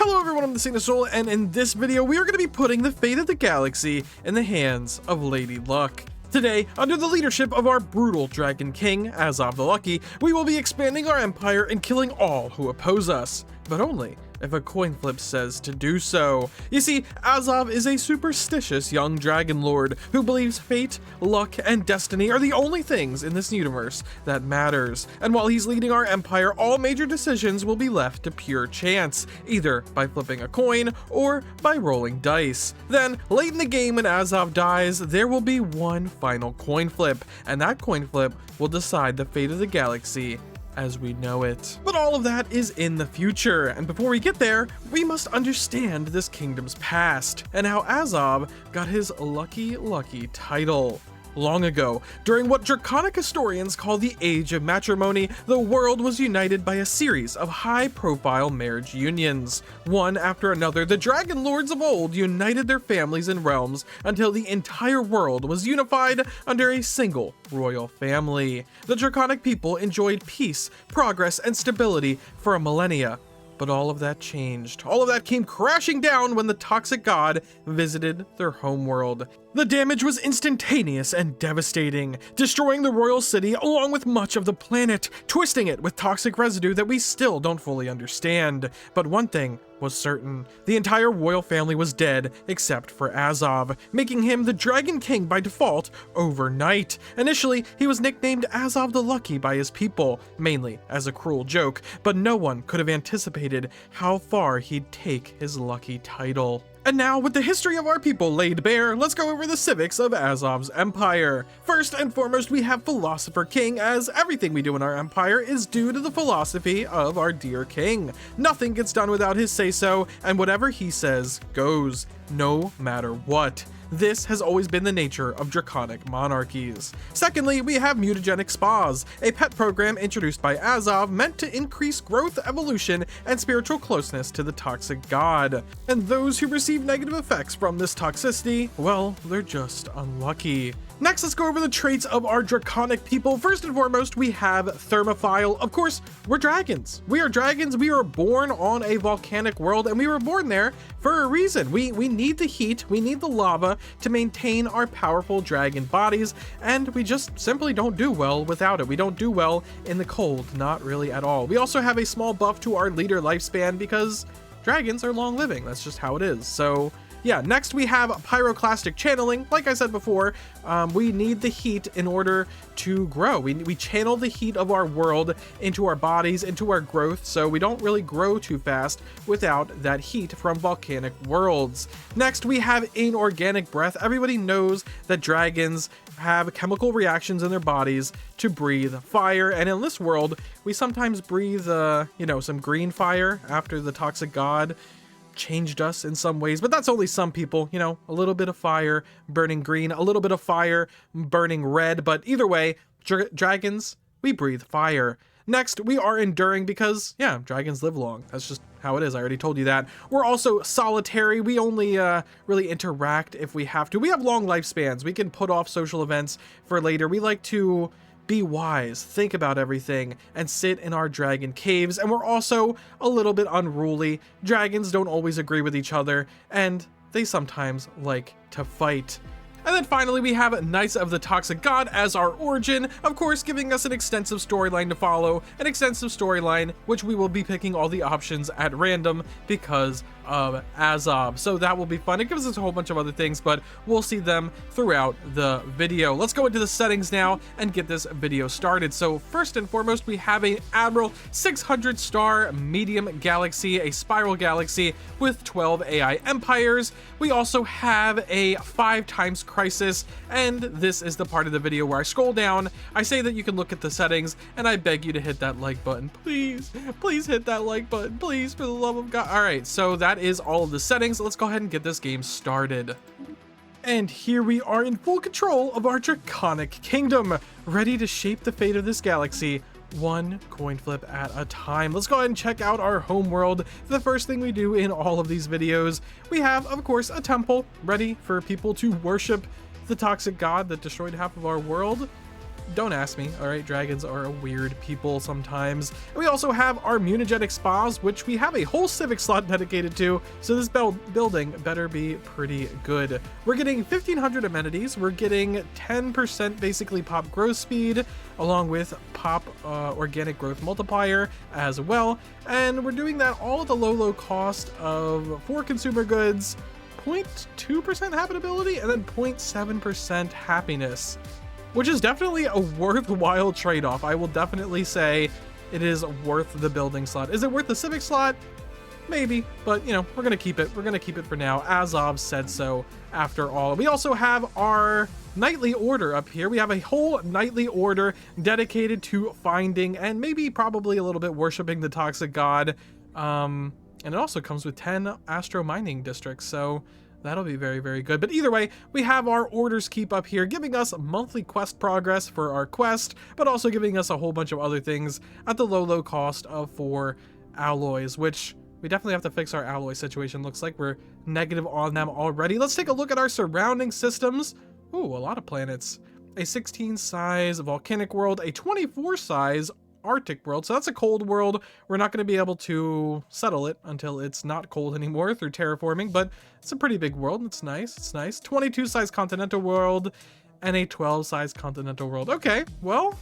Hello everyone, I'm the Saint of Soul, and in this video we are going to be putting the fate of the galaxy in the hands of Lady Luck. Today, under the leadership of our brutal Dragon King, Azov the Lucky, we will be expanding our empire and killing all who oppose us, but only if a coin flip says to do so. You see, Azov is a superstitious young dragon lord who believes fate, luck, and destiny are the only things in this universe that matters. And while he's leading our empire, all major decisions will be left to pure chance, either by flipping a coin or by rolling dice. Then, late in the game when Azov dies, there will be one final coin flip, and that coin flip will decide the fate of the galaxy as we know it. But all of that is in the future, and before we get there, we must understand this kingdom's past, and how Azov got his lucky title. Long ago, during what draconic historians call the Age of Matrimony, the world was united by a series of high-profile marriage unions. One after another, the dragon lords of old united their families and realms until the entire world was unified under a single royal family. The draconic people enjoyed peace, progress, and stability for a millennia. But all of that changed. All of that came crashing down when the toxic god visited their homeworld. The damage was instantaneous and devastating, destroying the royal city along with much of the planet, twisting it with toxic residue that we still don't fully understand. But one thing was certain: the entire royal family was dead except for Azov, making him the Dragon King by default overnight. Initially, he was nicknamed Azov the Lucky by his people, mainly as a cruel joke, but no one could have anticipated how far he'd take his lucky title. And now, with the history of our people laid bare, let's go over the civics of Azov's empire. First and foremost, we have Philosopher King, as everything we do in our empire is due to the philosophy of our dear king. Nothing gets done without his say-so, and whatever he says goes, no matter what. This has always been the nature of draconic monarchies. Secondly, we have Mutagenic Spas, a pet program introduced by Azov meant to increase growth, evolution, and spiritual closeness to the toxic god. And those who receive negative effects from this toxicity, well, they're just unlucky. Next, let's go over the traits of our draconic people. First and foremost, we have Thermophile. Of course, we're dragons. We are dragons. We were born on a volcanic world, and we were born there for a reason. We need the heat, we need the lava to maintain our powerful dragon bodies, and we just simply don't do well without it. We don't do well in the cold, not really at all. We also have a small buff to our leader lifespan because dragons are long living. That's just how it is. So yeah, next we have Pyroclastic Channeling. Like I said before, we need the heat in order to grow. We channel the heat of our world into our bodies, into our growth, so we don't really grow too fast without that heat from volcanic worlds. Next, we have Inorganic Breath. Everybody knows that dragons have chemical reactions in their bodies to breathe fire, and in this world, we sometimes breathe, some green fire after the toxic god changed us in some ways, but that's only some people. A little bit of fire burning green, a little bit of fire burning red, but either way, dragons, we breathe fire. Next, we are enduring because, yeah, dragons live long. That's just how it is. I already told you that. We're also solitary. We only really interact if we have to. We have long lifespans. We can put off social events for later. We like to be wise, think about everything, and sit in our dragon caves. And we're also a little bit unruly. Dragons don't always agree with each other, and they sometimes like to fight. And then finally, we have Knights of the Toxic God as our origin, of course, giving us an extensive storyline to follow, an extensive storyline which we will be picking all the options at random because of Azov. So that will be fun. It gives us a whole bunch of other things, but we'll see them throughout the video. Let's go into the settings now and get this video started. So first and foremost, we have an Admiral 600-star medium galaxy, a spiral galaxy with 12 AI empires. We also have a 5x crisis, and this is the part of the video where I scroll down, I say that you can look at the settings, and I beg you to hit that like button. Please hit that like button, please, for the love of God. All right, so that is all of the settings. Let's go ahead and get this game started. And here we are in full control of our draconic kingdom, ready to shape the fate of this galaxy, one coin flip at a time. Let's go ahead and check out our homeworld. The first thing we do in all of these videos, we have, of course, a temple ready for people to worship the toxic god that destroyed half of our world. Don't ask me, all right? Dragons are weird people sometimes. And we also have our Mutagenic Spas, which we have a whole civic slot dedicated to, so this building better be pretty good. We're getting 1,500 amenities. We're getting 10% basically pop growth speed, along with pop organic growth multiplier as well. And we're doing that all at the low cost of 4 consumer goods, 0.2% habitability, and then 0.7% happiness, which is definitely a worthwhile trade-off. I will definitely say it is worth the building slot. Is it worth the civic slot? Maybe, but you know, we're gonna keep it. We're gonna keep it for now. Azov said so after all. We also have our nightly order up here. We have a whole nightly order dedicated to finding and maybe probably a little bit worshiping the toxic god. And it also comes with 10 astro mining districts, so that'll be very good. But either way, we have our orders keep up here, giving us monthly quest progress for our quest, but also giving us a whole bunch of other things at the low cost of 4 alloys, which we definitely have to fix our alloy situation. Looks like we're negative on them already. Let's take a look at our surrounding systems. Ooh, a lot of planets. A 16 size volcanic world, a 24 size Arctic world, so that's a cold world. We're not going to be able to settle it until it's not cold anymore through terraforming, but it's a pretty big world. It's nice. 22 size continental world and a 12 size continental world. Okay, well,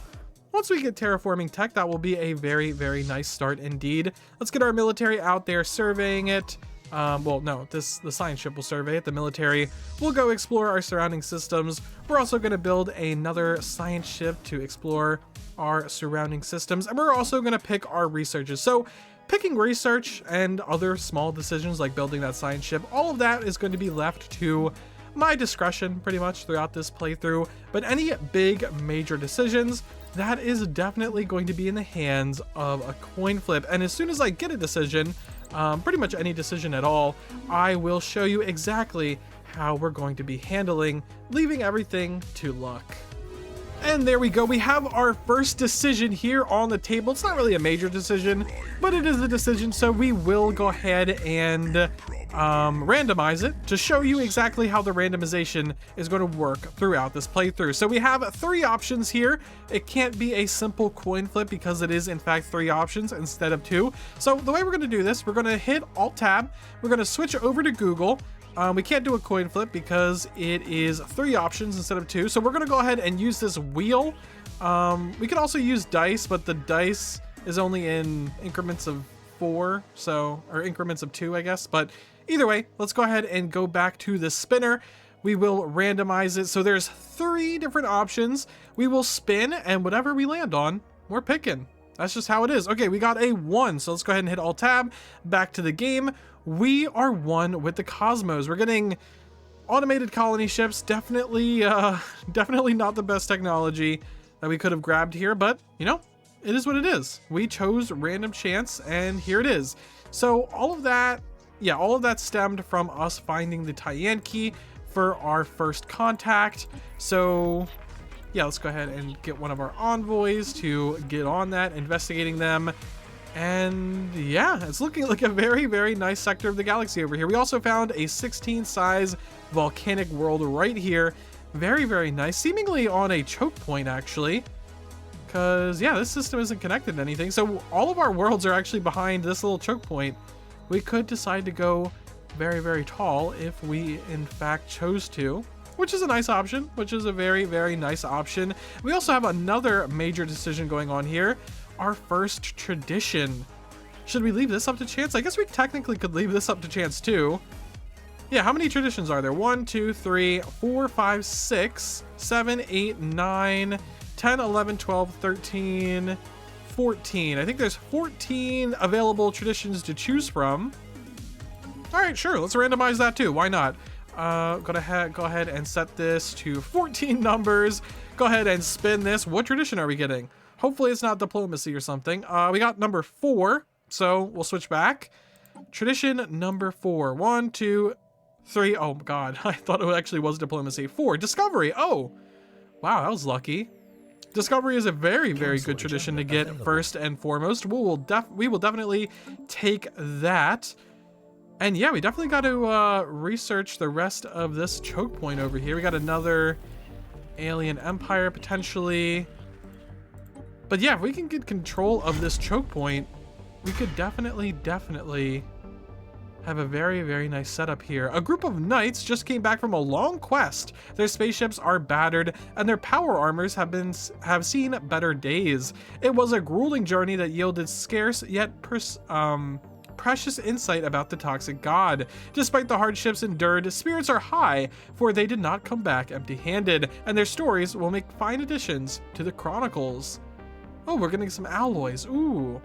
once we get terraforming tech, that will be a very nice start indeed. Let's get our military out there surveying it. Well, no, the science ship will survey it. The military will go explore our surrounding systems. We're also going to build another science ship to explore our surrounding systems, and we're also going to pick our researches. So picking research and other small decisions like building that science ship, all of that is going to be left to my discretion pretty much throughout this playthrough. But any big major decisions, that is definitely going to be in the hands of a coin flip. And as soon as I get a decision, pretty much any decision at all, I will show you exactly how we're going to be handling, leaving everything to luck. And there we go. We have our first decision here on the table. It's not really a major decision, but it is a decision, so we will go ahead and randomize it to show you exactly how the randomization is going to work throughout this playthrough. So we have 3 options here. It can't be a simple coin flip because it is in fact 3 options instead of 2. So the way we're going to do this, we're going to hit Alt-Tab. We're going to switch over to Google. We can't do a coin flip because it is 3 options instead of 2. So we're going to go ahead and use this wheel. We could also use dice, but the dice is only in increments of 4, or increments of 2, I guess. But either way, let's go ahead and go back to the spinner. We will randomize it. So there's 3 different options. We will spin, and whatever we land on, we're picking. That's just how it is. Okay, we got a 1. So let's go ahead and hit Alt-Tab. Back to the game. We are 1 with the Cosmos. We're getting automated colony ships. Definitely not the best technology that we could have grabbed here, but you know, it is what it is. We chose random chance, and here it is. So all of that stemmed from us finding the Tyann key for our first contact. So yeah, let's go ahead and get one of our envoys to get on that, investigating them. And yeah, it's looking like a very nice sector of the galaxy over here. We also found a 16 size volcanic world right here. Very nice, seemingly on a choke point actually, because yeah, this system isn't connected to anything. So all of our worlds are actually behind this little choke point. We could decide to go very tall if we in fact chose to, which is a nice option, which is a very nice option. We also have another major decision going on here. Our first tradition. Should we leave this up to chance? I guess we technically could leave this up to chance too. Yeah, how many traditions are there? 1, 2, 3, 4, 5, 6, 7, 8, 9, 10, 11, 12, 13, 14. I think there's 14 available traditions to choose from. All right, sure, let's randomize that too. Why not? Go ahead and set this to 14 numbers. Go ahead and spin this. What tradition are we getting? Hopefully it's not diplomacy or something. We got number 4, so we'll switch back. Tradition number 4. 1, 2, 3. Oh god, I thought it actually was diplomacy. 4, discovery. Oh, wow, that was lucky. Discovery is a very good tradition to get first and foremost. We will definitely take that. And yeah, we definitely got to research the rest of this choke point over here. We got another alien empire potentially. But yeah, if we can get control of this choke point, we could definitely have a very nice setup here. A group of knights just came back from a long quest. Their spaceships are battered and their power armors have seen better days. It was a grueling journey that yielded scarce yet precious insight about the toxic god. Despite the hardships endured, spirits are high, for they did not come back empty-handed, and their stories will make fine additions to the chronicles. Oh, we're getting some alloys. Ooh.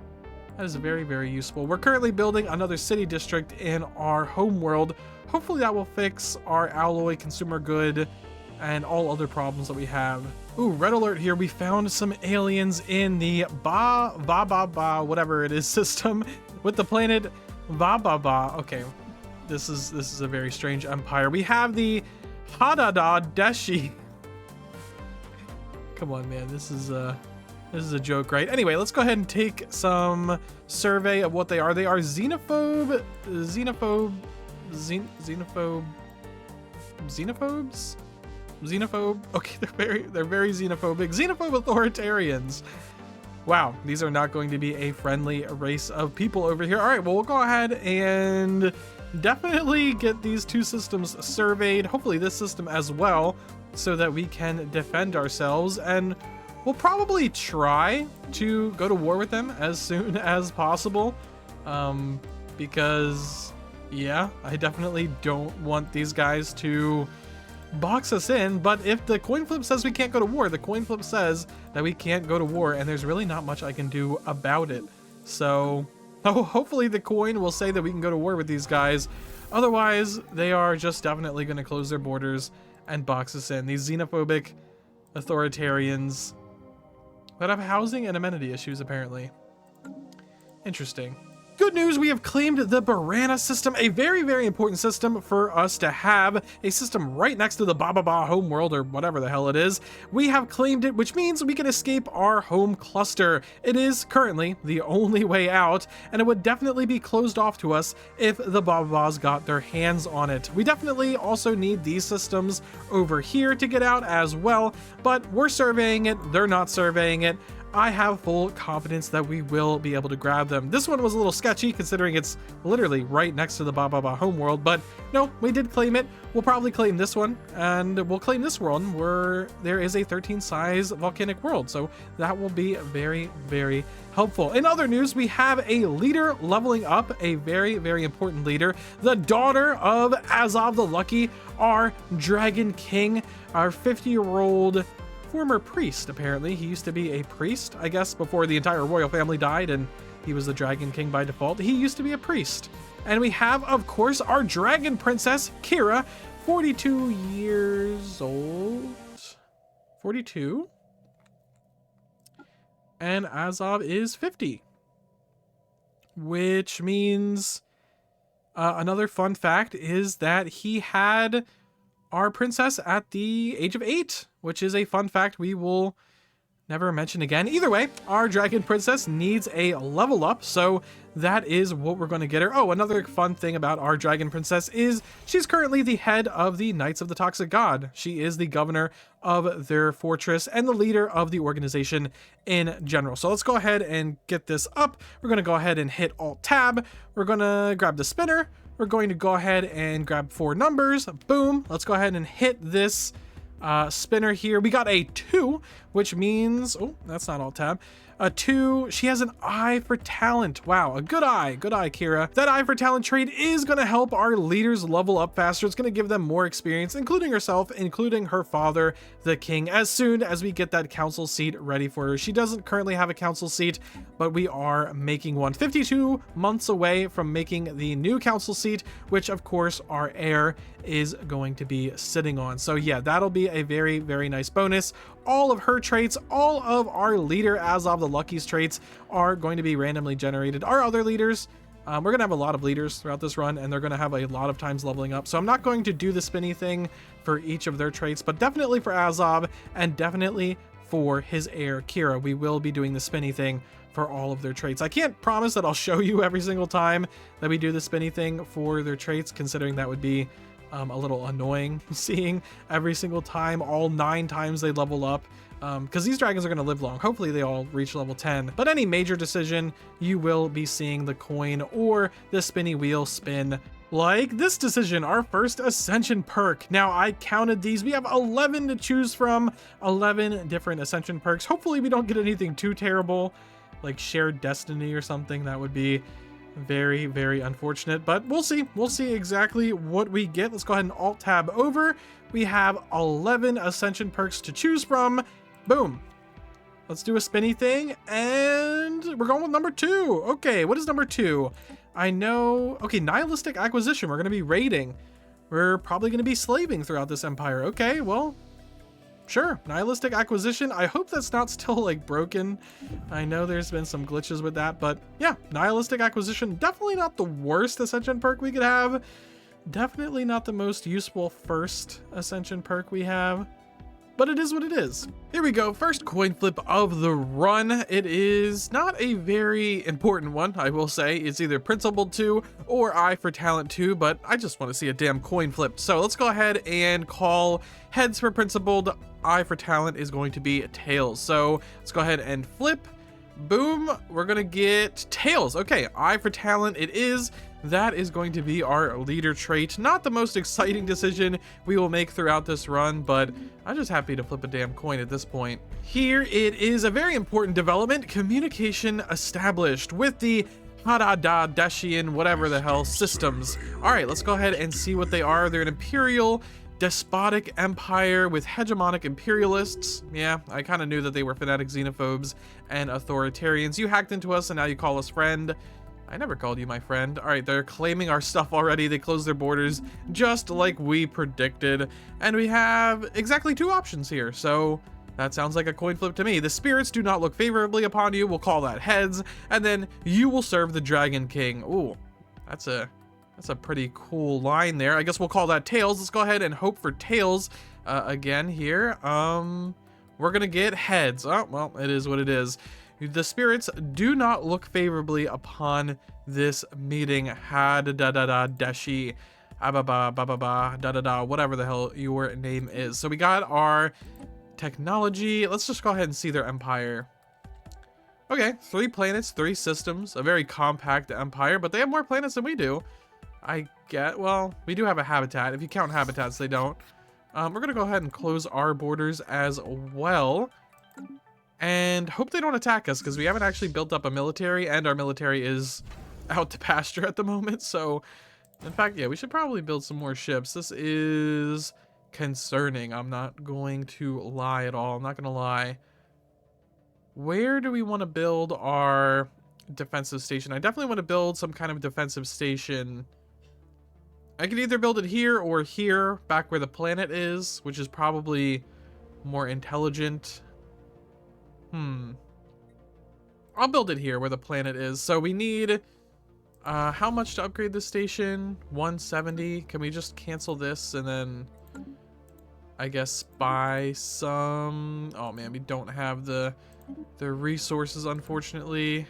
That is very useful. We're currently building another city district in our home world. Hopefully that will fix our alloy, consumer good, and all other problems that we have. Ooh, red alert here. We found some aliens in the whatever it is system with the planet Ba. Okay, this is a very strange empire. We have the Hadada Deshi. Come on, man. This is a joke, right? Anyway, let's go ahead and take some survey of what they are. They are xenophobes? Okay, they're very xenophobic. Xenophobe authoritarians. Wow, these are not going to be a friendly race of people over here. All right, well, we'll go ahead and definitely get these two systems surveyed. Hopefully this system as well, so that we can defend ourselves, and we'll probably try to go to war with them as soon as possible, because, yeah, I definitely don't want these guys to box us in. But if the coin flip says we can't go to war, the coin flip says that we can't go to war, and there's really not much I can do about it. So, hopefully the coin will say that we can go to war with these guys. Otherwise, they are just definitely going to close their borders and box us in. These xenophobic authoritarians that have housing and amenity issues, apparently. Interesting. Good news, we have claimed the Barana system, a very important system for us to have, a system right next to the Ba homeworld, or whatever the hell it is. We have claimed it, which means we can escape our home cluster. It is currently the only way out, and it would definitely be closed off to us if the Babas got their hands on it. We definitely also need these systems over here to get out as well, but we're surveying it, they're not surveying it. I have full confidence that we will be able to grab them. This one was a little sketchy considering it's literally right next to the Ba homeworld, but no, we did claim it. We'll probably claim this one, and we'll claim this one where there is a 13 size volcanic world, so that will be very helpful. In other news, we have a leader leveling up, a very important leader, the daughter of Azov the Lucky, our Dragon King, our 50-year-old former priest. Apparently he used to be a priest, I guess, before the entire royal family died and he was the Dragon King by default. He used to be a priest. And we have, of course, our dragon princess Kira, 42 years old. 42. And Azov is 50, which means another fun fact is that he had our princess at the age of 8, which is a fun fact we will never mention again. Either way, our dragon princess needs a level up, so that is what we're going to get her. Oh, another fun thing about our dragon princess is she's currently the head of the Knights of the Toxic God. She is the governor of their fortress and the leader of the organization in general. So let's go ahead and get this up. We're going to go ahead and hit Alt-Tab. We're going to grab the spinner. We're going to go ahead and grab 4 numbers. Boom. Let's go ahead and hit this spinner here. We got a 2, which means, oh, that's not Alt-Tab. A 2, she has an eye for talent. Wow, a good eye, Kira. That eye for talent trait is going to help our leaders level up faster. It's going to give them more experience, including herself, including her father, the king, as soon as we get that council seat ready for her. She doesn't currently have a council seat, but we are making one. 52 months away from making the new council seat, which of course our heir is going to be sitting on. So yeah, that'll be a very nice bonus. All of her traits, all of our leader Azov the Lucky's traits are going to be randomly generated. Our other leaders, we're going to have a lot of leaders throughout this run, and they're going to have a lot of times leveling up. So I'm not going to do the spinny thing for each of their traits, but definitely for Azov and definitely for his heir, Kira, we will be doing the spinny thing for all of their traits. I can't promise that I'll show you every single time that we do the spinny thing for their traits, considering that would be a little annoying seeing every single time, all 9 times they level up. because these dragons are going to live long. Hopefully they all reach level 10. But any major decision, you will be seeing the coin or the spinny wheel spin. Like this decision, our first ascension perk. Now I counted these. We have 11 to choose from, 11 different ascension perks. Hopefully we don't get anything too terrible, like shared destiny or something. That would be very, very unfortunate, but we'll see. We'll see exactly what we get. Let's go ahead and alt tab over. We have 11 ascension perks to choose from. Boom. Let's do a spinny thing, and we're going with number 2. Okay, what is number 2? I know. Okay, nihilistic acquisition. We're going to be raiding. We're probably going to be slaving throughout this empire. Okay, well, sure. Nihilistic acquisition. I hope that's not still like broken. I know there's been some glitches with that, but yeah, nihilistic acquisition. Definitely not the worst ascension perk we could have. Definitely not the most useful first ascension perk we have, but it is what it is. Here we go. First coin flip of the run. It is not a very important one, I will say. It's either Principled 2 or Eye for Talent 2, but I just want to see a damn coin flip. So let's go ahead and call heads for Principled. Eye for Talent is going to be tails. So let's go ahead and flip. Boom. We're going to get tails. Okay, Eye for Talent it is. That is going to be our leader trait. Not the most exciting decision we will make throughout this run, but I'm just happy to flip a damn coin at this point. Here it is, a very important development. Communication established with the Hadadadeshian, whatever the hell, systems. All right, let's go ahead and see what they are. They're an imperial despotic empire with hegemonic imperialists. Yeah, I kind of knew that they were fanatic xenophobes and authoritarians. You hacked into us and now you call us friend. I never called you my friend. All right, they're claiming our stuff already. They closed their borders just like we predicted. And we have exactly 2 options here. So that sounds like a coin flip to me. The spirits do not look favorably upon you. We'll call that heads. And then you will serve the Dragon King. Ooh, that's a pretty cool line there. I guess we'll call that tails. Let's go ahead and hope for tails again here. We're going to get heads. Oh, well, it is what it is. The spirits do not look favorably upon this meeting. Hadadadadeshi, ababa, bababa, da-da-da, whatever the hell your name is. So we got our technology. Let's just go ahead and see their empire. Okay, 3 planets, 3 systems, a very compact empire, but they have more planets than we do. I get, well, we do have a habitat. If you count habitats, they don't. We're going to go ahead and close our borders as well. And hope they don't attack us, because we haven't actually built up a military, and our military is out to pasture at the moment. So, in fact, yeah, we should probably build some more ships. This is concerning. I'm not going to lie at all. I'm not going to lie. Where do we want to build our defensive station? I definitely want to build some kind of defensive station. I could either build it here or here, back where the planet is, which is probably more intelligent. I'll build it here where the planet is. So we need, how much to upgrade this station? 170. Can we just cancel this and then, I guess, buy some? Oh man, we don't have the resources, unfortunately.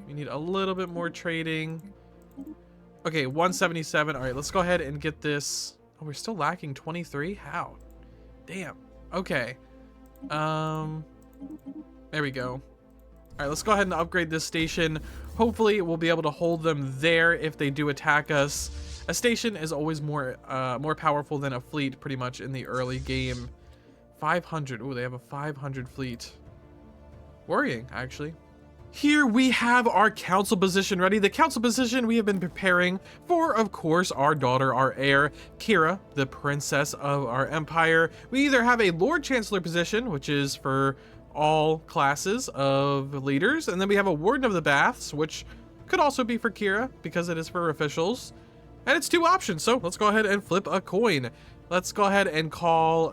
We need a little bit more trading. Okay, 177. All right, let's go ahead and get this. Oh, we're still lacking 23? How? Damn. Okay. There we go. All right, let's go ahead and upgrade this station. Hopefully we'll be able to hold them there if they do attack us. A station is always more powerful than a fleet pretty much in the early game. 500. Oh, they have a 500 fleet. Worrying, actually. Here we have our council position ready. The council position we have been preparing for, of course, our daughter, our heir, Kira, the princess of our empire. We either have a Lord Chancellor position, which is for all classes of leaders, and then we have a Warden of the Baths, which could also be for Kira because it is for officials, and it's 2 options. So let's go ahead and flip a coin. Let's go ahead and call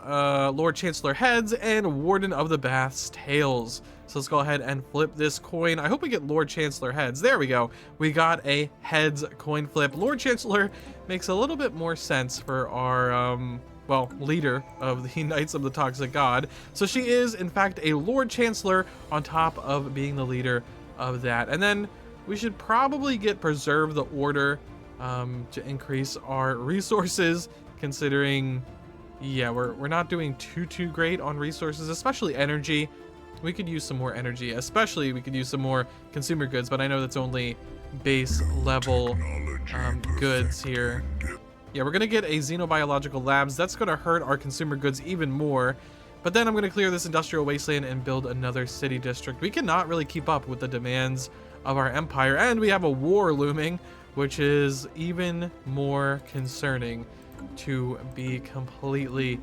Lord Chancellor heads and Warden of the Baths tails. So let's go ahead and flip this coin. I hope we get Lord Chancellor heads. There we go. We got a heads coin flip. Lord Chancellor makes a little bit more sense for our well, leader of the Knights of the Toxic God. So she is, in fact, a Lord Chancellor on top of being the leader of that. And then we should probably get Preserve the Order to increase our resources, considering, Yeah, we're not doing too great on resources, especially energy. We could use some more energy, especially we could use some more consumer goods, but I know that's only base level goods here. Yeah, we're gonna get a xenobiological labs. That's gonna hurt our consumer goods even more. But then I'm gonna clear this industrial wasteland and build another city district. We cannot really keep up with the demands of our empire, and we have a war looming, which is even more concerning, to be completely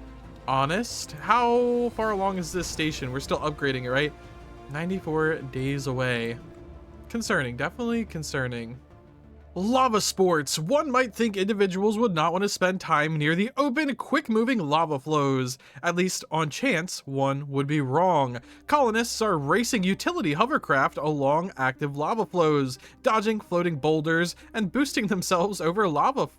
honest. How far along is this station? We're still upgrading it, right? 94 days away. Concerning, definitely concerning. Lava sports. One might think individuals would not want to spend time near the open, quick-moving lava flows. At least on chance, one would be wrong. Colonists are racing utility hovercraft along active lava flows, dodging floating boulders, and boosting themselves over lava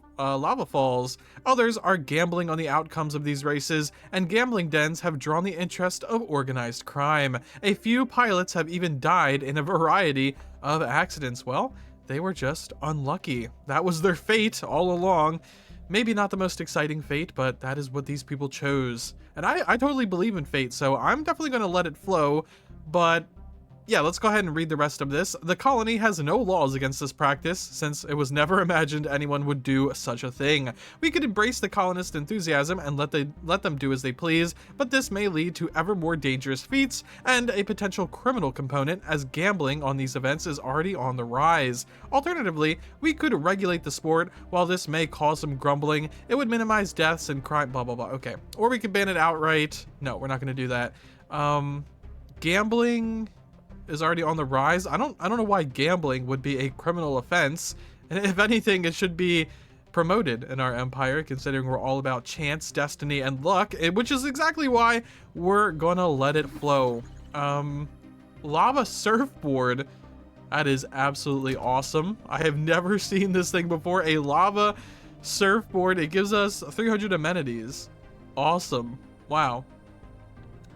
falls. Others are gambling on the outcomes of these races, and gambling dens have drawn the interest of organized crime. A few pilots have even died in a variety of accidents. Well, they were just unlucky. That was their fate all along. Maybe not the most exciting fate, but that is what these people chose. And I totally believe in fate, so I'm definitely going to let it flow. But yeah, let's go ahead and read the rest of this. The colony has no laws against this practice, since it was never imagined anyone would do such a thing. We could embrace the colonist enthusiasm and let them do as they please, but this may lead to ever more dangerous feats and a potential criminal component, as gambling on these events is already on the rise. Alternatively, we could regulate the sport. While this may cause some grumbling, it would minimize deaths and crime, blah blah blah. Okay, or we could ban it outright. No, we're not going to do that. Gambling is already on the rise. I don't know why gambling would be a criminal offense. And if anything, it should be promoted in our empire, considering we're all about chance, destiny, and luck, which is exactly why we're gonna let it flow. Lava surfboard. That is absolutely awesome. I have never seen this thing before. A lava surfboard. It gives us 300 amenities. Awesome. Wow.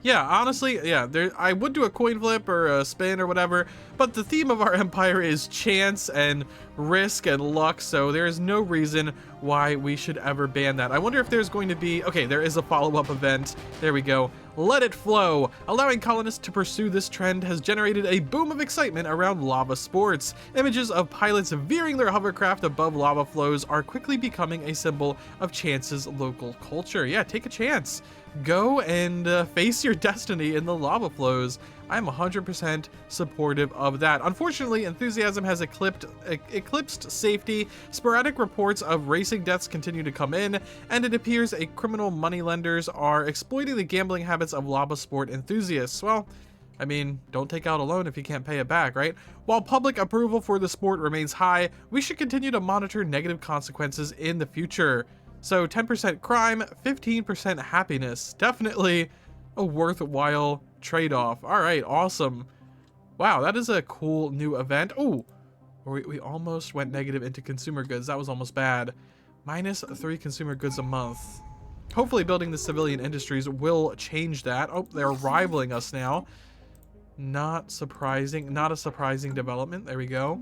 Yeah, honestly, yeah, I would do a coin flip or a spin or whatever, but the theme of our empire is chance and risk and luck, so there is no reason why we should ever ban that. I wonder if there's going to be, okay, there is a follow-up event. There we go. Let it flow. Allowing colonists to pursue this trend has generated a boom of excitement around lava sports. Images of pilots veering their hovercraft above lava flows are quickly becoming a symbol of chance's local culture. Yeah, take a chance. Go and face your destiny in the lava flows. I'm 100% supportive of that. Unfortunately, enthusiasm has eclipsed safety. Sporadic reports of racing deaths continue to come in, and it appears criminal moneylenders are exploiting the gambling habits of lava sport enthusiasts. Well, I mean, don't take out a loan if you can't pay it back, right? While public approval for the sport remains high, we should continue to monitor negative consequences in the future. So 10% crime, 15% happiness. Definitely a worthwhile trade-off. All right, awesome. Wow, that is a cool new event. Oh, we almost went negative into consumer goods. That was almost bad. -3 consumer goods a month. Hopefully building the civilian industries will change that. Oh, they're rivaling us now. Not surprising. Not a surprising development. There we go.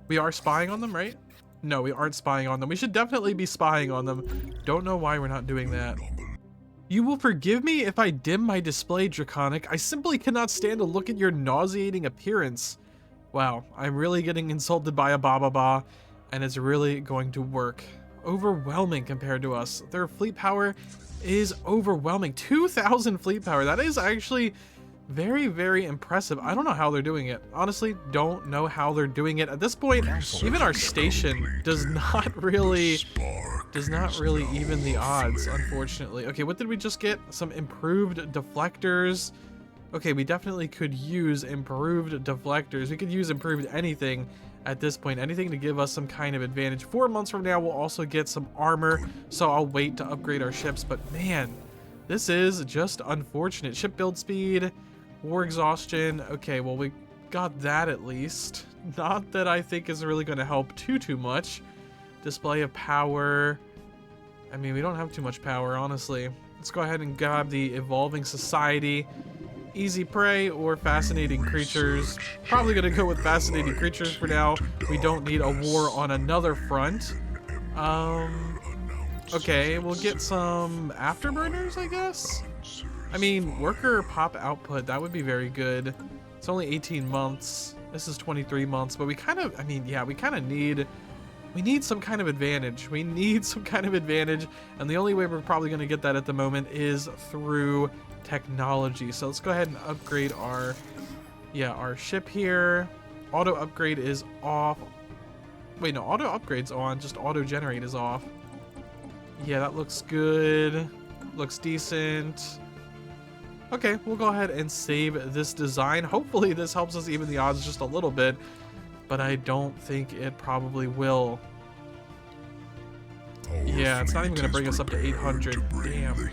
We are spying on them, right? No, we aren't spying on them. We should definitely be spying on them. Don't know why we're not doing that. You will forgive me if I dim my display, Draconic. I simply cannot stand to look at your nauseating appearance. Wow, I'm really getting insulted by a Ba, and it's really going to work. Overwhelming compared to us. Their fleet power is overwhelming. 2,000 fleet power. That is actually very, very impressive. I don't know how they're doing it. Honestly, don't know how they're doing it. At this point, even our station does not really even the odds, unfortunately. Okay, what did we just get? Some improved deflectors. Okay, we definitely could use improved deflectors. We could use improved anything at this point. Anything to give us some kind of advantage. 4 months from now, we'll also get some armor, so I'll wait to upgrade our ships. But man, this is just unfortunate. Ship build speed. War exhaustion. Okay, well, we got that at least. Not that I think is really going to help too much. Display of power. I mean, we don't have too much power, honestly. Let's go ahead and grab the evolving society. Easy prey or fascinating creatures. Probably going to go with fascinating creatures for now. We don't need a war on another front. Okay, we'll get some afterburners, I guess. I mean, worker pop output, that would be very good. It's only 18 months. This is 23 months, but we kind of, I mean, yeah, we kind of need, we need some kind of advantage. We need some kind of advantage, and the only way we're probably going to get that at the moment is through technology. So let's go ahead and upgrade our, our ship here. Auto upgrade is off. Wait, no, auto upgrade's on, just auto generate is off. Yeah, that looks good. Looks decent. Okay, we'll go ahead and save this design. Hopefully this helps us even the odds just a little bit, but I don't think it probably will. Yeah, it's not even going to bring us up to 800. Damn.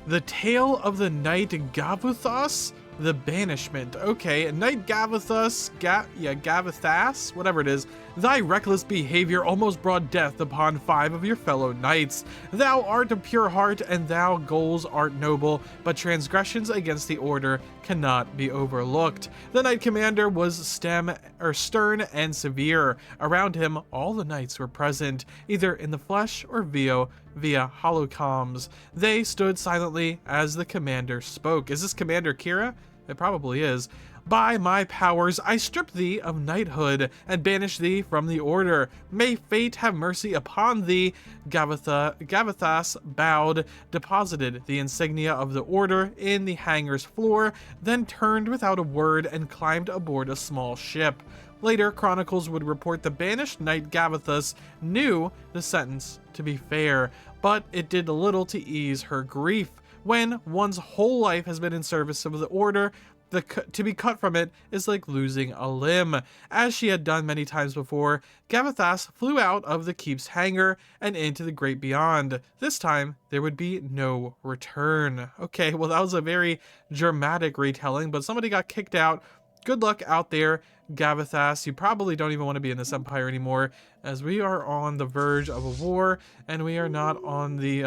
The Tale of the Knight Gavuthos? The Banishment. Okay, Knight Gavuthos, Gavuthas, whatever it is. Thy reckless behavior almost brought death upon 5 of your fellow knights. Thou art of pure heart, and thou goals art noble, but transgressions against the order cannot be overlooked. The knight commander was stern and severe. Around him, all the knights were present, either in the flesh or via holocomms. They stood silently as the commander spoke. Is this Commander Kira? It probably is. By my powers, I strip thee of knighthood and banish thee from the order. May fate have mercy upon thee. Gavathas bowed, deposited the insignia of the order in the hangar's floor, then turned without a word and climbed aboard a small ship. Later, chronicles would report the banished knight Gavathas knew the sentence to be fair, but it did little to ease her grief. When one's whole life has been in service of the order, to be cut from it is like losing a limb. As she had done many times before, Gavathas flew out of the keep's hangar and into the great beyond. This time, there would be no return. Okay, well that was a very dramatic retelling, but somebody got kicked out. Good luck out there, Gavathas. You probably don't even want to be in this empire anymore, as we are on the verge of a war, and we are not on the,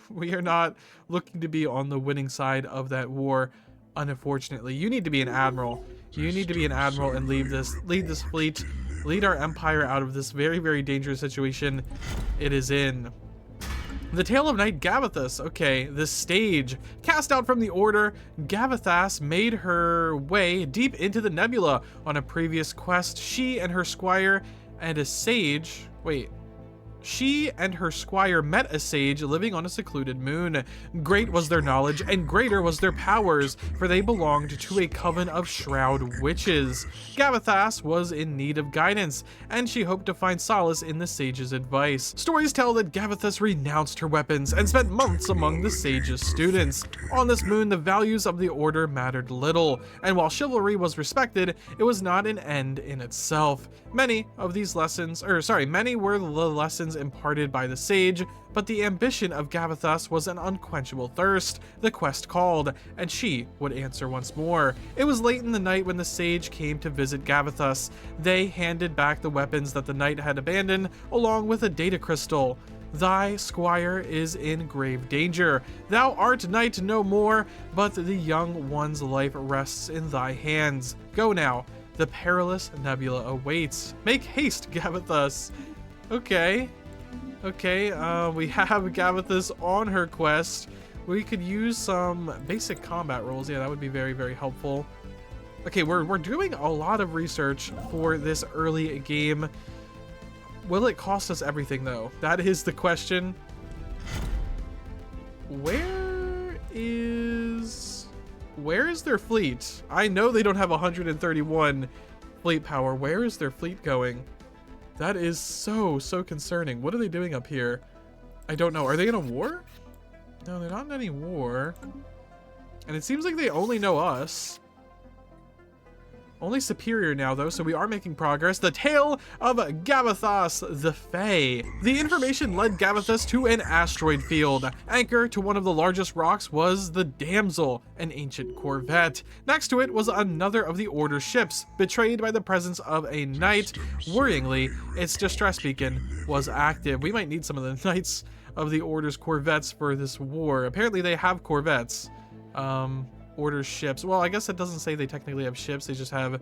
we are not looking to be on the winning side of that war, unfortunately. You need to be an admiral. You need to be an admiral and lead this fleet, lead our empire out of this very, very dangerous situation it is in. The Tale of Knight Gavathas. Okay, the stage. Cast out from the order, Gavathas made her way deep into the nebula. On a previous quest, she and her squire met a sage living on a secluded moon. Great was their knowledge, and greater was their powers, for they belonged to a coven of shroud witches. Gavathas was in need of guidance, and she hoped to find solace in the sage's advice. Stories tell that Gavathas renounced her weapons and spent months among the sage's students. On this moon, the values of the order mattered little, and while chivalry was respected, it was not an end in itself. Many were the lessons imparted by the sage, but the ambition of Gavathas was an unquenchable thirst. The quest called, and she would answer once more. It was late in the night when the sage came to visit Gavathas. They handed back the weapons that the knight had abandoned, along with a data crystal. Thy squire is in grave danger. Thou art knight no more, but the young one's life rests in thy hands. Go now. The perilous nebula awaits. Make haste, Gavathas. Okay, we have Gavathas on her quest. We could use some basic combat rolls. Yeah, that would be very, very helpful. Okay, we're doing a lot of research for this early game. Will it cost us everything, though? That is the question. Where is their fleet? I know they don't have 131 fleet power. Where is their fleet going? That is so concerning. What are they doing up here? I don't know. Are they in a war? No, they're not in any war. And it seems like they only know us. Only Superior now, though, so we are making progress. The Tale of Gavathas the Fae. The information led Gavathas to an asteroid field. Anchor to one of the largest rocks was the Damsel, an ancient corvette. Next to it was another of the Order's ships, betrayed by the presence of a knight. Worryingly, its distress beacon was active. We might need some of the knights of the Order's corvettes for this war. Apparently they have corvettes. Order ships. Well, I guess it doesn't say they technically have ships. They just have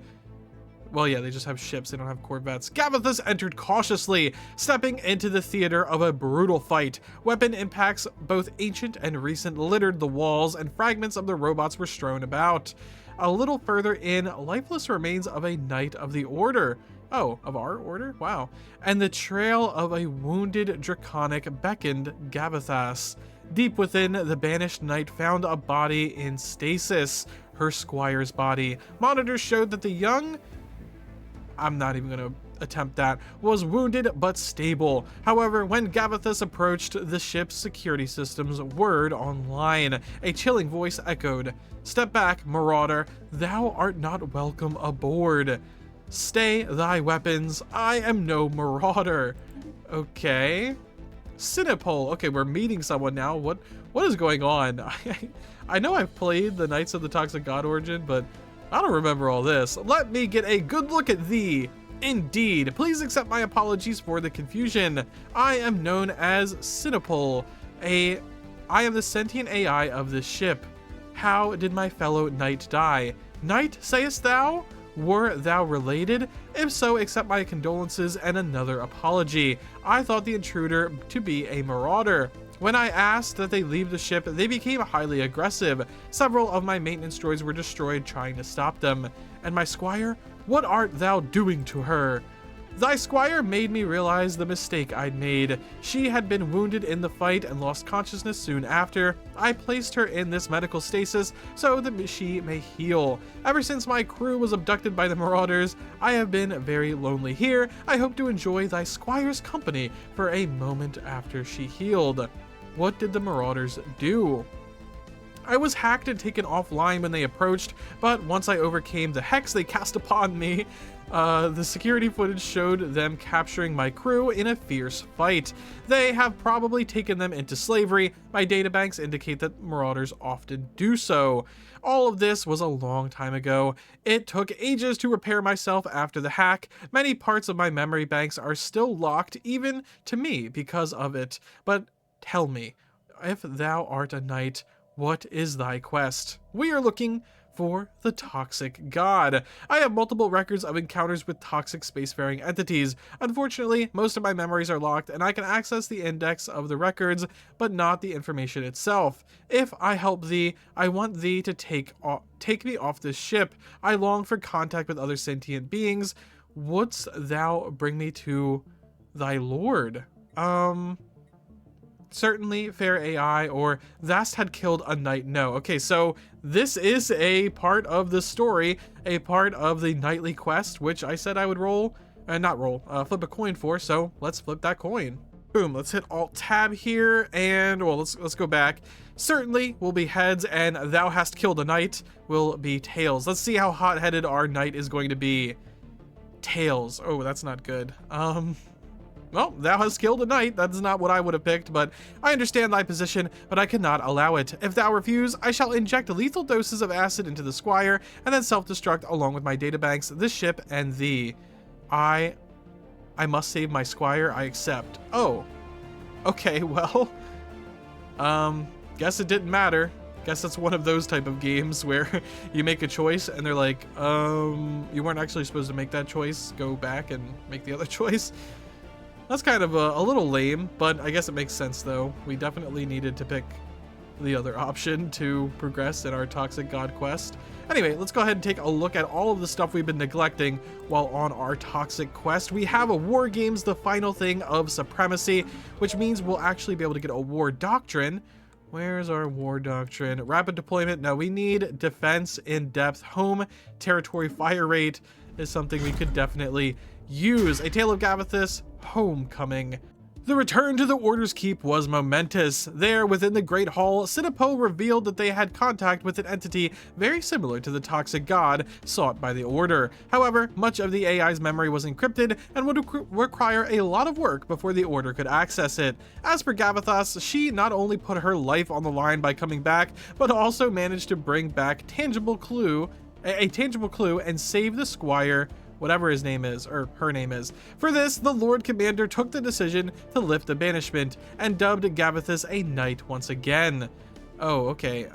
Well, yeah, they just have ships. They don't have corvettes. Gavathus entered cautiously, stepping into the theater of a brutal fight. Weapon impacts, both ancient and recent, littered the walls, and fragments of the robots were strewn about. A little further in, lifeless remains of a knight of the order. Oh, of our order? Wow. And the trail of a wounded draconic beckoned Gavathas. Deep within, the banished knight found a body in stasis, her squire's body. Monitors showed that the young... I'm not even going to attempt that, was wounded but stable. However, when Gavathus approached the ship's security system's word online, a chilling voice echoed, "Step back, marauder, thou art not welcome aboard. Stay thy weapons, I am no marauder." Okay. Sinopole. Okay, we're meeting someone now. What is going on? I know I've played the Knights of the Toxic God Origin, but I don't remember all this. Let me get a good look at thee. Indeed, please accept my apologies for the confusion. I am known as Sinopole. I am the sentient AI of this ship. How did my fellow knight die? Knight, sayest thou? Were thou related? If so, accept my condolences and another apology. I thought the intruder to be a marauder. When I asked that they leave the ship, they became highly aggressive. Several of my maintenance droids were destroyed trying to stop them. And my squire? What art thou doing to her? Thy squire made me realize the mistake I'd made. She had been wounded in the fight and lost consciousness soon after. I placed her in this medical stasis so that she may heal. Ever since my crew was abducted by the marauders, I have been very lonely here. I hope to enjoy thy squire's company for a moment after she healed. What did the marauders do? I was hacked and taken offline when they approached, but once I overcame the hex they cast upon me, the security footage showed them capturing my crew in a fierce fight. They have probably taken them into slavery. My databanks indicate that marauders often do so. All of this was a long time ago. It took ages to repair myself after the hack. Many parts of my memory banks are still locked, even to me, because of it. But tell me, if thou art a knight, what is thy quest? We are looking for the Toxic God. I have multiple records of encounters with toxic spacefaring entities. Unfortunately, most of my memories are locked and I can access the index of the records, but not the information itself. If I help thee, I want thee to take me off this ship. I long for contact with other sentient beings. Wouldst thou bring me to thy lord? Certainly, fair AI, or Thast had killed a knight. No. Okay, so this is a part of the story, a part of the nightly quest, which I said I would flip a coin for, so let's flip that coin. Boom, let's hit Alt-Tab here, and, well, let's go back. Certainly will be heads, and thou hast killed a knight will be tails. Let's see how hot-headed our knight is going to be. Tails. Oh, that's not good. Well, thou hast killed a knight. That's not what I would have picked, but I understand thy position, but I cannot allow it. If thou refuse, I shall inject lethal doses of acid into the squire, and then self-destruct along with my databanks, this ship, and thee. I must save my squire. I accept. Oh. Okay, well. Guess it didn't matter. Guess that's one of those type of games where you make a choice, and they're like, you weren't actually supposed to make that choice. Go back and make the other choice. That's kind of a little lame, but I guess it makes sense though. We definitely needed to pick the other option to progress in our Toxic God quest. Anyway, let's go ahead and take a look at all of the stuff we've been neglecting while on our Toxic quest. We have a War Games, the final thing of Supremacy, which means we'll actually be able to get a War Doctrine. Where's our War Doctrine? Rapid Deployment. No, we need Defense, In-Depth, Home, Territory, Fire Rate is something we could definitely use. A Tale of Gavathus, Homecoming. The return to the Order's Keep was momentous. There, within the Great Hall, Sinopole revealed that they had contact with an entity very similar to the Toxic God sought by the Order. However, much of the AI's memory was encrypted and would require a lot of work before the Order could access it. As for Gavathus, she not only put her life on the line by coming back, but also managed to bring back a tangible clue and save the Squire, whatever his name is, or her name is. For this, the Lord Commander took the decision to lift the banishment and dubbed Gavathus a knight once again. Oh, okay.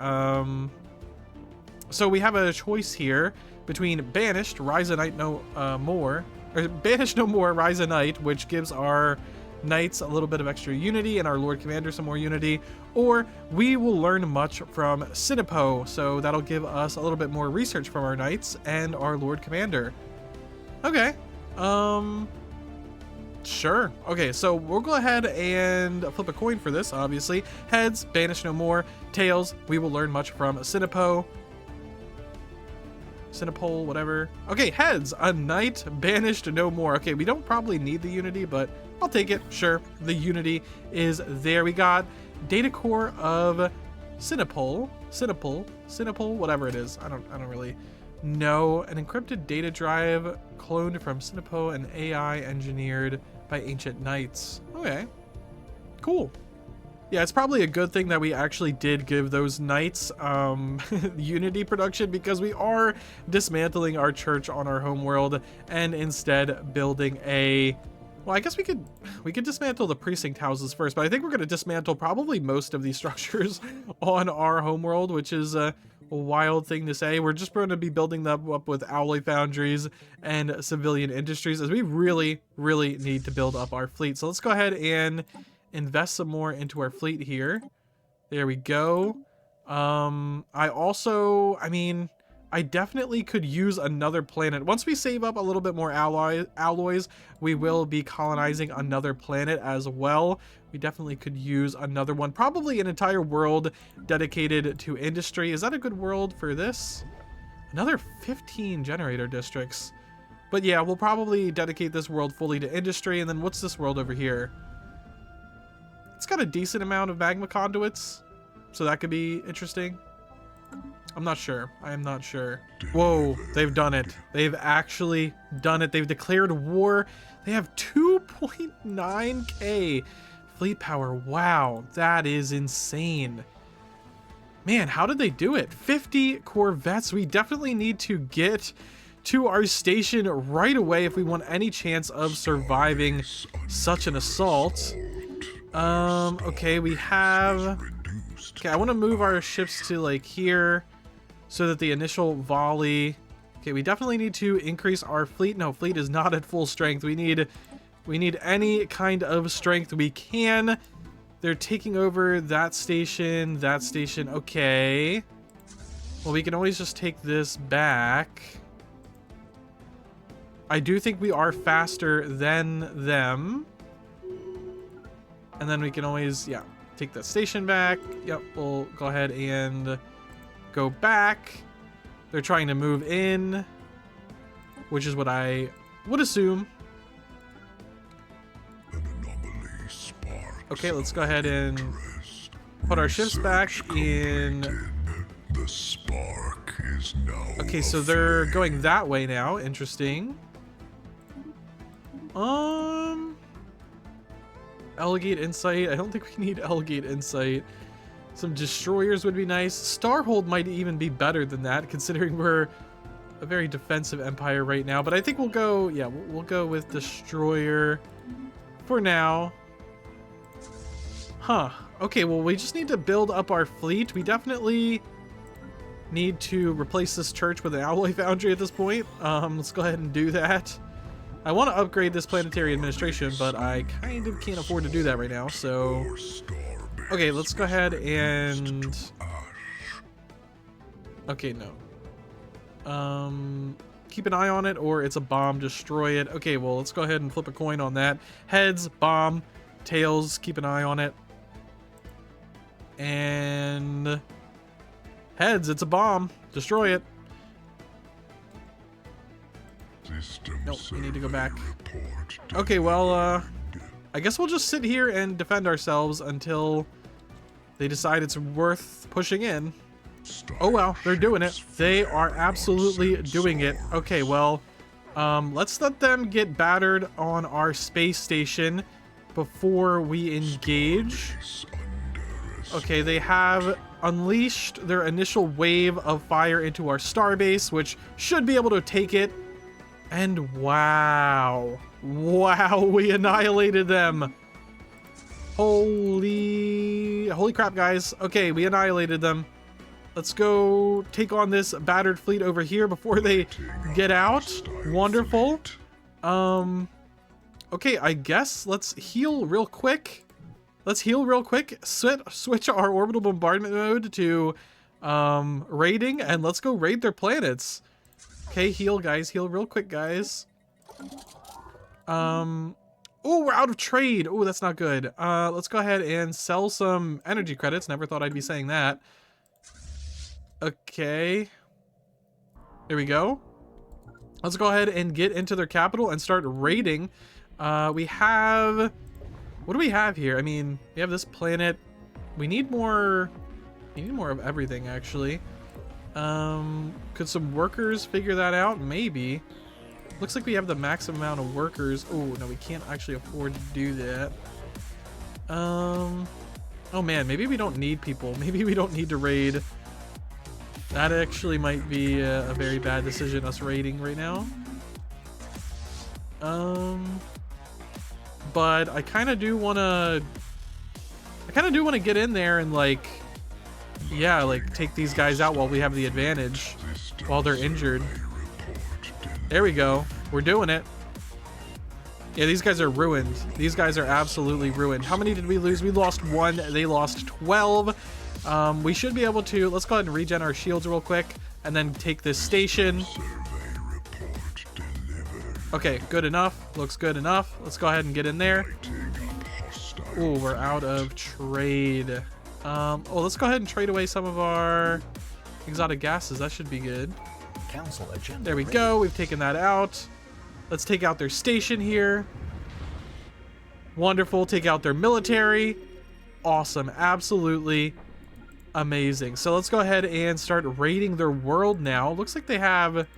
So we have a choice here. between Banished, Rise a Night No More, or Banished No More, Rise a Night, which gives our knights a little bit of extra unity and our Lord Commander some more unity, or we will learn much from Sinipo, so that'll give us a little bit more research from our knights and our Lord Commander. Okay, sure. Okay, so we'll go ahead and flip a coin for this, obviously. Heads, Banish No More. Tails, we will learn much from Sinipole, whatever. Okay, heads, a knight, banished no more. Okay, we don't probably need the unity, but I'll take it. Sure, the unity is there. We got data core of Sinipole, whatever it is. I don't really know. An encrypted data drive cloned from Sinipo and AI engineered by ancient knights. Okay, cool. Yeah, it's probably a good thing that we actually did give those knights unity production, because we are dismantling our church on our homeworld and instead building a, well, I guess we could dismantle the precinct houses first, but I think we're going to dismantle probably most of these structures on our homeworld, which is a wild thing to say. We're just going to be building them up with alloy foundries and civilian industries, as we really need to build up our fleet. So let's go ahead and invest some more into our fleet here. There we go. I definitely could use another planet. Once we save up a little bit more alloys, we will be colonizing another planet as well. We definitely could use another one. Probably an entire world dedicated to industry. Is that a good world for this? Another 15 generator districts. But yeah, we'll probably dedicate this world fully to industry. And then what's this world over here? It's got a decent amount of magma conduits, so that could be interesting. I'm not sure. I am not sure. Whoa, they've done it. They've actually done it. They've declared war. They have 2.9k fleet power. Wow, that is insane. Man, how did they do it? 50 corvettes. We definitely need to get to our station right away if we want any chance of surviving such an assault. Okay, we have... Okay, I want to move our ships to, like, here, so that the initial volley... Okay, we definitely need to increase our fleet. No, fleet is not at full strength. We need any kind of strength we can. They're taking over that station, okay. Well, we can always just take this back. I do think we are faster than them. And then we can always, yeah, take that station back. Yep, we'll go ahead and go back. They're trying to move in, which is what I would assume. Okay, let's go ahead and put our ships back in. The spark is now. Okay, so they're going that way now. Interesting. Elegate Insight. I don't think we need Elegate Insight. Some destroyers would be nice. Starhold might even be better than that, considering we're a very defensive empire right now. But I think we'll go, yeah, we'll go with destroyer for now. Huh. Okay, well, we just need to build up our fleet. We definitely need to replace this church with an alloy foundry at this point. Let's go ahead and do that. I want to upgrade this planetary administration, but I kind of can't afford to do that right now, so... Okay, let's go ahead and... Okay, no. Keep an eye on it, or it's a bomb, destroy it. Okay, well, let's go ahead and flip a coin on that. Heads, bomb. Tails, keep an eye on it. And... Heads, it's a bomb. Destroy it. Nope, we need to go back. Okay, well, I guess we'll just sit here and defend ourselves until they decide it's worth pushing in. Oh well, they're doing it. They are absolutely doing it. Okay, well, let's let them get battered on our space station before we engage. Okay, they have unleashed their initial wave of fire into our starbase, which should be able to take it. And wow, we annihilated them. Holy crap, guys. Okay, we annihilated them. Let's go take on this battered fleet over here before they get out. Wonderful. Okay, I guess let's heal real quick. Switch our orbital bombardment mode to raiding, and let's go raid their planets. Okay, heal, guys. Heal real quick, guys. Oh, we're out of trade. Oh, that's not good. Let's go ahead and sell some energy credits. Never thought I'd be saying that. Okay. There we go. Let's go ahead and get into their capital and start raiding. We have... What do we have here? I mean, we have this planet. We need more... We need more of everything, actually. Could some workers figure that out? Maybe. Looks like we have the maximum amount of workers. Oh, no, we can't actually afford to do that. Oh, man, maybe we don't need people. Maybe we don't need to raid. That actually might be a very bad decision, us raiding right now. But I kind of do want to... get in there and, like... Yeah, like, take these guys out while we have the advantage. While they're injured. There we go. We're doing it. Yeah, these guys are ruined. These guys are absolutely ruined. How many did we lose? We lost 1. They lost 12. We should be able to... Let's go ahead and regen our shields real quick. And then take this station. Okay, good enough. Looks good enough. Let's go ahead and get in there. Ooh, we're out of trade. Oh, let's go ahead and trade away some of our exotic gases. That should be good. Council agenda there we ready. go. We've taken that out. Let's take out their station here. Wonderful. Take out their military. Awesome. Absolutely amazing. So let's go ahead and start raiding their world now. Looks like they have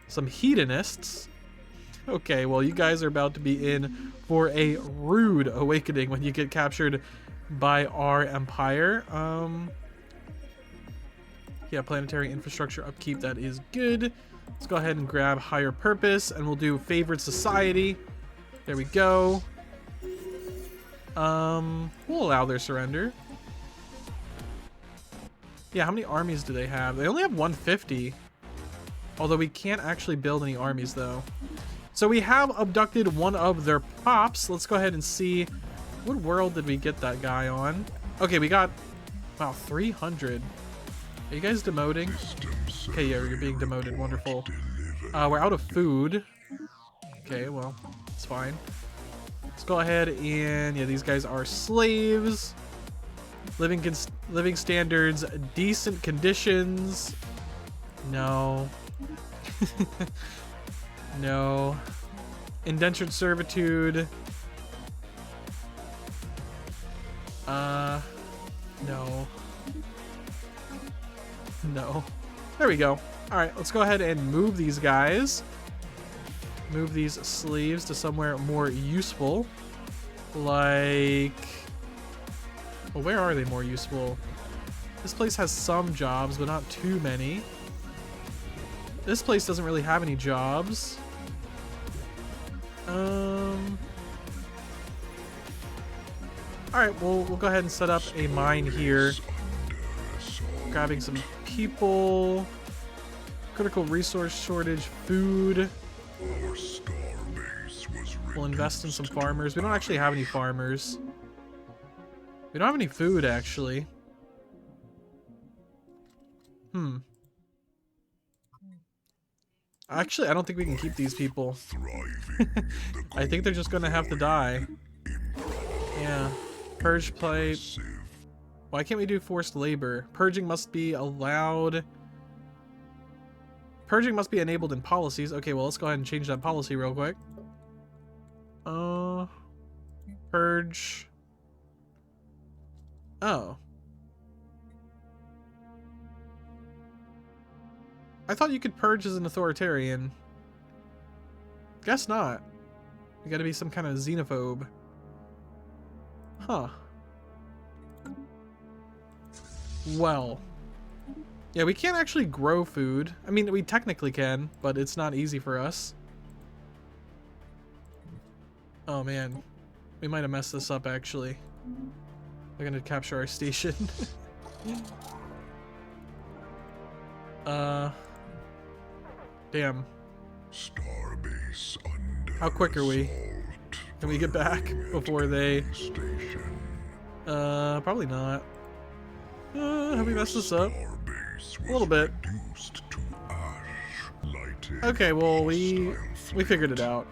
some hedonists. Okay, well, you guys are about to be in for a rude awakening when you get captured by our empire. Yeah, planetary infrastructure upkeep, that is good. Let's go ahead and grab higher purpose, and we'll do favored society. There we go. We'll allow their surrender. Yeah, how many armies do they have? They only have 150. Although we can't actually build any armies, though. So we have abducted one of their pops. Let's go ahead and see. What world did we get that guy on? Okay, we got... Wow, 300. Are you guys demoting? Okay, yeah, you're being demoted. Wonderful. We're out of food. Okay, well, it's fine. Let's go ahead and... Yeah, these guys are slaves. Living standards. Decent conditions. No. No. Indentured servitude. No. No. There we go. Alright, let's go ahead and move these guys. Move these slaves to somewhere more useful. Like... Well, where are they more useful? This place has some jobs, but not too many. This place doesn't really have any jobs. Alright, we'll go ahead and set up a mine here. Grabbing some people. Critical resource shortage, food. We'll invest in some farmers. We don't actually have any farmers. We don't have any food, actually. Actually, I don't think we can keep these people. I think they're just gonna have to die. Yeah. Purge play. Why can't we do forced labor? Purging must be allowed. Purging must be enabled in policies. Okay, well, let's go ahead and change that policy real quick. Purge. Oh. I thought you could purge as an authoritarian. Guess not. You gotta be some kind of xenophobe. Huh. Well. Yeah, we can't actually grow food. I mean, we technically can, but it's not easy for us. Oh man. We might have messed this up, actually. They're gonna capture our station. Damn. Starbase under How quick are we? assault. Can we get back before they... Station. Probably not. Have we messed this up? Starbase was A little bit. reduced to ash, lighting Okay, well, we hostile figured it fleet. out.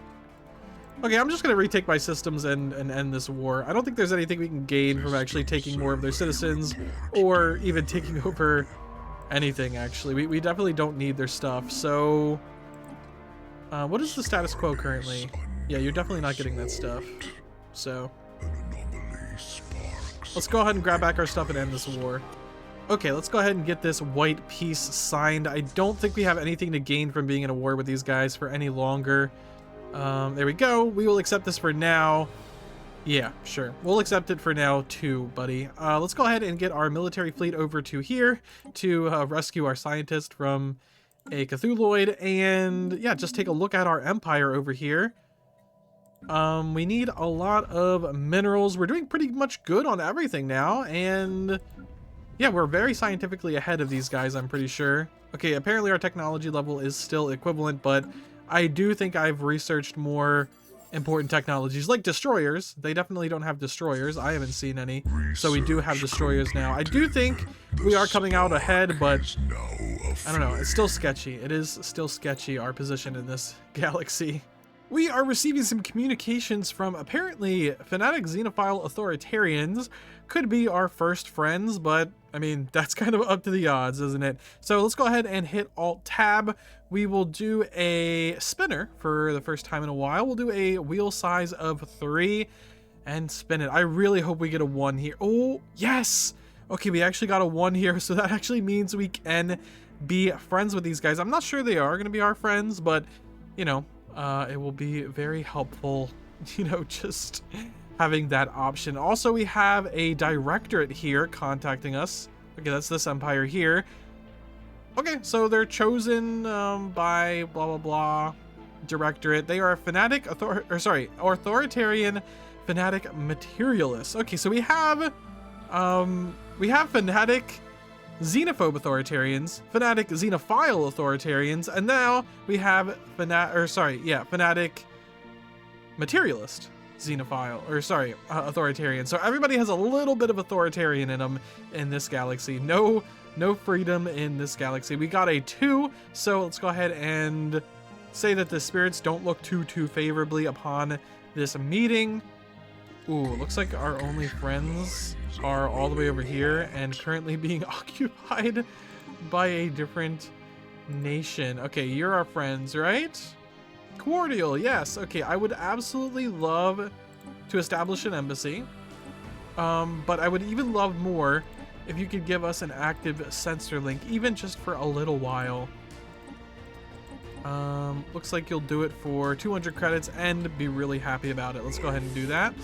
Okay, I'm just gonna retake my systems and end this war. I don't think there's anything we can gain from actually taking more of their citizens, or even taking over anything, actually. We definitely don't need their stuff, so... what is the status quo currently? Yeah, you're definitely not getting that stuff. So, An anomaly sparks. let's go ahead and grab back our stuff and end this war. Okay, let's go ahead and get this white peace signed. I don't think we have anything to gain from being in a war with these guys for any longer. There we go. We will accept this for now. Yeah, sure. We'll accept it for now too, buddy. Let's go ahead and get our military fleet over to here to rescue our scientist from a Cthulhuid, and yeah, just take a look at our empire over here. We need a lot of minerals. We're doing pretty much good on everything now, and yeah, we're very scientifically ahead of these guys, I'm pretty sure. Okay, apparently our technology level is still equivalent, but I do think I've researched more important technologies, like destroyers. They definitely don't have destroyers. I haven't seen any. So we do have destroyers now. I do think we are coming out ahead, but I don't know. It's still sketchy. It is still sketchy, our position in this galaxy. We are receiving some communications from apparently fanatic xenophile authoritarians. Could be our first friends, but I mean, that's kind of up to the odds, isn't it? So let's go ahead and hit Alt-Tab. We will do a spinner for the first time in a while. We'll do a wheel size of 3 and spin it. I really hope we get a 1 here. Oh, yes! Okay, we actually got a 1 here, so that actually means we can be friends with these guys. I'm not sure they are going to be our friends, but, you know, it will be very helpful, you know, just having that option. Also, we have a directorate here contacting us. Okay, that's this empire here. Okay, so they're chosen by blah blah blah directorate. They are a fanatic authoritarian fanatic materialist. Okay, so we have fanatic xenophobe authoritarians, fanatic xenophile authoritarians, and now we have fanatic materialist authoritarian. So everybody has a little bit of authoritarian in them in this galaxy. No freedom in this galaxy. We got a 2, so let's go ahead and say that the spirits don't look too favorably upon this meeting. Ooh, looks like our only friends are all the way over here and currently being occupied by a different nation. Okay, you're our friends, right? Cordial, yes. Okay, I would absolutely love to establish an embassy. But I would even love more if you could give us an active sensor link, even just for a little while. Looks like you'll do it for 200 credits and be really happy about it. Let's go ahead and do that.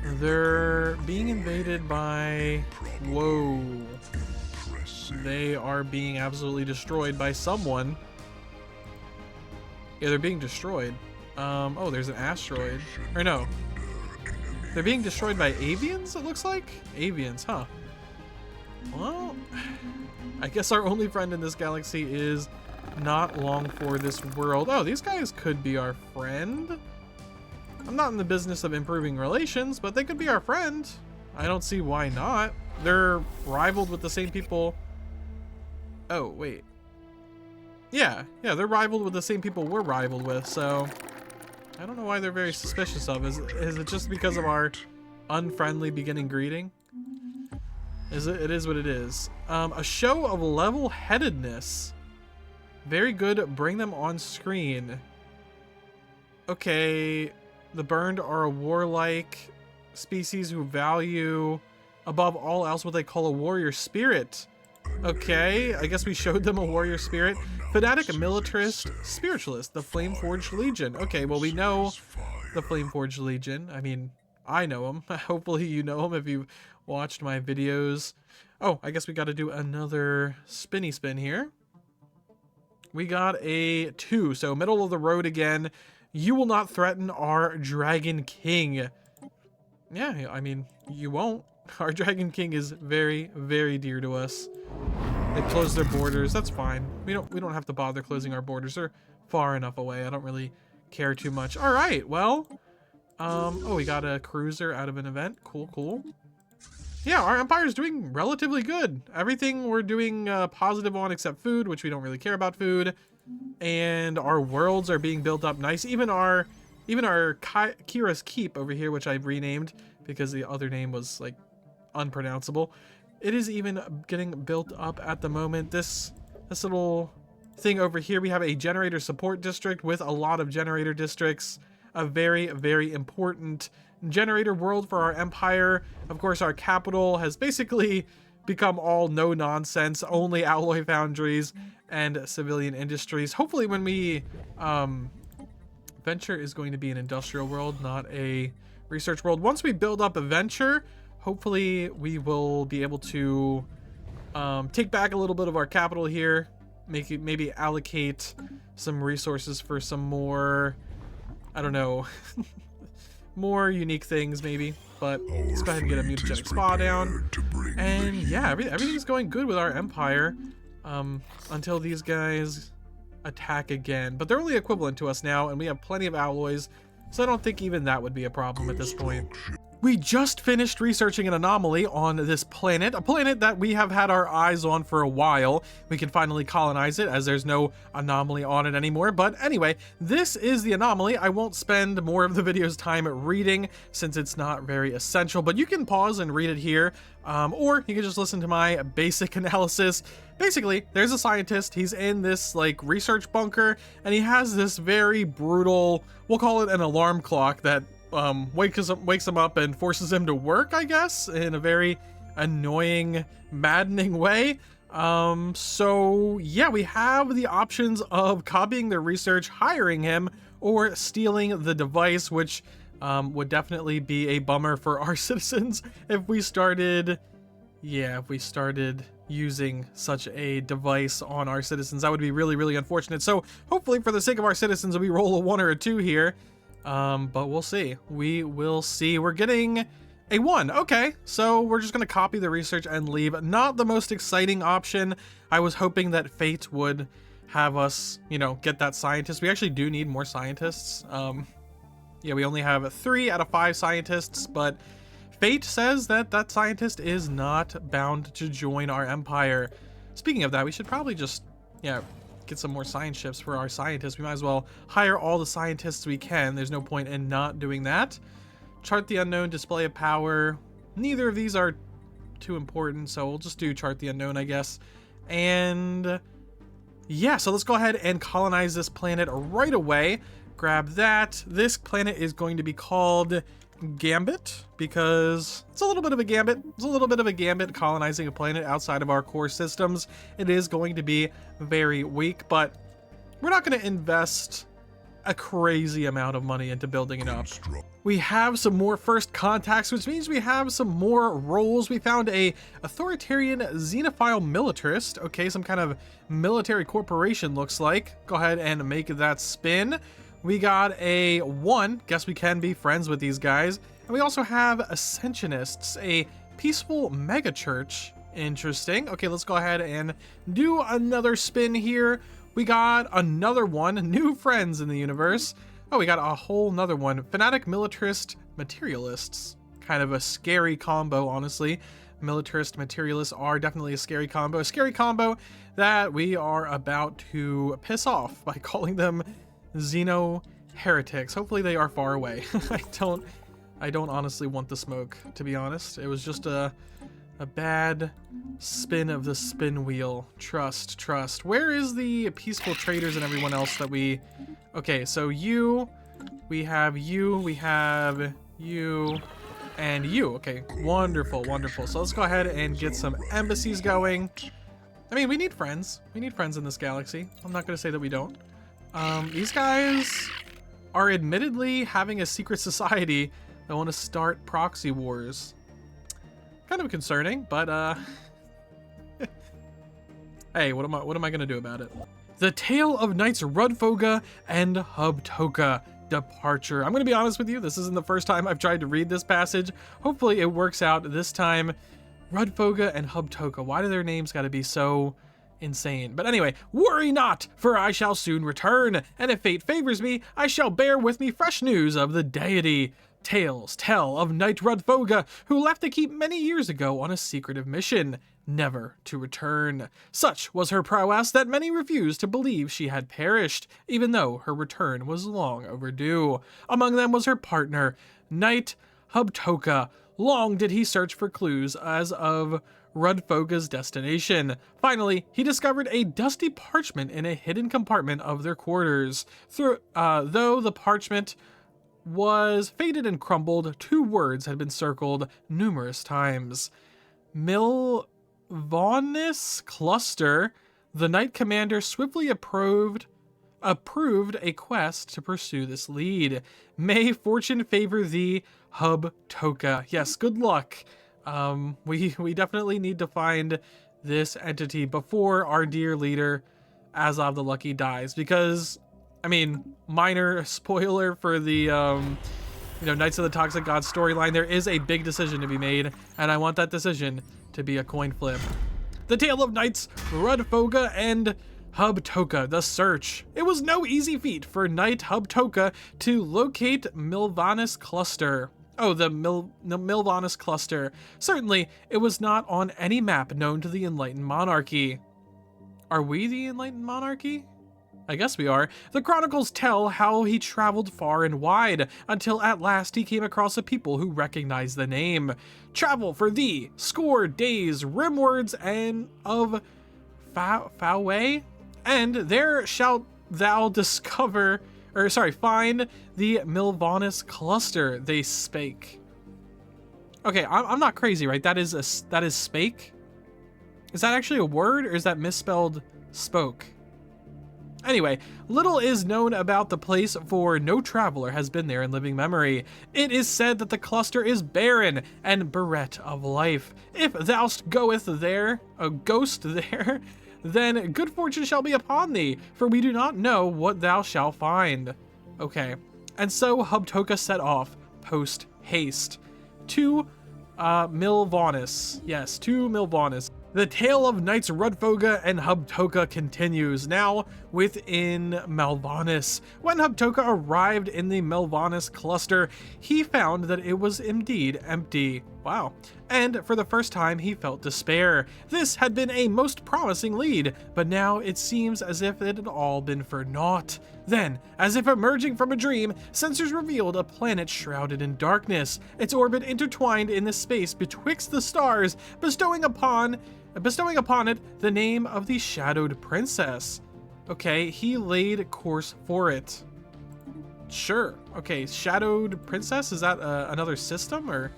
They're being invaded by... Whoa. They are being absolutely destroyed by someone. Yeah, they're being destroyed. Oh, there's an asteroid. Or no. They're being destroyed by avians, it looks like? Avians, huh? Well, I guess our only friend in this galaxy is not long for this world. Oh, these guys could be our friend. I'm not in the business of improving relations, but they could be our friend. I don't see why not. They're rivaled with the same people. Oh, wait. Yeah, they're rivaled with the same people we're rivaled with, so I don't know why they're very suspicious of us. Is it just because of our unfriendly beginning greeting? It is what it is. A show of level-headedness. Very good. Bring them on screen. Okay. The burned are a warlike species who value above all else what they call a warrior spirit. Okay, I guess we showed them a warrior spirit. Fanatic militarist spiritualist, the Flameforged Legion. Okay, well, we know the Flameforged Legion. I mean, I know him. Hopefully you know him if you've watched my videos. Oh, I guess we got to do another spinny spin here. We got a 2, so middle of the road again. You will not threaten our Dragon King. Yeah, I mean, you won't. Our Dragon King is very, very dear to us. They closed their borders. That's fine. We don't have to bother closing our borders. They're far enough away. I don't really care too much. All right. Well, oh, we got a cruiser out of an event. Cool, cool. Yeah, our empire's doing relatively good. Everything we're doing positive on except food, which we don't really care about food. And our worlds are being built up nice. Even our Kira's Keep over here, which I've renamed because the other name was like unpronounceable. It is even getting built up at the moment. This little thing over here, we have a generator support district with a lot of generator districts. A very, very important generator world for our empire. Of course, our capital has basically become all no nonsense, only alloy foundries and civilian industries. Hopefully when we Venture is going to be an industrial world, not a research world. Once we build up a Venture, hopefully we will be able to take back a little bit of our capital here, maybe allocate some resources for some more, I don't know, more unique things maybe. But let's go ahead and get a Mutagenic Spa down. And yeah, everything's going good with our empire until these guys attack again. But they're only equivalent to us now, and we have plenty of alloys, so I don't think even that would be a problem at this point. We just finished researching an anomaly on this planet, a planet that we have had our eyes on for a while. We can finally colonize it as there's no anomaly on it anymore. But anyway, this is the anomaly. I won't spend more of the video's time reading since it's not very essential, but you can pause and read it here, or you can just listen to my basic analysis. Basically, there's a scientist. He's in this like research bunker, and he has this very brutal, we'll call it an alarm clock that wakes him up and forces him to work, I guess, in a very annoying, maddening way. So yeah, we have the options of copying the research, hiring him, or stealing the device, which would definitely be a bummer for our citizens if we started using such a device on our citizens. That would be really, really unfortunate. So hopefully for the sake of our citizens, we roll a 1 or a 2 here. But we'll see. We will see. We're getting a 1. Okay, so we're just gonna copy the research and leave. Not the most exciting option. I was hoping that Fate would have us, you know, get that scientist. We actually do need more scientists. Yeah, we only have 3 out of 5 scientists, but Fate says that that scientist is not bound to join our empire. Speaking of that, we should probably just, yeah, get some more science ships for our scientists. We might as well hire all the scientists we can. There's no point in not doing that. Chart the unknown, display of power. Neither of these are too important, so we'll just do chart the unknown, I guess. And yeah, so let's go ahead and colonize this planet right away. Grab that. This planet is going to be called Gambit because it's a little bit of a gambit. It's a little bit of a gambit colonizing a planet outside of our core systems. It is going to be very weak, but we're not going to invest a crazy amount of money into building it up. We have some more first contacts, which means we have some more roles. We found a authoritarian xenophile militarist. Okay, some kind of military corporation looks like. Go ahead and make that spin. We got a 1, guess we can be friends with these guys. And we also have Ascensionists, a peaceful megachurch. Interesting. Okay, let's go ahead and do another spin here. We got another 1, new friends in the universe. Oh, we got a whole nother one, fanatic militarist materialists. Kind of a scary combo, honestly. Militarist materialists are definitely a scary combo that we are about to piss off by calling them Xeno heretics. Hopefully they are far away. I don't honestly want the smoke, to be honest. It was just a bad spin of the spin wheel. Trust. Where is the peaceful traders and everyone else that we... Okay, so we have you, and you. Okay, wonderful. So let's go ahead and get some embassies going. I mean, we need friends. We need friends in this galaxy. I'm not going to say that we don't. These guys are admittedly having a secret society that want to start proxy wars. Kind of concerning, but hey, what am I gonna do about it? The Tale of Knights Rudfoga and Hubtoka Departure. I'm gonna be honest with you, this isn't the first time I've tried to read this passage. Hopefully it works out this time. Rudfoga and Hubtoka. Why do their names gotta be so insane? But anyway, worry not, for I shall soon return, and if fate favors me, I shall bear with me fresh news of the deity. Tales tell of Knight Rudfoga, who left the keep many years ago on a secretive mission, never to return. Such was her prowess that many refused to believe she had perished, even though her return was long overdue. Among them was her partner, Knight Hubtoka. Long did he search for clues as of Rudfoga's destination. Finally, he discovered a dusty parchment in a hidden compartment of their quarters. Though the parchment was faded and crumbled, 2 words had been circled numerous times. Milvanus Cluster. The Knight Commander swiftly approved a quest to pursue this lead. May fortune favor thee, Hubtoka. Yes, good luck. We definitely need to find this entity before our dear leader, Azov the Lucky, dies, because, I mean, minor spoiler for the, Knights of the Toxic God storyline, there is a big decision to be made, and I want that decision to be a coin flip. The tale of Knights Rudfoga and Hubtoka, the search. It was no easy feat for Knight Hubtoka to locate Milvanus Cluster. Oh, the Milvanus Cluster. Certainly, it was not on any map known to the Enlightened Monarchy. Are we the Enlightened Monarchy? I guess we are. The chronicles tell how he traveled far and wide, until at last he came across a people who recognized the name. Travel for thee, score days, rimwards, and of Foway, and there shalt thou find the Milvanus Cluster, they spake. Okay, I'm not crazy, right? That is spake? Is that actually a word, or is that misspelled spoke? Anyway, little is known about the place, for no traveler has been there in living memory. It is said that the cluster is barren and bereft of life. If thou goest there, then good fortune shall be upon thee, for we do not know what thou shalt find. Okay, and so Hubtoka set off post haste to Milvanus. Yes, to Milvanus. The tale of Knights Rudfoga and Hubtoka continues, now within Milvanus. When Hubtoka arrived in the Milvanus cluster, he found that it was indeed empty. Wow. And for the first time, he felt despair. This had been a most promising lead, but now it seems as if it had all been for naught. Then, as if emerging from a dream, sensors revealed a planet shrouded in darkness, its orbit intertwined in the space betwixt the stars, bestowing upon it the name of the Shadowed Princess. Okay, he laid course for it. Sure. Okay, Shadowed Princess, is that another system, or?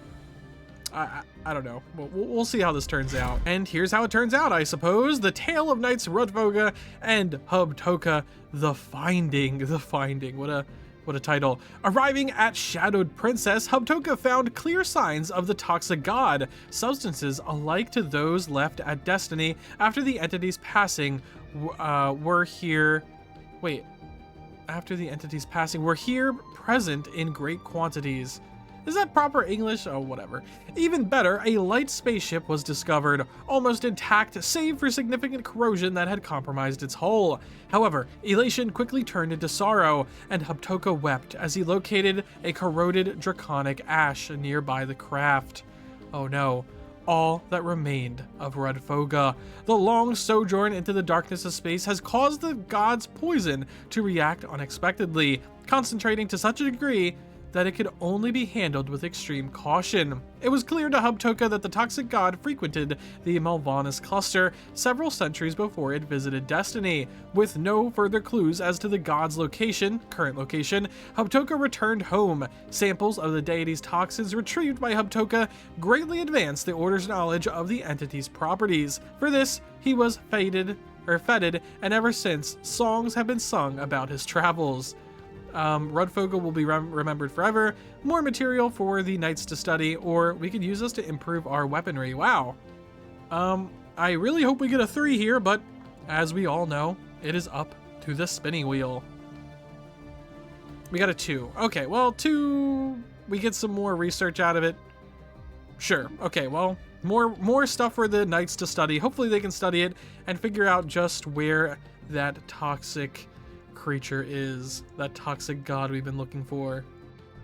I don't know. We'll see how this turns out. And here's how it turns out, I suppose. The tale of Knights Rudfoga and Hubtoka, the Finding. What a title. Arriving at Shadowed Princess, Hubtoka found clear signs of the Toxic God, substances alike to those left at Destiny after the entity's passing were here present in great quantities. Is that proper English? Oh, whatever. Even better, a light spaceship was discovered, almost intact save for significant corrosion that had compromised its hull. However, elation quickly turned into sorrow, and Hubtoka wept as he located a corroded draconic ash nearby the craft. Oh no. All that remained of Rudfoga. The long sojourn into the darkness of space has caused the god's poison to react unexpectedly, concentrating to such a degree that it could only be handled with extreme caution. It was clear to Hubtoka that the Toxic God frequented the Milvanus cluster several centuries before it visited Destiny. With no further clues as to the god's current location, Hubtoka returned home. Samples of the deity's toxins retrieved by Hubtoka greatly advanced the Order's knowledge of the entity's properties. For this, he was feted, and ever since, songs have been sung about his travels. Rudfoga will be remembered forever. More material for the knights to study, or we could use this to improve our weaponry. Wow. I really hope we get a 3 here, but as we all know, it is up to the spinning wheel. We got a 2. Okay, well, 2, we get some more research out of it. Sure. Okay, well, more stuff for the knights to study. Hopefully they can study it and figure out just where that toxic creature is, that toxic god we've been looking for.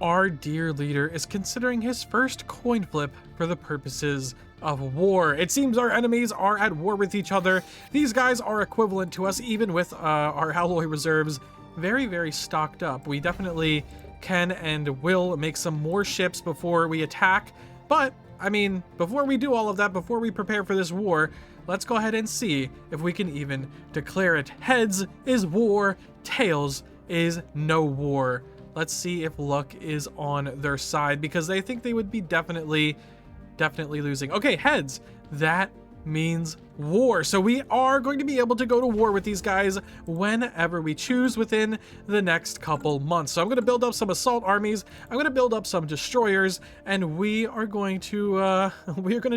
Our dear leader is considering his first coin flip for the purposes of war. It seems our enemies are at war with each other. These guys are equivalent to us, even with our alloy reserves very, very stocked up. We definitely can and will make some more ships before we attack. But, I mean, before we do all of that, before we prepare for this war, let's go ahead and see if we can even declare it. Heads is war, tails is no war. Let's see if luck is on their side, because they think they would be definitely losing. Okay, heads. That means war. So we are going to be able to go to war with these guys whenever we choose within the next couple months. So I'm going to build up some assault armies. I'm going to build up some destroyers, and we are going to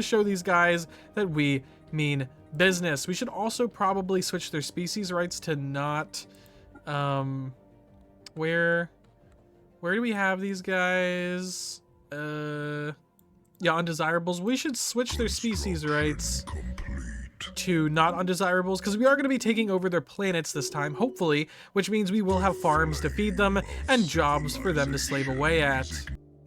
show these guys that we mean business. We should also probably switch their species rights to not where do we have these guys? Yeah, undesirables. We should switch their species rights to not undesirables, because we are going to be taking over their planets this time, hopefully, which means we will have farms to feed them and jobs for them to slave away at.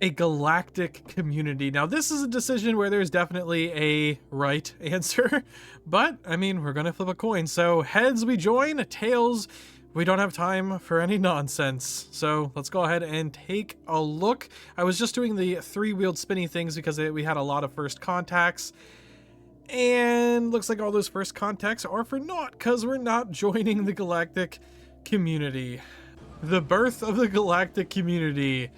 A galactic community. Now, this is a decision where there's definitely a right answer, but, I mean, we're going to flip a coin. So, heads, we join. Tails, we don't have time for any nonsense. So let's go ahead and take a look. I was just doing the 3-wheeled spinny things because we had a lot of first contacts. And looks like all those first contacts are for naught because we're not joining the galactic community. The birth of the galactic community.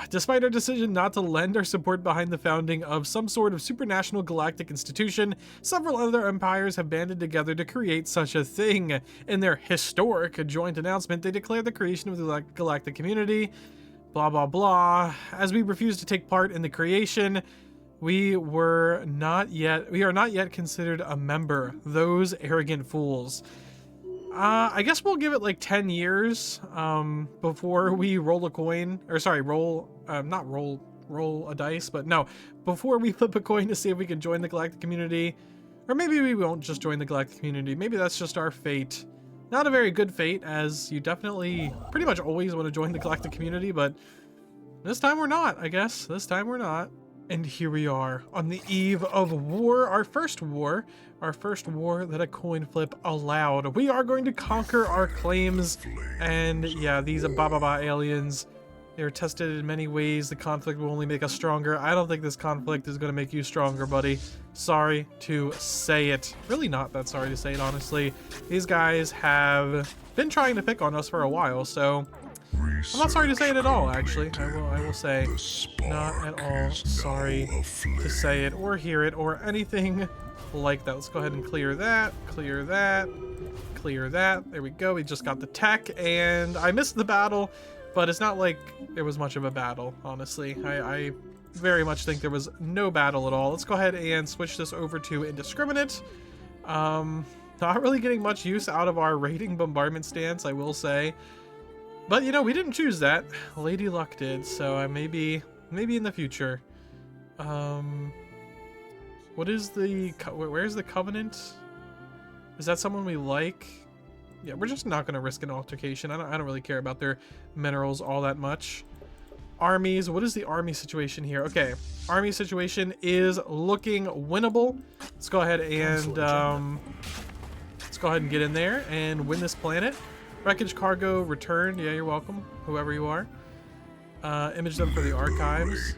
Despite our decision not to lend our support behind the founding of some sort of supranational galactic institution, several other empires have banded together to create such a thing. In their historic joint announcement, they declared the creation of the galactic community, blah blah blah. As we refuse to take part in the creation, we are not yet considered a member. Those arrogant fools. I guess we'll give it like 10 years before we roll a coin, or sorry, roll a dice, but no, before we flip a coin to see if we can join the galactic community. Or maybe we won't just join the galactic community. Maybe that's just our fate. Not a very good fate, as you definitely pretty much always want to join the galactic community, but this time we're not, I guess. This time we're not. And here we are on the eve of war, our first war that a coin flip allowed. We are going to conquer our claims, and yeah, these Ababa aliens, they're tested in many ways. The conflict will only make us stronger. I don't think this conflict is going to make you stronger, buddy. Sorry to say it. Really not that sorry to say it, honestly. These guys have been trying to pick on us for a while, so I'm not sorry to say it at all, actually. I will say, not at all sorry to say it or hear it or anything like that. Let's go ahead and clear that, clear that, clear that. There we go. We just got the tech, and I missed the battle, but it's not like there was much of a battle, honestly. I very much think there was no battle at all. Let's go ahead and switch this over to indiscriminate. Not really getting much use out of our raiding bombardment stance, I will say. But, you know, we didn't choose that. Lady Luck did, so maybe in the future. What is where's the Covenant? Is that someone we like? Yeah, we're just not going to risk an altercation. I don't really care about their minerals all that much. Armies, what is the army situation here? Okay, army situation is looking winnable. Let's go ahead and get in there and win this planet. Wreckage cargo returned. Yeah, you're welcome, whoever you are. Image them for the archives.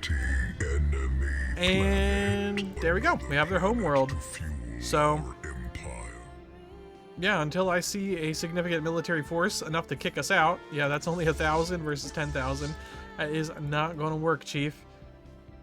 And there we go. We have their home world. So, yeah, until I see a significant military force enough to kick us out. Yeah, that's only 1,000 versus 10,000. That is not going to work, Chief.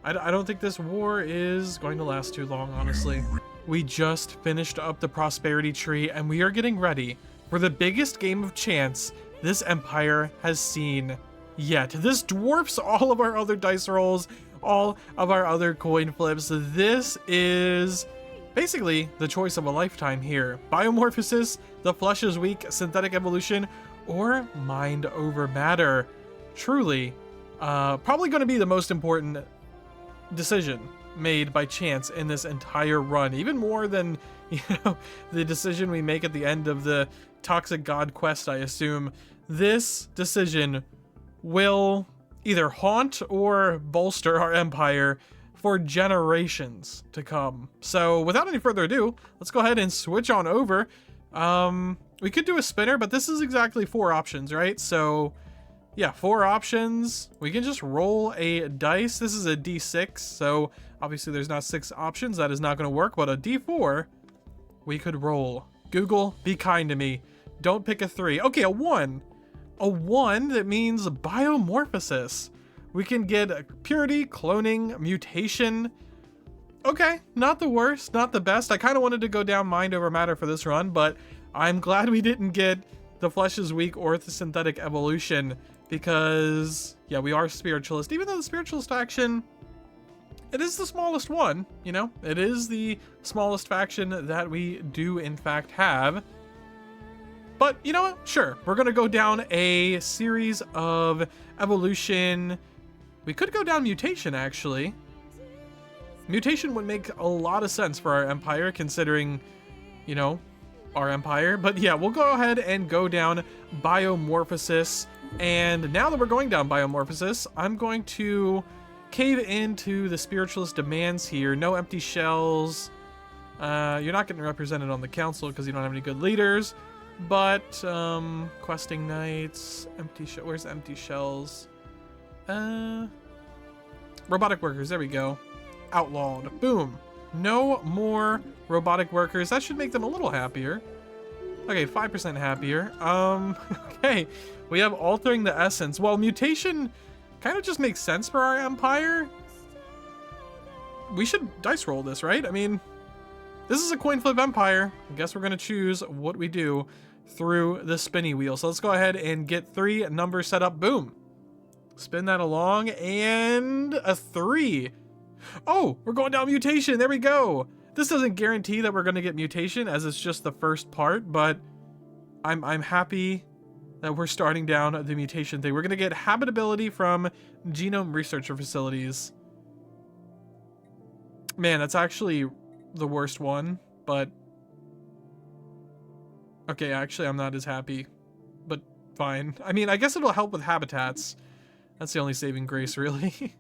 I don't think this war is going to last too long, honestly. We just finished up the prosperity tree, and we are getting ready for the biggest game of chance this empire has seen yet. This dwarfs all of our other dice rolls, all of our other coin flips. This is basically the choice of a lifetime here. Biomorphosis, the flesh is weak, synthetic evolution, or mind over matter. Truly, probably going to be the most important decision made by chance in this entire run, even more than, you know, the decision we make at the end of the Toxic God quest, I assume. This decision will either haunt or bolster our empire for generations to come. So without any further ado, let's go ahead and switch on over. We could do a spinner, but this is exactly 4 options, right? So yeah, 4 options. We can just roll a dice. This is a D6, so obviously there's not 6 options. That is not going to work, but a D4 we could roll. Google, be kind to me. Don't pick a 3. Okay, a 1. A 1, that means biomorphosis. We can get purity, cloning, mutation. Okay, not the worst, not the best. I kind of wanted to go down mind over matter for this run, but I'm glad we didn't get the flesh is weak or the synthetic evolution, because yeah, we are spiritualist. Even though the spiritualist faction, it is the smallest one, you know, it is the smallest faction that we do in fact have. But you know what? Sure, we're gonna go down a series of evolution. We could go down mutation, actually. Mutation would make a lot of sense for our empire, considering, you know, our empire. But yeah, we'll go ahead and go down biomorphosis. And now that we're going down biomorphosis, I'm going to cave into the spiritualist demands here. No empty shells. You're not getting represented on the council because you don't have any good leaders. But questing knights, where's empty shells? Robotic workers, there we go. Outlawed, boom. No more robotic workers. That should make them a little happier. Okay, 5% happier. Okay, we have altering the essence. Well, mutation kind of just makes sense for our empire. We should dice roll this, right? I mean, this is a coin flip empire. I guess we're gonna choose what we do through the spinny wheel. So let's go ahead and get 3 numbers set up. Boom. Spin that along, and a 3. Oh, we're going down mutation. There we go. This doesn't guarantee that we're going to get mutation, as it's just the first part, but I'm happy that we're starting down the mutation thing. We're going to get habitability from genome researcher facilities. Man, that's actually the worst one, but okay, actually I'm not as happy, but fine. I mean, I guess it'll help with habitats. That's the only saving grace, really.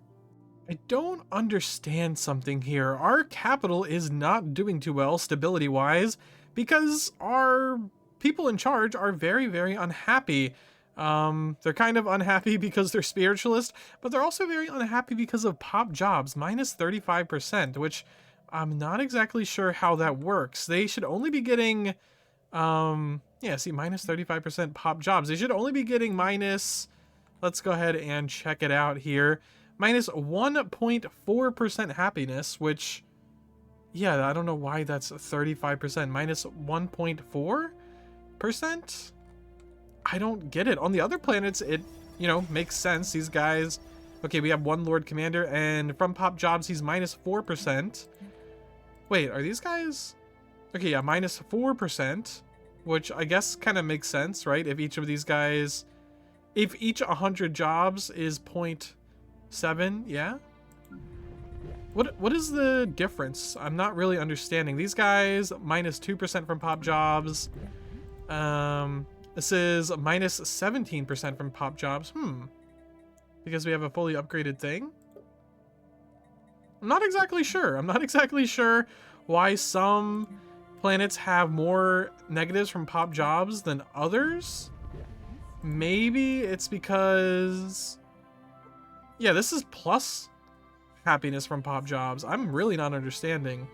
I don't understand something here. Our capital is not doing too well stability-wise because our people in charge are very, very unhappy. They're kind of unhappy because they're spiritualist, but they're also very unhappy because of pop jobs, minus 35%, which I'm not exactly sure how that works. They should only be getting, yeah, see, minus 35% pop jobs. They should only be getting minus, let's go ahead and check it out here. Minus 1.4% happiness, which, yeah, I don't know why that's 35%. Minus 1.4%? I don't get it. On the other planets, it, you know, makes sense. These guys, okay, we have 1 Lord Commander, and from pop jobs, he's minus 4%. Wait, are these guys? Okay, yeah, minus 4%, which I guess kind of makes sense, right? If each of these guys, if each 100 jobs is 0.7, yeah? What is the difference? I'm not really understanding. These guys, minus 2% from pop jobs. This is minus 17% from pop jobs. Because we have a fully upgraded thing? I'm not exactly sure. I'm not exactly sure why some planets have more negatives from pop jobs than others. Maybe it's because, yeah, this is plus happiness from pop jobs. I'm really not understanding.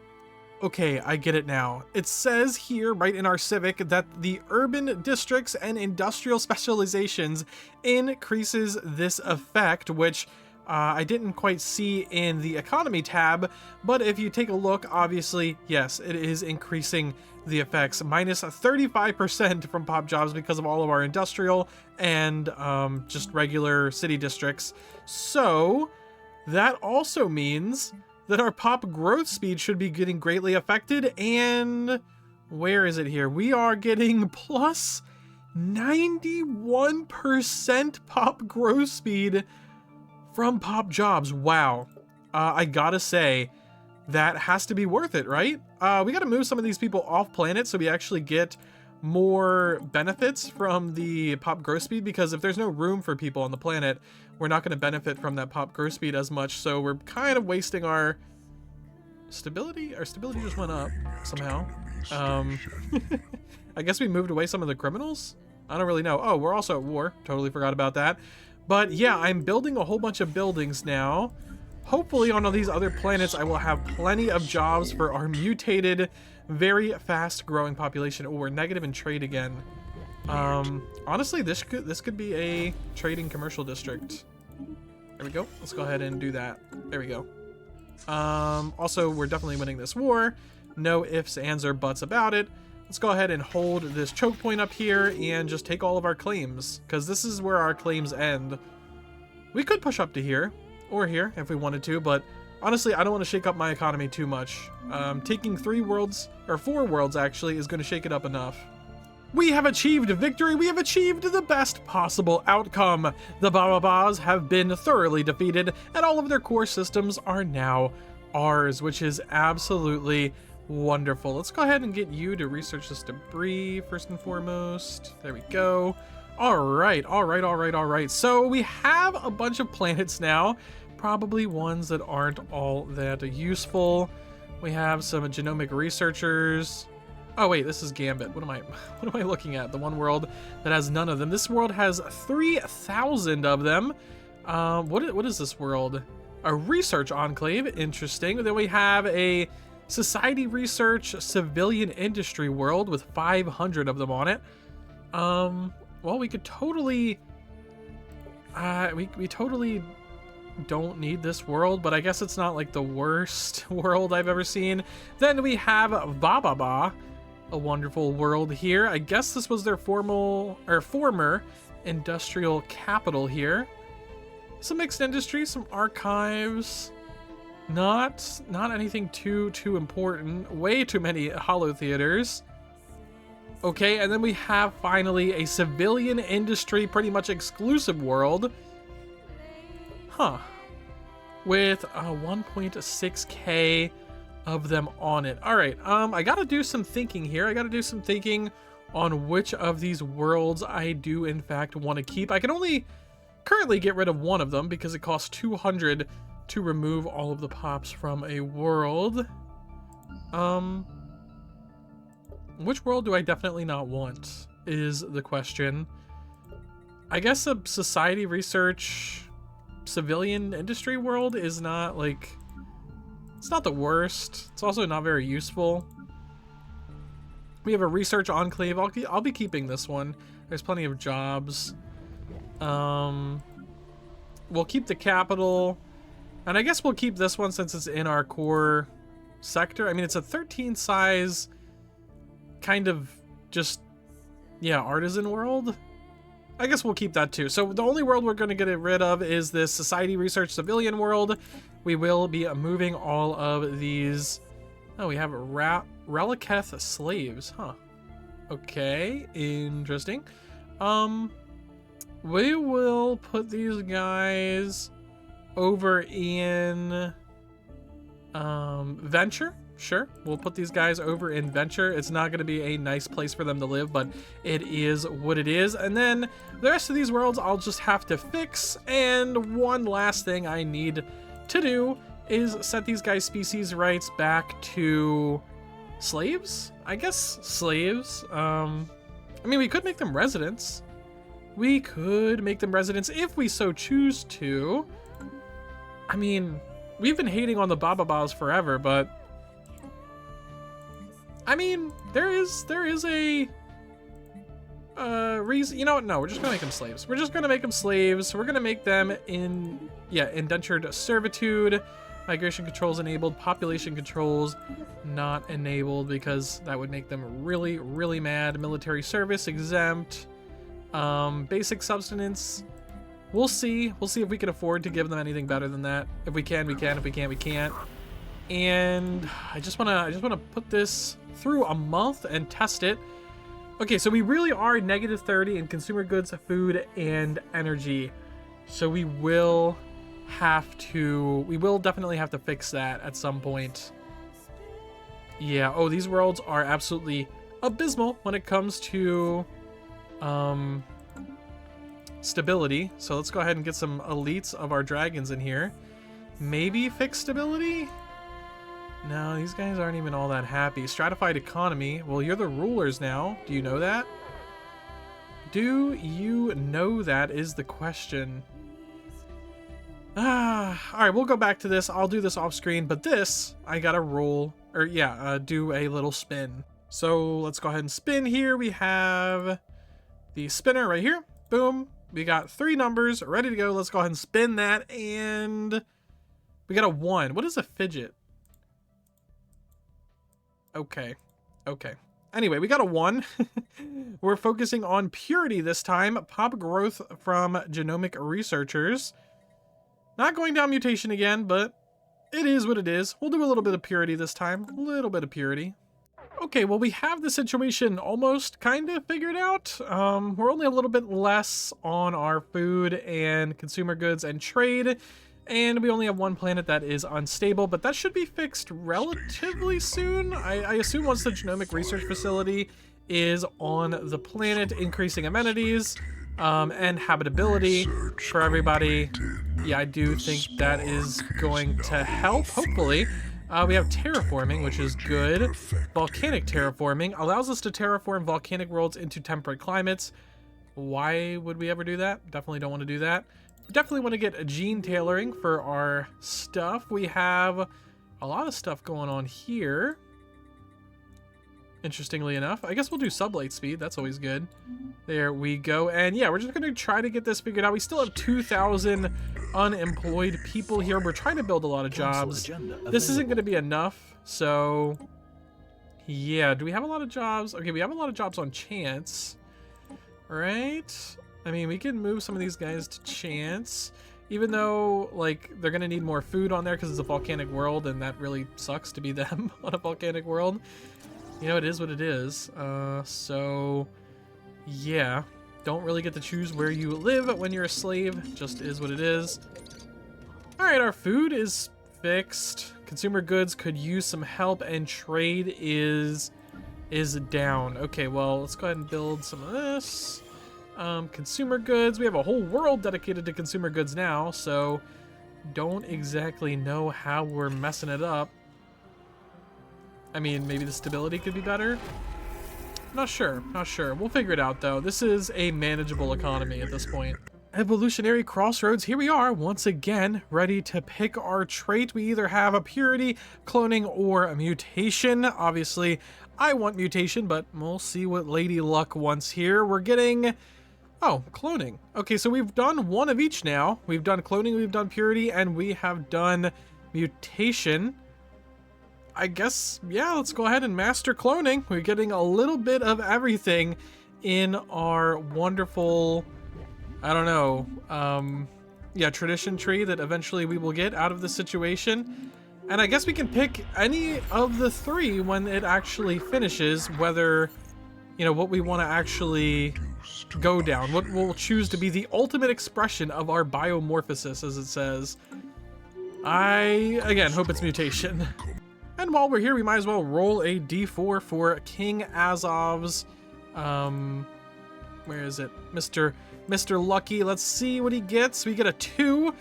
Okay, I get it now. It says here, right in our civic, that the urban districts and industrial specializations increases this effect, which I didn't quite see in the economy tab, but if you take a look, obviously, yes, it is increasing the effects. Minus 35% from pop jobs because of all of our industrial and just regular city districts. So that also means that our pop growth speed should be getting greatly affected, and where is it here? We are getting plus 91% pop growth speed from pop jobs. Wow. I gotta say, that has to be worth it, right? We got to move some of these people off planet so we actually get more benefits from the pop growth speed, because if there's no room for people on the planet, we're not going to benefit from that pop growth speed as much. So we're kind of wasting our stability. Our stability just went up somehow. I guess we moved away some of the criminals. I don't really know. Oh, we're also at war. Totally forgot about that. But yeah, I'm building a whole bunch of buildings now. Hopefully on all these other planets, I will have plenty of jobs for our mutated, very fast growing population. Oh, we're negative in trade again. Honestly, this could be a trading commercial district. There we go. Let's go ahead and do that. There we go. Also, we're definitely winning this war. No ifs, ands, or buts about it. Let's go ahead and hold this choke point up here and just take all of our claims, because this is where our claims end. We could push up to here or here if we wanted to, but honestly, I don't want to shake up my economy too much. Taking 3 worlds, or 4 worlds actually, is going to shake it up enough. We have achieved victory. We have achieved the best possible outcome. The Bababas have been thoroughly defeated, and all of their core systems are now ours, which is absolutely wonderful. Let's go ahead and get you to research this debris first and foremost. There we go. All right. So we have a bunch of planets now, probably ones that aren't all that useful. We have some genomic researchers. Oh wait, this is Gambit. What am I looking at? The one world that has none of them. This world has 3,000 of them. What is this world? A research enclave. Interesting. Then we have a society research civilian industry world with 500 of them on it. Well, we could totally we totally don't need this world, but I guess it's not like the worst world I've ever seen. Then we have Bababa, a wonderful world here. I guess this was their former industrial capital here. Some mixed industry, some archives. Not anything too important. Way too many holo theaters. Okay, and then we have finally a civilian industry, pretty much exclusive world. Huh. With 1.6k of them on it. All right, I gotta do some thinking here. I gotta do some thinking on which of these worlds I do in fact want to keep. I can only currently get rid of one of them because it costs 200 to remove all of the pops from a world. Which world do I definitely not want is the question. I guess a society research civilian industry world is not like, it's not the worst. It's also not very useful. We have a research enclave. I'll be keeping this one. There's plenty of jobs. We'll keep the capital. And I guess we'll keep this one since it's in our core sector. I mean, it's a 13 size kind of just, yeah, artisan world. I guess we'll keep that too. So the only world we're going to get rid of is this society research civilian world. We will be moving all of these. Oh, we have Reliketh slaves, huh? Okay, interesting. We will put these guys over in Venture. Sure, we'll put these guys over in Venture. It's not going to be a nice place for them to live, but it is what it is. And then the rest of these worlds I'll just have to fix. And one last thing I need to do is set these guys' species rights back to slaves? I guess slaves. I mean, we could make them residents. We could make them residents if we so choose to. I mean, we've been hating on the Bababas forever, but I mean, there is a reason. You know what? No, we're just gonna make them slaves. We're just gonna make them slaves. We're gonna make them indentured servitude. Migration controls enabled. Population controls not enabled because that would make them really, really mad. Military service exempt. Basic subsistence. We'll see. We'll see if we can afford to give them anything better than that. If we can, we can. If we can't, we can't. And I just wanna put this through a month and test it. Okay, so we really are -30 in consumer goods, food, and energy. So we will definitely have to fix that at some point. Yeah, oh, these worlds are absolutely abysmal when it comes to stability. So let's go ahead and get some elites of our dragons in here. Maybe fix stability? No, these guys aren't even all that happy. Stratified economy. Well, you're the rulers now. Do you know that? Do you know that is the question. Alright, we'll go back to this. I'll do this off screen, but this, I gotta roll, or yeah, do a little spin. So let's go ahead and spin here. We have the spinner right here. Boom. We got 3 numbers ready to go. Let's go ahead and spin that, and we got a 1. What is a fidget? Okay. Okay. Anyway, we got a 1. We're focusing on purity this time. Pop growth from genomic researchers. Not going down mutation again, but it is what it is. We'll do a little bit of purity this time. A little bit of purity. Okay, well, we have the situation almost kind of figured out. We're only a little bit less on our food and consumer goods and trade. And we only have 1 planet that is unstable, but that should be fixed relatively soon. I assume once the genomic research facility is on the planet, increasing amenities and habitability for everybody. Yeah, I do think that is going to help, hopefully. We have terraforming, which is good. Volcanic terraforming allows us to terraform volcanic worlds into temperate climates. Why would we ever do that? Definitely don't want to do that. Definitely want to get a gene tailoring for our stuff. We have a lot of stuff going on here. Interestingly enough, I guess we'll do sublight speed. That's always good. There we go. And yeah, we're just going to try to get this figured out. We still have 2,000 unemployed people here. We're trying to build a lot of jobs. This isn't going to be enough. So yeah, do we have a lot of jobs? Okay, we have a lot of jobs on chance, right? I mean, we can move some of these guys to chance, even though, like, they're going to need more food on there because it's a volcanic world, and that really sucks to be them on a volcanic world. You know, it is what it is. So, yeah. Don't really get to choose where you live when you're a slave. Just is what it is. Alright, our food is fixed. Consumer goods could use some help, and trade is down. Okay, well, let's go ahead and build some of this. Consumer goods. We have a whole world dedicated to consumer goods now, so don't exactly know how we're messing it up. I mean, maybe the stability could be better. Not sure. Not sure. We'll figure it out, though. This is a manageable economy at this point. Evolutionary crossroads. Here we are, once again, ready to pick our trait. We either have a purity, cloning, or a mutation. Obviously, I want mutation, but we'll see what Lady Luck wants here. We're getting... oh, cloning. Okay, so we've done 1 of each now. We've done cloning, we've done purity, and we have done mutation. I guess, yeah, let's go ahead and master cloning. We're getting a little bit of everything in our wonderful, I don't know, yeah, tradition tree that eventually we will get out of the situation. And I guess we can pick any of the 3 when it actually finishes, whether, you know, what we want to actually go down, what we'll choose to be the ultimate expression of our biomorphosis, as it says. I, again, hope it's mutation. And while we're here, we might as well roll a d4 for King Azov's, where is it? Mr. Lucky. Let's see what he gets. We get a 2.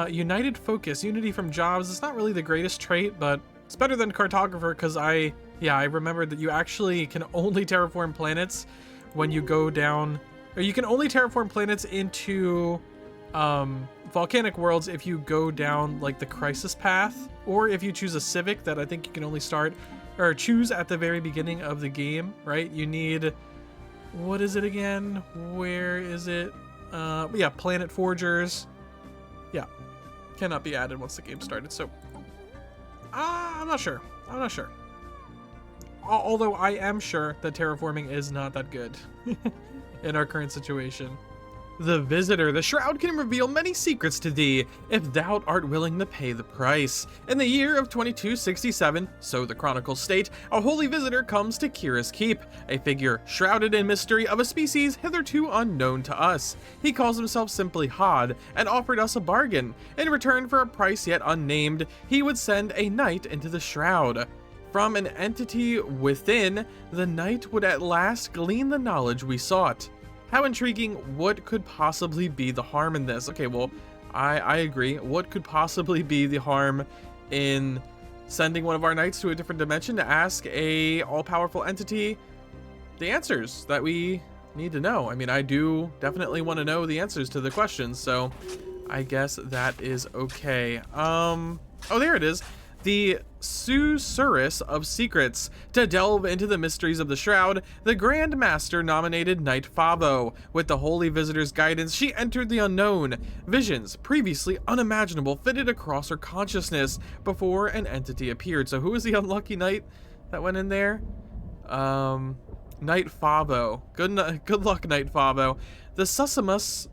United Focus, unity from jobs. It's not really the greatest trait, but it's better than Cartographer, because I remembered that you actually can only terraform planets when you go down, or you can only terraform planets into volcanic worlds if you go down like the crisis path, or if you choose a civic that I think you can only start or choose at the very beginning of the game, right? You need, what is it again? Where is it? Yeah, planet forgers. Yeah, cannot be added once the game started. So I'm not sure. I'm not sure. Although I am sure that terraforming is not that good in our current situation. The Visitor. The Shroud can reveal many secrets to thee, if thou art willing to pay the price. In the year of 2267, so the chronicles state, a holy visitor comes to Kira's Keep, a figure shrouded in mystery of a species hitherto unknown to us. He calls himself simply Hod, and offered us a bargain. In return for a price yet unnamed, he would send a knight into the Shroud. From an entity within, the knight would at last glean the knowledge we sought. How intriguing. What could possibly be the harm in this? Okay, well, I agree. What could possibly be the harm in sending one of our knights to a different dimension to ask a all-powerful entity the answers that we need to know? I mean, I do definitely want to know the answers to the questions, so I guess that is okay. Oh, there it is. The Susurrus of Secrets. To delve into the mysteries of the Shroud, the Grand Master nominated Knight Favo. With the Holy Visitor's guidance, she entered the unknown. Visions, previously unimaginable, fitted across her consciousness before an entity appeared. So who was the unlucky knight that went in there? Knight Favo. Good luck, Knight Favo. The Susseramus,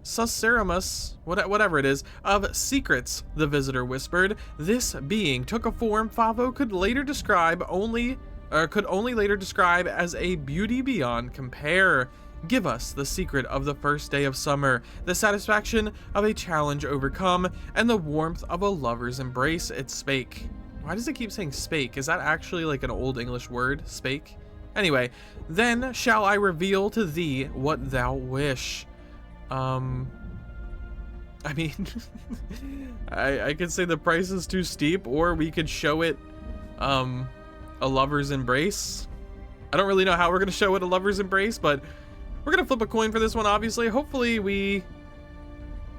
whatever it is, of Secrets, the visitor whispered. This being took a form Favo could only later describe as a beauty beyond compare. Give us the secret of the first day of summer, the satisfaction of a challenge overcome, and the warmth of a lover's embrace, it spake. Why does it keep saying spake? Is that actually like an old English word, spake? Anyway, then shall I reveal to thee what thou wish. I mean, I could say the price is too steep, or we could show it, a lover's embrace. I don't really know how we're gonna show it a lover's embrace, but we're gonna flip a coin for this one, obviously. Hopefully we,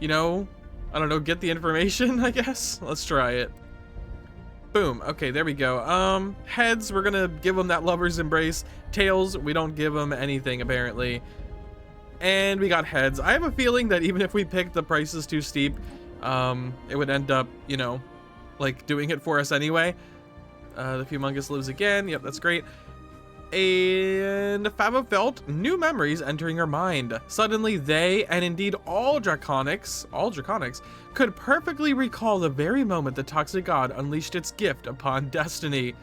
you know, I don't know, get the information, I guess. Let's try it. Boom. Okay, there we go. Heads, we're gonna give them that lover's embrace. Tails, we don't give them anything, apparently. And we got heads. I have a feeling that even if we picked the prices too steep, it would end up, you know, like doing it for us anyway. The Humongous lives again. Yep, that's great. And Favo felt new memories entering her mind. Suddenly they, and indeed all Draconics, could perfectly recall the very moment the toxic god unleashed its gift upon destiny.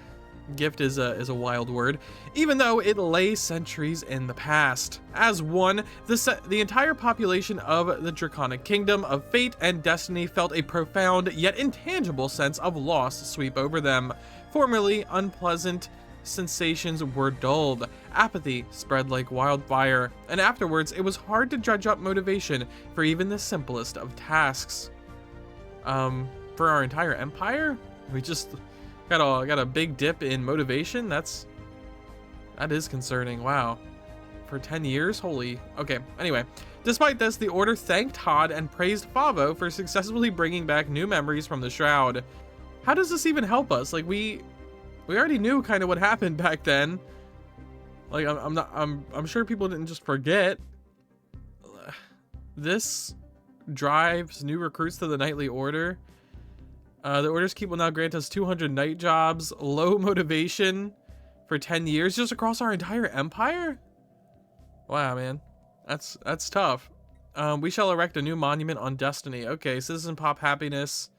Gift is a wild word, even though it lay centuries in the past. As one, the entire population of the Draconic Kingdom of Fate and Destiny felt a profound yet intangible sense of loss sweep over them. Formerly unpleasant sensations were dulled, apathy spread like wildfire, and afterwards it was hard to dredge up motivation for even the simplest of tasks. For our entire empire, we just got a big dip in motivation. That is concerning. Wow. For 10 years? Holy. Okay, anyway. Despite this, the Order thanked Todd and praised Favo for successfully bringing back new memories from the Shroud. How does this even help us? Like, we already knew kind of what happened back then. Like, I'm sure people didn't just forget. This drives new recruits to the Knightly Order. The Order's Keep will now grant us 200 knight jobs, low motivation for 10 years just across our entire empire? Wow, man. That's tough. We shall erect a new monument on Destiny. Okay, Citizen Pop happiness.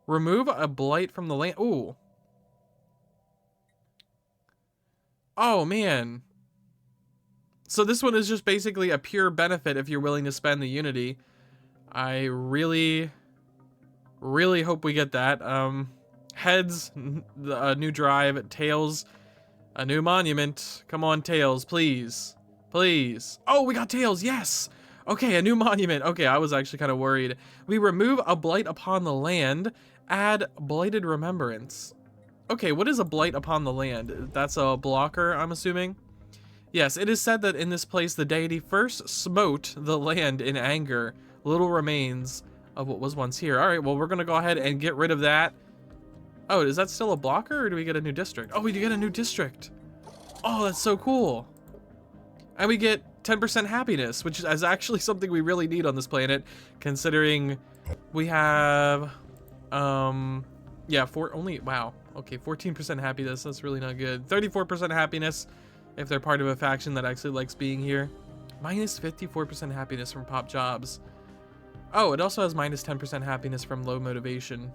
Remove a blight from the land. Ooh. Oh, man. So this one is just basically a pure benefit if you're willing to spend the Unity. I really hope we get that. Heads, a new drive. Tails, a new monument. Come on, Tails, please. Please. Oh, we got Tails, yes! Okay, a new monument. Okay, I was actually kind of worried. We remove a blight upon the land. Add blighted remembrance. Okay, what is a blight upon the land? That's a blocker, I'm assuming? Yes, it is said that in this place the deity first smote the land in anger. Little remains of what was once here. All right, well, we're going to go ahead and get rid of that. Oh, is that still a blocker, or do we get a new district? Oh, we do get a new district. Oh, that's so cool. And we get 10% happiness, which is actually something we really need on this planet, considering we have, yeah, wow. Okay, 14% happiness. That's really not good. 34% happiness if they're part of a faction that actually likes being here. Minus 54% happiness from pop jobs. Oh, it also has minus 10% happiness from low motivation.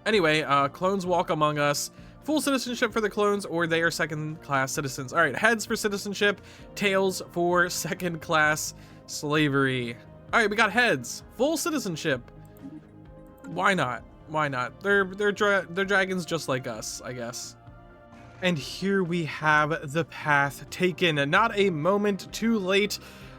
Anyway, clones walk among us. Full citizenship for the clones, or they are second-class citizens. All right, heads for citizenship, tails for second-class slavery. All right, we got heads. Full citizenship. Why not? Why not? They're dragons just like us, I guess. And here we have the path taken. Not a moment too late.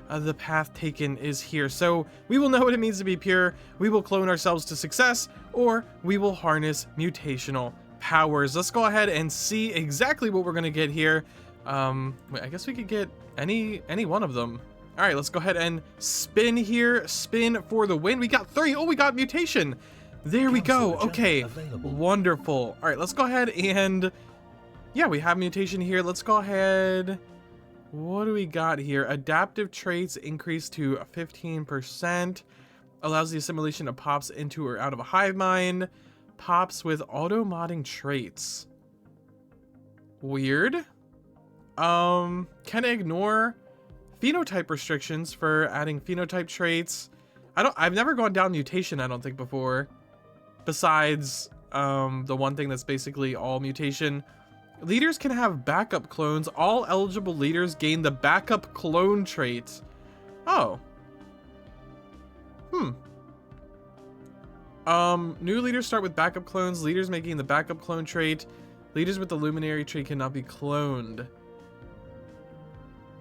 The path taken is here. So we will know what it means to be pure. We will clone ourselves to success, or we will harness mutational powers. Let's go ahead and see exactly what we're going to get here. Wait, I guess we could get any one of them. All right, let's go ahead and spin here. Spin for the win. We got 3. Oh, we got mutation. There we go. Okay, wonderful. All right, let's go ahead and, yeah, we have mutation here. Let's go ahead. What do we got here? Adaptive traits increase to 15%. Allows the assimilation of pops into or out of a hive mind. Pops with auto-modding traits. Weird. Can ignore phenotype restrictions for adding phenotype traits. I've never gone down mutation, I don't think, before. Besides the one thing that's basically all mutation. Leaders can have backup clones. All eligible leaders gain the backup clone trait. Oh. New leaders start with backup clones. Leaders may gain the backup clone trait. Leaders with the luminary trait cannot be cloned.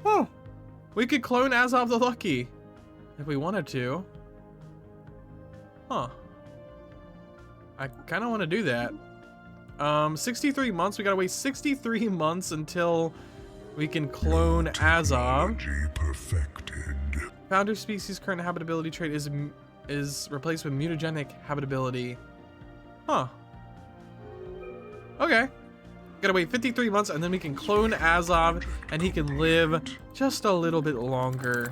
Oh. We could clone Azov the Lucky if we wanted to. Huh. I kind of want to do that. 63 months. We gotta wait 63 months until we can clone Azov. Perfected. Founder species current habitability trait is replaced with mutagenic habitability. Huh. Okay. Gotta wait 53 months and then we can clone Azov and he can live just a little bit longer.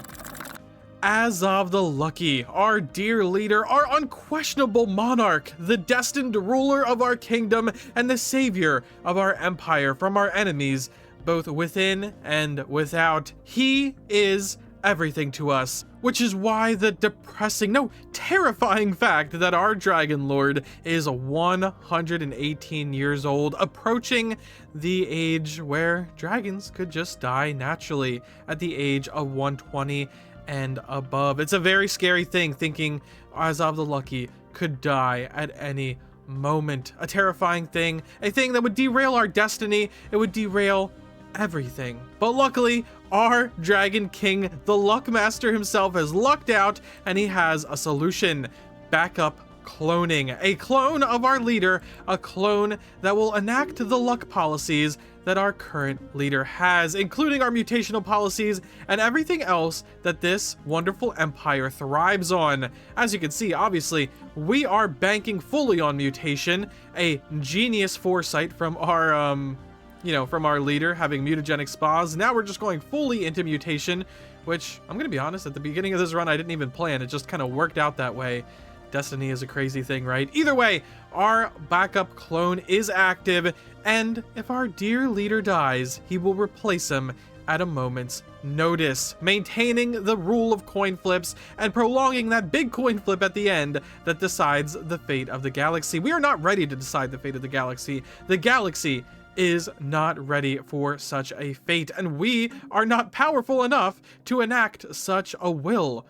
Azov the Lucky, our dear leader, our unquestionable monarch, the destined ruler of our kingdom, and the savior of our empire from our enemies, both within and without. He is everything to us, which is why the depressing, no, terrifying fact that our Dragon Lord is 118 years old, approaching the age where dragons could just die naturally at the age of 120 and above. It's a very scary thing thinking Azov the Lucky could die at any moment. A terrifying thing, a thing that would derail our destiny. It would derail everything. But luckily, our Dragon King, the Luck Master himself, has lucked out and he has a solution. Backup cloning. A clone of our leader, a clone that will enact the luck policies that our current leader has, including our mutational policies and everything else that this wonderful empire thrives on. As you can see, obviously, we are banking fully on mutation, a genius foresight from our, from our leader having mutagenic spas. Now we're just going fully into mutation, which I'm gonna be honest, at the beginning of this run, I didn't even plan. It just kind of worked out that way. Destiny is a crazy thing, right? Either way, our backup clone is active, and if our dear leader dies, he will replace him at a moment's notice, maintaining the rule of coin flips and prolonging that big coin flip at the end that decides the fate of the galaxy. We are not ready to decide the fate of the galaxy. The galaxy is not ready for such a fate, and we are not powerful enough to enact such a will.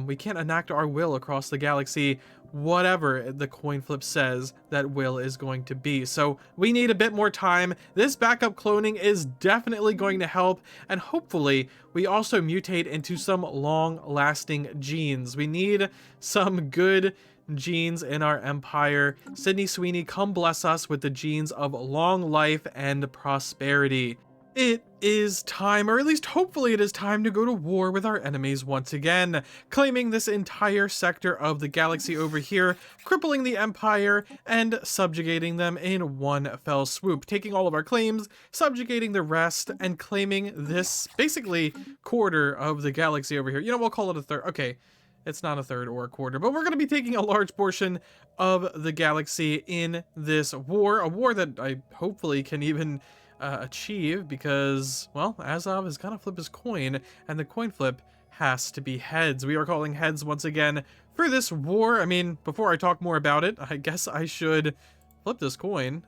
We can't enact our will across the galaxy, whatever the coin flip says that will is going to be. So we need a bit more time. This backup cloning is definitely going to help, and hopefully we also mutate into some long-lasting genes. We need some good genes in our empire. Sydney Sweeney, come bless us with the genes of long life and prosperity. It is time, or at least hopefully it is time, to go to war with our enemies once again, claiming this entire sector of the galaxy over here, crippling the Empire, and subjugating them in one fell swoop, taking all of our claims, subjugating the rest, and claiming this, basically, quarter of the galaxy over here. You know, we'll call it a third. Okay, it's not a third or a quarter, but we're going to be taking a large portion of the galaxy in this war, a war that I hopefully can even achieve, because, well, Azov is gonna flip his coin, and the coin flip has to be heads. We are calling heads once again for this war. I mean, before I talk more about it, I guess I should flip this coin.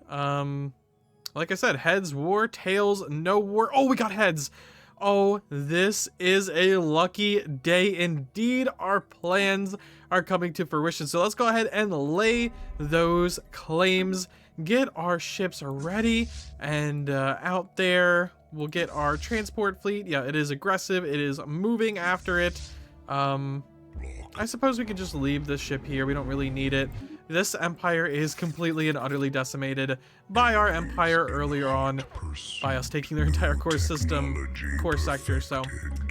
Like I said, heads, war, tails, no war. Oh, we got heads. Oh, this is a lucky day indeed. Our plans are coming to fruition. So let's go ahead and lay those claims, get our ships ready and out there. We'll get our transport fleet. Yeah, it is aggressive. It is moving after it. I suppose we could just leave this ship here. We don't really need it. This empire is completely and utterly decimated by our empire earlier on, by us taking their entire core system, core sector. So,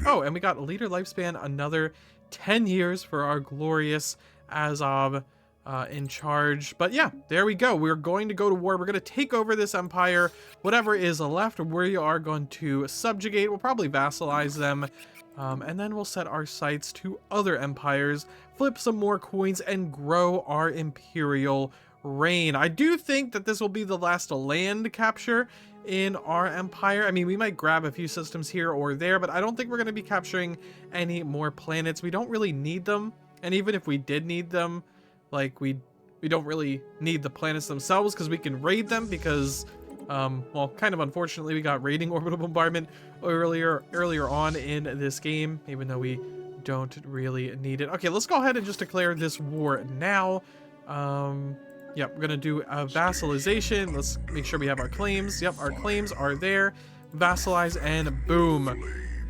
oh, and we got a leader lifespan, another 10 years for our glorious Azov in charge. But yeah, there we go. We're going to go to war. We're going to take over this empire. Whatever is left, we are going to subjugate. We'll probably vassalize them. And then we'll set our sights to other empires, flip some more coins, and grow our imperial reign. I do think that this will be the last land capture in our empire. I mean, we might grab a few systems here or there, but I don't think we're going to be capturing any more planets. We don't really need them. And even if we did need them, like, we don't really need the planets themselves because we can raid them because... well, kind of unfortunately, we got raiding orbital bombardment earlier on in this game, even though we don't really need it. Okay, let's go ahead and just declare this war now. Yep, we're gonna do a vassalization. Let's make sure we have our claims. Yep, our claims are there. Vassalize, and boom.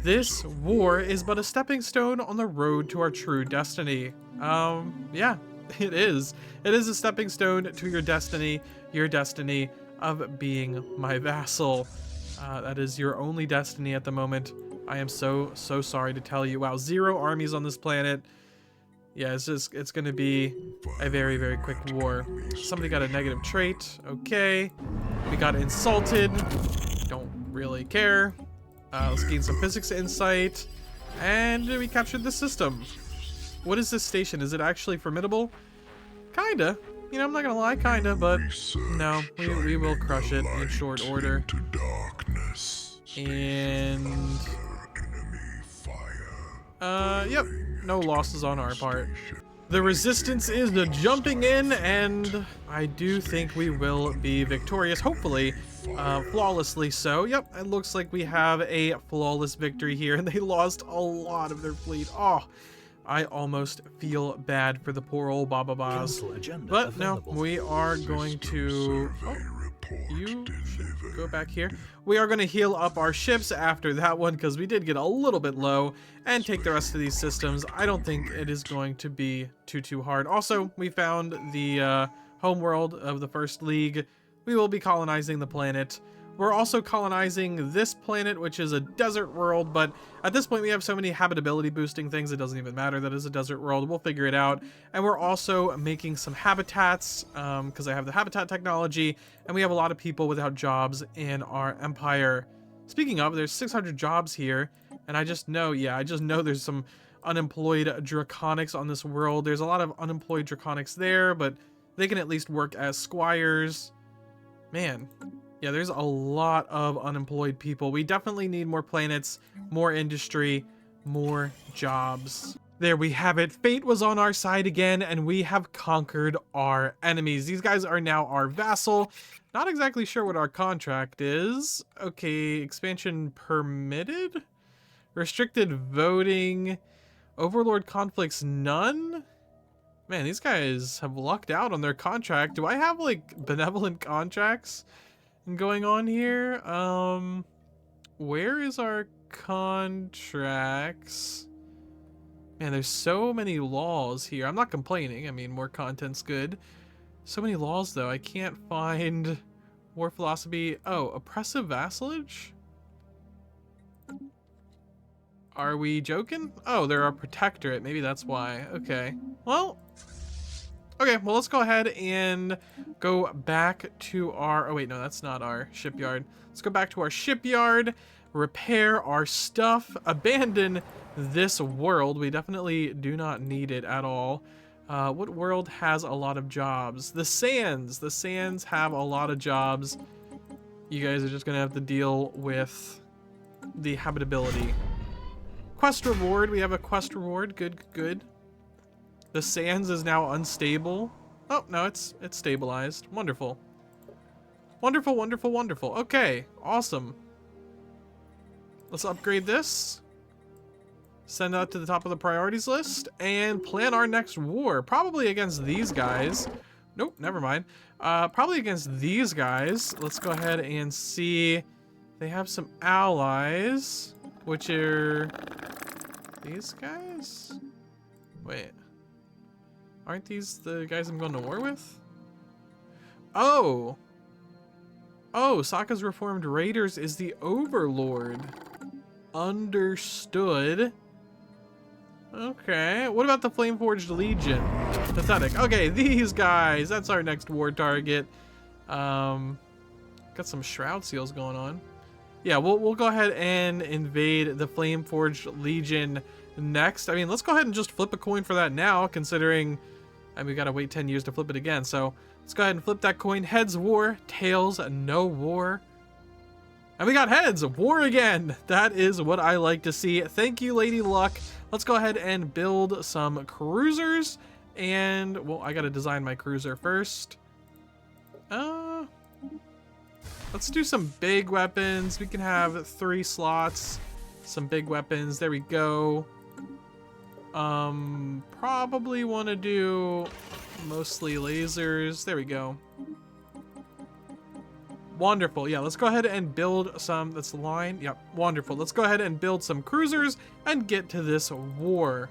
This war is but a stepping stone on the road to our true destiny. Yeah, it is. It is a stepping stone to your destiny of being my vassal. That is your only destiny at the moment. I am so sorry to tell you. Wow, 0 armies on this planet. Yeah, it's gonna be a very quick war. Somebody got a negative trait. Okay, we got insulted. Don't really care. Let's gain some physics insight, and we captured the system. What is this station? Is it actually formidable? Kinda. You know, I'm not gonna lie, kinda, but no, we will crush it in short order. And yep, no losses on our part. The resistance is jumping in, and I do think we will be victorious, hopefully, flawlessly so. Yep, it looks like we have a flawless victory here, and they lost a lot of their fleet. Oh, I almost feel bad for the poor old Bababas. But no, we are going to... Oh, you should go back here. We are going to heal up our ships after that one, because we did get a little bit low, and take the rest of these systems. I don't think it is going to be too hard. Also, we found the homeworld of the First League. We will be colonizing the planet. We're also colonizing this planet, which is a desert world, but at this point we have so many habitability boosting things, it doesn't even matter that it's a desert world. We'll figure it out. And we're also making some habitats, because I have the habitat technology, and we have a lot of people without jobs in our empire. Speaking of, there's 600 jobs here, and I just know there's some unemployed draconics on this world. There's a lot of unemployed draconics there, but they can at least work as squires. Man. Yeah, there's a lot of unemployed people. We definitely need more planets, more industry, more jobs. There we have it. Fate was on our side again, and we have conquered our enemies. These guys are now our vassal. Not exactly sure what our contract is. Okay, expansion permitted? Restricted voting. Overlord conflicts none? Man, these guys have lucked out on their contract. Do I have, like, benevolent contracts going on here? Where is our contracts? Man, there's so many laws here. I'm not complaining. I mean, more content's good. So many laws, though. I can't find war philosophy. Oh, oppressive vassalage? Are we joking? Oh, they're our protectorate. Maybe that's why. Okay. Well, let's go ahead and go back to our... Oh, wait, no, that's not our shipyard. Let's go back to our shipyard, repair our stuff, abandon this world. We definitely do not need it at all. What world has a lot of jobs? The Sands. The Sands have a lot of jobs. You guys are just going to have to deal with the habitability. Quest reward. We have a quest reward. Good. The Sands is now unstable. Oh, no, it's stabilized. Wonderful. Wonderful. Okay, awesome. let's upgrade this. Send that to the top of the priorities list and plan our next war. Probably against these guys. Nope, never mind. Probably against these guys. Let's go ahead and see. They have some allies, which are these guys? Wait. Aren't these the guys I'm going to war with? Oh. Oh, Sokka's Reformed Raiders is the Overlord. Understood. Okay, what about the Flame-Forged Legion? Pathetic. Okay, these guys. That's our next war target. Got some Shroud Seals going on. Yeah, we'll go ahead and invade the Flame-Forged Legion next. I mean, let's go ahead and just flip a coin for that now, considering we gotta wait 10 years to flip it again. So let's go ahead and flip that coin. Heads, war. Tails, no war. And we got heads, war again. That is what I like to see. Thank you, Lady Luck. Let's go ahead and build some cruisers. And, well, I gotta design my cruiser first. Let's do some big weapons. We can have 3 slots. Some big weapons. There we go. Probably want to do mostly lasers. There we go. Wonderful. Yeah, let's go ahead and build some. That's the line. Yep, wonderful. Let's go ahead and build some cruisers and get to this war.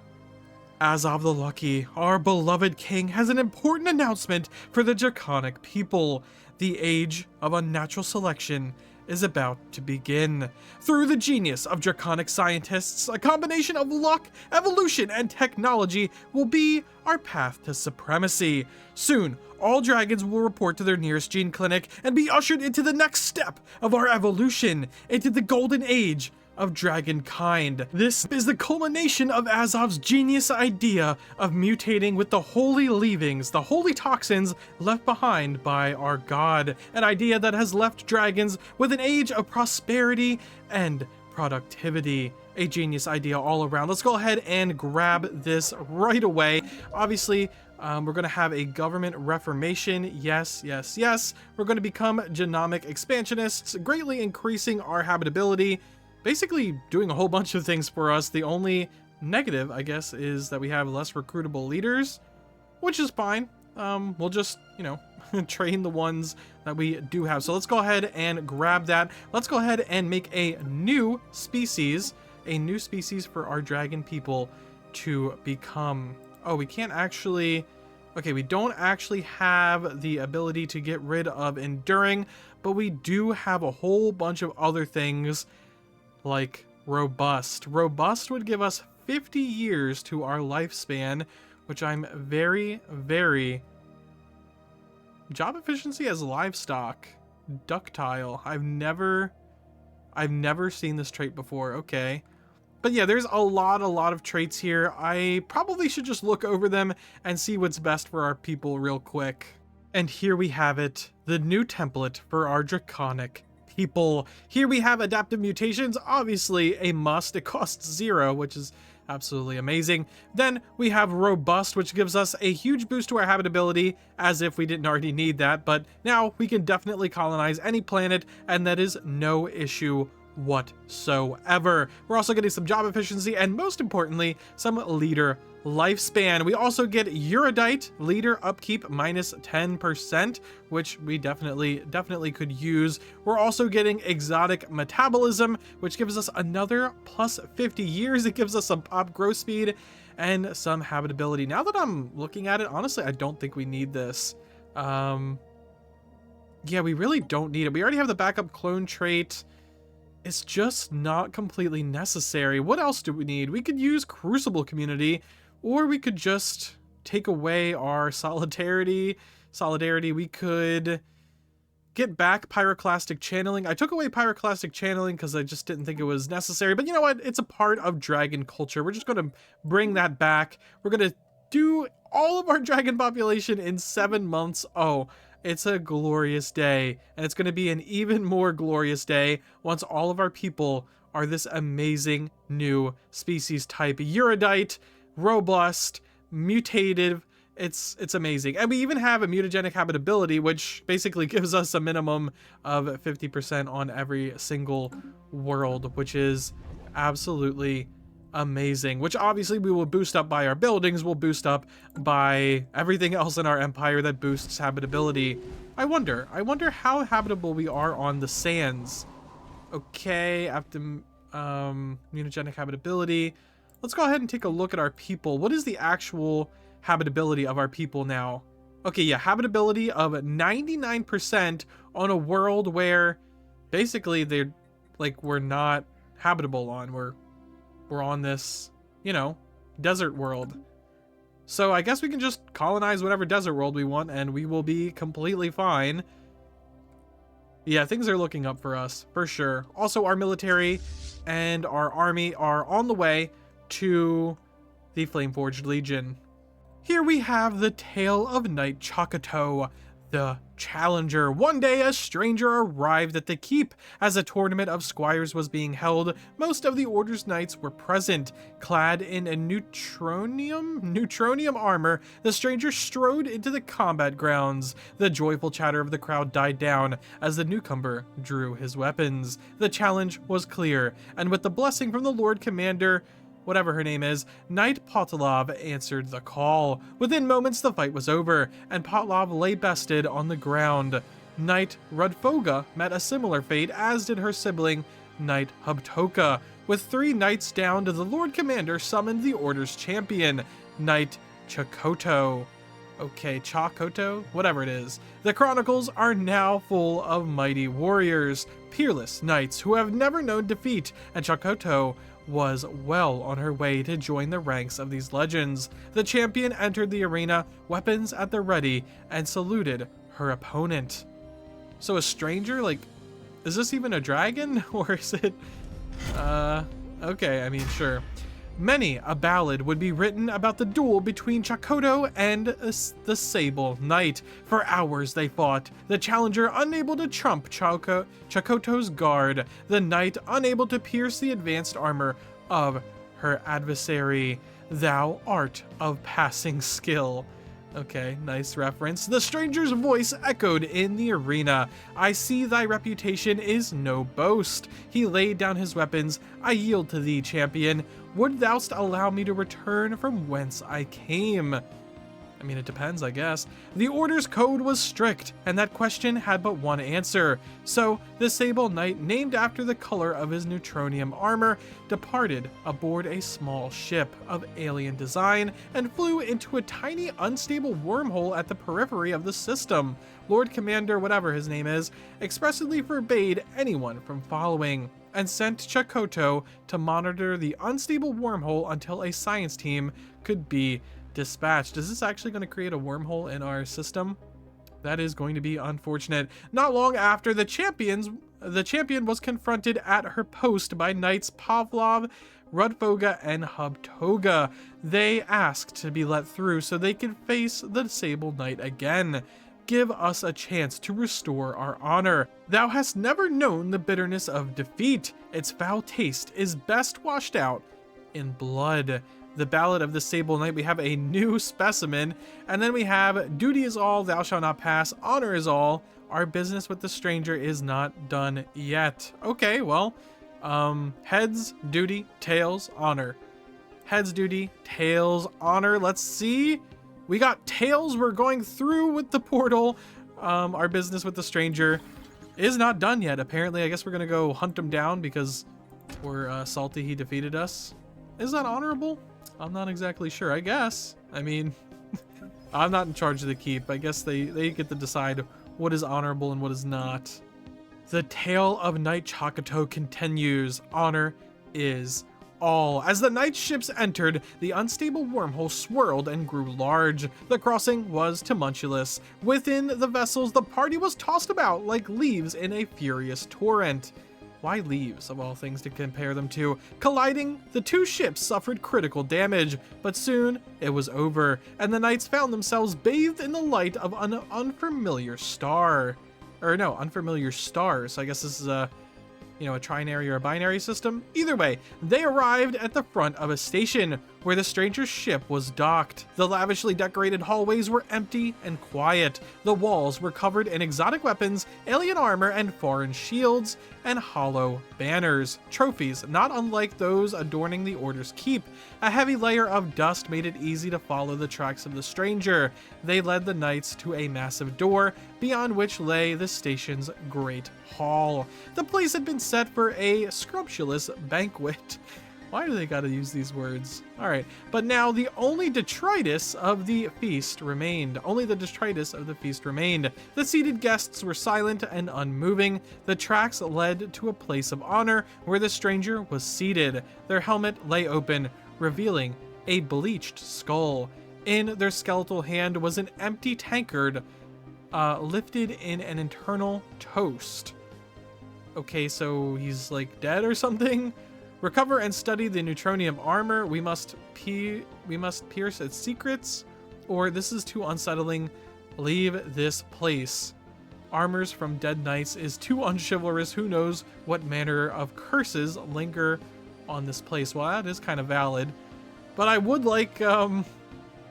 Azov the Lucky, our beloved king, has an important announcement for the Draconic people. The age of unnatural selection is about to begin. Through the genius of draconic scientists, a combination of luck, evolution, and technology will be our path to supremacy. Soon, all dragons will report to their nearest gene clinic and be ushered into the next step of our evolution, into the golden age of dragonkind. This is the culmination of Azov's genius idea of mutating with the holy leavings, the holy toxins left behind by our god. An idea that has left dragons with an age of prosperity and productivity. A genius idea all around. Let's go ahead and grab this right away. Obviously, we're going to have a government reformation. Yes, yes, yes. We're going to become genomic expansionists, greatly increasing our habitability. Basically doing a whole bunch of things for us. The only negative, I guess, is that we have less recruitable leaders, which is fine. We'll just, train the ones that we do have. So let's go ahead and grab that. Let's go ahead and make a new species for our dragon people to become. Oh, we can't actually. Okay, we don't actually have the ability to get rid of enduring, but we do have a whole bunch of other things like robust. Robust would give us 50 years to our lifespan, which I'm very, very... Job efficiency as livestock. Ductile. I've never seen this trait before. Okay. But yeah, there's a lot of traits here. I probably should just look over them and see what's best for our people real quick. And here we have it. The new template for our draconic people. Here we have adaptive mutations, obviously a must. It costs 0, which is absolutely amazing. Then we have robust, which gives us a huge boost to our habitability, as if we didn't already need that, but now we can definitely colonize any planet, and that is no issue whatsoever. We're also getting some job efficiency, and most importantly, some leader lifespan. We also get erudite leader upkeep minus 10%, which we definitely could use. We're also getting exotic metabolism, which gives us another plus 50 years. It gives us some pop growth speed and some habitability. Now that I'm looking at it, honestly, I don't think we need this. Yeah, we really don't need it. We already have the backup clone trait. It's just not completely necessary. What else do we need? We could use Crucible Community, or we could just take away our solidarity. We could get back Pyroclastic Channeling. I took away Pyroclastic Channeling because I just didn't think it was necessary. But you know what? It's a part of dragon culture. We're just going to bring that back. We're going to do all of our dragon population in 7 months. Oh, it's a glorious day. And it's going to be an even more glorious day once all of our people are this amazing new species type. Erudite, robust, mutative, It's amazing. And we even have a mutagenic habitability, which basically gives us a minimum of 50% on every single world, which is absolutely amazing. Which obviously we will boost up by our buildings, we'll boost up by everything else in our empire that boosts habitability. I wonder how habitable we are on the sands. Okay, after mutagenic habitability. Let's go ahead and take a look at our people. What is the actual habitability of our people now? Okay, yeah, habitability of 99% on a world where basically they're like, we're not habitable on. We're on this, you know, desert world. So I guess we can just colonize whatever desert world we want and we will be completely fine. Yeah, things are looking up for us, for sure. Also, our military and our army are on the way to the Flameforged Legion. Here we have the tale of Knight Chakato, the Challenger. One day, a stranger arrived at the keep. As a tournament of squires was being held, most of the Order's knights were present. Clad in a neutronium armor, the stranger strode into the combat grounds. The joyful chatter of the crowd died down as the newcomer drew his weapons. The challenge was clear, and with the blessing from the Lord Commander, whatever her name is, Knight Potlov answered the call. Within moments, the fight was over, and Potlov lay bested on the ground. Knight Rudfoga met a similar fate, as did her sibling, Knight Hubtoka. With 3 knights down, the Lord Commander summoned the Order's champion, Knight Chakotay. Okay, Chakotay? Whatever it is. The chronicles are now full of mighty warriors, peerless knights who have never known defeat, and Chakotay was well on her way to join the ranks of these legends. The champion entered the arena, weapons at the ready, and saluted her opponent. So a stranger? Like, is this even a dragon? Or is it... okay, I mean, sure. Many a ballad would be written about the duel between Chakotay and the Sable Knight. For hours they fought, the challenger unable to trump Chakotay's guard, the knight unable to pierce the advanced armor of her adversary. Thou art of passing skill. Okay, nice reference. The stranger's voice echoed in the arena. I see thy reputation is no boast. He laid down his weapons. I yield to thee, champion. Would thou'st allow me to return from whence I came? I mean, it depends, I guess. The Order's code was strict, and that question had but one answer. So, the Sable Knight, named after the color of his neutronium armor, departed aboard a small ship of alien design and flew into a tiny, unstable wormhole at the periphery of the system. Lord Commander, whatever his name is, expressly forbade anyone from following, and sent Chakotay to monitor the unstable wormhole until a science team could be dispatched. Is this actually going to create a wormhole in our system? That is going to be unfortunate. Not long after, the champion was confronted at her post by Knights Pavlov, Rudfoga, and Hubtoga. They asked to be let through so they could face the Sable Knight again. Give us a chance to restore our honor. Thou hast never known the bitterness of defeat. Its foul taste is best washed out in blood. The Ballad of the Sable Knight, we have a new specimen, and then we have duty is all, thou shalt not pass, honor is all, our business with the stranger is not done yet. Okay, well, heads, duty, tails, honor. Heads, duty, tails, honor. Let's see. We got tails. We're going through with the portal. Our business with the stranger is not done yet. Apparently, I guess we're going to go hunt him down because we're salty he defeated us. Is that honorable? I'm not exactly sure. I guess. I mean, I'm not in charge of the keep. I guess they get to decide what is honorable and what is not. The tale of Knight Chakotay continues. Honor is all. As the night ships entered, the unstable wormhole swirled and grew large. The crossing was tumultuous. Within the vessels, the party was tossed about like leaves in a furious torrent. Why leaves, of all things to compare them to? Colliding, the two ships suffered critical damage, but soon it was over, and the knights found themselves bathed in the light of an unfamiliar star. Or no, unfamiliar stars. I guess this is you know, a trinary or a binary system. Either way, they arrived at the front of a station where the stranger's ship was docked. The lavishly decorated hallways were empty and quiet. The walls were covered in exotic weapons, alien armor, and foreign shields, and hollow banners, trophies not unlike those adorning the Order's keep. A heavy layer of dust made it easy to follow the tracks of the stranger. They led the knights to a massive door, beyond which lay the station's great hall. The place had been set for a scrumptious banquet. Why do they gotta use these words? All right, but now the only detritus of the feast remained. Only the detritus of the feast remained. The seated guests were silent and unmoving. The tracks led to a place of honor where the stranger was seated. Their helmet lay open, revealing a bleached skull. In their skeletal hand was an empty tankard, lifted in an eternal toast. Okay, so he's like dead or something? Recover and study the neutronium armor. We must pierce its secrets, or this is too unsettling. Leave this place. Armors from dead knights is too unchivalrous. Who knows what manner of curses linger on this place? Well, that is kind of valid, but I would like, I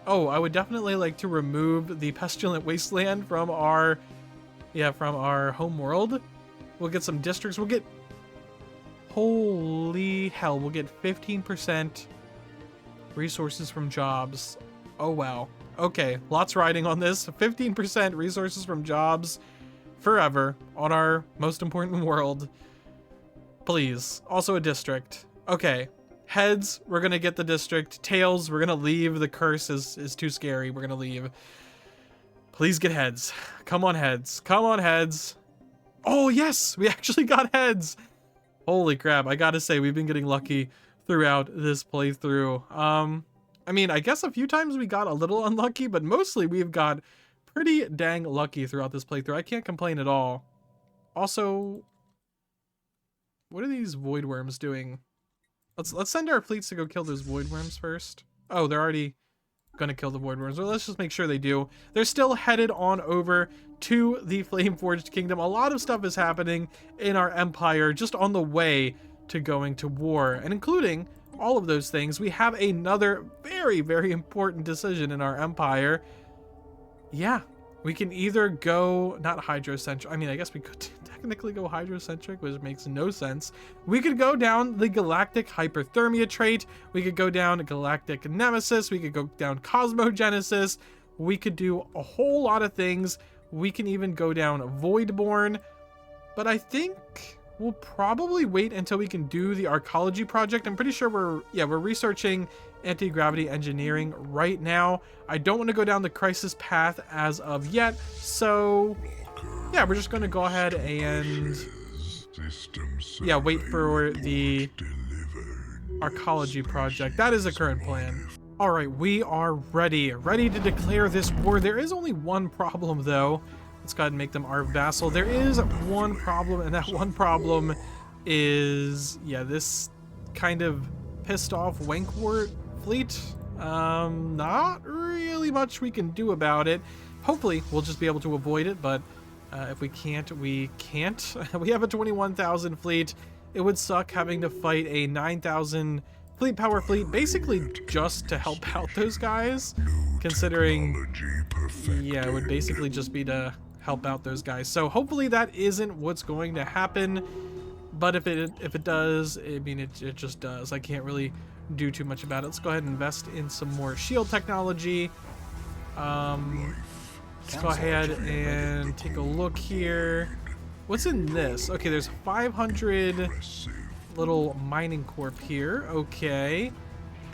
would definitely like to remove the pestilent wasteland from our home world. We'll get some districts. We'll get, holy hell, we'll get 15% resources from jobs. Oh, wow. Okay, lots riding on this. 15% resources from jobs forever on our most important world. Please. Also a district. Okay. Heads, we're gonna get the district. Tails, we're gonna leave. The curse is too scary. We're gonna leave. Please get heads. Come on, heads. Come on, heads. Oh, yes! We actually got heads! Holy crap, I gotta say, we've been getting lucky throughout this playthrough. I mean, I guess a few times we got a little unlucky, but mostly we've got pretty dang lucky throughout this playthrough. I can't complain at all. Also, what are these void worms doing? Let's send our fleets to go kill those void worms first. Oh, they're already gonna kill the void worms. Well, let's just make sure they do. They're still headed on over to the Flame-Forged Kingdom. A lot of stuff is happening in our empire just on the way to going to war, and including all of those things, we have another very, very important decision in our empire. Yeah, we can either go, not hydrocentric, I mean, I guess we could technically go hydrocentric, which makes no sense. We could go down the galactic hyperthermia trait, we could go down galactic nemesis, we could go down cosmogenesis, we could do a whole lot of things. We can even go down Voidborn, but I think we'll probably wait until we can do the arcology project. I'm pretty sure we're researching anti-gravity engineering right now. I don't want to go down the crisis path as of yet, so yeah, we're just going to go ahead and wait for the arcology project. That is the current plan. All right, we are ready to declare this war. There is only one problem though. Let's go ahead and make them our vassal. There is one problem, and that one problem is, this kind of pissed off Wankwort fleet. Not really much we can do about it. Hopefully, we'll just be able to avoid it, but if we can't, we can't. We have a 21,000 fleet. It would suck having to fight a 9,000 fleet power fleet, basically just to help out those guys, considering, it would basically just be to help out those guys. So hopefully that isn't what's going to happen, but if it does, I mean, it just does. I can't really do too much about it. Let's go ahead and invest in some more shield technology. Let's go ahead and take a look here. What's in this? Okay, there's 500 little mining corp here. Okay.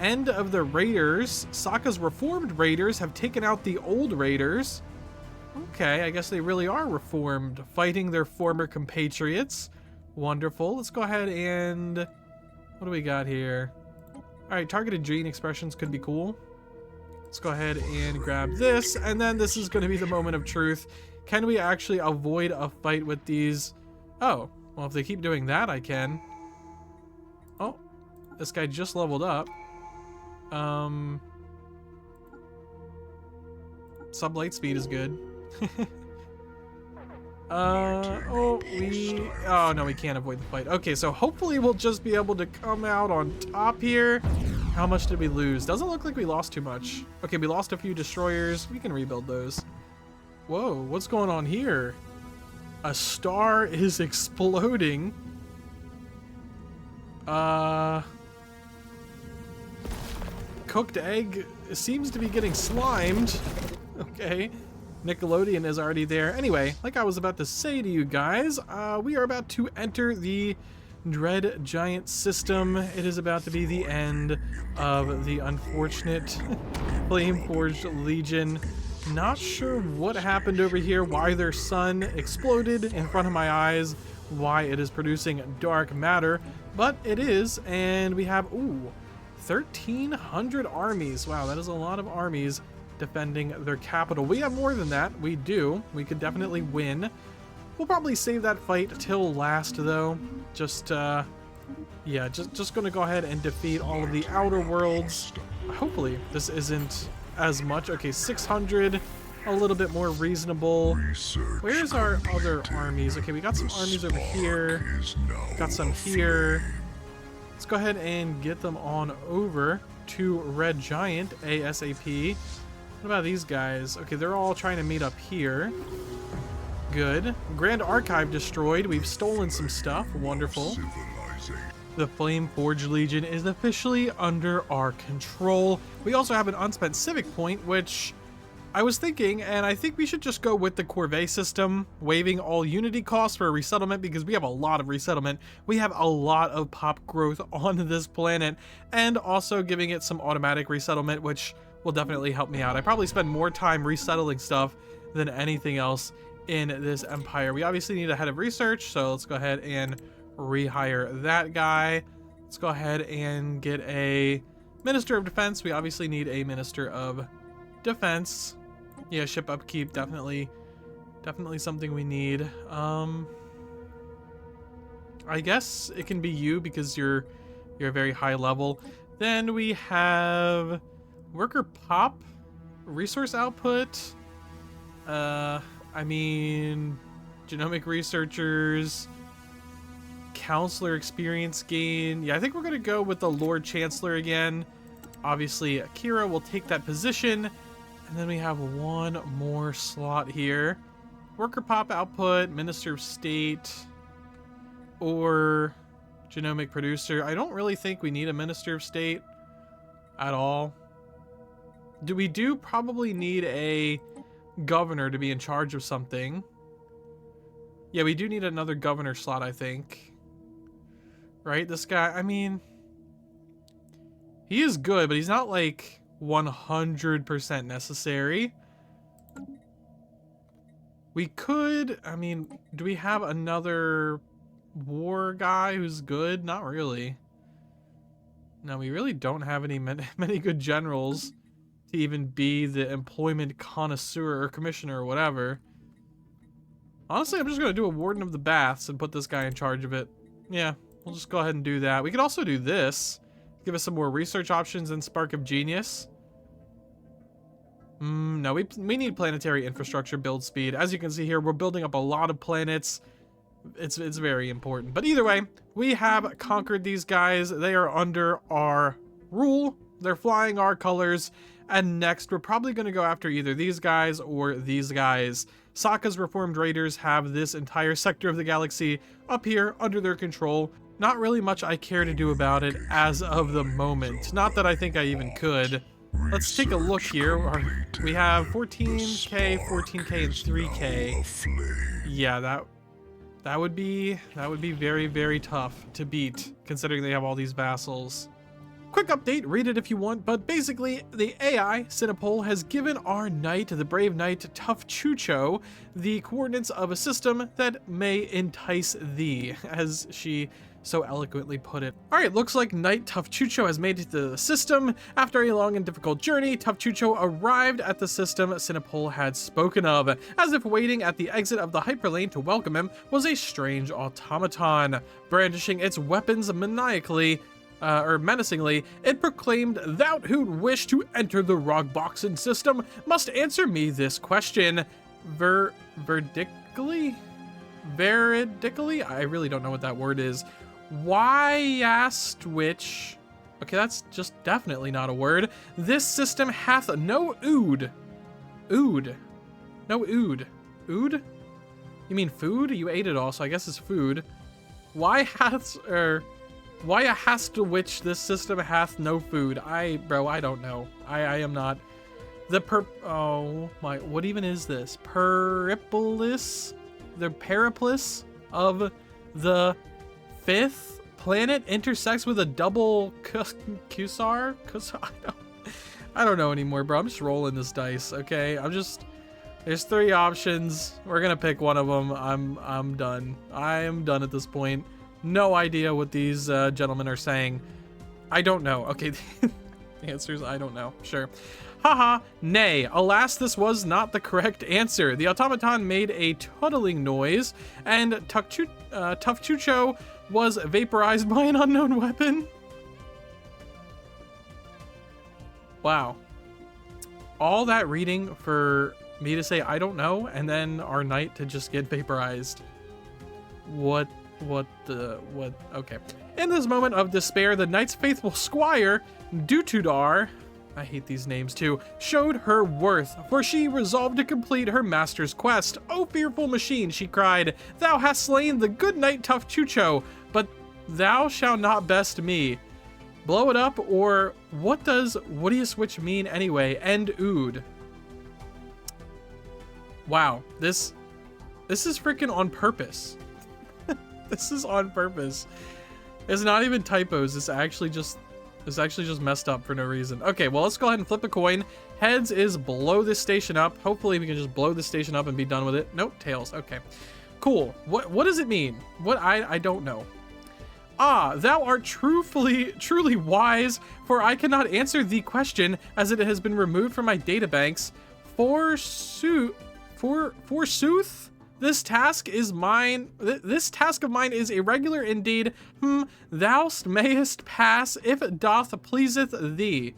End of the raiders. Sokka's reformed raiders have taken out the old raiders. Okay, I guess they really are reformed, fighting their former compatriots. Wonderful. Let's go ahead and, what do we got here? All right, targeted gene expressions could be cool. Let's go ahead and grab this, and then this is going to be the moment of truth. Can we actually avoid a fight with these? Oh, well, if they keep doing that, I can. Oh, this guy just leveled up. Sublight speed is good. Oh no, we can't avoid the fight. Okay, so hopefully we'll just be able to come out on top here. How much did we lose? Doesn't look like we lost too much. Okay, we lost a few destroyers. We can rebuild those. Whoa, what's going on here? A star is exploding. Cooked egg seems to be getting slimed. Okay. Nickelodeon is already there. Anyway, like I was about to say to you guys, we are about to enter the Dread Giant system. It is about to be the end of the unfortunate Flame-Forged Legion. Not sure what happened over here, why their sun exploded in front of my eyes, why it is producing dark matter, but it is, and we have, 1,300 armies. Wow, that is a lot of armies defending their capital. We have more than that. We do. We could definitely win. We'll probably save that fight till last, though. Just gonna go ahead and defeat all of the outer worlds. Hopefully this isn't as much. Okay, 600, a little bit more reasonable. Where's our other armies? Okay, we got some armies over here. Got some here. Let's go ahead and get them on over to Red Giant ASAP. What about these guys? Okay, they're all trying to meet up here. Good. Grand Archive destroyed. We've stolen some stuff. Wonderful. The Flame-Forged Legion is officially under our control. We also have an unspent civic point, which I was thinking, and I think we should just go with the Corvée system, waiving all unity costs for resettlement, because we have a lot of resettlement. We have a lot of pop growth on this planet, and also giving it some automatic resettlement, which will definitely help me out. I probably spend more time resettling stuff than anything else in this empire. We obviously need a head of research, so let's go ahead and rehire that guy. Let's go ahead and get a Minister of Defense. We obviously need a Minister of Defense. Yeah, ship upkeep, definitely something we need. I guess it can be you because you're a very high level. Then we have worker pop, resource output. I mean, genomic researchers, counselor experience gain. Yeah, I think we're gonna go with the Lord Chancellor again. Obviously, Akira will take that position. And then we have one more slot here. Worker pop output, Minister of State, or genomic producer. I don't really think we need a Minister of State at all. We do probably need a governor to be in charge of something. Yeah, we do need another governor slot, I think. Right? This guy, I mean, he is good, but he's not like 100% necessary. We could, I mean, do we have another war guy who's good? Not really. No, we really don't have many good generals to even be the employment connoisseur or commissioner or whatever. Honestly, I'm just going to do a warden of the baths and put this guy in charge of it. Yeah, we'll just go ahead and do that. We could also do this. Give us some more research options and Spark of Genius. No, we need planetary infrastructure build speed. As you can see here, we're building up a lot of planets. It's very important. But either way, we have conquered these guys. They are under our rule. They're flying our colors. And next, we're probably going to go after either these guys or these guys. Sokka's Reformed Raiders have this entire sector of the galaxy up here under their control. Not really much I care to do about it as of the moment. Not that I think I even could. Let's take a look here. We have 14k, 14k, and 3k. Yeah, that would be very, very tough to beat, considering they have all these vassals. Quick update, read it if you want, but basically the AI, Sinopol, has given our knight, the brave knight Tough Chucho, the coordinates of a system that may entice thee, as she so eloquently put it. Alright, looks like Knight Tough Chucho has made it to the system. After a long and difficult journey, Tough Chucho arrived at the system Sinopol had spoken of, as if waiting at the exit of the hyperlane to welcome him was a strange automaton. Brandishing its weapons maniacally, menacingly, it proclaimed, "Thou who'd wish to enter the Rogboxen system must answer me this question. Verdictly? veridically, I really don't know what that word is. Which, okay, that's just definitely not a word. This system hath no ood. Ood. No ood. Ood? You mean food? You ate it all, so I guess it's food. Why hast to which this system hath no food? Bro, I don't know. I am not. Oh my, what even is this? Peripolis? The periplus of the fifth planet intersects with a double Kusar? I don't know anymore, bro. I'm just rolling this dice, okay? There's 3 options. We're gonna pick one of them. I'm done. I am done at this point. No idea what these gentlemen are saying. I don't know. Okay, the answer is I don't know. Sure. Haha, nay, alas, this was not the correct answer. The automaton made a tuttling noise, and Tufchucho was vaporized by an unknown weapon. Wow. All that reading for me to say I don't know, and then our knight to just get vaporized. Okay. In this moment of despair, the knight's faithful squire, Dutudar, I hate these names too, showed her worth, for she resolved to complete her master's quest. "O fearful machine," she cried, "thou hast slain the good knight Tufchucho, but thou shalt not best me. Blow it up," or what does Woodius Switch mean anyway? End ood. Wow, this is freaking on purpose. This is on purpose. It's not even typos. It's actually just messed up for no reason. Okay, well, let's go ahead and flip a coin. Heads is blow this station up. Hopefully we can just blow this station up and be done with it. Nope, tails. Okay, cool. What does it mean? I don't know. Ah, thou art truly wise, for I cannot answer the question, as it has been removed from my databanks. Forsooth, this task is mine. This task of mine is irregular indeed. Thou mayest pass if it doth pleaseth thee.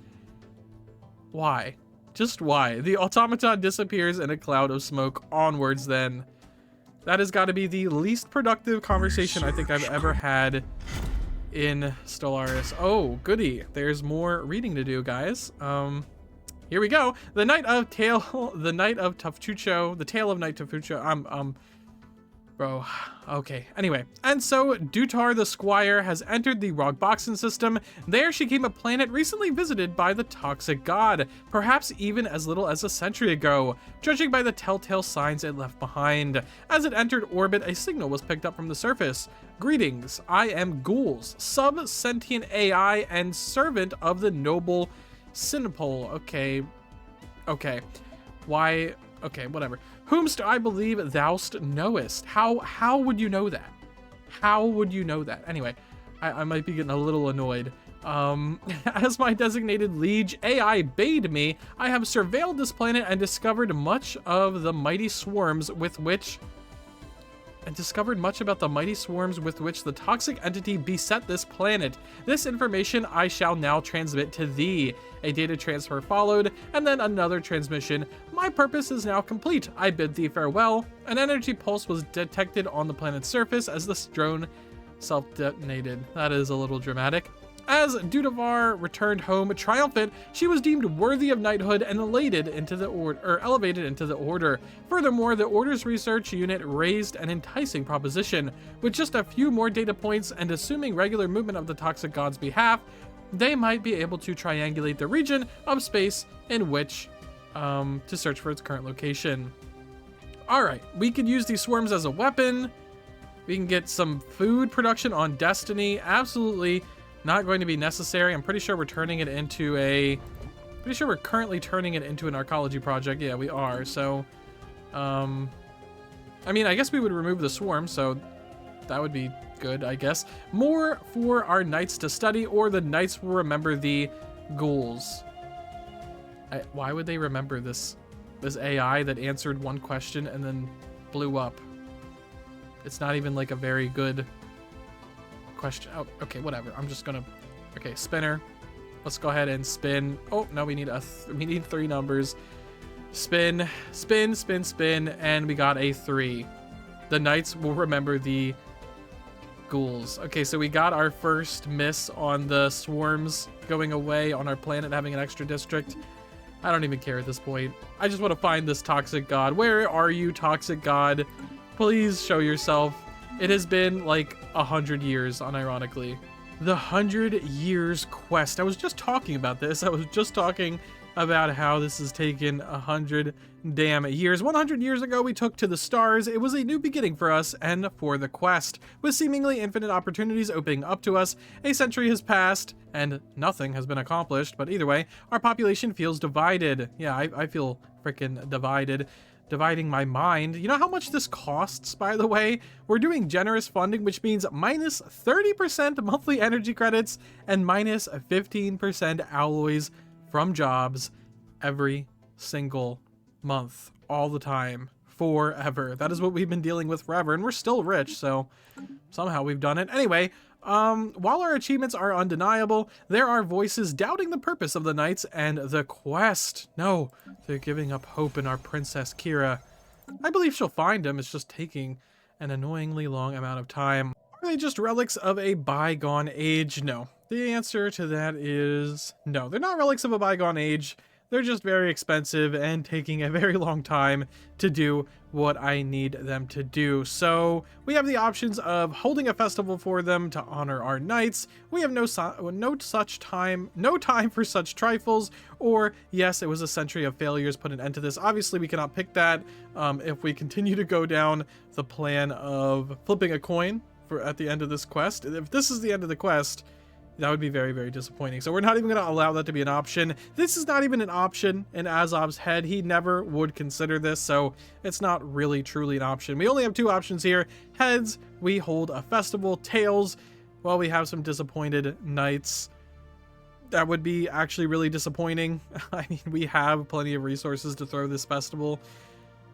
Why? Just why? The automaton disappears in a cloud of smoke. Onwards then. That has got to be the least productive conversation I think I've ever had in Stellaris. Oh, goody. There's more reading to do, guys. Here we go. The Knight of Tufchucho, the Tale of Knight Tufchucho. Bro, okay. Anyway, and so Dutar the Squire has entered the Rogboxen system. There she came a planet recently visited by the toxic god, perhaps even as little as a century ago, judging by the telltale signs it left behind. As it entered orbit, a signal was picked up from the surface. "Greetings, I am Ghouls, sub-sentient AI and servant of the noble Sinopol." Okay. Why? Okay, whatever. "Whomst I believe thou'st knowest." How would you know that? How would you know that? Anyway, I might be getting a little annoyed. As my designated liege AI bade me, I have surveilled this planet and discovered much of the mighty swarms with which the toxic entity beset this planet. This information I shall now transmit to thee. A data transfer followed, and then another transmission. My purpose is now complete. I bid thee farewell. An energy pulse was detected on the planet's surface as the drone self-detonated. That is a little dramatic. As Dudavar returned home triumphant, she was deemed worthy of knighthood and elevated into the order. Furthermore, the order's research unit raised an enticing proposition. With just a few more data points and assuming regular movement of the toxic god's behalf, they might be able to triangulate the region of space in which to search for its current location. All right, we could use these swarms as a weapon. We can get some food production on Destiny. Absolutely not going to be necessary. I'm pretty sure we're turning it into we're currently turning it into an archaeology project. Yeah, we are. So, I mean, I guess we would remove the swarm, so that would be good, I guess. More for our knights to study, or the knights will remember the ghouls. Why would they remember this AI that answered one question and then blew up? It's not even like a very good question. Oh, okay, whatever. I'm just gonna, okay, spinner. Let's go ahead and spin. Oh, no, we need we need 3 numbers. Spin, spin, spin, spin, and we got a 3. The knights will remember the ghouls. Okay, so we got our first miss on the swarms going away on our planet, having an extra district. I don't even care at this point. I just want to find this toxic god. Where are you, toxic god? Please show yourself. It has been like 100 years, unironically. The 100 years quest. I was just talking about this. I was just talking about how this has taken 100 damn years. 100 years ago, we took to the stars. It was a new beginning for us and for the quest. With seemingly infinite opportunities opening up to us, a century has passed and nothing has been accomplished. But either way, our population feels divided. Yeah, I feel freaking divided. Dividing my mind. You know how much this costs, by the way? We're doing generous funding, which means minus 30% monthly energy credits and minus 15% alloys from jobs every single month, all the time, forever. That is what we've been dealing with forever, and we're still rich, so somehow we've done it. Anyway, while our achievements are undeniable, there are voices doubting the purpose of the knights and the quest. No, they're giving up hope in our Princess Kira. I believe she'll find him. It's just taking an annoyingly long amount of time. Are they just relics of a bygone age? No. The answer to that is no. They're not relics of a bygone age. They're just very expensive and taking a very long time to do what I need them to do. So we have the options of holding a festival for them to honor our knights. We have no time for such trifles, or yes, it was a century of failures, put an end to this. Obviously, we cannot pick that. If we continue to go down the plan of flipping a coin at the end of this quest, if this is the end of the quest, that would be very, very disappointing. So we're not even going to allow that to be an option. This is not even an option in Azov's head. He never would consider this, so it's not really truly an option. We only have two options here. Heads, we hold a festival. Tails, well, we have some disappointed knights. That would be actually really disappointing. I mean, we have plenty of resources to throw this festival.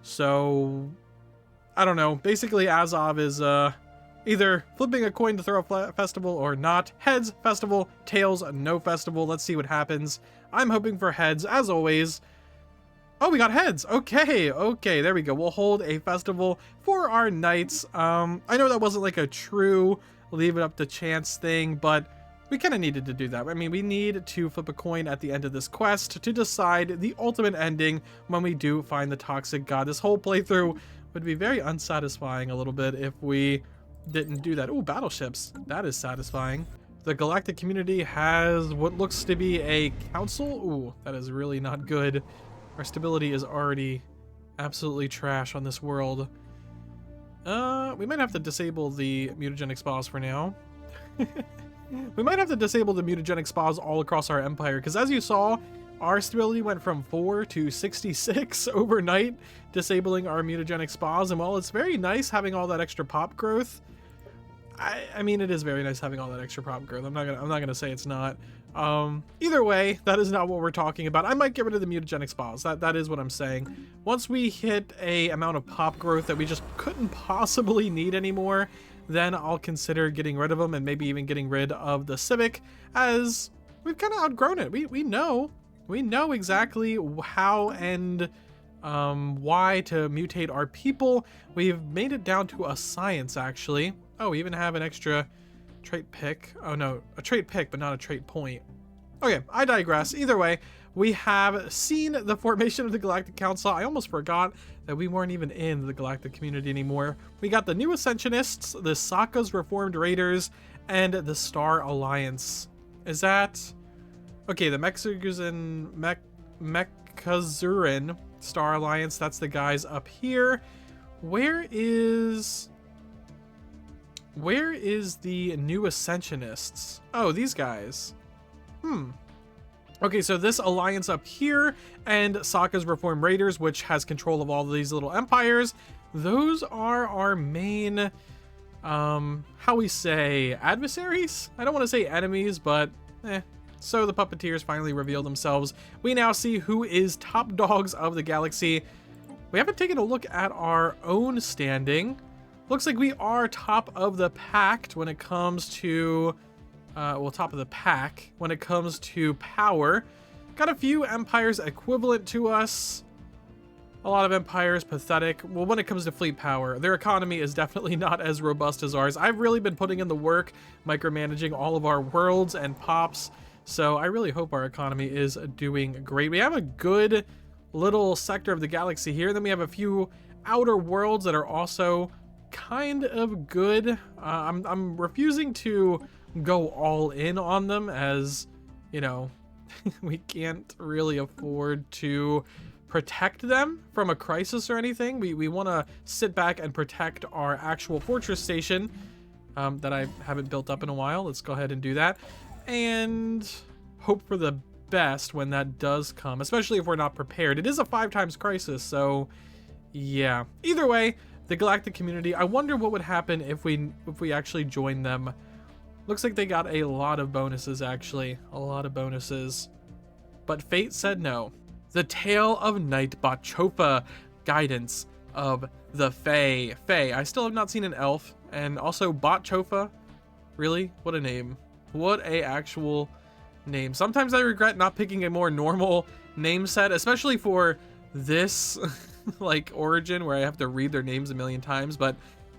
So, I don't know. Basically, Azov is, either flipping a coin to throw a festival or not. Heads, festival. Tails, no festival. Let's see what happens. I'm hoping for heads, as always. Oh, we got heads. Okay, there we go. We'll hold a festival for our knights. I know that wasn't like a true leave it up to chance thing, but we kind of needed to do that. I mean, we need to flip a coin at the end of this quest to decide the ultimate ending when we do find the toxic god. This whole playthrough would be very unsatisfying a little bit if we didn't do that. Ooh, battleships. That is satisfying. The galactic community has what looks to be a council. Ooh, that is really not good. Our stability is already absolutely trash on this world. We might have to disable the mutagenic spas for now. We might have to disable the mutagenic spas all across our empire, because as you saw, our stability went from 4 to 66 overnight, disabling our mutagenic spas. And while it's very nice having all that extra pop growth, I mean, it is very nice having all that extra pop growth. I'm not gonna say it's not. Either way, that is not what we're talking about. I might get rid of the mutagenic spas. That is what I'm saying. Once we hit a amount of pop growth that we just couldn't possibly need anymore, then I'll consider getting rid of them and maybe even getting rid of the civic, as we've kind of outgrown it. We know exactly how and why to mutate our people. We've made it down to a science, actually. Oh, we even have an extra trait pick. Oh no, a trait pick, but not a trait point. Okay, I digress. Either way, we have seen the formation of the Galactic Council. I almost forgot that we weren't even in the galactic community anymore. We got the new Ascensionists, the Sokka's Reformed Raiders, and the Star Alliance. Is that... Okay, the Mekazurin Star Alliance, that's the guys up here. Where is the new Ascensionists? Oh, these guys. Okay, so this alliance up here and Sokka's Reformed Raiders, which has control of all of these little empires, those are our main, how we say, adversaries? I don't want to say enemies, but So the puppeteers finally reveal themselves. We now see who is top dogs of the galaxy. We haven't taken a look at our own standing. Looks like we are top of the pack when it comes to, top of the pack when it comes to power. Got a few empires equivalent to us. A lot of empires, pathetic. Well, when it comes to fleet power, their economy is definitely not as robust as ours. I've really been putting in the work, micromanaging all of our worlds and pops, so I really hope our economy is doing great. We have a good little sector of the galaxy here. Then we have a few outer worlds that are also kind of good. I'm refusing to go all in on them, as, you know, we can't really afford to protect them from a crisis or anything. We want to sit back and protect our actual fortress station that I haven't built up in a while. Let's go ahead and do that and hope for the best when that does come, especially if we're not prepared. It is a 5 times crisis, so yeah. Either way, the galactic community, I wonder what would happen if we actually join them. Looks like they got a lot of bonuses, actually. A lot of bonuses. But fate said no. The Tale of Night Bachofa, guidance of the Fae. Fae, I still have not seen an elf. And also Bachofa, really? What a name. What a actual name. Sometimes I regret not picking a more normal name set, especially for this like origin where I have to read their names a million times. But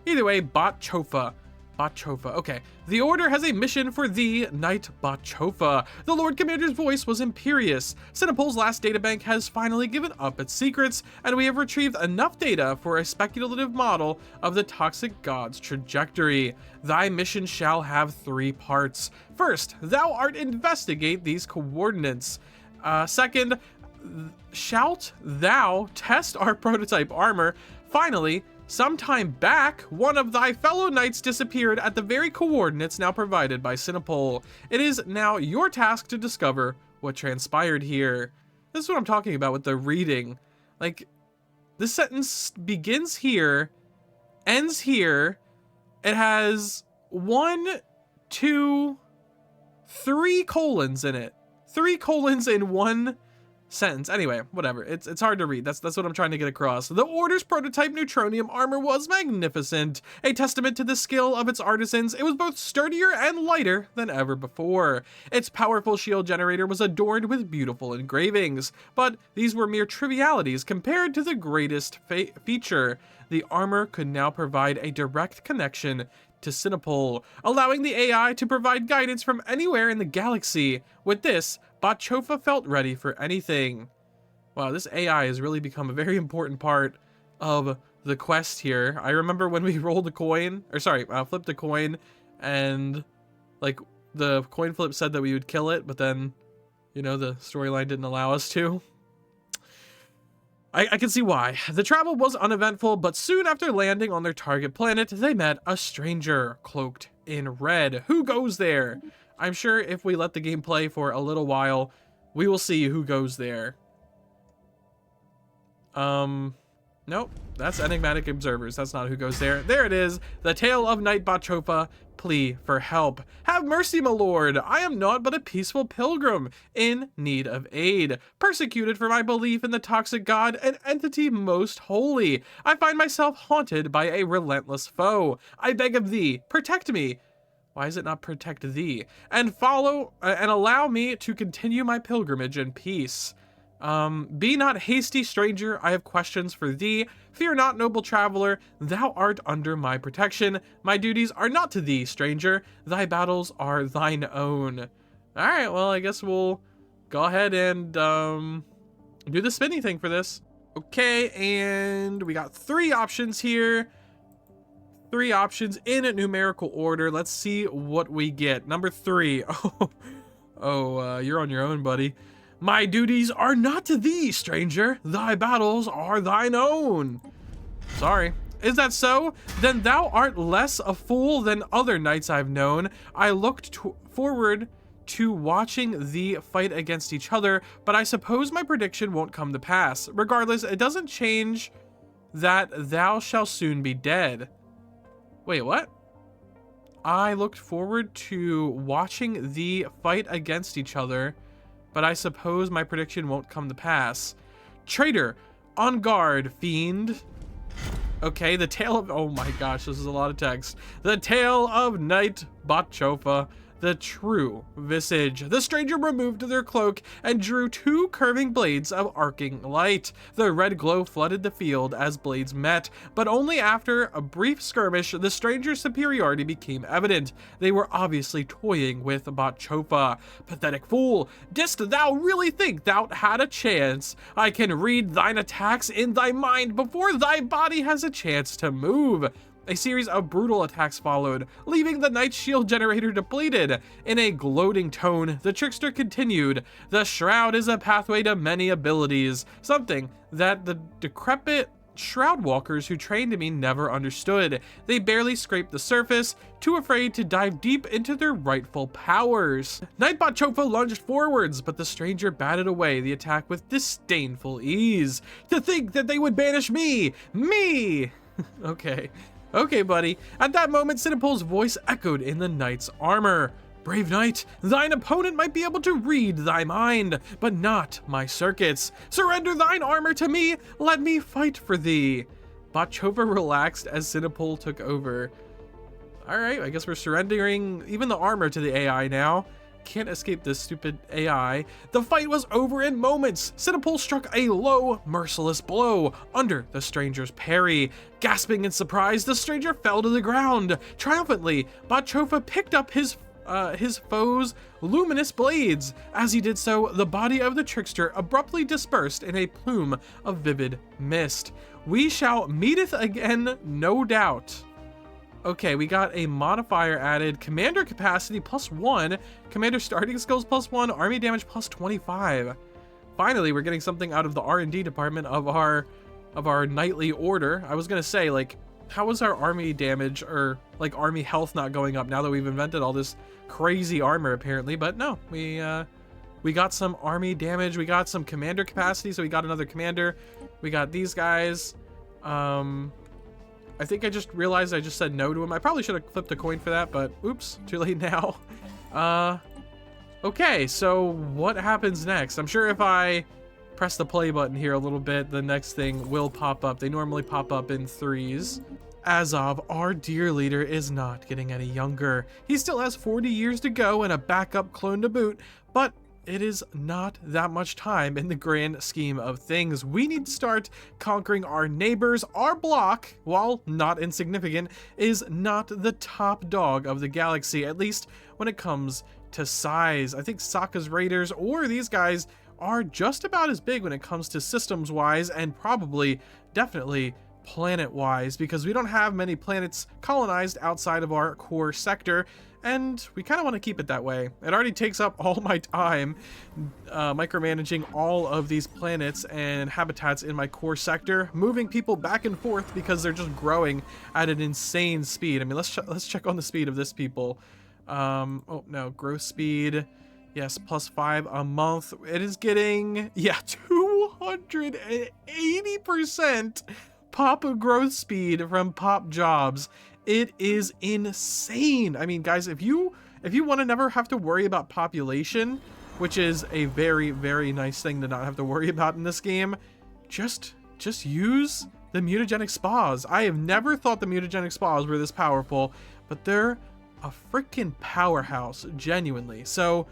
either way, Bachofa. Bachofa. Okay. The Order has a mission for thee, Knight Bachofa. The Lord Commander's voice was imperious. Sinopol's last databank has finally given up its secrets, and we have retrieved enough data for a speculative model of the toxic god's trajectory. Thy mission shall have 3 parts. First, thou art investigate these coordinates. Second, shalt thou test our prototype armor. Finally, sometime back, one of thy fellow knights disappeared at the very coordinates now provided by Sinopol. It is now your task to discover what transpired here. This is what I'm talking about with the reading. Like, this sentence begins here, ends here. It has 1, 2, 3 colons in it. 3 colons in one sentence. Anyway, whatever. It's hard to read. That's what I'm trying to get across. The Order's prototype neutronium armor was magnificent. A testament to the skill of its artisans, it was both sturdier and lighter than ever before. Its powerful shield generator was adorned with beautiful engravings, but these were mere trivialities compared to the greatest feature. The armor could now provide a direct connection to Sinopol, allowing the AI to provide guidance from anywhere in the galaxy. With this, Bachofa felt ready for anything. Wow, this AI has really become a very important part of the quest here. I remember when we rolled a coin, or sorry, flipped a coin, and like the coin flip said that we would kill it, but then, you know, the storyline didn't allow us to. I can see why. The travel was uneventful, but soon after landing on their target planet, they met a stranger cloaked in red. Who goes there? I'm sure if we let the game play for a little while, we will see who goes there. Nope, that's enigmatic observers. That's not who goes there. There it is. The Tale of Night Bachofa, plea for help. Have mercy, my lord. I am naught but a peaceful pilgrim in need of aid, persecuted for my belief in the toxic god, an entity most holy. I find myself haunted by a relentless foe. I beg of thee, protect me. Why is it not protect thee? And follow and allow me to continue my pilgrimage in peace. Be not hasty, stranger. I have questions for thee. Fear not, noble traveler. Thou art under my protection. My duties are not to thee, stranger. Thy battles are thine own. All right, well, I guess we'll go ahead and do the spinny thing for this. Okay, and we got 3 options here. 3 options in a numerical order. Let's see what we get. Number 3. You're on your own, buddy. My duties are not to thee, stranger. Thy battles are thine own. Sorry. Is that so? Then thou art less a fool than other knights I've known. I looked forward to watching thee fight against each other, but I suppose my prediction won't come to pass. Regardless, it doesn't change that thou shalt soon be dead. Wait, what? I looked forward to watching thee fight against each other, but I suppose my prediction won't come to pass. Traitor, on guard, fiend. Okay, the tale of... Oh my gosh, this is a lot of text. The Tale of Night Bachofa. the true visage. The stranger removed their cloak and drew two curving blades of arcing light. The red glow flooded the field as blades met, but only after a brief skirmish, the stranger's superiority became evident. They were obviously toying with Bachofa. Pathetic fool, didst thou really think thou had a chance? I can read thine attacks in thy mind before thy body has a chance to move. A series of brutal attacks followed, leaving the knight's shield generator depleted. In a gloating tone, the trickster continued, "The shroud is a pathway to many abilities, something that the decrepit shroud walkers who trained me never understood. They barely scraped the surface, too afraid to dive deep into their rightful powers." Knight Bachofa lunged forwards, but the stranger batted away the attack with disdainful ease. "To think that they would banish me! Me!" Okay, buddy. At that moment, Sinapol's voice echoed in the knight's armor. "Brave knight, thine opponent might be able to read thy mind, but not my circuits. Surrender thine armor to me, let me fight for thee." Bachofa relaxed as Sinapol took over. Alright, I guess we're surrendering even the armor to the AI now. Can't escape this stupid AI. The fight was over in moments. Sinapol struck a low, merciless blow under the stranger's parry. Gasping in surprise, the stranger fell to the ground. Triumphantly, Bachofa picked up his foe's luminous blades. As he did so, the body of the trickster abruptly dispersed in a plume of vivid mist. "We shall meeteth again, no doubt." Okay, we got a modifier added. Commander capacity +1, commander starting skills +1, army damage +25. Finally, we're getting something out of the R&D department of our knightly order. I was gonna say, like, how is our army damage or like army health not going up now that we've invented all this crazy armor apparently? But no, we got some army damage, we got some commander capacity, so we got another commander. We got these guys. I think I just realized I just said no to him. I probably should have flipped a coin for that, but oops, too late now. Okay, so what happens next? I'm sure if I press the play button here a little bit, the next thing will pop up. They normally pop up in threes. Azov, our dear leader, is not getting any younger. He still has 40 years to go and a backup clone to boot, but it is not that much time in the grand scheme of things. We need to start conquering our neighbors. Our block, while not insignificant, is not the top dog of the galaxy, at least when it comes to size. I think Sokka's Raiders or these guys are just about as big when it comes to systems wise, and probably definitely planet wise, because we don't have many planets colonized outside of our core sector, and we kind of want to keep it that way. It already takes up all my time micromanaging all of these planets and habitats in my core sector, moving people back and forth because they're just growing at an insane speed. I mean, let's check on the speed of this people. Oh no, growth speed, yes, +5 a month. It is getting, yeah, 280% pop of growth speed from pop jobs. It is insane. I mean, guys, if you want to never have to worry about population, which is a very, very nice thing to not have to worry about in this game, just use the Mutagenic Spas. I have never thought the Mutagenic Spas were this powerful, but they're a freaking powerhouse, genuinely. So,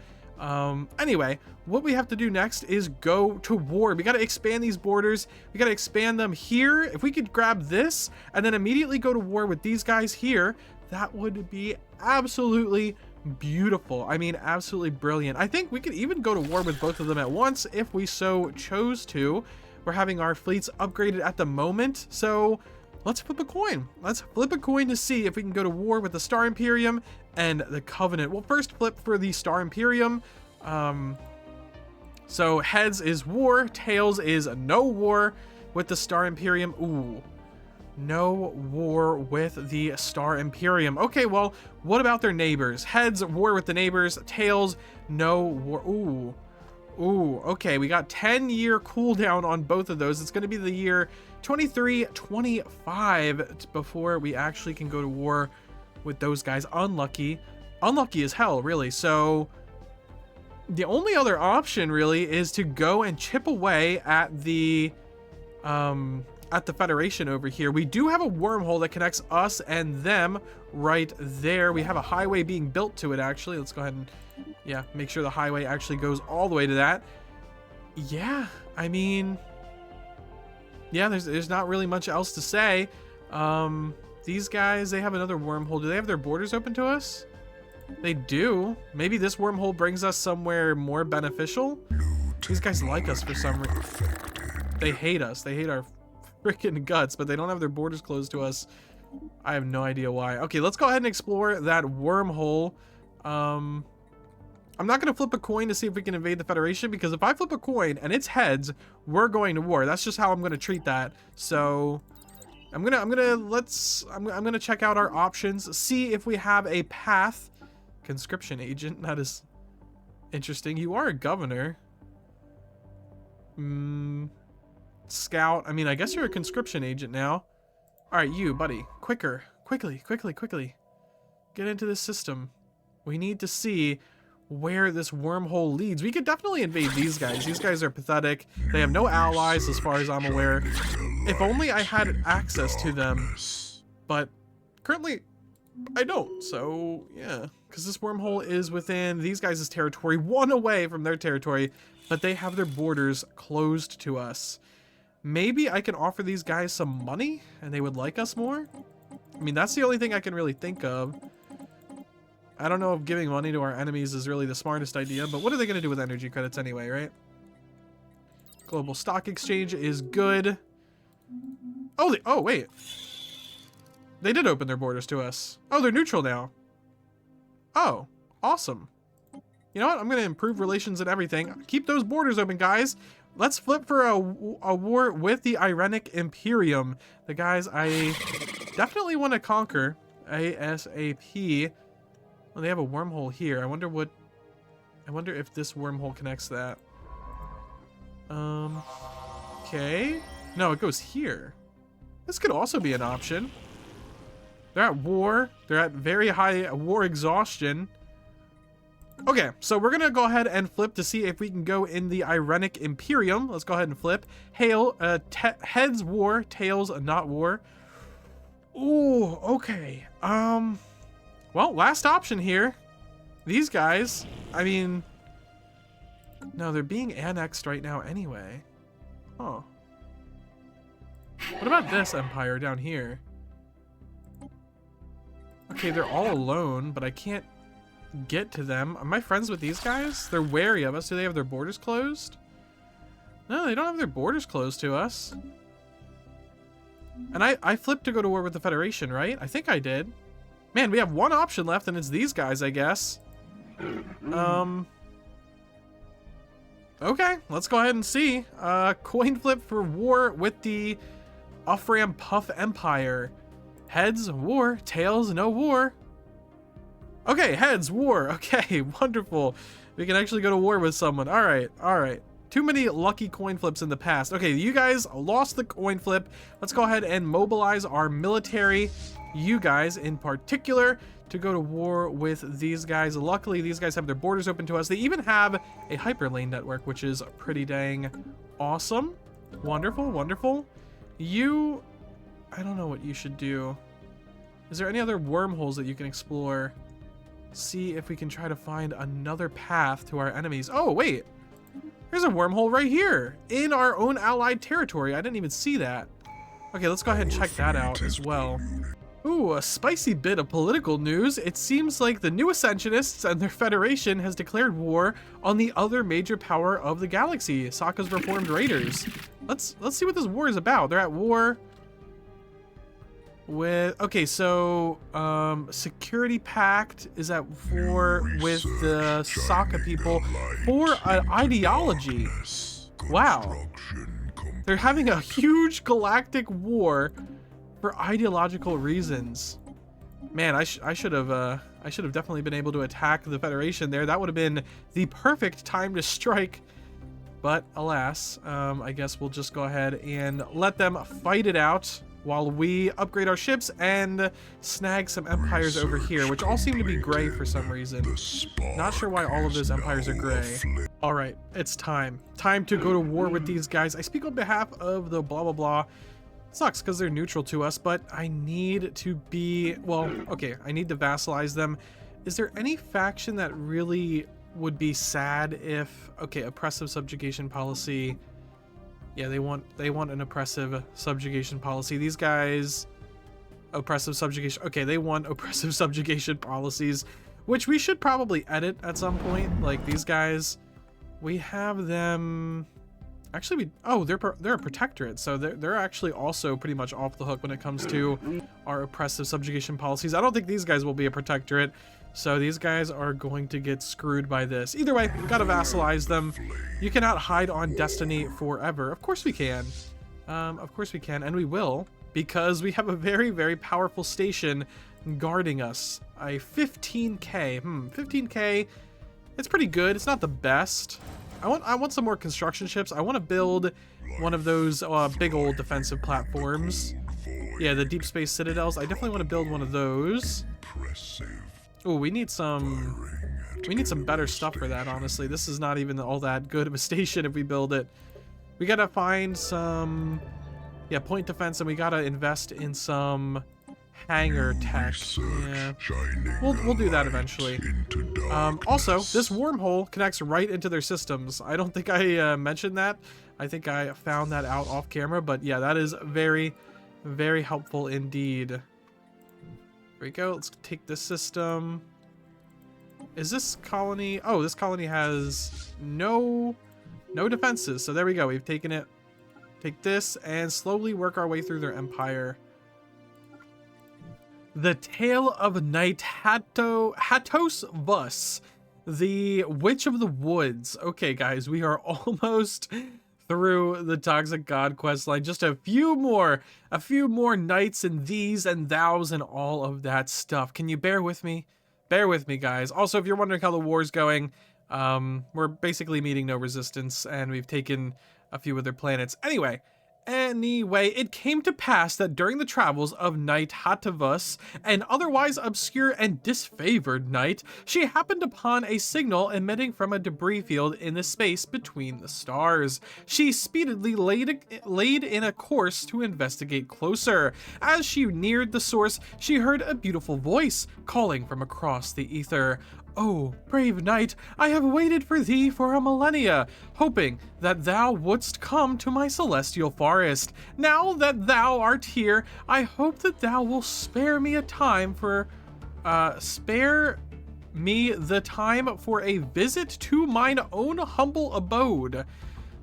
anyway, what we have to do next is go to war. We got to expand these borders. We got to expand them here. If we could grab this and then immediately go to war with these guys here, that would be absolutely beautiful. I mean, absolutely brilliant. I think we could even go to war with both of them at once if we so chose to. We're having our fleets upgraded at the moment, so let's flip a coin. Let's flip a coin to see if we can go to war with the Star Imperium and the Covenant. We'll first flip for the Star Imperium. So heads is war, tails is no war with the Star Imperium. Ooh, no war with the Star Imperium. Okay, well, what about their neighbors? Heads, war with the neighbors. Tails, no war. Ooh, okay, we got 10-year cooldown on both of those. It's going to be the year 2325 before we actually can go to war with those guys. Unlucky as hell, really. So the only other option really is to go and chip away at the at the Federation over here. We do have a wormhole that connects us and them right there. We have a highway being built to it, actually. Let's go ahead and, yeah, make sure the highway actually goes all the way to that. Yeah, I mean, yeah, there's not really much else to say. These guys, they have another wormhole. Do they have their borders open to us? They do. Maybe this wormhole brings us somewhere more beneficial. These guys like us for some reason. They hate us. They hate our freaking guts, but they don't have their borders closed to us. I have no idea why. Okay, let's go ahead and explore that wormhole. I'm not going to flip a coin to see if we can invade the Federation, because if I flip a coin and it's heads, we're going to war. That's just how I'm going to treat that. So I'm gonna check out our options, see if we have a path. Conscription agent, that is interesting. You are a governor. Scout, I mean, I guess you're a conscription agent now. All right, you, buddy, quicker, quickly. Get into this system. We need to see where this wormhole leads. We could definitely invade these guys. These guys are pathetic. They have no allies as far as I'm aware. If only I had access to them. But currently, I don't. So, yeah. Because this wormhole is within these guys' territory, one away from their territory. But they have their borders closed to us. Maybe I can offer these guys some money and they would like us more? I mean, that's the only thing I can really think of. I don't know if giving money to our enemies is really the smartest idea, but what are they going to do with energy credits anyway, right? Global stock exchange is good. Oh, oh, wait. They did open their borders to us. Oh, they're neutral now. Oh, awesome. You know what? I'm going to improve relations and everything. Keep those borders open, guys. Let's flip for a war with the Irenic Imperium. The guys I definitely want to conquer ASAP. Well, they have a wormhole here. I wonder if this wormhole connects that. Okay. No, it goes here. This could also be an option. They're at war. They're at very high war exhaustion. Okay, so we're gonna go ahead and flip to see if we can go in the Irenic Imperium. Let's go ahead and flip. Heads war, tails not war. Ooh, okay. Well, last option here. These guys, I mean, no, they're being annexed right now anyway. Huh. What about this empire down here? Okay, they're all alone, but I can't get to them. Am I friends with these guys? They're wary of us. Do they have their borders closed? No, they don't have their borders closed to us. And I flipped to go to war with the Federation, right? I think I did. Man, we have one option left, and it's these guys, I guess. Okay, let's go ahead and see. Coin flip for war with the Uffram Puff Empire. Heads, war. Tails, no war. Okay, heads, war. Okay, wonderful. We can actually go to war with someone. All right, all right. Too many lucky coin flips in the past. Okay, you guys lost the coin flip. Let's go ahead and mobilize our military, you guys in particular, to go to war with these guys. Luckily, these guys have their borders open to us. They even have a hyperlane network, which is pretty dang awesome. Wonderful, wonderful. You, I don't know what you should do. Is there any other wormholes that you can explore? See if we can try to find another path to our enemies. Oh, wait. There's a wormhole right here in our own allied territory. I didn't even see that. Okay, let's go ahead and check that out as well. Ooh, a spicy bit of political news. It seems like the new Ascensionists and their Federation has declared war on the other major power of the galaxy, Sokka's Reformed Raiders. Let's see what this war is about. They're at war with, okay, so Security Pact is at war with the Sokka people for an ideology. Wow. They're having a huge galactic war for ideological reasons. Man, I should have definitely been able to attack the Federation there. That would have been the perfect time to strike. But alas, I guess we'll just go ahead and let them fight it out while we upgrade our ships and snag some empires over here, which all seem to be gray for some reason. Not sure why all of those empires are gray. All right, it's time. Time to go to war with these guys. I speak on behalf of the blah, blah, blah Sucks because they're neutral to us, but I need to be, well, okay, I need to vassalize them. Is there any faction that really would be sad if, okay, oppressive subjugation policy. Yeah, they want an oppressive subjugation policy. These guys, oppressive subjugation. Okay, they want oppressive subjugation policies, which we should probably edit at some point. Like these guys, we have them. Actually, they're a protectorate, so they're actually also pretty much off the hook when it comes to our oppressive subjugation policies. I don't think these guys will be a protectorate, so these guys are going to get screwed by this. Either way, we gotta vassalize them. You cannot hide on destiny forever. Of course we can. Of course we can, and we will, because we have a very, very powerful station guarding us. A 15k. 15k. It's pretty good. It's not the best. I want some more construction ships. I want to build one of those big old defensive platforms. Yeah, the deep space citadels. I definitely want to build one of those. Oh, we need some better stuff for that, honestly. This is not even all that good of a station if we build it. We gotta find some, yeah, point defense, and we gotta invest in some hangar tech. Yeah, we'll do that eventually. Also, this wormhole connects right into their systems. I don't think I mentioned that. I think I found that out off camera, but yeah, that is very, very helpful indeed. There we go. Let's take this system. Is this colony? Oh, this colony has no defenses. So there we go. We've taken it. Take this and slowly work our way through their empire. The Tale of Knight Hatos Vus, the Witch of the Woods. Okay, guys, we are almost through the Toxic God quest line. Just a few more knights and these and thous and all of that stuff. Can you bear with me? Bear with me, guys. Also, if you're wondering how the war's going, we're basically meeting no resistance, and we've taken a few of their planets. Anyway, it came to pass that during the travels of Knight Hatavus, an otherwise obscure and disfavored knight, she happened upon a signal emitting from a debris field in the space between the stars. She speedily laid in a course to investigate closer. As she neared the source, she heard a beautiful voice calling from across the ether. "Oh, brave knight, I have waited for thee for a millennia, hoping that thou wouldst come to my celestial forest. Now that thou art here, I hope that thou wilt spare me the time for a visit to mine own humble abode."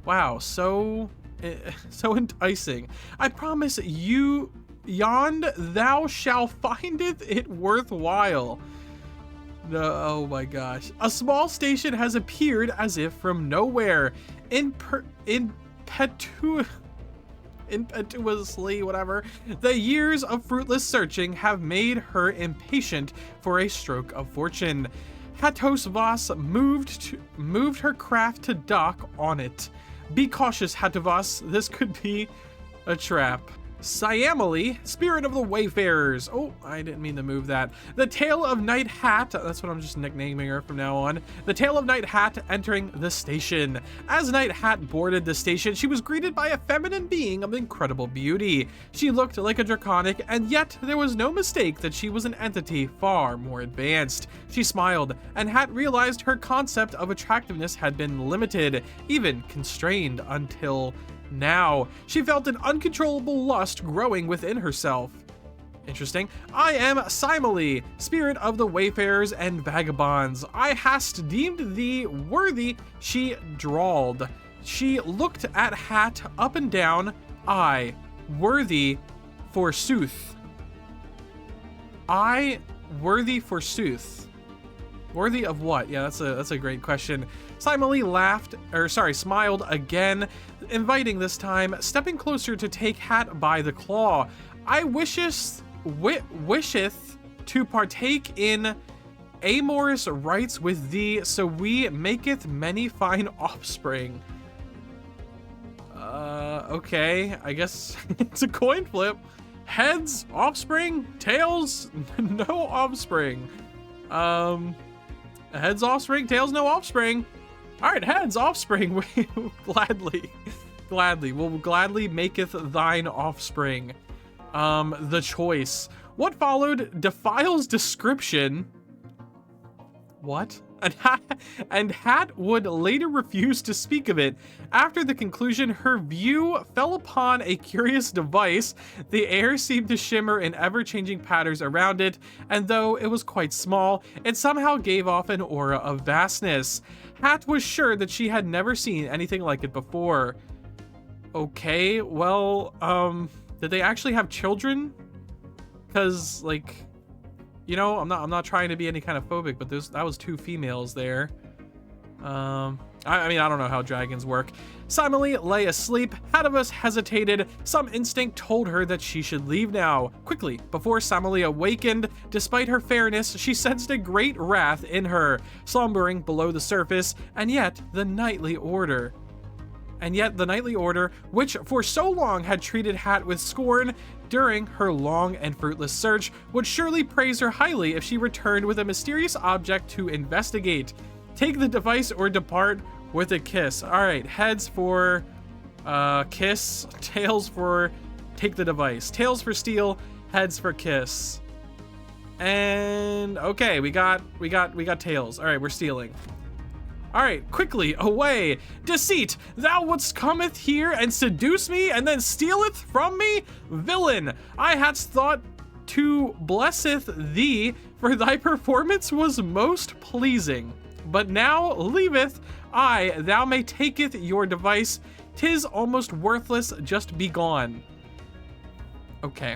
Wow, so enticing. "I promise you, yond thou shalt findeth it worthwhile." No, oh my gosh. A small station has appeared as if from nowhere. Impetuously, whatever. The years of fruitless searching have made her impatient for a stroke of fortune. Hatos Vos moved her craft to dock on it. Be cautious, Hatavos. This could be a trap. Siamali, Spirit of the Wayfarers. Oh, I didn't mean to move that. The Tale of Knight Hat. That's what I'm just nicknaming her from now on. The Tale of Knight Hat entering the station. As Knight Hat boarded the station, she was greeted by a feminine being of incredible beauty. She looked like a draconic, and yet there was no mistake that she was an entity far more advanced. She smiled, and Hat realized her concept of attractiveness had been limited, even constrained until now. She felt an uncontrollable lust growing within herself. Interesting. "I am Simile, Spirit of the Wayfarers and Vagabonds. I hast deemed thee worthy," she drawled. She looked at Hat up and down. "I, worthy forsooth. I, worthy forsooth. Worthy of what?" Yeah, that's a great question. Simile smiled again, inviting this time, stepping closer to take Hat by the claw. "I wisheth to partake in amorous rites with thee, so we maketh many fine offspring." Okay, I guess it's a coin flip. Heads, offspring, tails, no offspring. Heads, offspring, tails, no offspring. All right, heads, offspring, gladly. Gladly. Will gladly maketh thine offspring. The choice. What followed defiles description. What? And Hat would later refuse to speak of it. After the conclusion, her view fell upon a curious device. The air seemed to shimmer in ever-changing patterns around it, and though it was quite small, it somehow gave off an aura of vastness. Hat was sure that she had never seen anything like it before. Okay, well, did they actually have children? Because, like, you know, I'm not trying to be any kind of phobic, but that was 2 females there. I mean, I don't know how dragons work. Simile lay asleep. Hadavus hesitated. Some instinct told her that she should leave now. Quickly, before Simile awakened, despite her fairness, she sensed a great wrath in her, slumbering below the surface, and yet the Knightly Order. Which for so long had treated Hat with scorn during her long and fruitless search, would surely praise her highly if she returned with a mysterious object to investigate. Take the device or depart with a kiss. All right, heads for kiss, tails for take the device. Tails for steal, heads for kiss. And okay, we got tails. All right, we're stealing. All right, quickly, away. Deceit, thou wouldst cometh here and seduce me and then stealeth from me? Villain, I hadst thought to blesseth thee, for thy performance was most pleasing. But now leaveth I, thou may taketh your device. 'Tis almost worthless, just be gone. Okay.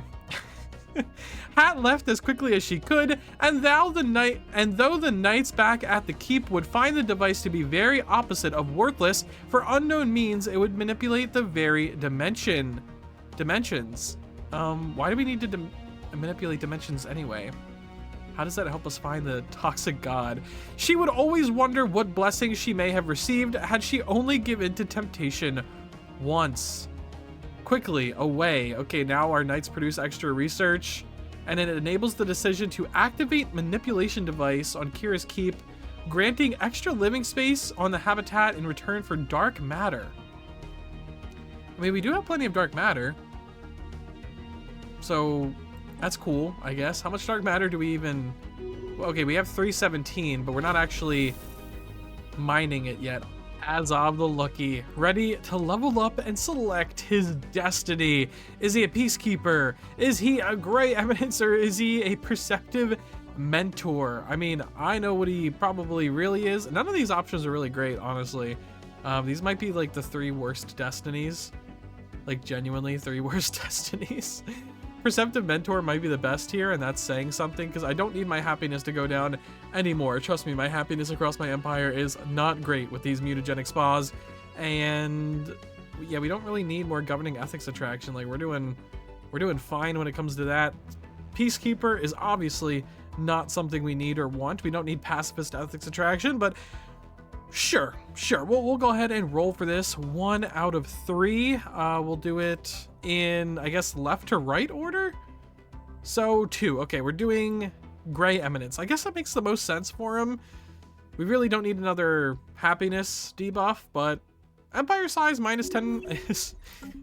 Hat left as quickly as she could, and though the knights back at the keep would find the device to be very opposite of worthless, for unknown means it would manipulate the very dimensions. Why do we need to manipulate dimensions anyway? How does that help us find the toxic god? She would always wonder what blessings she may have received had she only given to temptation once. Quickly, away. Okay, now our knights produce extra research, and it enables the decision to activate manipulation device on Kira's keep, granting extra living space on the habitat in return for dark matter. I mean, we do have plenty of dark matter, so that's cool, I guess. How much dark matter do we even... Okay, we have 317, but we're not actually mining it yet. Azov the Lucky, ready to level up and select his destiny. Is he a peacekeeper? Is he a gray eminence, or is he a perceptive mentor? I mean, I know what he probably really is. None of these options are really great, honestly. These might be like the 3 worst destinies. Like, genuinely 3 worst destinies. Perceptive mentor might be the best here, and that's saying something, because I don't need my happiness to go down anymore. Trust me, my happiness across my empire is not great with these mutagenic spas, and yeah, we don't really need more governing ethics attraction. Like, we're doing fine when it comes to that. Peacekeeper is obviously not something we need or want. We don't need pacifist ethics attraction, but sure. We'll go ahead and roll for this. 1 out of 3. We'll do it in, I guess, left to right order. So 2. Okay, we're doing gray eminence. I guess that makes the most sense for him. We really don't need another happiness debuff, but empire size minus 10 is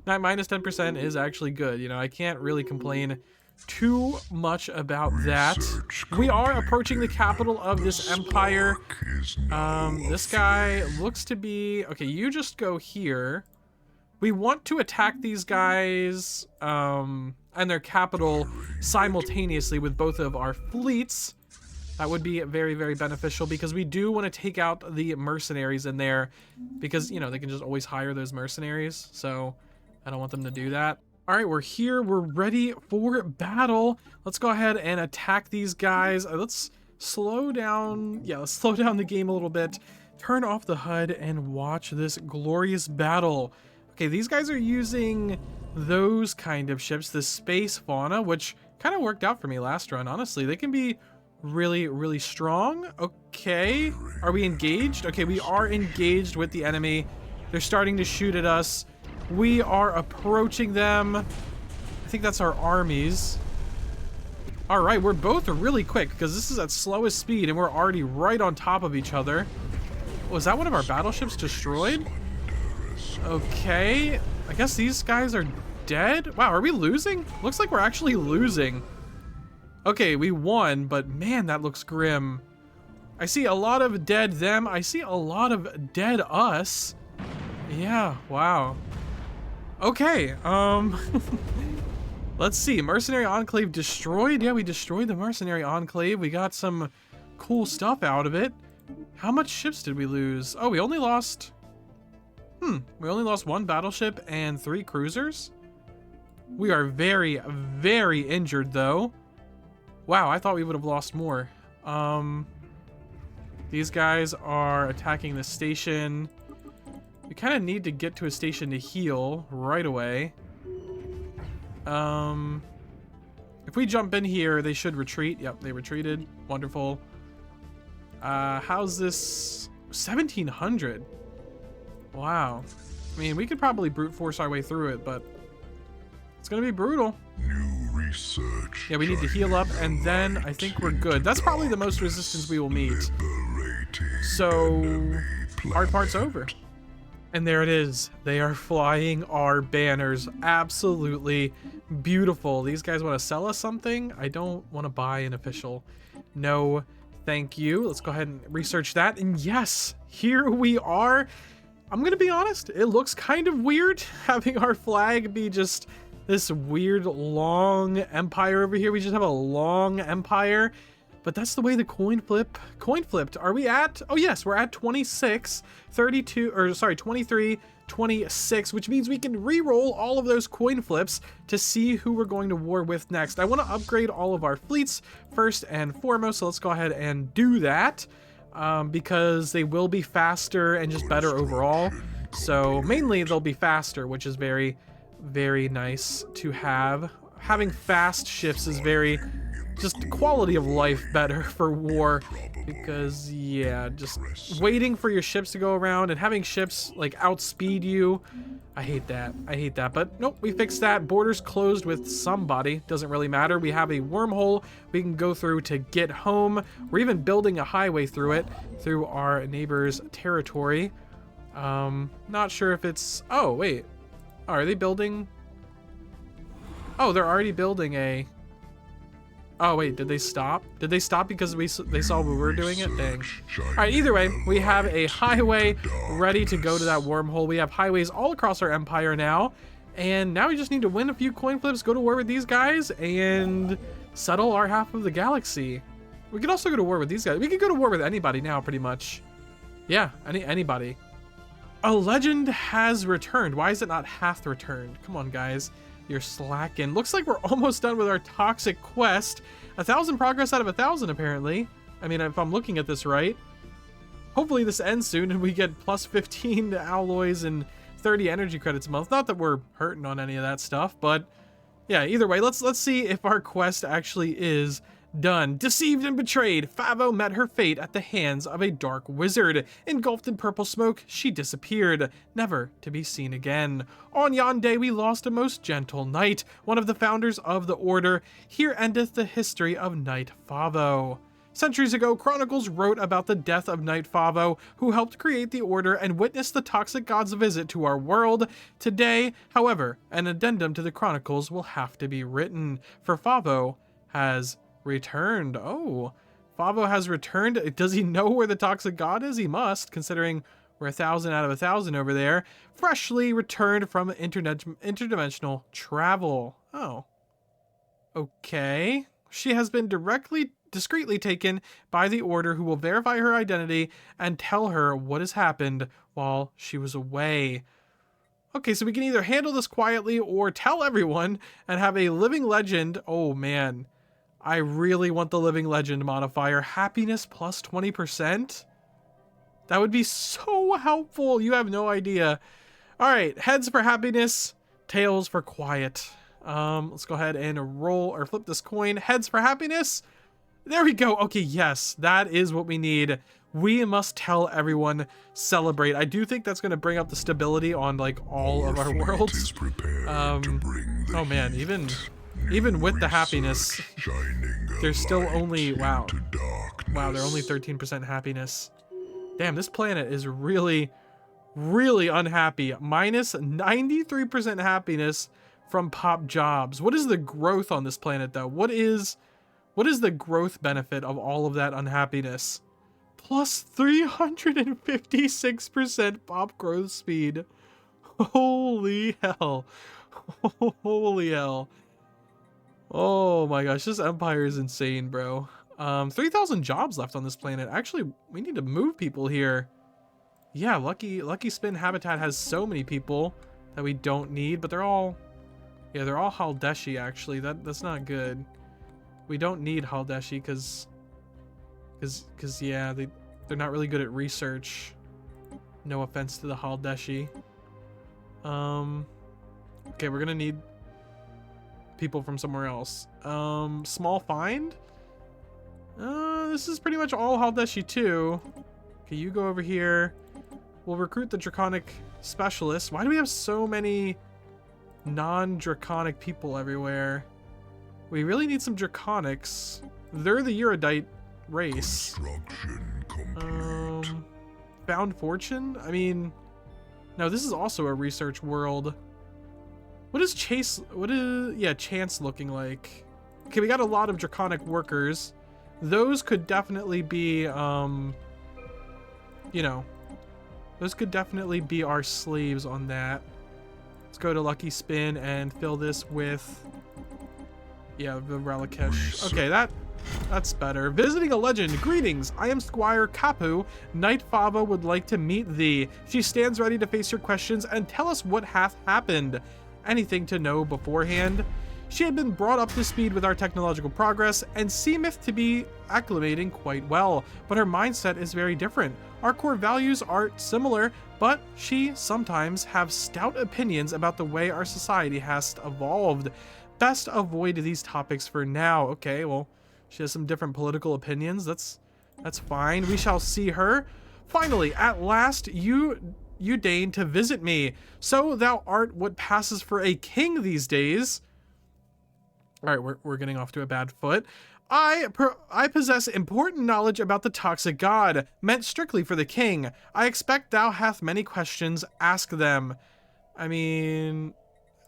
not minus 10% is actually good. You know, I can't really complain too much about that. We are approaching the capital of this empire. This guy looks to be okay. You just go here. We want to attack these guys and their capital simultaneously with both of our fleets. That would be very, very beneficial, because we do want to take out the mercenaries in there, because, you know, they can just always hire those mercenaries. So I don't want them to do that. All right, we're here. We're ready for battle. Let's go ahead and attack these guys. Let's slow down. Yeah, let's slow down the game a little bit. Turn off the HUD and watch this glorious battle. Okay, these guys are using those kind of ships, the space fauna, which kind of worked out for me last run. Honestly, they can be really, really strong. Okay, are we engaged? Okay, we are engaged with the enemy. They're starting to shoot at us. We are approaching them. I think that's our armies. All right, we're both really quick, because this is at slowest speed, and we're already right on top of each other. Was that one of our battleships destroyed? Okay, I guess these guys are dead. Wow, are we losing? Looks like we're actually losing. Okay, we won, but man, that looks grim. I see a lot of dead them. I see a lot of dead us. Yeah, wow. Okay, let's see. Mercenary Enclave destroyed. Yeah, we destroyed the Mercenary Enclave. We got some cool stuff out of it. How much ships did we lose? Oh, we only lost... we only lost 1 battleship and 3 cruisers. We are very, very injured, though. Wow, I thought we would have lost more. These guys are attacking the station. We kind of need to get to a station to heal right away. If we jump in here, they should retreat. Yep, they retreated. Wonderful. How's this? 1700. Wow. I mean, we could probably brute force our way through it, but it's gonna be brutal. New research. Yeah, we need to heal up, and then I think we're good. That's probably the most resistance we will meet. So, hard part's over. And there it is. They are flying our banners. Absolutely beautiful. These guys want to sell us something? I don't want to buy an official. No, thank you. Let's go ahead and research that. And yes, here we are. I'm going to be honest. It looks kind of weird having our flag be just this weird long empire over here. We just have a long empire. But that's the way the coin flipped. Are we at? Oh yes, we're at 26, 32, or sorry, 23, 26, which means we can re-roll all of those coin flips to see who we're going to war with next. I want to upgrade all of our fleets first and foremost, so let's go ahead and do that because they will be faster and just better overall. So mainly they'll be faster, which is very, very nice to have. Having fast ships is very... just quality of life better for war, because yeah, just waiting for your ships to go around and having ships like outspeed you, I hate that. But nope, we fixed that. Borders closed with somebody, doesn't really matter. We have a wormhole we can go through to get home. We're even building a highway through it, through our neighbor's territory. Not sure if it's... oh wait, are they building... oh, they're already building a... oh wait, did they stop? Did they stop because they saw we were doing it? Dang. Alright, either way, we have a highway ready to go to that wormhole. We have highways all across our empire now. And now we just need to win a few coin flips, go to war with these guys, and settle our half of the galaxy. We could also go to war with these guys. We could go to war with anybody now, pretty much. Yeah, anybody. A legend has returned. Why is it not hath returned? Come on, guys. You're slacking. Looks like we're almost done with our toxic quest. 1,000 progress out of 1,000, apparently. I mean, if I'm looking at this right. Hopefully this ends soon and we get plus 15 alloys and 30 energy credits a month. Not that we're hurting on any of that stuff, but yeah, either way, let's see if our quest actually is done. Deceived and betrayed, Favo met her fate at the hands of a dark wizard. Engulfed in purple smoke, she disappeared, never to be seen again. On yon day we lost a most gentle knight, one of the founders of the order. Here endeth the history of Knight Favo. Centuries ago, chronicles wrote about the death of Knight Favo, who helped create the order and witnessed the toxic god's visit to our world. Today, however, an addendum to the chronicles will have to be written, for Favo has returned. Oh, Favo has returned. Does he know where the toxic god is? He must, considering we're 1,000 out of 1,000 over there. Freshly returned from interdimensional travel. Oh, okay. She has been discreetly taken by the order, who will verify her identity and tell her what has happened while she was away. Okay, so we can either handle this quietly or tell everyone and have a living legend. Oh man, I really want the living legend modifier. Happiness plus 20%. That would be so helpful. You have no idea. All right, heads for happiness, tails for quiet. Let's go ahead and roll or flip this coin. Heads for happiness. There we go. Okay, yes, that is what we need. We must tell everyone, celebrate. I do think that's going to bring up the stability on like all of our worlds. Oh man, even with the happiness, there's still only, wow, they're only 13% happiness. Damn, this planet is really, really unhappy. Minus 93% happiness from pop jobs. What is the growth on this planet, though? What is the growth benefit of all of that unhappiness? Plus 356% pop growth speed. Holy hell. Holy hell. Oh my gosh, this empire is insane, bro. 3,000 jobs left on this planet. Actually, we need to move people here. Yeah, Lucky Spin Habitat has so many people that we don't need, but they're all Haldeshi, actually. That's not good. We don't need Haldeshi because yeah, they're not really good at research. No offense to the Haldeshi. Okay, we're gonna need people from somewhere else. Small find? This is pretty much all Haldeshi too. Okay, you go over here. We'll recruit the Draconic Specialist. Why do we have so many non-Draconic people everywhere? We really need some Draconics. They're the Erudite race. Construction complete. Found Fortune? I mean, no, this is also a research world. What is Chance looking like? Okay, we got a lot of Draconic workers. Those could definitely be, you know, those could definitely be our slaves on that. Let's go to Lucky Spin and fill this with, yeah, the Relicash. Okay, that's better. Visiting a legend. Greetings. I am Squire Kapu. Knight Fava would like to meet thee. She stands ready to face your questions and tell us what hath happened. Anything to know beforehand? She had been brought up to speed with our technological progress and seemeth to be acclimating quite well, but her mindset is very different. Our core values are similar, but she sometimes have stout opinions about the way our society has evolved. Best avoid these topics for now. Okay, well, she has some different political opinions. That's fine. We shall see her. Finally, at last, you deign to visit me. So thou art what passes for a king these days. All right, we're getting off to a bad foot. I possess important knowledge about the toxic god, meant strictly for the king. I expect thou hath many questions. Ask them. I mean,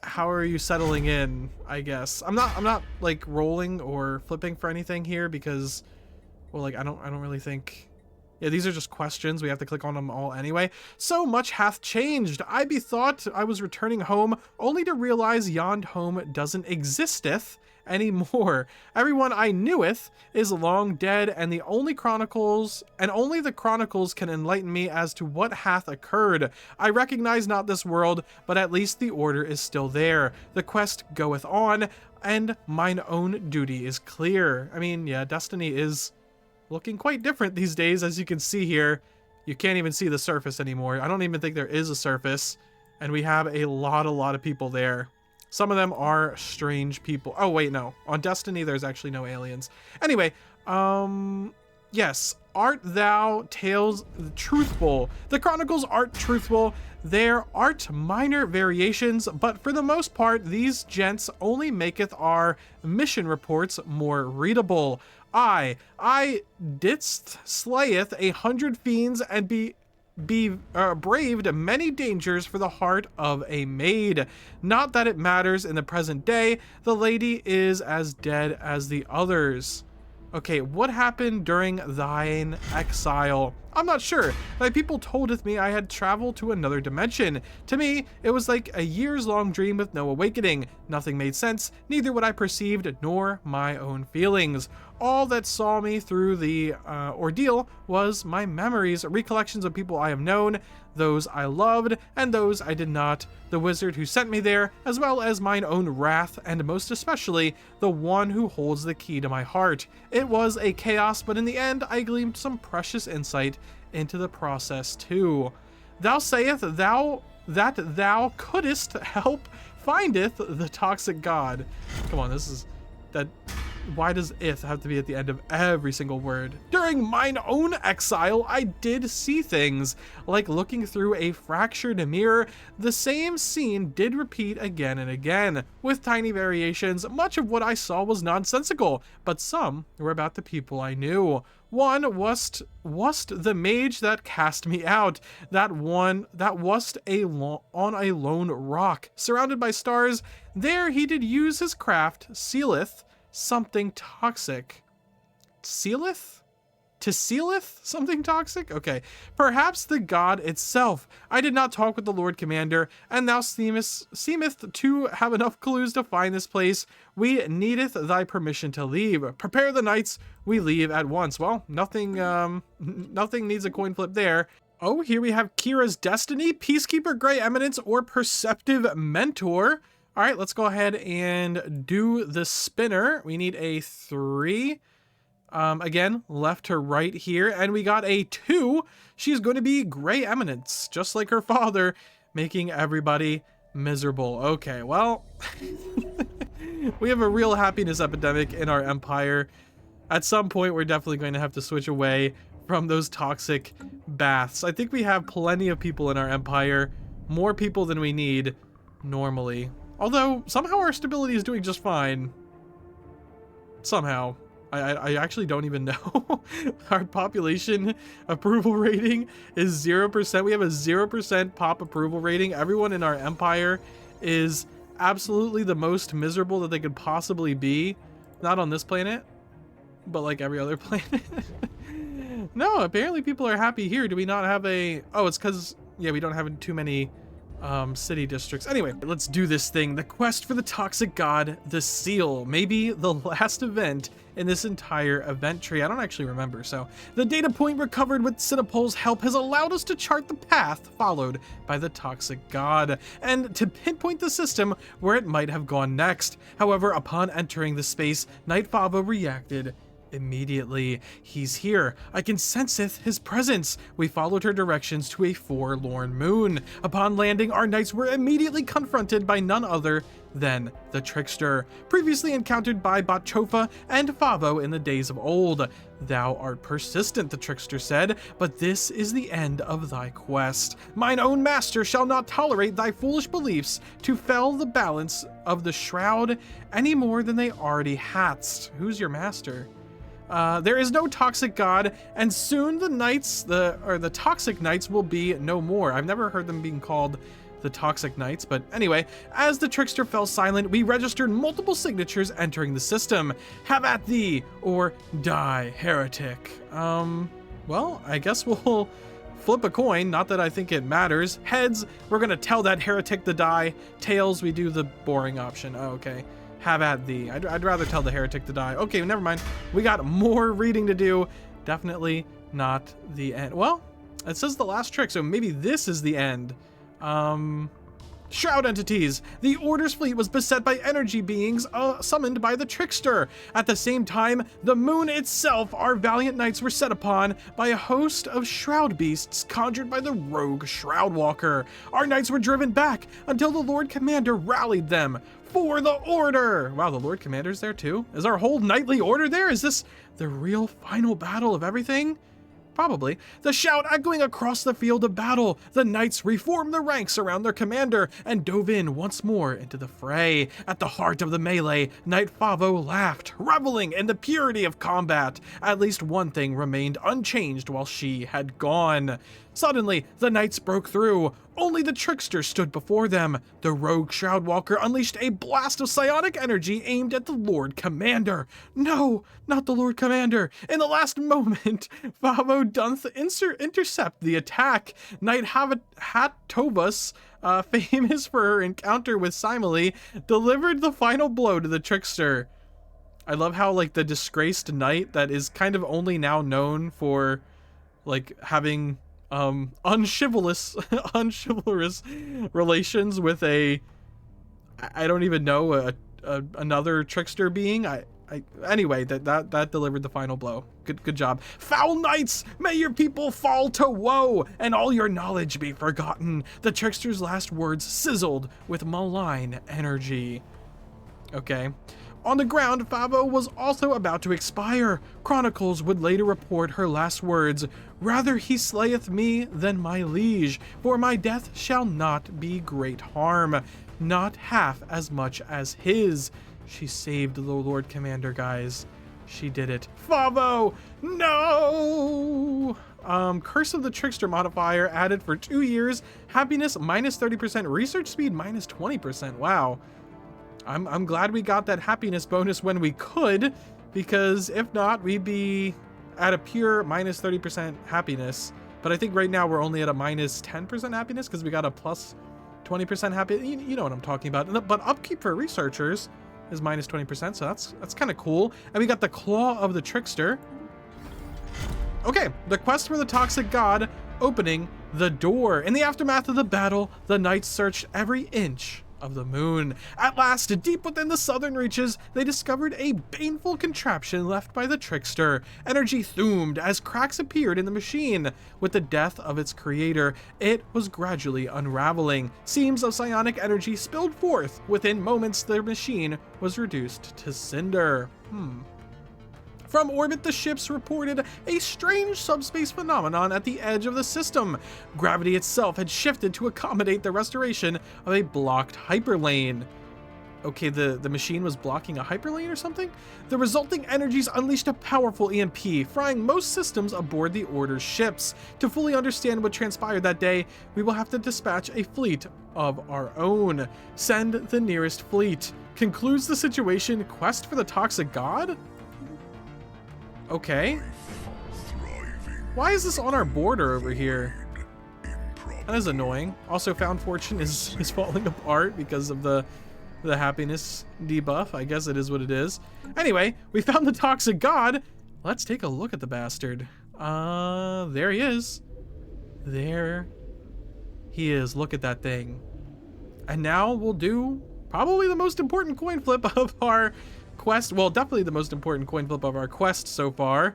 how are you settling in? I guess I'm not like rolling or flipping for anything here because, well, like I don't really think. Yeah, these are just questions. We have to click on them all anyway. So much hath changed. I bethought I was returning home, only to realize yond home doesn't existeth anymore. Everyone I kneweth is long dead, and only the chronicles can enlighten me as to what hath occurred. I recognize not this world, but at least the order is still there. The quest goeth on, and mine own duty is clear. I mean, yeah, Destiny is looking quite different these days, as you can see here. You can't even see the surface anymore. I don't even think there is a surface, and we have a lot of people there. Some of them are strange people. Oh wait, no, on Destiny there's actually no aliens. Anyway, yes, art thou tales truthful? The chronicles art truthful. There art minor variations, but for the most part these gents only maketh our mission reports more readable. I didst slayeth 100 fiends and braved many dangers for the heart of a maid. Not that it matters in the present day, the lady is as dead as the others. Okay, what happened during thine exile? I'm not sure. Thy people toldeth me I had traveled to another dimension. To me, it was like a years-long dream with no awakening. Nothing made sense, neither what I perceived nor my own feelings. All that saw me through the ordeal was my memories, recollections of people I have known, those I loved, and those I did not, the wizard who sent me there, as well as mine own wrath, and most especially, the one who holds the key to my heart. It was a chaos, but in the end, I gleaned some precious insight into the process too. Thou sayest that thou couldst help findeth the toxic god. Come on, this is that. Why does "ith" have to be at the end of every single word? During mine own exile, I did see things, like looking through a fractured mirror. The same scene did repeat again and again, with tiny variations. Much of what I saw was nonsensical, but some were about the people I knew. One wast the mage that cast me out. That wast on a lone rock, surrounded by stars. There he did use his craft, sealeth something toxic. Sealeth? To sealeth something toxic? Okay. Perhaps the god itself. I did not talk with the Lord Commander, and thou seemeth to have enough clues to find this place. We needeth thy permission to leave. Prepare the knights, we leave at once. Well, nothing needs a coin flip there. Oh, here we have Kira's Destiny, Peacekeeper, Grey Eminence, or Perceptive Mentor. All right, let's go ahead and do the spinner. We need a 3. Again, left to right here, and we got a 2. She's going to be Grey Eminence, just like her father, making everybody miserable. Okay, well, we have a real happiness epidemic in our empire. At some point, we're definitely going to have to switch away from those toxic baths. I think we have plenty of people in our empire, more people than we need normally. Although, somehow our stability is doing just fine. Somehow. I actually don't even know. Our population approval rating is 0%. We have a 0% pop approval rating. Everyone in our empire is absolutely the most miserable that they could possibly be. Not on this planet, but like every other planet. No, apparently people are happy here. Do we not have a... Oh, it's because, yeah, we don't have too many city districts. Anyway, let's do this thing. The quest for the toxic god, the seal. Maybe the last event in this entire event tree. I don't actually remember. So the data point recovered with Cinepol's help has allowed us to chart the path followed by the toxic god and to pinpoint the system where it might have gone next. However, upon entering the space, Knight Favo reacted immediately. He's here. I can senseth his presence. We followed her directions to a forlorn moon. Upon landing, our knights were immediately confronted by none other than the trickster, previously encountered by Bachofa and Favo in the days of old. Thou art persistent, the trickster said, but this is the end of thy quest. Mine own master shall not tolerate thy foolish beliefs to fell the balance of the shroud any more than they already hadst. Who's your master? There is no toxic god, and soon the knights, the toxic knights will be no more. I've never heard them being called the toxic knights, but anyway, as the trickster fell silent, we registered multiple signatures entering the system. Have at thee, or die, heretic. Well, I guess we'll flip a coin, not that I think it matters. Heads, we're gonna tell that heretic to die. Tails, we do the boring option. Oh, okay. Have at thee. I'd rather tell the heretic to die. Okay, never mind. We got more reading to do. Definitely not the end. Well, it says the last trick, so maybe this is the end. Shroud entities. The Order's fleet was beset by energy beings summoned by the trickster. At the same time, the moon itself, our valiant knights were set upon by a host of shroud beasts conjured by the rogue Shroud Walker. Our knights were driven back until the Lord Commander rallied them for the Order. Wow, the Lord Commander's there too? Is our whole knightly order there? Is this the real final battle of everything? Probably. The shout echoing across the field of battle. The knights reformed the ranks around their commander and dove in once more into the fray. At the heart of the melee, Knight Favo laughed, reveling in the purity of combat. At least one thing remained unchanged while she had gone. Suddenly, the knights broke through. Only the trickster stood before them. The rogue Shroudwalker unleashed a blast of psionic energy aimed at the Lord Commander. No, not the Lord Commander. In the last moment, Favo doth intercept the attack. Knight Hatovus, famous for her encounter with Simile, delivered the final blow to the trickster. I love how, like, the disgraced knight that is kind of only now known for, like, having unchivalrous relations with I don't even know, another trickster being. Anyway, that delivered the final blow. Good job. Foul knights, may your people fall to woe and all your knowledge be forgotten. The trickster's last words sizzled with malign energy. Okay. On the ground, Favo was also about to expire. Chronicles would later report her last words, "Rather he slayeth me than my liege, for my death shall not be great harm, not half as much as his." She saved the Lord Commander, guys. She did it. Favo! No! Curse of the Trickster modifier added for 2 years. Happiness minus 30%. Research speed minus 20%. Wow. I'm glad we got that happiness bonus when we could, because if not, we'd be at a pure minus 30% happiness. But I think right now we're only at a minus 10% happiness because we got a plus 20% happiness. You know what I'm talking about. But upkeep for researchers is minus 20%, so that's kind of cool. And we got the Claw of the Trickster. Okay, the quest for the Toxic God, opening the door. In the aftermath of the battle, the knights searched every inch of the moon. At last, deep within the southern reaches, they discovered a baneful contraption left by the Trickster. Energy thumed as cracks appeared in the machine. With the death of its creator, it was gradually unraveling. Seams of psionic energy spilled forth. Within moments, the machine was reduced to cinder. From orbit, the ships reported a strange subspace phenomenon at the edge of the system. Gravity itself had shifted to accommodate the restoration of a blocked hyperlane. Okay, the machine was blocking a hyperlane or something? The resulting energies unleashed a powerful EMP, frying most systems aboard the Order's ships. To fully understand what transpired that day, we will have to dispatch a fleet of our own. Send the nearest fleet. Concludes the situation. Quest for the Toxic God? Okay. Why is this on our border over here? That is annoying. Also, Found Fortune is falling apart because of the happiness debuff. I guess it is what it is. Anyway, we found the Toxic God. Let's take a look at the bastard. There he is. There he is. Look at that thing. And now we'll do probably the most important coin flip of our quest. Well, definitely the most important coin flip of our quest so far.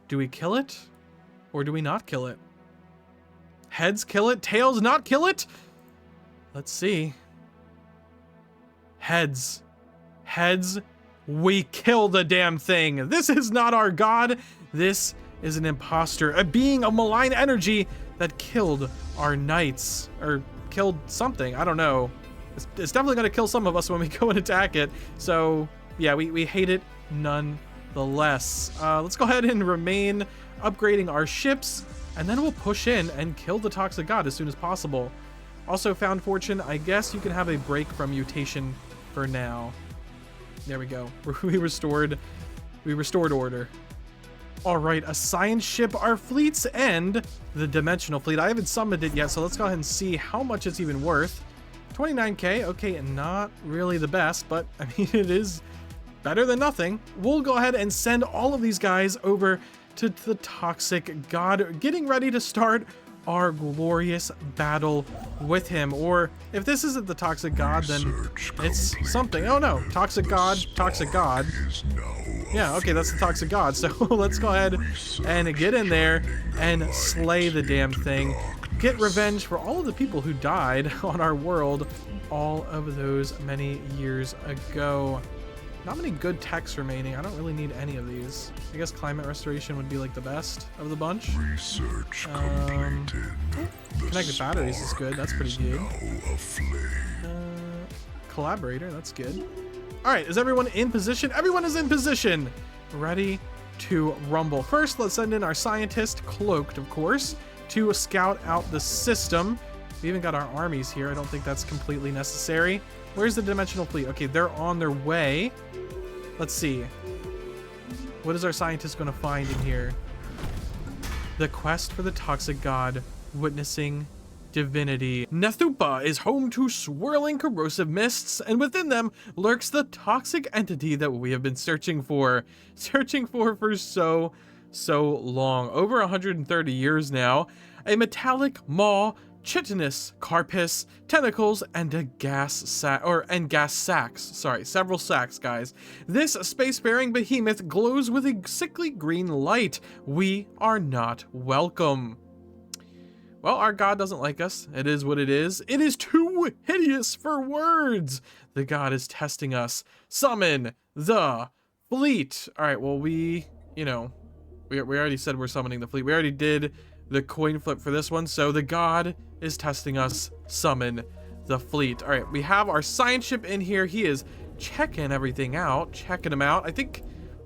Do we kill it? Or do we not kill it? Heads kill it, tails not kill it? Let's see. Heads. Heads. We kill the damn thing. This is not our god. This is an imposter. A being of malign energy that killed our knights. Or killed something. I don't know. It's definitely going to kill some of us when we go and attack it. So yeah, we hate it nonetheless. Let's go ahead and remain upgrading our ships, and then we'll push in and kill the Toxic God as soon as possible. Also, Found Fortune, I guess you can have a break from mutation for now. There we go. We restored order. All right, a science ship, our fleet's end, the Dimensional Fleet. I haven't summoned it yet, so let's go ahead and see how much it's even worth. 29k, okay, not really the best, but I mean, it is better than nothing. We'll go ahead and send all of these guys over to the Toxic God, getting ready to start our glorious battle with him. Or if this isn't the Toxic God, then it's something. Oh no, Toxic God, Toxic God. Yeah, okay, that's the Toxic God. So let's go ahead and get in there and slay the damn thing. Get revenge for all of the people who died on our world all of those many years ago. Not many good techs remaining. I don't really need any of these. I guess climate restoration would be like the best of the bunch. Research completed. Connected batteries is good. That's pretty good. Collaborator, that's good. All right, is everyone in position? Everyone is in position. Ready to rumble. First, let's send in our scientist, cloaked, of course, to scout out the system. We even got our armies here. I don't think that's completely necessary. Where's the Dimensional Fleet? Okay, they're on their way. Let's see. What is our scientist going to find in here? The quest for the Toxic God, witnessing divinity. Nethupa is home to swirling corrosive mists, and within them lurks the toxic entity that we have been searching for. Searching for so long. Over 130 years now. A metallic maw, chitinous carpus, tentacles, and a gas sacks. Sorry, several sacks, guys. This spacefaring behemoth glows with a sickly green light. We are not welcome. Well, our god doesn't like us. It is what it is. It is too hideous for words. The god is testing us. Summon the fleet. All right, well, we already said we're summoning the fleet. We already did the coin flip for this one. So the god is testing us. Summon the fleet. All right, we have our science ship in here. He is checking everything out, checking them out. I think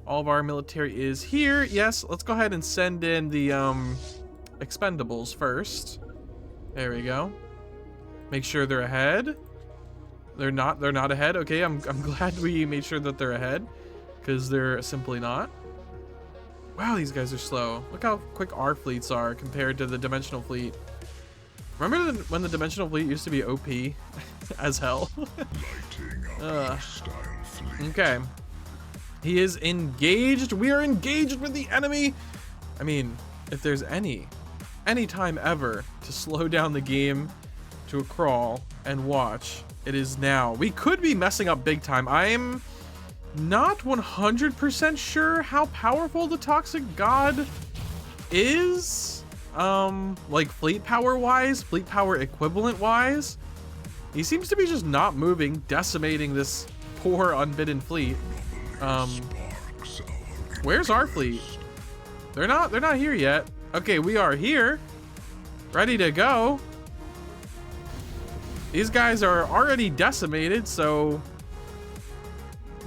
all of our military is here. Yes, let's go ahead and send in the expendables first. There we go. Make sure they're ahead. They're not ahead. Okay, I'm glad we made sure that they're ahead, because they're simply not. Wow, these guys are slow. Look how quick our fleets are compared to the dimensional fleet. Remember when the dimensional fleet used to be OP as hell? Okay. He is engaged. We are engaged with the enemy. I mean, if there's any time ever to slow down the game to a crawl and watch, it is now. We could be messing up big time. I'm not 100% sure how powerful the Toxic God is. Like fleet power wise, fleet power equivalent wise. He seems to be just not moving, decimating this poor unbidden fleet. Where's our fleet? They're not here yet. Okay, we are here, ready to go. These guys are already decimated, so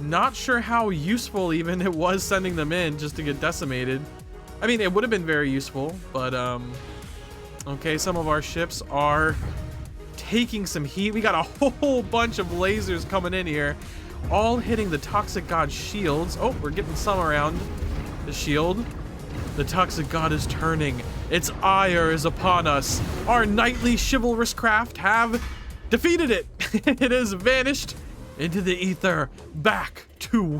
not sure how useful even it was sending them in just to get decimated. I mean, it would have been very useful, but okay, some of our ships are taking some heat. We got a whole bunch of lasers coming in here, all hitting the Toxic God's shields. Oh, we're getting some around the shield. The Toxic God is turning. Its ire is upon us. Our knightly chivalrous craft have defeated it. It has vanished into the ether, back to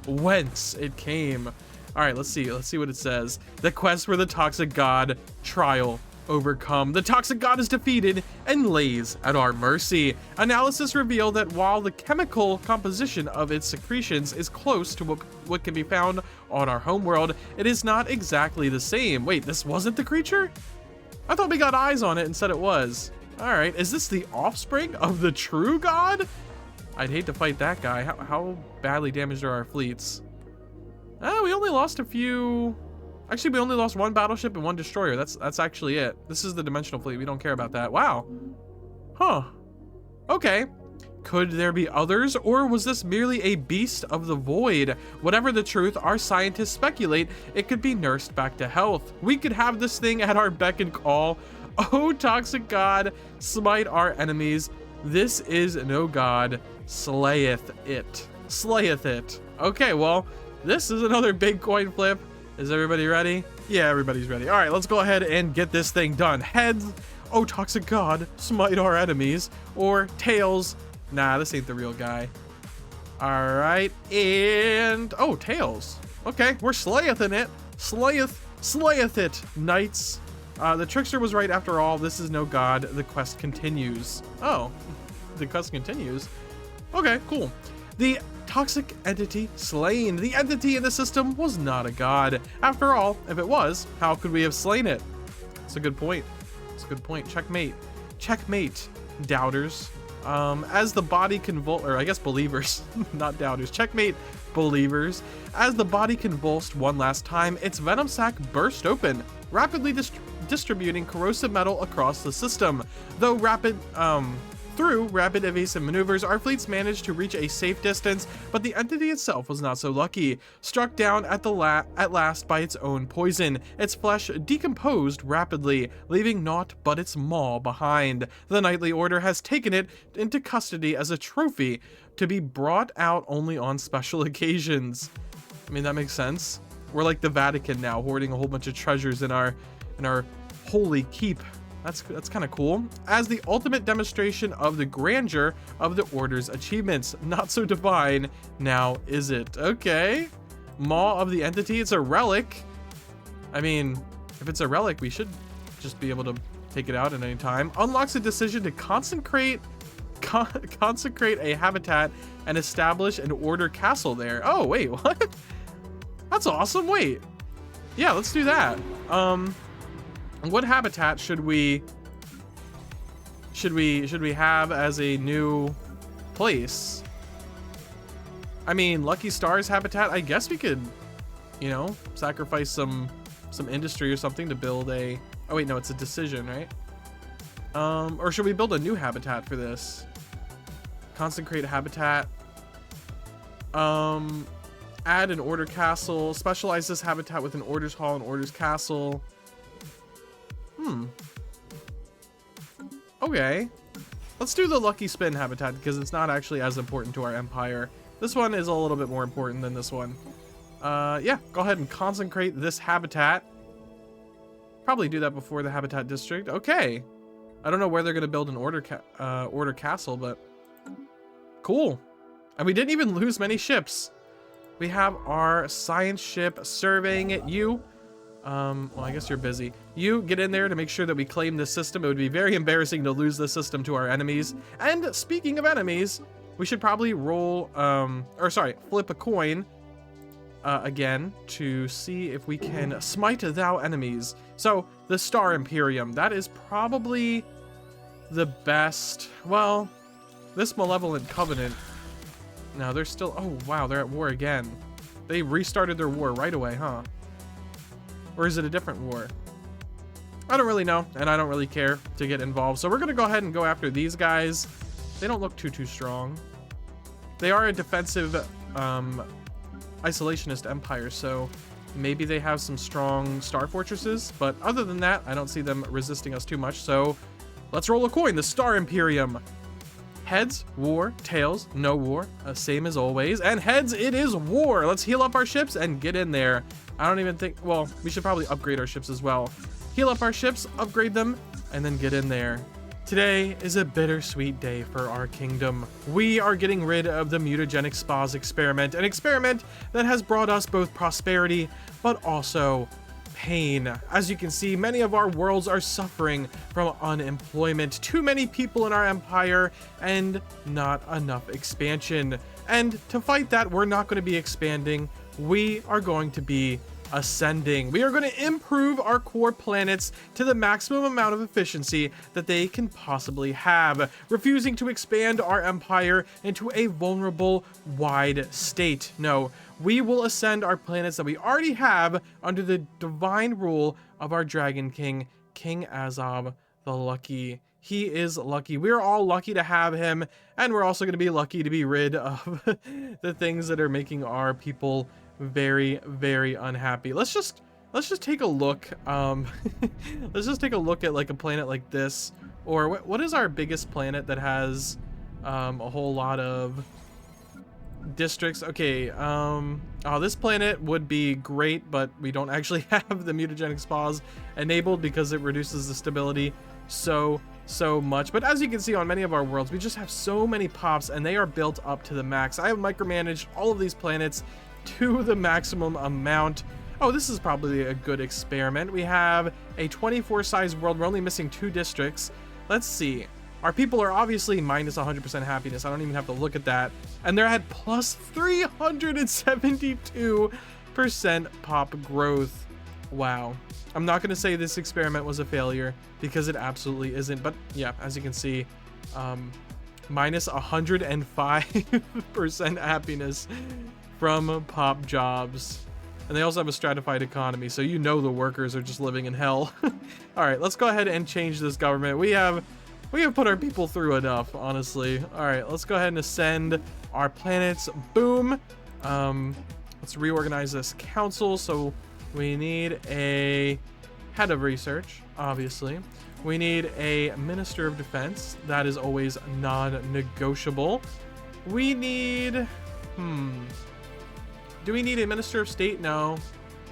whence it came. All right, let's see what it says. The quest for the Toxic God, trial overcome. The Toxic God is defeated and lays at our mercy. Analysis revealed that while the chemical composition of its secretions is close to what can be found on our homeworld, it is not exactly the same. Wait, this wasn't the creature? I thought we got eyes on it and said it was. All right, is this the offspring of the true god? I'd hate to fight that guy. How badly damaged are our fleets? We only lost a few. Actually, we only lost one battleship and one destroyer. That's actually it. This is the dimensional fleet. We don't care about that. Wow. Huh. Okay. Could there be others, or was this merely a beast of the void? Whatever the truth, our scientists speculate it could be nursed back to health. We could have this thing at our beck and call. Oh, Toxic God, smite our enemies. This is no god, slayeth it. Slayeth it. Okay, well, this is another big coin flip. Is everybody ready? Yeah, everybody's ready. All right, let's go ahead and get this thing done. Heads, oh, Toxic God, smite our enemies. Or tails, nah, this ain't the real guy. All right, and, oh, tails. Okay, we're slayeth in it. Slayeth it, knights. The trickster was right after all. This is no god. The quest continues. Oh, the quest continues. Okay, cool. The toxic entity slain. The entity in the system was not a god. After all, if it was, how could we have slain it? That's a good point. That's a good point. Checkmate. Checkmate, doubters. As the body or I guess believers, not doubters. Checkmate, believers. As the body convulsed one last time, its venom sac burst open, rapidly distributing corrosive metal across the system. Through rapid evasive maneuvers, our fleets managed to reach a safe distance, but the entity itself was not so lucky. Struck down at last by its own poison, its flesh decomposed rapidly, leaving naught but its maw behind. The Knightly Order has taken it into custody as a trophy to be brought out only on special occasions. I mean, that makes sense. We're like the Vatican now, hoarding a whole bunch of treasures in our holy keep. That's kind of cool. As the ultimate demonstration of the grandeur of the Order's achievements. Not so divine, now is it? Okay. Maw of the entity, it's a relic. I mean, if it's a relic, we should just be able to take it out at any time. Unlocks a decision to consecrate a habitat and establish an Order castle there. Oh, wait, what? That's awesome. Wait. Yeah, let's do that. What habitat should we have as a new place? I mean, Lucky Star's habitat, I guess we could, you know, sacrifice some industry or something to build a, oh wait, no, it's a decision, right? Or should we build a new habitat for this? Consecrate habitat. Add an order castle. Specialize this habitat with an orders hall and orders castle. Okay. Let's do the lucky spin habitat because it's not actually as important to our empire. This one is a little bit more important than this one. Yeah, go ahead and consecrate this habitat. Probably do that before the habitat district. Okay. I don't know where they're going to build an order castle, but cool. And we didn't even lose many ships. We have our science ship surveying it. You, well, I guess you're busy. You get in there to make sure that we claim this system. It would be very embarrassing to lose this system to our enemies. And speaking of enemies, we should probably roll, flip a coin again to see if we can smite thou enemies. So the Star Imperium, that is probably the best. Well, this Malevolent Covenant, no, they're still, oh wow, they're at war again. They restarted their war right away, huh? Or is it a different war? I don't really know, and I don't really care to get involved. So we're gonna go ahead and go after these guys. They don't look too strong. They are a defensive isolationist empire, so maybe they have some strong star fortresses, but other than that, I don't see them resisting us too much. So let's roll a coin. The Star Imperium. Heads, war. Tails, no war. Same as always. And heads, it is war. Let's heal up our ships and get in there. I don't even think, well, we should probably upgrade our ships as well. Heal up our ships, upgrade them, and then get in there. Today is a bittersweet day for our kingdom. We are getting rid of the Mutagenic Spas experiment, an experiment that has brought us both prosperity, but also pain. As you can see, many of our worlds are suffering from unemployment, too many people in our empire, and not enough expansion. And to fight that, we're not going to be expanding. We are going to be ascending. We are going to improve our core planets to the maximum amount of efficiency that they can possibly have, refusing to expand our empire into a vulnerable, wide state. No, we will ascend our planets that we already have under the divine rule of our Dragon King, King Azov the Lucky. He is lucky. We're all lucky to have him, and we're also going to be lucky to be rid of the things that are making our people very, very unhappy. Let's just take a look. Let's just take a look at like a planet like this, or what is our biggest planet that has a whole lot of districts? Okay, oh, this planet would be great, but we don't actually have the Mutagenic Spas enabled because it reduces the stability so much. But as you can see on many of our worlds, we just have so many pops, and they are built up to the max. I have micromanaged all of these planets to the maximum amount. Oh, this is probably a good experiment. We have a 24 size world. We're only missing 2 districts. Let's see. Our people are obviously minus 100% happiness. I don't even have to look at that. And they're at plus 372% pop growth. Wow. I'm not going to say this experiment was a failure because it absolutely isn't. But yeah, as you can see, minus 105% happiness from pop jobs. And they also have a stratified economy, so you know the workers are just living in hell. All right, let's go ahead and change this government. We have put our people through enough, honestly. All right, let's go ahead and ascend our planets. Boom. Let's reorganize this council. So we need a head of research, obviously. We need a minister of defense. That is always non-negotiable. We need, do we need a Minister of State? No.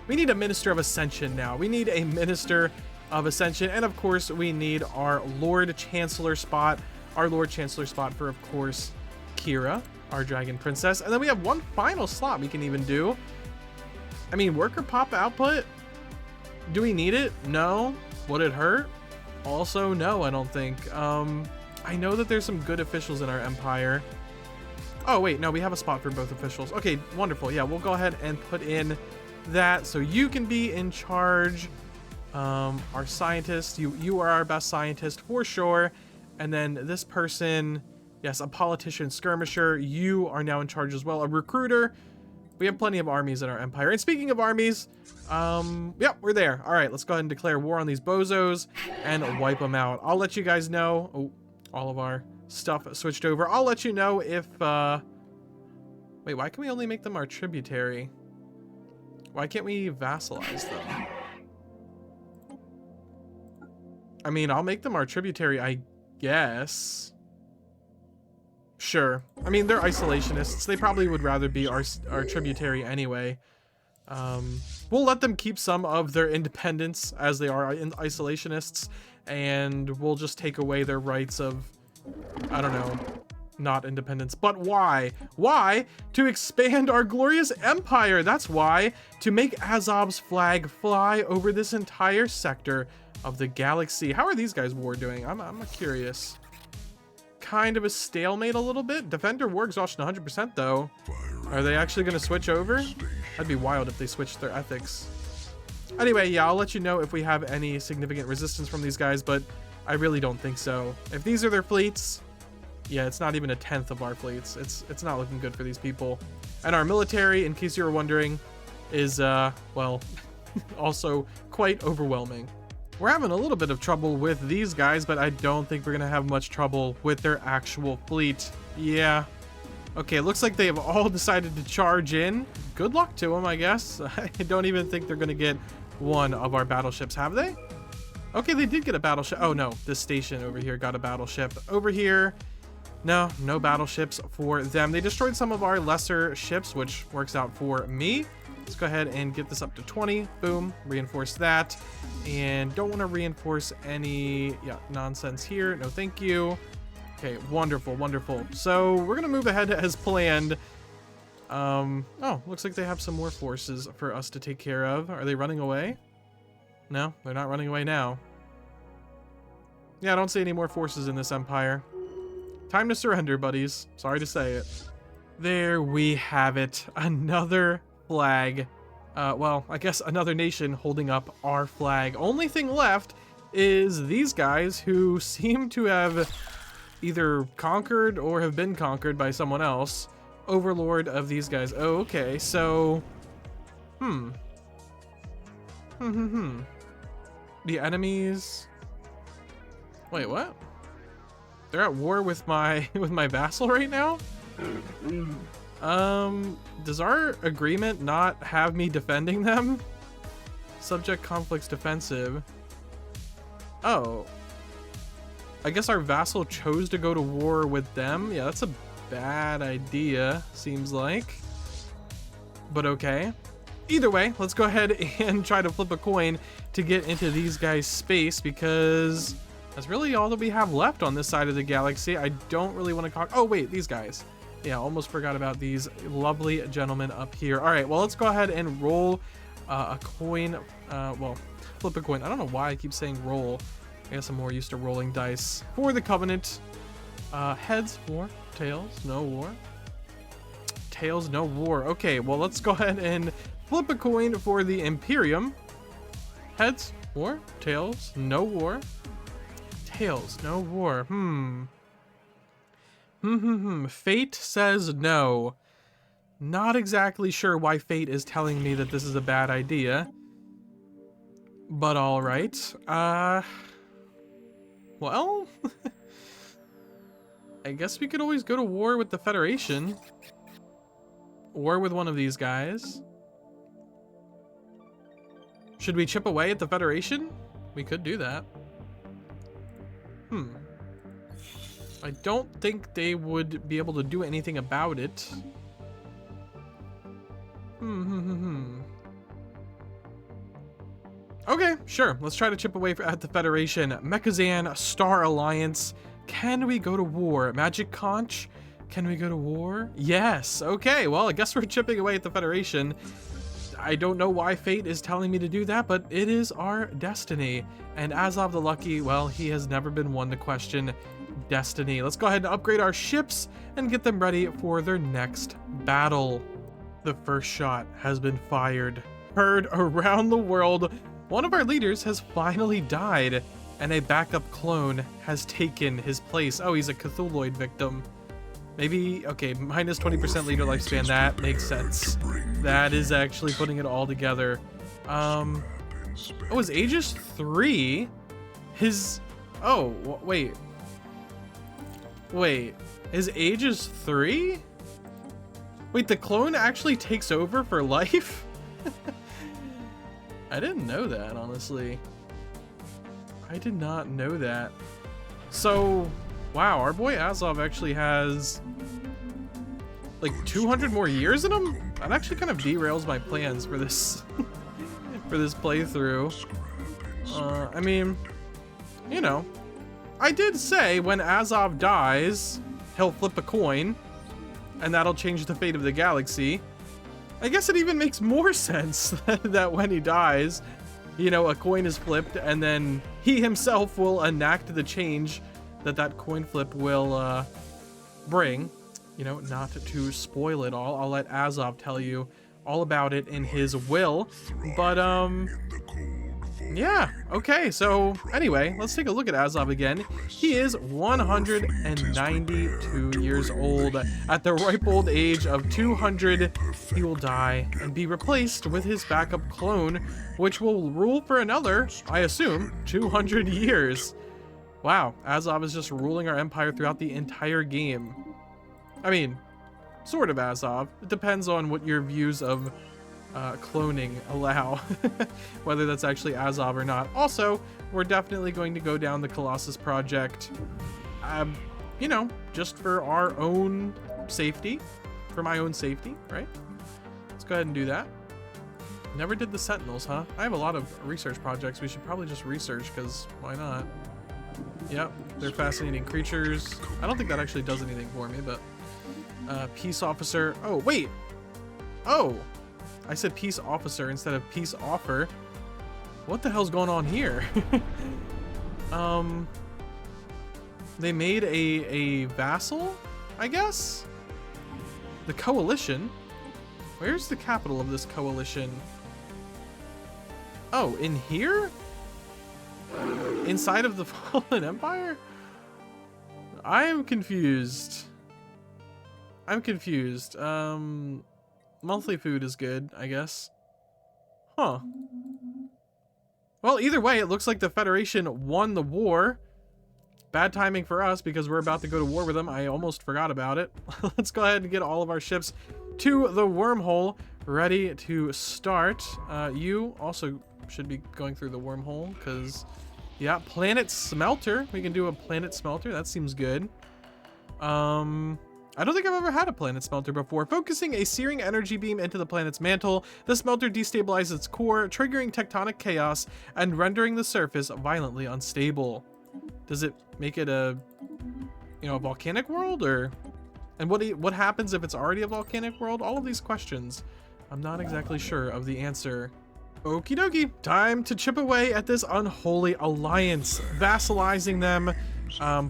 We need a Minister of Ascension now. We need a Minister of Ascension. And of course, we need our Lord Chancellor spot. Our Lord Chancellor spot for, of course, Kira, our Dragon Princess. And then we have one final slot we can even do. I mean, worker pop output? Do we need it? No. Would it hurt? Also, no, I don't think. I know that there's some good officials in our empire. Oh, wait, no, we have a spot for both officials. Okay, wonderful. Yeah, we'll go ahead and put in that so you can be in charge Our scientist, you are our best scientist for sure. And then this person, yes, a politician skirmisher, you are now in charge as well. A recruiter. We have plenty of armies in our empire. And speaking of armies, yeah, we're there. All right, let's go ahead and declare war on these bozos and wipe them out. I'll let you guys know. Oh, all of our stuff switched over. I'll let you know if, wait, why can we only make them our tributary? Why can't we vassalize them? I mean, I'll make them our tributary, I guess. Sure. I mean, they're isolationists. They probably would rather be our tributary anyway. We'll let them keep some of their independence as they are isolationists, and we'll just take away their rights of, I don't know, not independence. But why? Why? To expand our glorious empire. That's why. To make Azov's flag fly over this entire sector of the galaxy. How are these guys' war doing? I'm curious. Kind of a stalemate a little bit. Defender war exhaustion 100% though. Are they actually going to switch over? That'd be wild if they switched their ethics. Anyway, yeah, I'll let you know if we have any significant resistance from these guys, but I really don't think so. If these are their fleets, yeah, it's not even a tenth of our fleets. It's not looking good for these people. And our military, in case you were wondering, is, well, also quite overwhelming. We're having a little bit of trouble with these guys, but I don't think we're going to have much trouble with their actual fleet. Yeah. Okay, it looks like they have all decided to charge in. Good luck to them, I guess. I don't even think they're going to get one of our battleships, have they? Okay, they did get a battleship. Oh, no. This station over here got a battleship. Over here, no battleships for them. They destroyed some of our lesser ships, which works out for me. Let's go ahead and get this up to 20. Boom. Reinforce that. And don't want to reinforce any nonsense here. No, thank you. Okay, wonderful, wonderful. So we're going to move ahead as planned. Oh, looks like they have some more forces for us to take care of. Are they running away? No, they're not running away now. Yeah, I don't see any more forces in this empire. Time to surrender, buddies. Sorry to say it. There we have it. Another flag. Well, I guess another nation holding up our flag. Only thing left is these guys who seem to have either conquered or have been conquered by someone else. Overlord of these guys. Oh, okay. So, the enemies. Wait, what? They're at war with my vassal right now? Does our agreement not have me defending them? Subject conflicts defensive. Oh. I guess our vassal chose to go to war with them. Yeah, that's a bad idea, seems like. But okay. Either way, let's go ahead and try to flip a coin to get into these guys' space, because that's really all that we have left on this side of the galaxy. I don't really want to oh wait, these guys. Yeah, almost forgot about these lovely gentlemen up here. All right, well, let's go ahead and roll a coin. Well, flip a coin. I don't know why I keep saying roll. I guess I'm more used to rolling dice. For the Covenant, heads, war. Tails, no war. Tails, no war. Okay, well, let's go ahead and flip a coin for the Imperium. Heads, war. Tails, no war. Tails, no war. Fate says no. Not exactly sure why fate is telling me that this is a bad idea. But all right. Well, I guess we could always go to war with the Federation. Or with one of these guys. Should we chip away at the Federation? We could do that. I don't think they would be able to do anything about it. Okay, sure. Let's try to chip away at the Federation. Mechazan, Star Alliance. Can we go to war? Magic Conch? Can we go to war? Yes. Okay, well, I guess we're chipping away at the Federation. I don't know why fate is telling me to do that, but it is our destiny. And Azov the Lucky, well, he has never been one to question destiny. Let's go ahead and upgrade our ships and get them ready for their next battle. The first shot has been fired. Heard around the world. One of our leaders has finally died, and a backup clone has taken his place. Oh, he's a Cthulhuid victim. Maybe, okay, minus 20% leader lifespan, that makes sense. That is actually putting it all together. Oh, his age is 3. His, oh, wait. Wait, his age is 3? Wait, the clone actually takes over for life? I didn't know that, honestly. I did not know that. So, wow, our boy Azov actually has like 200 more years in him? That actually kind of derails my plans for this for this playthrough. I mean, you know, I did say when Azov dies, he'll flip a coin, and that'll change the fate of the galaxy. I guess it even makes more sense that when he dies, you know, a coin is flipped, and then he himself will enact the change that that coin flip will bring. You know, not to spoil it all, I'll let Azov tell you all about it in his will. But yeah, okay, so anyway, let's take a look at Azov again. He is 192 years old. At the ripe old age of 200, he will die and be replaced with his backup clone, which will rule for another, I assume, 200 years. Wow, Azov is just ruling our empire throughout the entire game. I mean, sort of Azov. It depends on what your views of cloning allow, whether that's actually Azov or not. Also, we're definitely going to go down the Colossus project, you know, just for our own safety, for my own safety, right? Let's go ahead and do that. Never did the Sentinels, huh? I have a lot of research projects. We should probably just research, because why not? Yep, they're fascinating creatures. I don't think that actually does anything for me, but peace officer. Oh, wait. Oh, I said peace officer instead of peace offer. What the hell's going on here? They made a vassal, I guess? The coalition? Where's the capital of this coalition? Oh, in here? Inside of the Fallen Empire? I am confused. I'm confused. Monthly food is good, I guess. Huh. Well, either way, it looks like the Federation won the war. Bad timing for us because we're about to go to war with them. I almost forgot about it. Let's go ahead and get all of our ships to the wormhole, ready to start. You also should be going through the wormhole because, yeah, planet smelter. We can do a planet smelter. That seems good. I don't think I've ever had a planet smelter before. Focusing a searing energy beam into the planet's mantle, the smelter destabilizes its core, triggering tectonic chaos and rendering the surface violently unstable. Does it make it a, you know, a volcanic world, or, and what happens if it's already a volcanic world? All of these questions, I'm not exactly sure of the answer. Okie dokie, time to chip away at this unholy alliance, vassalizing them,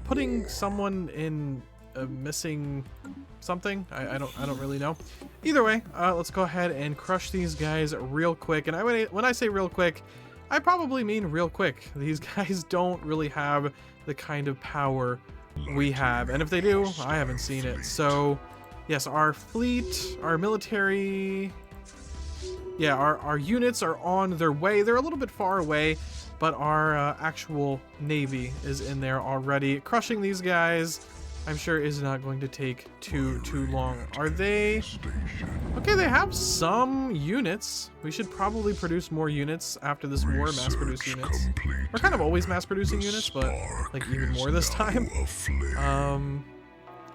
putting someone in a missing something. I don't really know. Either way, let's go ahead and crush these guys real quick. And when I say real quick, I probably mean real quick. These guys don't really have the kind of power we have, and if they do, I haven't seen it. So yes, our fleet, our military, yeah, our units are on their way. They're a little bit far away, but our actual navy is in there already. Crushing these guys, I'm sure, is not going to take too long. Are they? Okay, they have some units. We should probably produce more units after this war, mass produce units. We're kind of always mass producing units, but like even more this time.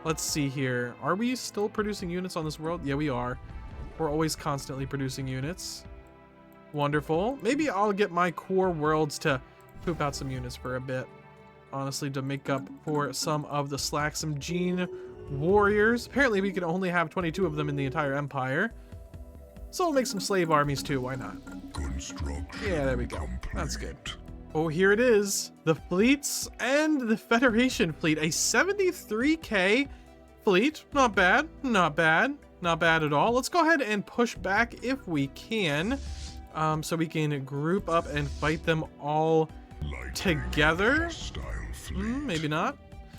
Let's see here. Are we still producing units on this world? Yeah, we are. We're always constantly producing units. Wonderful. Maybe I'll get my core worlds to poop out some units for a bit. Honestly, to make up for some of the slack. Some Gene warriors. Apparently we can only have 22 of them in the entire empire. So we'll make some slave armies too, why not? Yeah, there we go. That's good. Oh, here it is. The fleets and the Federation fleet. A 73k fleet. Not bad. Not bad. Not bad at all. Let's go ahead and push back if we can. so we can group up and fight them all together. Maybe not.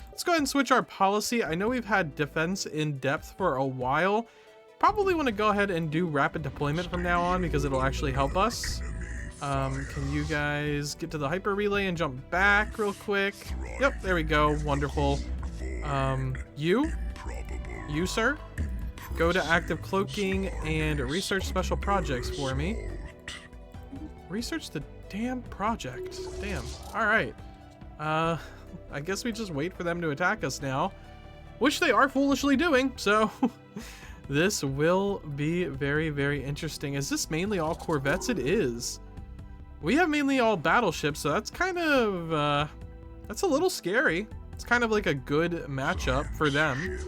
Let's go ahead and switch our policy. I know we've had defense in depth for a while. Probably want to go ahead and do rapid deployment from now on because it'll actually help us. Can you guys get to the hyper relay and jump back real quick? Yep, there we go. Wonderful. You, sir? Go to active cloaking and research special projects for me. Research the damn project. Damn. All right. I guess we just wait for them to attack us now, which they are foolishly doing. So this will be very, very interesting. Is this mainly all corvettes? It is. We have mainly all battleships, so that's kind of, that's a little scary. It's kind of like a good matchup for them.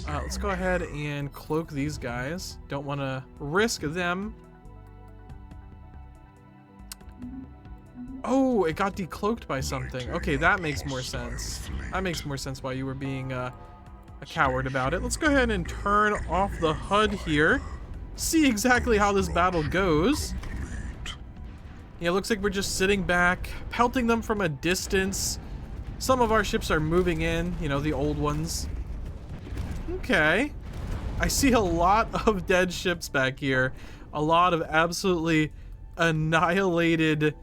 Let's go ahead and cloak these guys. Don't want to risk them. Oh, it got decloaked by something. Okay, that makes more sense. That makes more sense why you were being a coward about it. Let's go ahead and turn off the HUD here. See exactly how this battle goes. Yeah, it looks like we're just sitting back, pelting them from a distance. Some of our ships are moving in, you know, the old ones. Okay. I see a lot of dead ships back here. A lot of absolutely annihilated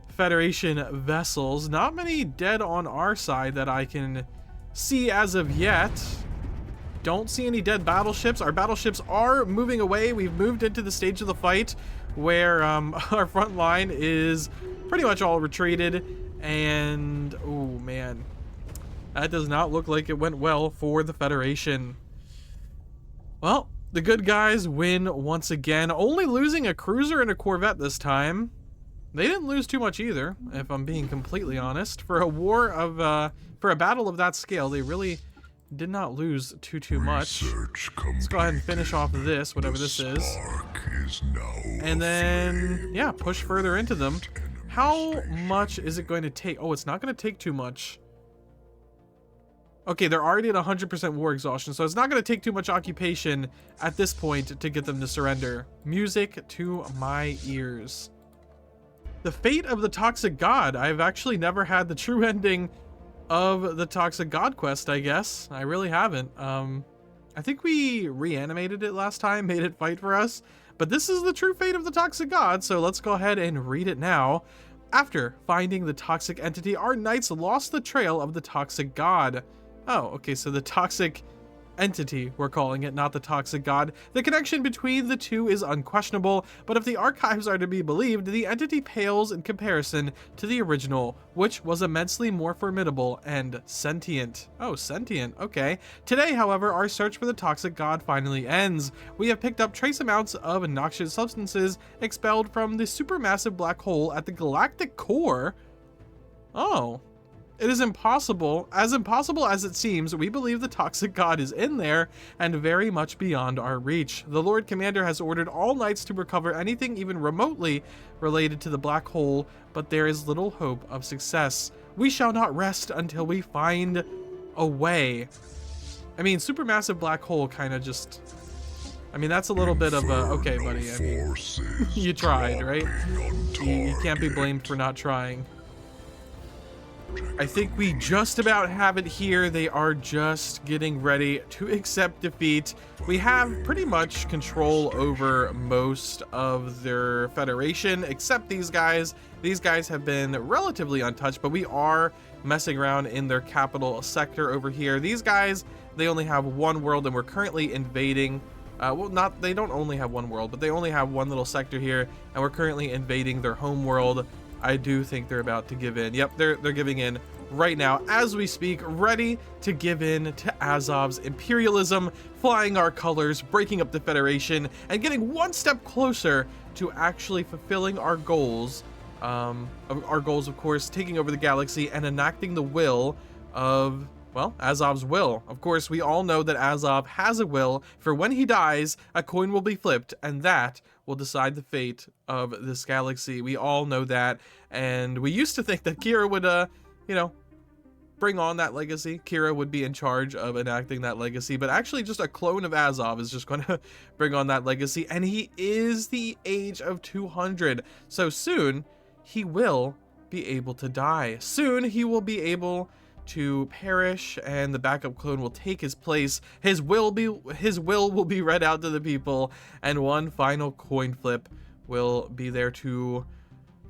Federation vessels. Not many dead on our side that I can see as of yet. Don't see any dead battleships. Our battleships are moving away. We've moved into the stage of the fight where our front line is pretty much all retreated. And, oh man, that does not look like it went well for the Federation. Well, the good guys win once again, only losing a cruiser and a corvette this time. They didn't lose too much either, if I'm being completely honest. For a war of, for a battle of that scale, they really did not lose too much. Let's go ahead and finish off this, whatever this is. And then, yeah, push further into them. How much is it going to take? Oh, it's not going to take too much. Okay, they're already at 100% war exhaustion, so it's not going to take too much occupation at this point to get them to surrender. Music to my ears. The fate of the Toxic God. I've actually never had the true ending of the Toxic God quest, I guess. I really haven't. I think we reanimated it last time, made it fight for us. But this is the true fate of the Toxic God, so let's go ahead and read it now. After finding the toxic entity, our knights lost the trail of the Toxic God. Oh, okay, so the Toxic entity, we're calling it, not the Toxic God. The connection between the two is unquestionable, but if the archives are to be believed, the entity pales in comparison to the original, which was immensely more formidable and sentient. Oh, sentient, okay. Today, however, our search for the Toxic God finally ends. We have picked up trace amounts of noxious substances expelled from the supermassive black hole at the galactic core. Oh. It is impossible as it seems. We believe the Toxic God is in there and very much beyond our reach. The Lord Commander has ordered all knights to recover anything even remotely related to the black hole, but there is little hope of success. We shall not rest until we find a way. I mean, supermassive black hole kind of just... I mean, that's a little bit of a... Okay, buddy, I mean, you tried, right? You can't be blamed for not trying. I think we just about have it here. They are just getting ready to accept defeat. We have pretty much control over most of their Federation, except these guys. These guys have been relatively untouched, but we are messing around in their capital sector over here. These guys, they only have one world, and we're currently invading. Well, they don't only have one world, but they only have one little sector here, and we're currently invading their home world. I do think they're about to give in. Yep, they're giving in right now as we speak, ready to give in to Azov's imperialism, flying our colors, breaking up the Federation, and getting one step closer to actually fulfilling our goals. Of course, taking over the galaxy and enacting the will of, well, Azov's will. Of course, we all know that Azov has a will, for when he dies, a coin will be flipped, and that will decide the fate of this galaxy. We all know that, and we used to think that Kira would, you know, bring on that legacy. Kira would be in charge of enacting that legacy, but actually just a clone of Azov is just going to bring on that legacy, and he is the age of 200. So soon he will be able to die. Soon he will be able to perish, and the backup clone will take his place. His will will be read out to the people, and one final coin flip will be there to,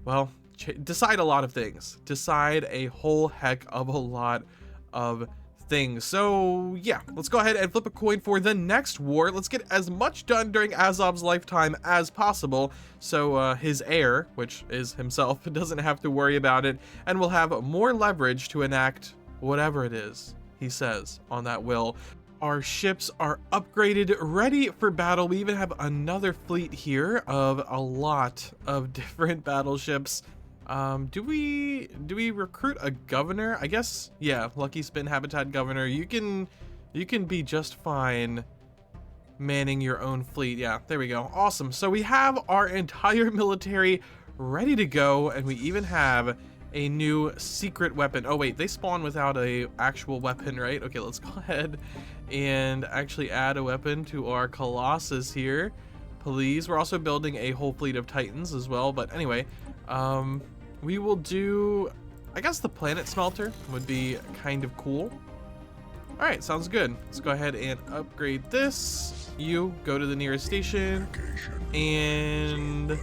well, decide a lot of things, decide a whole heck of a lot of things. So yeah, let's go ahead and flip a coin for the next war. Let's get as much done during Azov's lifetime as possible, so his heir, which is himself, doesn't have to worry about it, and will have more leverage to enact whatever it is he says on that will. Our ships are upgraded, ready for battle. We even have another fleet here of a lot of different battleships. Do we recruit a governor? I guess, yeah, Lucky Spin Habitat Governor. You can be just fine manning your own fleet. Yeah, there we go. Awesome. So we have our entire military ready to go, and we even have a new secret weapon. Oh wait, they spawn without a actual weapon, right? Okay, let's go ahead and actually add a weapon to our Colossus here, please. We're also building a whole fleet of Titans as well, but anyway, we will do, I guess the planet smelter would be kind of cool. All right, sounds good. Let's go ahead and upgrade this. You go to the nearest station and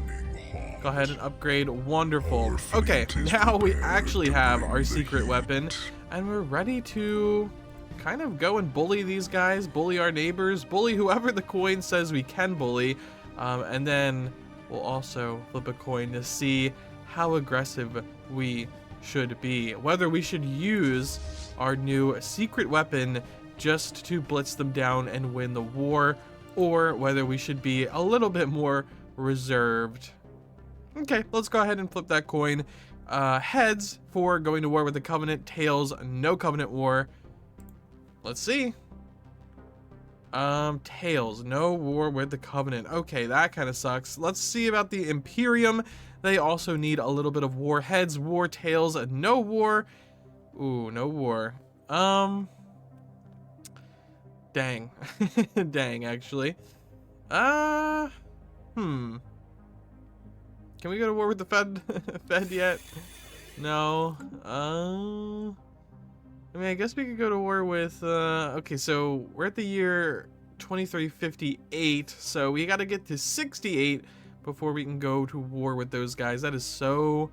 go ahead and upgrade. Wonderful. Okay, now we actually have our secret weapon, and we're ready to kind of go and bully these guys, bully our neighbors, bully whoever the coin says we can bully, and then we'll also flip a coin to see how aggressive we should be, whether we should use our new secret weapon just to blitz them down and win the war, or whether we should be a little bit more reserved. Okay, let's go ahead and flip that coin. Heads for going to war with the Covenant, tails, no Covenant war. Let's see. Tails, no war with the Covenant. Okay, that kind of sucks. Let's see about the Imperium. They also need a little bit of war. Heads, war, tails, no war. Ooh, no war. Dang. Dang, actually. Can we go to war with the Fed Fed yet? No. I mean, I guess we could go to war with, okay, so we're at the year 2358, so we got to get to 68 before we can go to war with those guys. That is so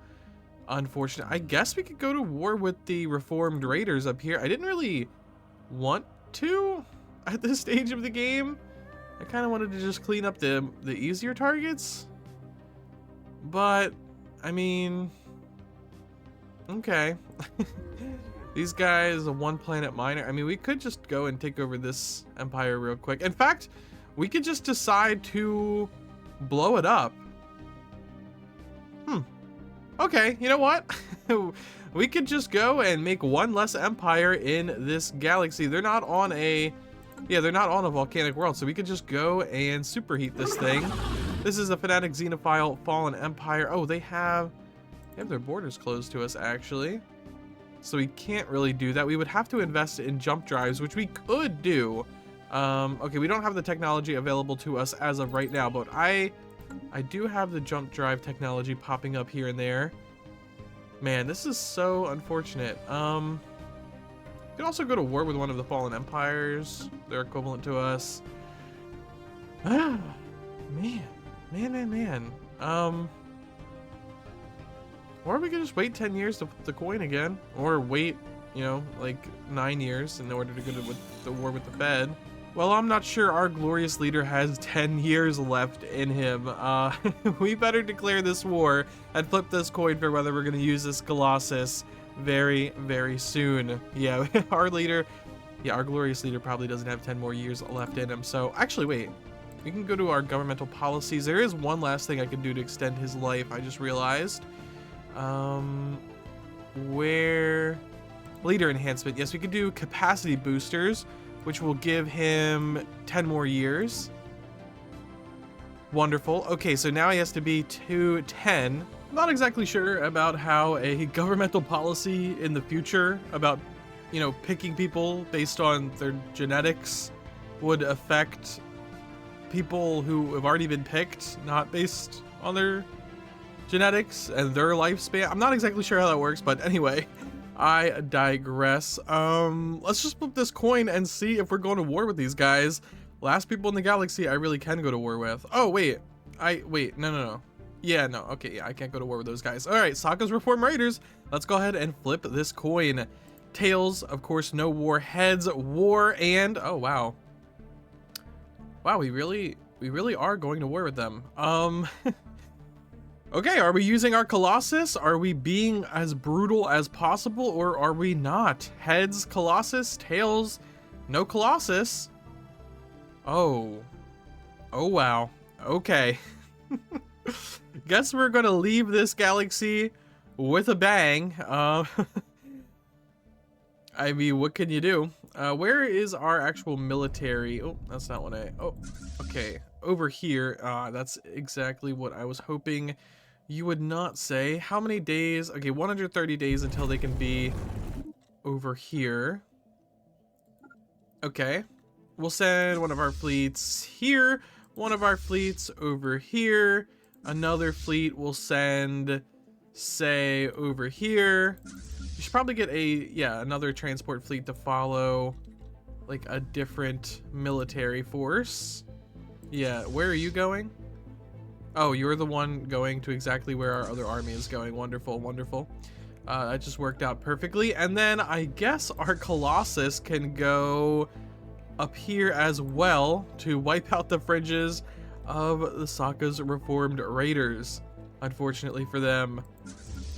unfortunate. I guess we could go to war with the Reformed Raiders up here. I didn't really want to at this stage of the game. I kind of wanted to just clean up the easier targets. But, I mean, okay. These guys, a one planet miner. I mean, we could just go and take over this empire real quick. In fact, we could just decide to blow it up. Okay, you know what? We could just go and make one less empire in this galaxy. They're not on a, yeah, they're not on a volcanic world, so we could just go and superheat this thing. This is a Fanatic Xenophile Fallen Empire. Oh, they have their borders closed to us, actually. So we can't really do that. We would have to invest in jump drives, which we could do. Okay, we don't have the technology available to us as of right now, but I do have the jump drive technology popping up here and there. Man, this is so unfortunate. You could also go to war with one of the fallen empires. They're equivalent to us. Ah, man. Or we could just wait 10 years to flip the coin again, or wait, you know, like 9 years in order to go to the war with the Fed. Well, I'm not sure our glorious leader has 10 years left in him. We better declare this war and flip this coin for whether we're going to use this Colossus very, very soon. Yeah, our glorious leader probably doesn't have 10 more years left in him. So, actually, wait. We can go to our governmental policies. There is one last thing I can do to extend his life, I just realized. Where leader enhancement. Yes, we could do capacity boosters, which will give him 10 more years. Wonderful. Okay, so now he has to be 210. I'm not exactly sure about how a governmental policy in the future about you know, picking people based on their genetics would affect people who have already been picked, not based on their genetics and their lifespan. I'm not exactly sure how that works, but anyway, I digress. Let's just flip this coin and see if we're going to war with these guys. Last people in the galaxy I really can go to war with. Oh, wait. No. Yeah, no. Okay, yeah, I can't go to war with those guys. All right, Sokka's Reformed Raiders. Let's go ahead and flip this coin. Tails, of course, no war. Heads, war, and oh wow. Wow, we really are going to war with them. Okay, are we using our Colossus? Are we being as brutal as possible, or are we not? Heads, Colossus, tails, no Colossus. Oh wow. Okay. Guess we're gonna leave this galaxy with a bang. I mean, what can you do? Where is our actual military? Oh, that's not what oh, okay. Over here. That's exactly what I was hoping you would not say. How many days? Okay, 130 days until they can be over here. Okay. We'll send one of our fleets here, one of our fleets over here, another fleet we'll send, say, over here. You should probably get another transport fleet to follow, like a different military force. Yeah, where are you going? Oh, you're the one going to exactly where our other army is going. Wonderful, wonderful. That just worked out perfectly. And then I guess our Colossus can go up here as well to wipe out the fringes of the Sokka's Reformed Raiders. Unfortunately for them.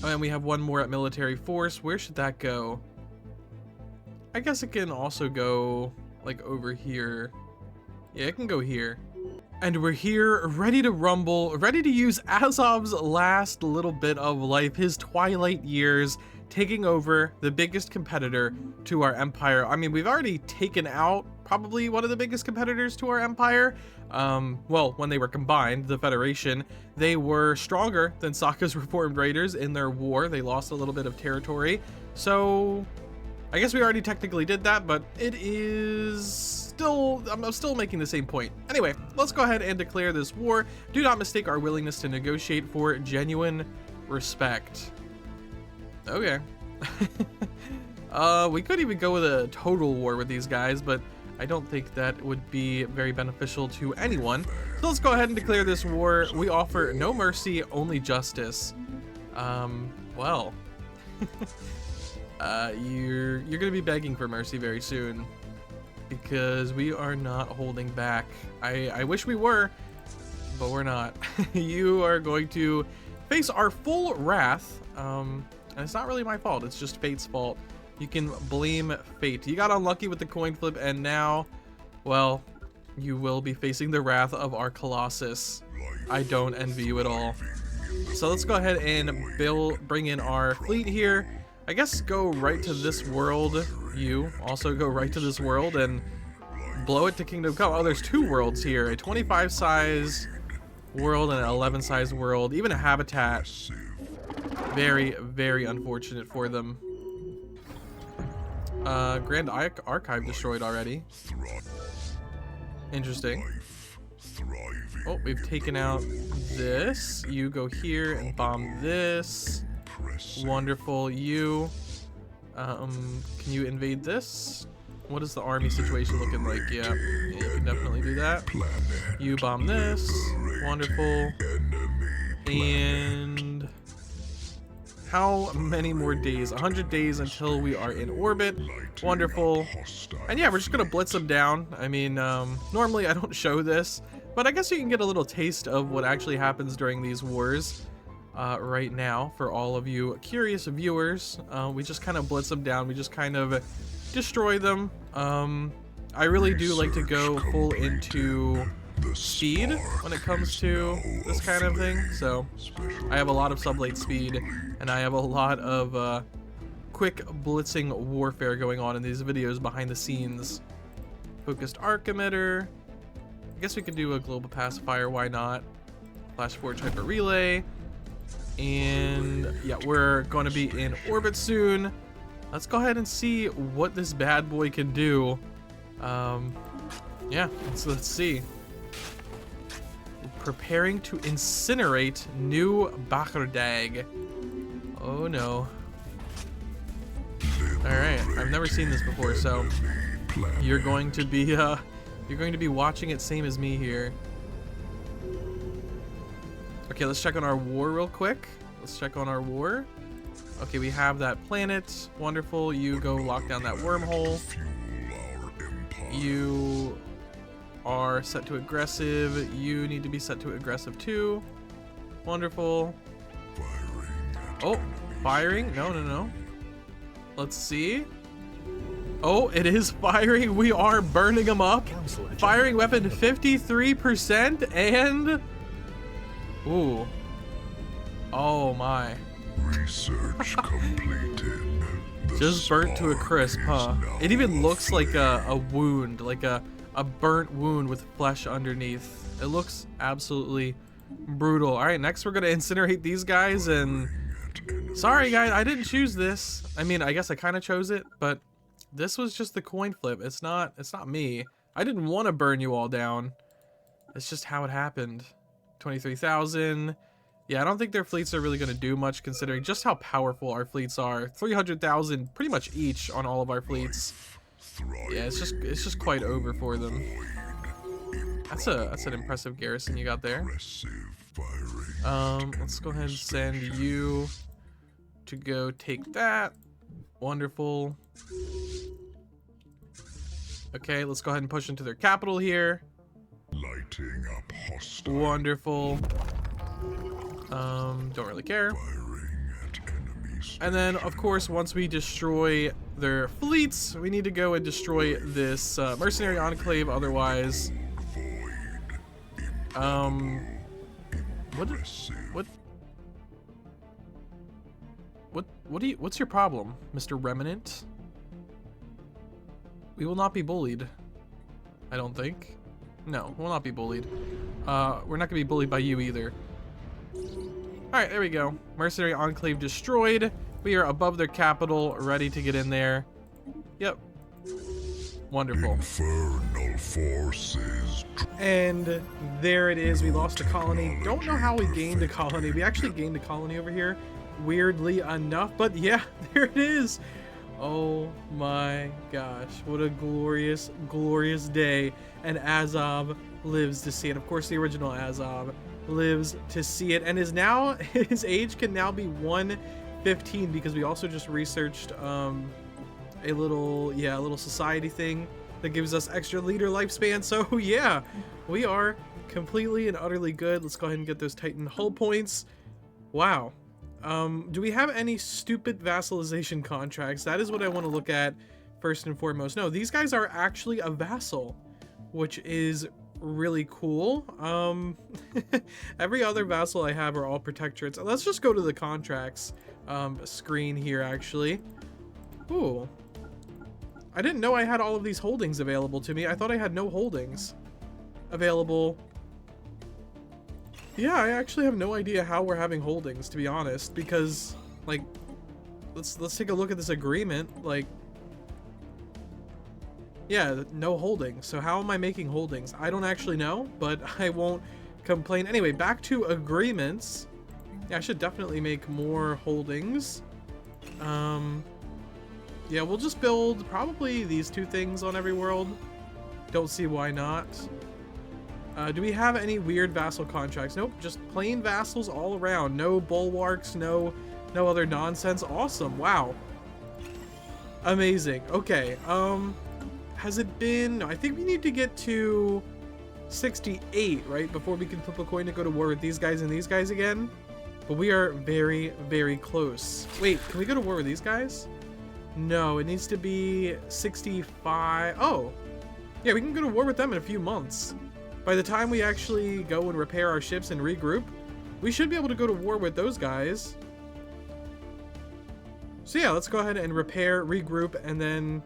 And we have one more at military force. Where should that go? I guess it can also go like over here. Yeah, it can go here. And we're here, ready to rumble, ready to use Azov's last little bit of life, his twilight years, taking over the biggest competitor to our empire. I mean, we've already taken out probably one of the biggest competitors to our empire. Well, when they were combined, the Federation, they were stronger than Sokka's Reformed Raiders in their war. They lost a little bit of territory. So I guess we already technically did that, but it is still, I'm still making the same point. Anyway, let's go ahead and declare this war. Do not mistake our willingness to negotiate for genuine respect. Okay. We could even go with a total war with these guys, but I don't think that would be very beneficial to anyone. So let's go ahead and declare this war. We offer no mercy, only justice. Well, you're gonna be begging for mercy very soon, because we are not holding back. I wish we were, but we're not. You are going to face our full wrath. And it's not really my fault, it's just fate's fault. You can blame fate. You got unlucky with the coin flip, and now, well, you will be facing the wrath of our Colossus. I don't envy you at all. So let's go ahead and bring in our fleet here. I guess go right to this world. You also go right to this world and blow it to Kingdom Come. Oh, there's two worlds here. A 25 size world and an 11 size world. Even a habitat. Very, very unfortunate for them. Grand Archive destroyed already. Interesting. Oh, we've taken out this. You go here and bomb this. Wonderful. You can you invade this? What is the army situation looking like? Yeah, you can definitely do that. You bomb this. Wonderful. And how many more days? 100 days until we are in orbit. Wonderful. And yeah, we're just gonna blitz them down. I mean, normally I don't show this, but I guess you can get a little taste of what actually happens during these wars right now for all of you curious viewers. We just kind of blitz them down. We just kind of destroy them. I really do like to go full into speed when it comes to this kind of thing. So I have a lot of sublate speed, and I have a lot of quick blitzing warfare going on in these videos behind the scenes. Focused arc emitter. I guess we could do a global pacifier, why not? Flash forward hyper relay. And yeah, we're going to be in orbit soon. let's go ahead and see what this bad boy can do. Yeah, let's see. Preparing to incinerate new Bakardag. Oh no. Alright, I've never seen this before, so you're going to be watching it same as me here. Okay, let's check on our war real quick. Let's check on our war. Okay, we have that planet. Wonderful. You go lock down that wormhole. You are set to aggressive. You need to be set to aggressive too. Wonderful. Oh, firing? No. Let's see. Oh, it is firing. We are burning them up. Firing weapon 53% and... Ooh. Oh my. Research completed. Just burnt to a crisp, huh? It even looks like a wound, like a burnt wound with flesh underneath. It looks absolutely brutal. All right, next we're gonna incinerate these guys, and sorry guys, I didn't choose this. I mean, I guess I kind of chose it, but this was just the coin flip. It's not me. I didn't want to burn you all down. It's just how it happened. 23,000. Yeah, I don't think their fleets are really going to do much considering just how powerful our fleets are. 300,000 pretty much each on all of our fleets. Yeah, it's just quite over for them. That's an impressive garrison you got there. Let's go ahead and send you to go take that. Wonderful. Okay, let's go ahead and push into their capital here. Lighting up hostile. Wonderful. Don't really care. And then, of course, once we destroy their fleets, we need to go and destroy this mercenary enclave. Otherwise, what's your problem, Mr. Remnant? We will not be bullied. I don't think. No, we'll not be bullied. We're not gonna be bullied by you either. Alright, there we go. Mercenary Enclave destroyed. We are above their capital, ready to get in there. Yep. Wonderful. Infernal forces. And there it is. We lost a colony. Don't know how we gained a colony. We actually gained a colony over here, weirdly enough. But yeah, there it is. Oh my gosh. What a glorious, glorious day. And Azov lives to see it. Of course, the original Azov lives to see it, and is now, his age can now be 115 because we also just researched a little society thing that gives us extra leader lifespan. So yeah, we are completely and utterly good. Let's go ahead and get those Titan hull points. Wow. Do we have any stupid vassalization contracts? That is what I want to look at first and foremost. No, these guys are actually a vassal, which is really cool. Every other vassal I have are all protectorates. Let's just go to the contracts screen here, actually. Ooh. I didn't know I had all of these holdings available to me. I thought I had no holdings available. Yeah, I actually have no idea how we're having holdings, to be honest, because, like, let's take a look at this agreement. Like, yeah, no holdings. So how am I making holdings? I don't actually know, but I won't complain. Anyway, back to agreements. Yeah, I should definitely make more holdings. Yeah, we'll just build probably these two things on every world. Don't see why not. Do we have any weird vassal contracts? Nope, just plain vassals all around. No bulwarks, no other nonsense. Awesome, wow. Amazing, okay. Has it been, no, I think we need to get to 68, right? Before we can flip a coin to go to war with these guys and these guys again. But we are very, very close. Wait, can we go to war with these guys? No, it needs to be 65. Oh, yeah, we can go to war with them in a few months. By the time we actually go and repair our ships and regroup, we should be able to go to war with those guys. So yeah, let's go ahead and repair, regroup, and then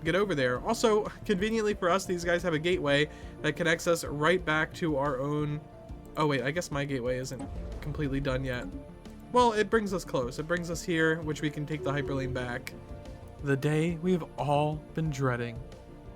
get over there. Also, conveniently for us, these guys have a gateway that connects us right back to our own... Oh wait, I guess my gateway isn't completely done yet. Well, it brings us close. It brings us here, which we can take the hyperlane back. The day we've all been dreading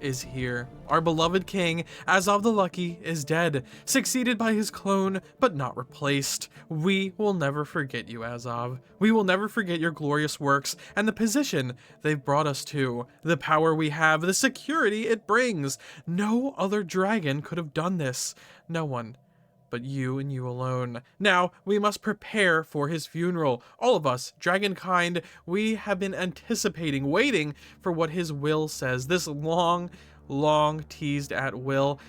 is here. Our beloved king, Azov the Lucky, is dead, succeeded by his clone, but not replaced. We will never forget you, Azov. We will never forget your glorious works and the position they've brought us to, the power we have, the security it brings. No other dragon could have done this. No one. But you and you alone. Now, we must prepare for his funeral. All of us, dragonkind, we have been anticipating, waiting for what his will says. This long teased at will.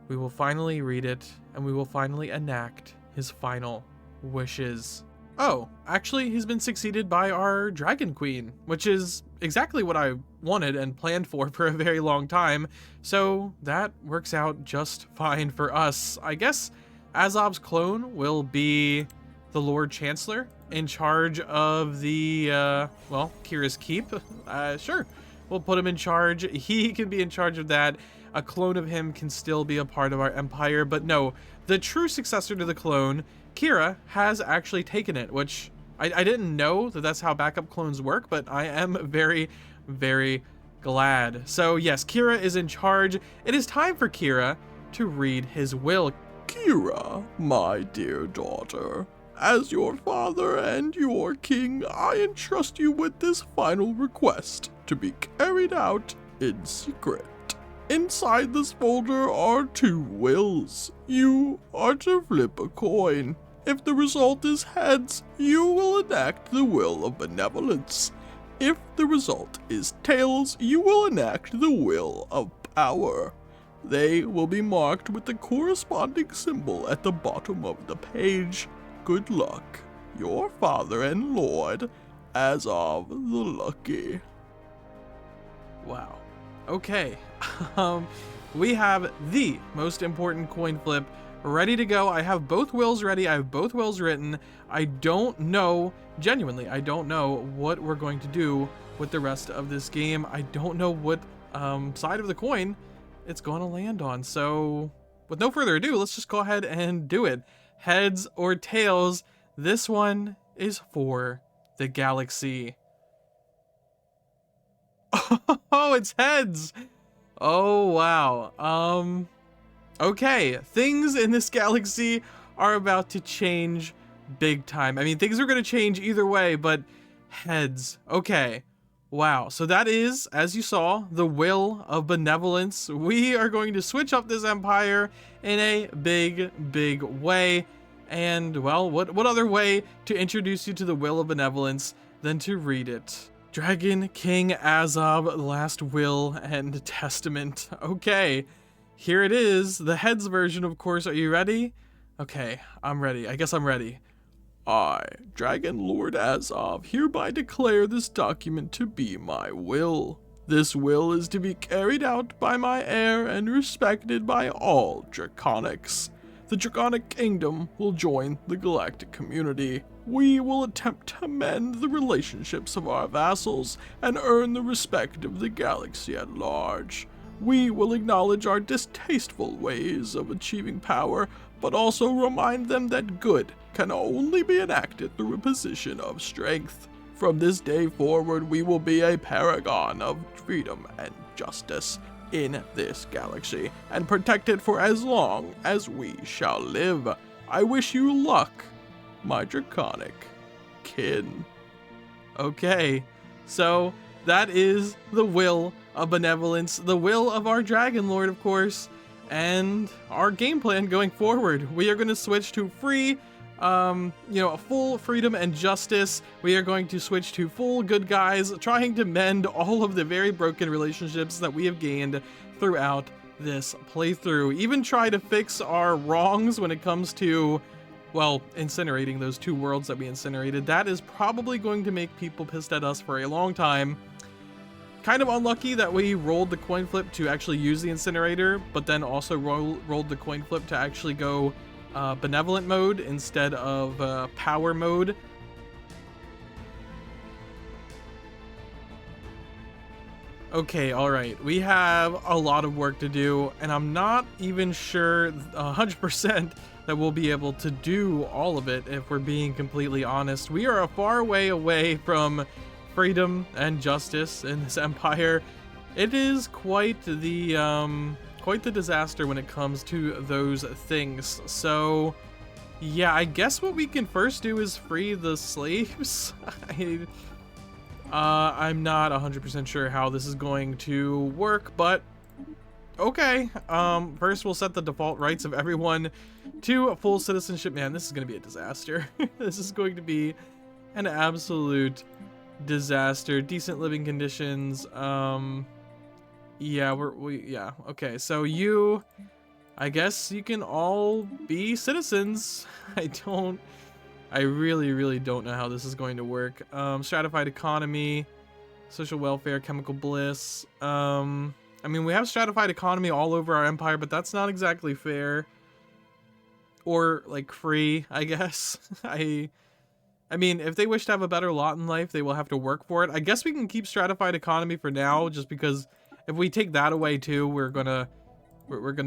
We will finally read it, and we will finally enact his final wishes. Oh, actually, he's been succeeded by our dragon queen, which is exactly what I wanted and planned for a very long time. So that works out just fine for us. I guess Azov's clone will be the Lord Chancellor in charge of the, Kira's Keep. Sure, we'll put him in charge. He can be in charge of that. A clone of him can still be a part of our empire, but no, the true successor to the clone, Kira, has actually taken it, which I didn't know that that's how backup clones work, but I am very, very glad. So yes, Kira is in charge. It is time for Kira to read his will. Kira, my dear daughter, as your father and your king, I entrust you with this final request to be carried out in secret. Inside this folder are 2 wills. You are to flip a coin. If the result is heads, you will enact the will of benevolence. If the result is tails, you will enact the will of power. They will be marked with the corresponding symbol at the bottom of the page. Good luck. Your father and lord, Azov the Lucky. Wow. Okay. We have the most important coin flip ready to go. I have both wills ready. I have both wills written. I don't know, genuinely, I don't know what we're going to do with the rest of this game. I don't know what side of the coin it's going to land on. So with no further ado, let's just go ahead and do it. Heads or tails, this one is for the galaxy. Oh, it's heads. Oh, wow. Okay, things in this galaxy are about to change big time. I mean, things are going to change either way, but heads. Okay. Wow, so that is, as you saw, the will of benevolence. We are going to switch up this empire in a big way. And, well, what other way to introduce you to the will of benevolence than to read it? Dragon King Azov, Last Will and Testament. Okay, here it is, the heads version, of course. Are you ready? Okay, I'm ready. I guess I'm ready. I, Dragon Lord Azov, hereby declare this document to be my will. This will is to be carried out by my heir and respected by all Draconics. The Draconic Kingdom will join the galactic community. We will attempt to mend the relationships of our vassals and earn the respect of the galaxy at large. We will acknowledge our distasteful ways of achieving power, but also remind them that good can only be enacted through a position of strength. From this day forward, we will be a paragon of freedom and justice in this galaxy, and protect it for as long as we shall live. I wish you luck, my draconic kin. Okay, so that is the will of benevolence, the will of our Dragon Lord, of course, and our game plan going forward. We are going to switch to free, full freedom and justice. We are going to switch to full good guys, trying to mend all of the very broken relationships that we have gained throughout this playthrough. Even try to fix our wrongs when it comes to, well, incinerating those 2 worlds that we incinerated. That is probably going to make people pissed at us for a long time. Kind of unlucky that we rolled the coin flip to actually use the incinerator, but then also rolled the coin flip to actually go benevolent mode instead of power mode. Okay, alright, we have a lot of work to do, and I'm not even sure 100% that we'll be able to do all of it, if we're being completely honest. We are a far way away from freedom and justice in this empire, it is quite the disaster when it comes to those things. So yeah, I guess what we can first do is free the slaves. I'm not 100% sure how this is going to work, but okay. First we'll set the default rights of everyone to full citizenship. Man, this is going to be a disaster. This is going to be an absolute disaster. Decent living conditions. Yeah, yeah. Okay, so I guess you can all be citizens. I really don't know how this is going to work. Stratified economy, social welfare, chemical bliss. I mean, we have stratified economy all over our empire, but that's not exactly fair. Or, like, free, I guess. I mean, if they wish to have a better lot in life, they will have to work for it. I guess we can keep stratified economy for now, just because if we take that away too, we're gonna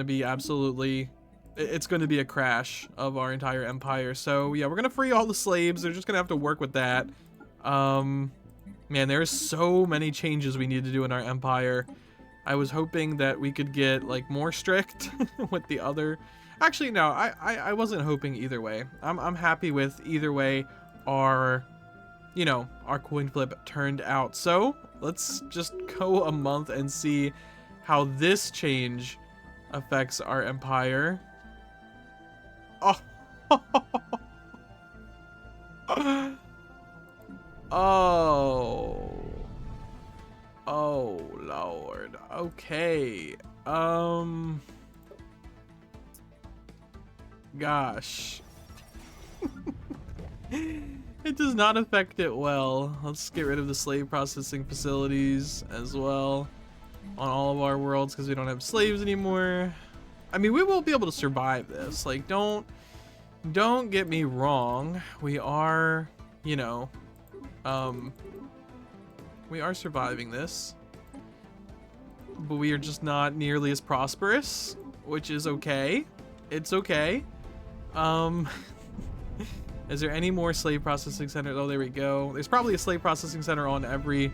be absolutely, it's gonna be a crash of our entire empire. So yeah, we're gonna free all the slaves. They're just gonna have to work with that. Man, there's so many changes we need to do in our empire. I was hoping that we could get like more strict with the other. Actually, no, I wasn't hoping either way. I'm happy with either way our coin flip turned out. So let's just go a month and see how this change affects our empire. Oh. Oh Lord. Okay. Gosh. It does not affect it well. Let's get rid of the slave processing facilities as well on all of our worlds because we don't have slaves anymore. I mean, we will be able to survive this. Like, don't get me wrong. We are, we are surviving this, but we are just not nearly as prosperous, which is okay. It's okay. Is there any more slave processing centers? Oh, there we go. There's probably a slave processing center on every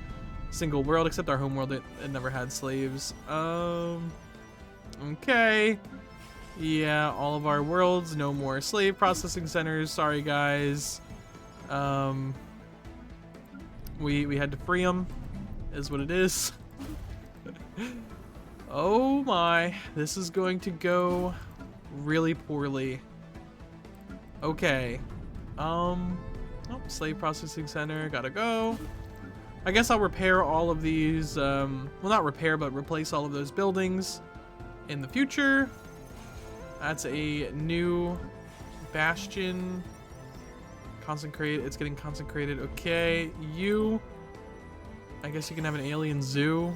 single world except our home world. It never had slaves. Okay. Yeah, all of our worlds, no more slave processing centers. Sorry, guys. We had to free them, is what it is. Oh my, this is going to go really poorly. Okay. Oh, slave processing center, gotta go. I guess I'll repair all of these, well, not repair, but replace all of those buildings in the future. That's a new bastion. Consecrate, it's getting consecrated. Okay, I guess you can have an alien zoo.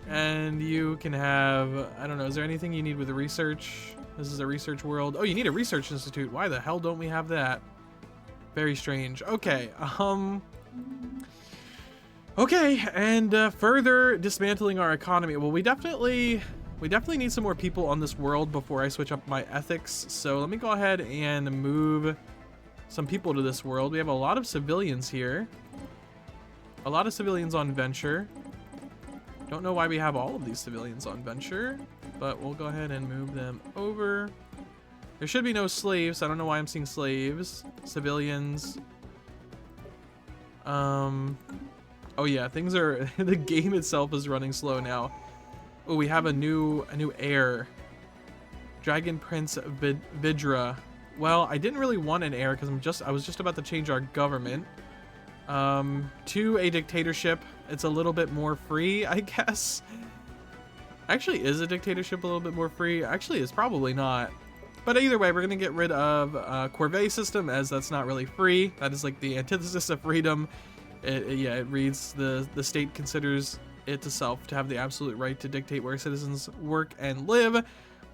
And you can have, I don't know, is there anything you need with the research? This is a research world. Oh, you need a research institute. Why the hell don't we have that? Very strange. Okay, okay, and further dismantling our economy. Well, we definitely need some more people on this world before I switch up my ethics. So let me go ahead and move some people to this world. We have a lot of civilians here. A lot of civilians on Venture. Don't know why we have all of these civilians on Venture, but we'll go ahead and move them over. There should be no slaves. I don't know why I'm seeing slaves. Civilians. Oh yeah, things are, the game itself is running slow now. Oh, we have a new heir. Dragon Prince Vidra. Well, I didn't really want an heir because I was just about to change our government to a dictatorship. It's a little bit more free, I guess. Actually, is a dictatorship a little bit more free? Actually, it's probably not. But either way, we're gonna get rid of Corvée system, as that's not really free. That is like the antithesis of freedom. It reads the state considers itself to have the absolute right to dictate where citizens work and live.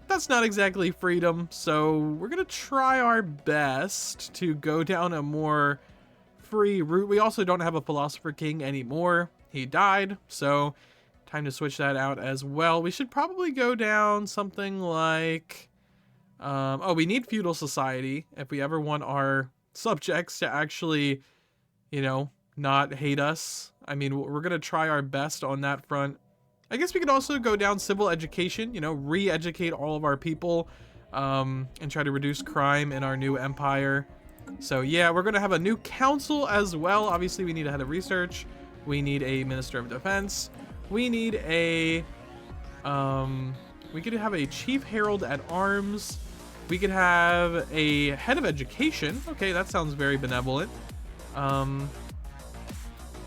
That's not exactly freedom, so we're gonna try our best to go down a more free route. We also don't have a Philosopher King anymore. He died, so time to switch that out as well. We should probably go down something like oh, we need feudal society if we ever want our subjects to actually you know, not hate us. I mean, we're gonna try our best on that front. I guess we could also go down civil education, you know, re-educate all of our people, and try to reduce crime in our new empire. So yeah, we're gonna have a new council as well. Obviously, we need a head of research. We need a minister of defense. We need a, we could have a chief herald at arms. We could have a head of education. Okay, that sounds very benevolent.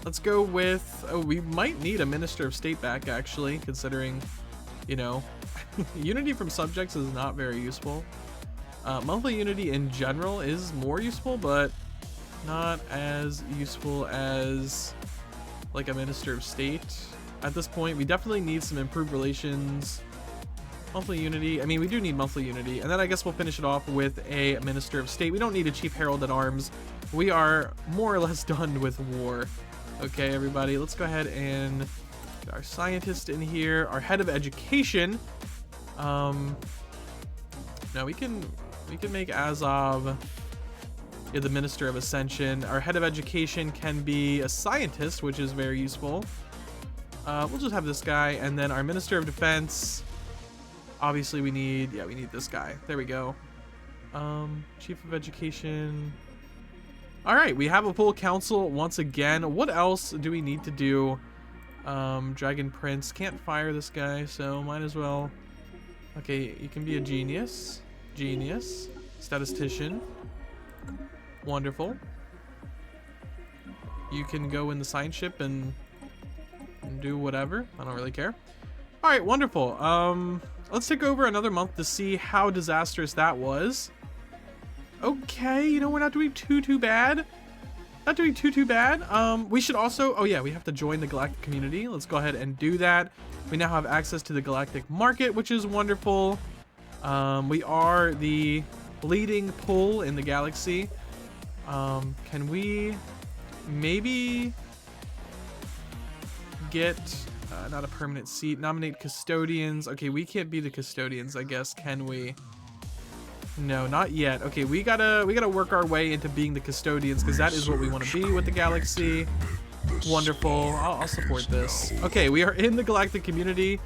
Let's go with, oh, we might need a minister of state back, actually, considering, you know, unity from subjects is not very useful. Monthly unity in general is more useful, but not as useful as like a minister of state. At this point, we definitely need some improved relations. Monthly unity, I mean, we do need monthly unity. And then I guess we'll finish it off with a minister of state. We don't need a chief herald at arms. We are more or less done with war. Okay, everybody, let's go ahead and get our scientist in here. Our head of education. No, we can make Azov the minister of ascension. Our head of education can be a scientist, which is very useful. We'll just have this guy, and then our minister of defense. Obviously, we need this guy. There we go. Chief of education. All right, we have a full council once again. What else do we need to do? Dragon Prince can't fire this guy, so might as well. Okay, you can be a genius. Genius. Statistician. Wonderful. You can go in the science ship and do whatever. I don't really care. All right, wonderful. Let's take over another month to see how disastrous that was. Okay, you know, we're not doing too bad. Not doing too bad. We should also, oh yeah, we have to join the galactic community. Let's go ahead and do that. We now have access to the galactic market, which is wonderful. We are the leading pull in the galaxy. Can we maybe get not a permanent seat, nominate custodians? Okay, we can't be the custodians, I guess, can we? No, not yet. Okay, we gotta work our way into being the custodians, because that is what we want to be with the galaxy. Wonderful. I'll support this. Okay, we are in the galactic community.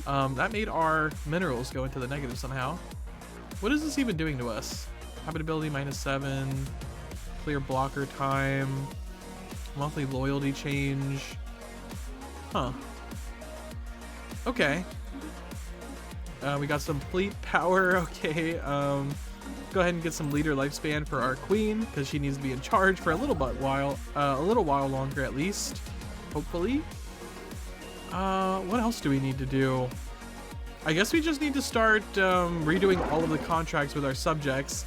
That made our minerals go into the negative somehow. What is this even doing to us? Habitability -7, clear blocker time, monthly loyalty change. Huh. Okay. We got some fleet power. Okay. Go ahead and get some leader lifespan for our queen, because she needs to be in charge for a little while longer at least. Hopefully. What else do we need to do? I guess we just need to start redoing all of the contracts with our subjects.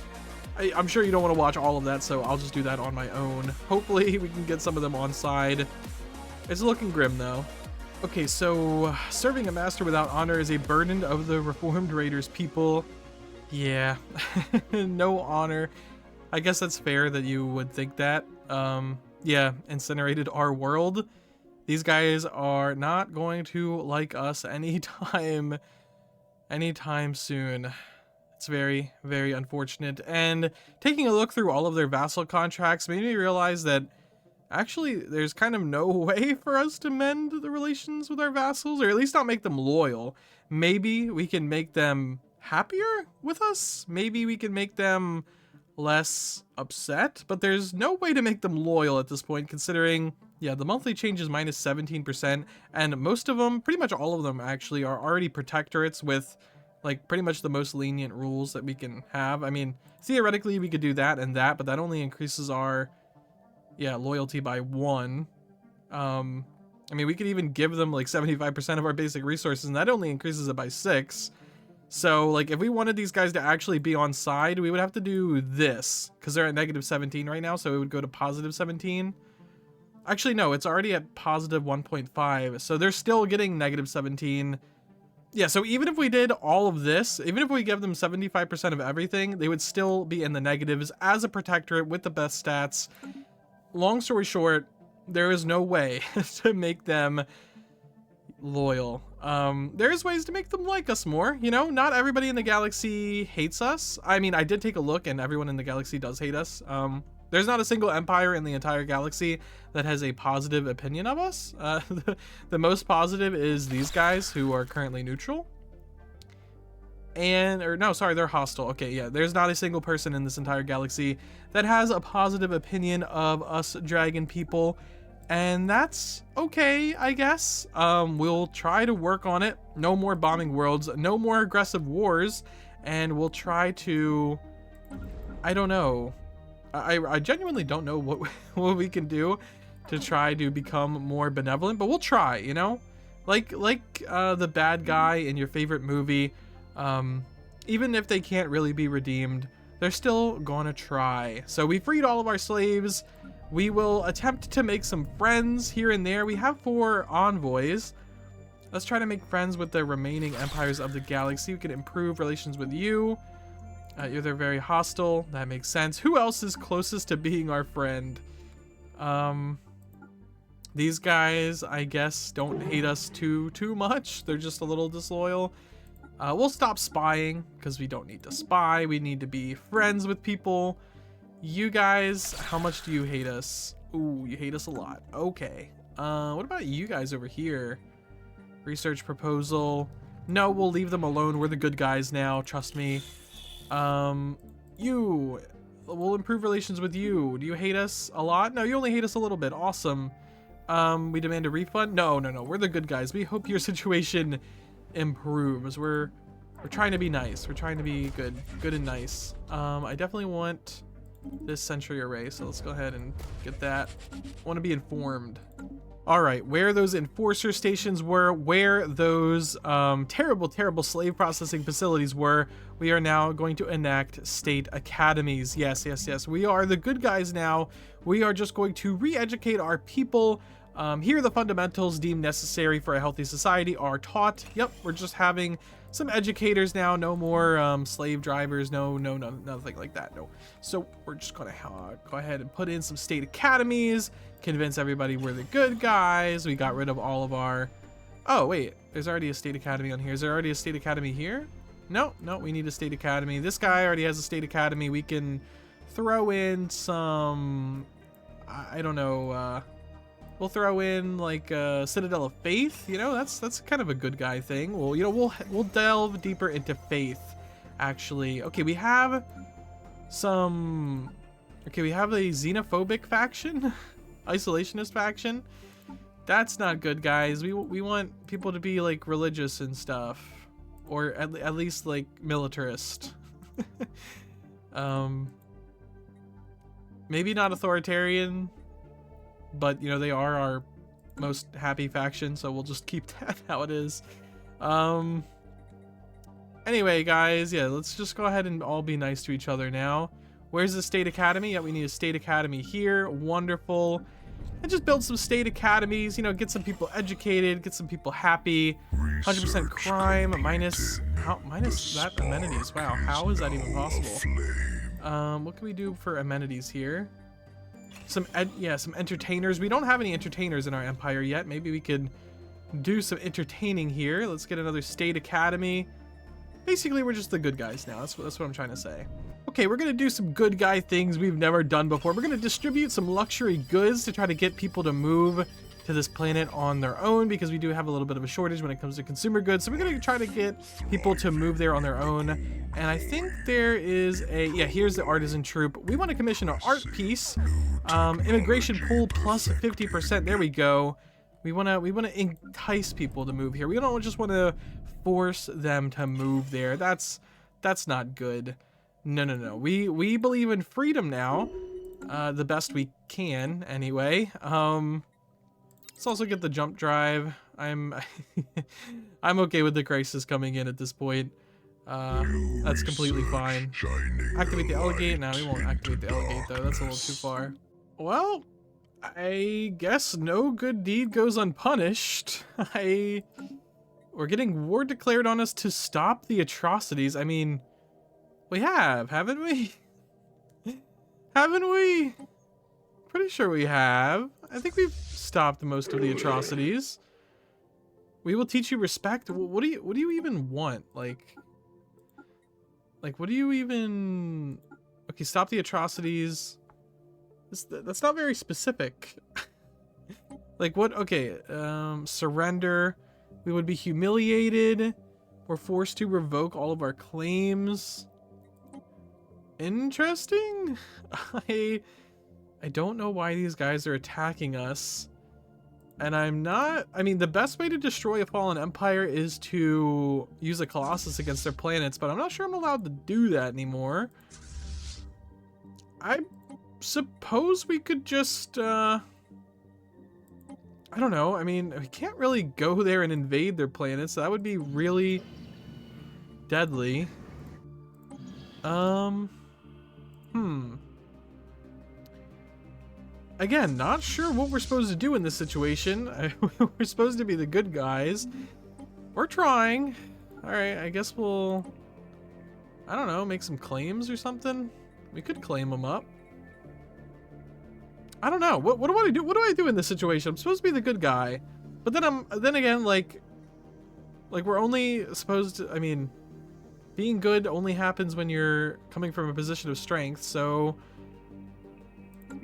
I'm sure you don't want to watch all of that, so I'll just do that on my own. Hopefully we can get some of them on side. It's looking grim though. Okay, so serving a master without honor is a burden of the reformed raiders people. Yeah, no honor. I guess that's fair that you would think that. Yeah, incinerated our world. These guys are not going to like us anytime soon. It's very, very unfortunate. And taking a look through all of their vassal contracts made me realize that actually there's kind of no way for us to mend the relations with our vassals, or at least not make them loyal. Maybe we can make them happier with us. Maybe we can make them less upset, but there's no way to make them loyal at this point, considering, yeah, the monthly change is -17%, and most of them, pretty much all of them actually, are already protectorates with like pretty much the most lenient rules that we can have. I mean, theoretically we could do that and that, but that only increases our, yeah, loyalty by 1. I mean, we could even give them like 75% of our basic resources, and that only increases it by 6. So like if we wanted these guys to actually be on side, we would have to do this, because they're at -17 right now, so it would go to +17. Actually, no, it's already at +1.5, so they're still getting -17. Yeah, so even if we did all of this, even if we give them 75% of everything, they would still be in the negatives as a protectorate with the best stats. Long story short, there is no way to make them loyal. There's ways to make them like us more, you know? Not everybody in the galaxy hates us. I mean, I did take a look and everyone in the galaxy does hate us. There's not a single empire in the entire galaxy that has a positive opinion of us. The most positive is these guys who are currently neutral. Or no, sorry, they're hostile. Okay, yeah, there's not a single person in this entire galaxy that has a positive opinion of us dragon people. And that's okay, I guess. We'll try to work on it. No more bombing worlds, no more aggressive wars, and we'll try to, I don't know. I genuinely don't know what we can do to try to become more benevolent, but we'll try, you know? Like the bad guy in your favorite movie, even if they can't really be redeemed, they're still gonna try. So we freed all of our slaves. We will attempt to make some friends here and there. We have 4 envoys. Let's try to make friends with the remaining empires of the galaxy. We can improve relations with you. They're very hostile. That makes sense. Who else is closest to being our friend? These guys, I guess, don't hate us too much. They're just a little disloyal. We'll stop spying because we don't need to spy. We need to be friends with people. You guys, how much do you hate us? Ooh, you hate us a lot. Okay. What about you guys over here? Research proposal. No, we'll leave them alone. We're the good guys now. Trust me. We'll improve relations with you. Do you hate us a lot? No, you only hate us a little bit. Awesome. We demand a refund. No. We're the good guys. We hope your situation improves. We're trying to be nice. We're trying to be good and nice. I definitely want this sentry array, so let's go ahead and get that. I want to be informed. All right, where those enforcer stations were, where those terrible slave processing facilities were, we are now going to enact state academies. Yes. We are the good guys now. We are just going to re-educate our people. Here, the fundamentals deemed necessary for a healthy society are taught. Yep, we're just having some educators now. No more slave drivers. No, nothing like that. No. So we're just gonna go ahead and put in some state academies. Convince everybody we're the good guys. We got rid of all of our... Oh, wait. There's already a state academy on here. Is there already a state academy here? No, we need a state academy. This guy already has a state academy. We can throw in some... I don't know. We'll throw in like Citadel of Faith. You know, that's kind of a good guy thing. Well, you know, we'll delve deeper into faith, actually. Okay, we have some... Okay, we have a xenophobic faction. Isolationist faction. That's not good, guys. We want people to be like religious and stuff, or at least like militarist. Maybe not authoritarian, but you know, they are our most happy faction, so we'll just keep that how it is. Anyway, guys, yeah, let's just go ahead and all be nice to each other now. Where's the state academy? Yeah, we need a state academy here. Wonderful. And just build some state academies, you know, get some people educated, get some people happy. 100% crime, minus that amenities. Wow, how is that even possible? What can we do for amenities here? Some entertainers. We don't have any entertainers in our empire yet. Maybe we could do some entertaining here. Let's get another state academy. Basically, we're just the good guys now. That's what I'm trying to say. Okay, we're gonna do some good guy things we've never done before. We're gonna distribute some luxury goods to try to get people to move to this planet on their own, because we do have a little bit of a shortage when it comes to consumer goods. So we're gonna try to get people to move there on their own. And I think there is here's the artisan troupe. We want to commission an art piece. Immigration pool plus 50%. There we go. We wanna entice people to move here. We don't just want to force them to move there. That's not good. No. We believe in freedom now. The best we can, anyway. Let's also get the jump drive. I'm okay with the crisis coming in at this point. That's completely fine. Activate the Elegate. No, we won't activate the Elegate though. That's a little too far. Well, I guess no good deed goes unpunished. We're getting war declared on us to stop the atrocities. I mean, we have, haven't we? Haven't we? Pretty sure we have. I think we've stopped most of the atrocities. We will teach you respect. What do you even want? Like what do you even... Okay, stop the atrocities. That's not very specific. Like what? Okay, surrender. We would be humiliated. We're forced to revoke all of our claims. Interesting. I don't know why these guys are attacking us. And I mean, the best way to destroy a fallen empire is to use a Colossus against their planets, but I'm not sure I'm allowed to do that anymore. I suppose we could just, I don't know. I mean, we can't really go there and invade their planets. So that would be really deadly. Again, not sure what we're supposed to do in this situation. We're supposed to be the good guys. We're trying. Alright, I guess we'll, I don't know, make some claims or something. We could claim them up. I don't know. What do I do? What do I do in this situation? I'm supposed to be the good guy. But then again, like we're only supposed to, I mean, being good only happens when you're coming from a position of strength, so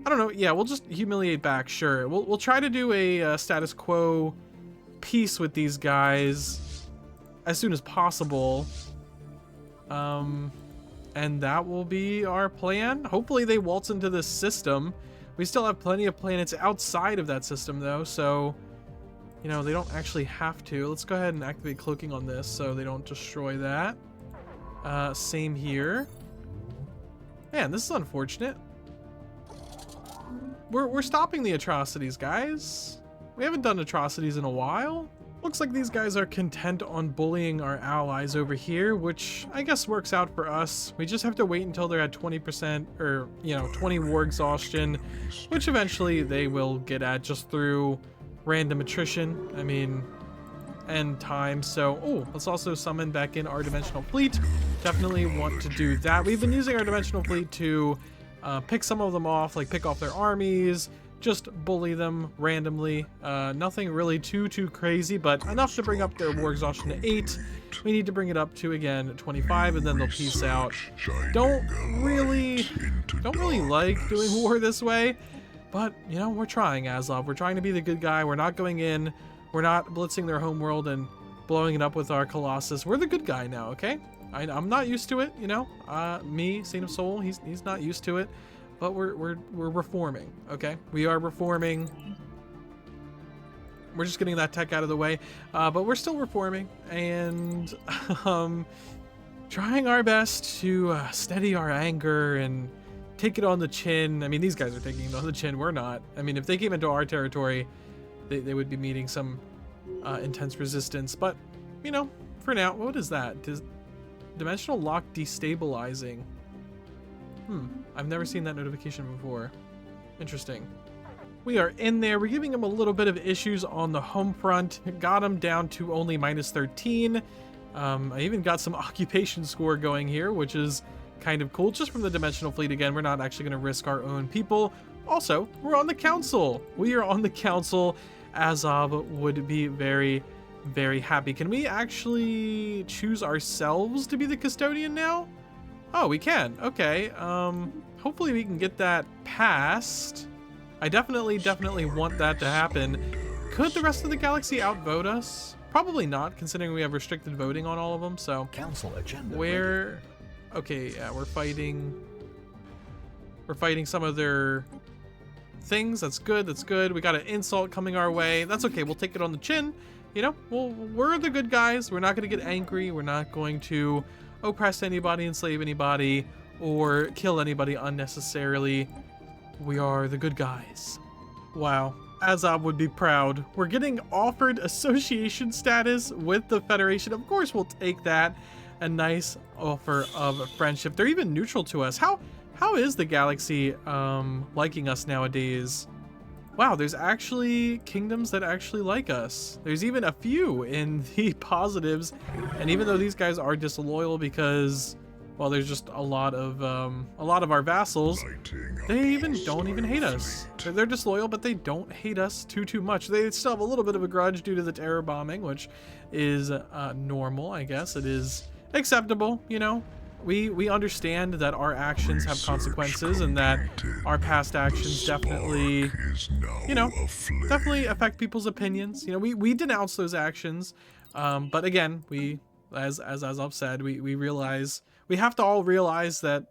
I don't know. Yeah, we'll just humiliate back. Sure, we'll try to do a status quo peace with these guys as soon as possible. And that will be our plan. Hopefully they waltz into this system. We still have plenty of planets outside of that system though, so you know they don't actually have to. Let's go ahead and activate cloaking on this so they don't destroy that. Same here. Man, this is unfortunate. We're stopping the atrocities, guys. We haven't done atrocities in a while. Looks like these guys are content on bullying our allies over here, which I guess works out for us. We just have to wait until they're at 20% or, you know, 20 war exhaustion, which eventually they will get at just through random attrition. I mean, and time. So, oh, let's also summon back in our dimensional fleet. Definitely want to do that. We've been using our dimensional fleet to pick some of them off, like pick off their armies, just bully them randomly. Nothing really too crazy, but enough to bring up their war exhaustion to 8. We need to bring it up to, again, 25, and then they'll peace out. Don't really like doing war this way, but, you know, we're trying, Azov. We're trying to be the good guy. We're not going in. We're not blitzing their homeworld and blowing it up with our Colossus. We're the good guy now, okay? I'm not used to it, you know? Me, Saint of Soul, he's not used to it. But we're reforming, okay? We are reforming. We're just getting that tech out of the way. But we're still reforming and trying our best to steady our anger and take it on the chin. I mean, these guys are taking it on the chin. We're not. I mean, if they came into our territory, they would be meeting some intense resistance. But, you know, for now, what is that? Dimensional lock destabilizing. I've never seen that notification before. Interesting. We are in there. We're giving him a little bit of issues on the home front. Got him down to only -13. I even got some occupation score going here, which is kind of cool. Just from the dimensional fleet again. We're not actually going to risk our own people. Also, we're on the council. We are on the council. Azov would be very, very happy. Can we actually choose ourselves to be the custodian now? Oh, we can. Okay. Hopefully we can get that passed. I definitely want that to happen. Could the rest of the galaxy outvote us? Probably not, considering we have restricted voting on all of them. So, Council agenda. where? Okay, yeah, we're fighting some of their things. That's good. That's good. We got an insult coming our way. That's okay. We'll take it on the chin. You know, we're the good guys. We're not going to get angry. We're not going to oppress anybody, enslave anybody, or kill anybody unnecessarily. We are the good guys. Wow, Azov would be proud. We're getting offered association status with the Federation. Of course we'll take that. A nice offer of friendship. They're even neutral to us. How is the galaxy liking us nowadays? Wow, there's actually kingdoms that actually like us. There's even a few in the positives, and even though these guys are disloyal because, well, there's just a lot of our vassals, they don't even hate us. They're disloyal, but they don't hate us too much. They still have a little bit of a grudge due to the terror bombing, which is normal, I guess. It is acceptable, you know. we understand that our actions have consequences and that our past actions definitely, you know, definitely affect people's opinions. You know, we denounce those actions, but again, as Azov said, we realize, we have to all realize that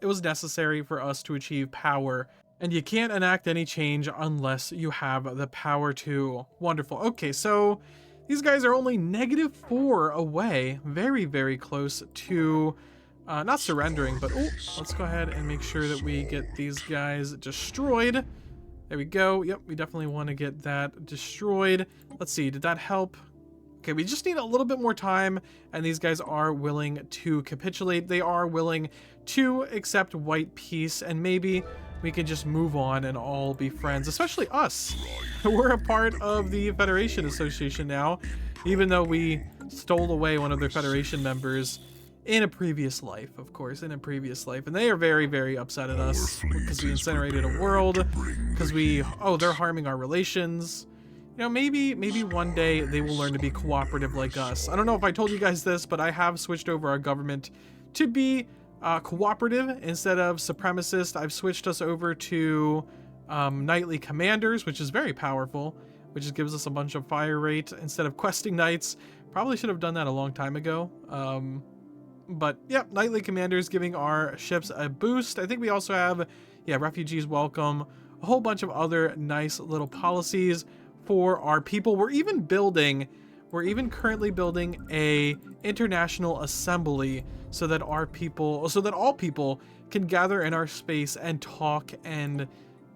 it was necessary for us to achieve power, and you can't enact any change unless you have the power to. Wonderful. Okay, so these guys are only -4 away, very, very close to not surrendering, but let's go ahead and make sure that we get these guys destroyed. There we go. Yep, we definitely want to get that destroyed. Let's see, did that help? Okay, we just need a little bit more time, and these guys are willing to capitulate. They are willing to accept white peace, and maybe we can just move on and all be friends, especially us. We're a part of the Federation Association now, even though we stole away one of their Federation members in a previous life, of course, in a previous life. And they are very, very upset at us because we incinerated a world, because they're harming our relations. You know, maybe one day they will learn to be cooperative like us. I don't know if I told you guys this, but I have switched over our government to be cooperative instead of supremacist. I've switched us over to knightly commanders, which is very powerful, which just gives us a bunch of fire rate instead of questing knights. Probably should have done that a long time ago. But yep, knightly commanders giving our ships a boost. I think we also have, refugees welcome, a whole bunch of other nice little policies for our people. We're even currently building a international assembly so that all people can gather in our space and talk and,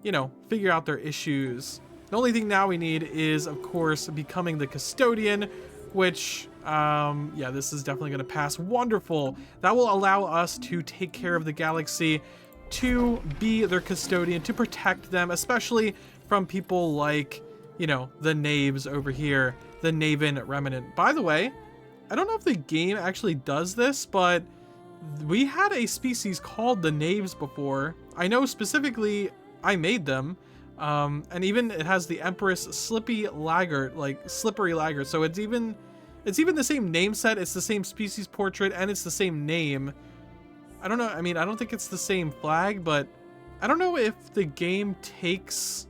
you know, figure out their issues. The only thing now we need is, of course, becoming the custodian, which, this is definitely going to pass. Wonderful. That will allow us to take care of the galaxy, to be their custodian, to protect them, especially from people like, you know, the knaves over here, the Naven Remnant. By the way, I don't know if the game actually does this, but we had a species called the knaves before. I know specifically I made them, and even it has the Empress Slippery Laggard, so it's even the same name set, it's the same species portrait, and it's the same name. I don't know, I mean, I don't think it's the same flag, but I don't know if the game takes,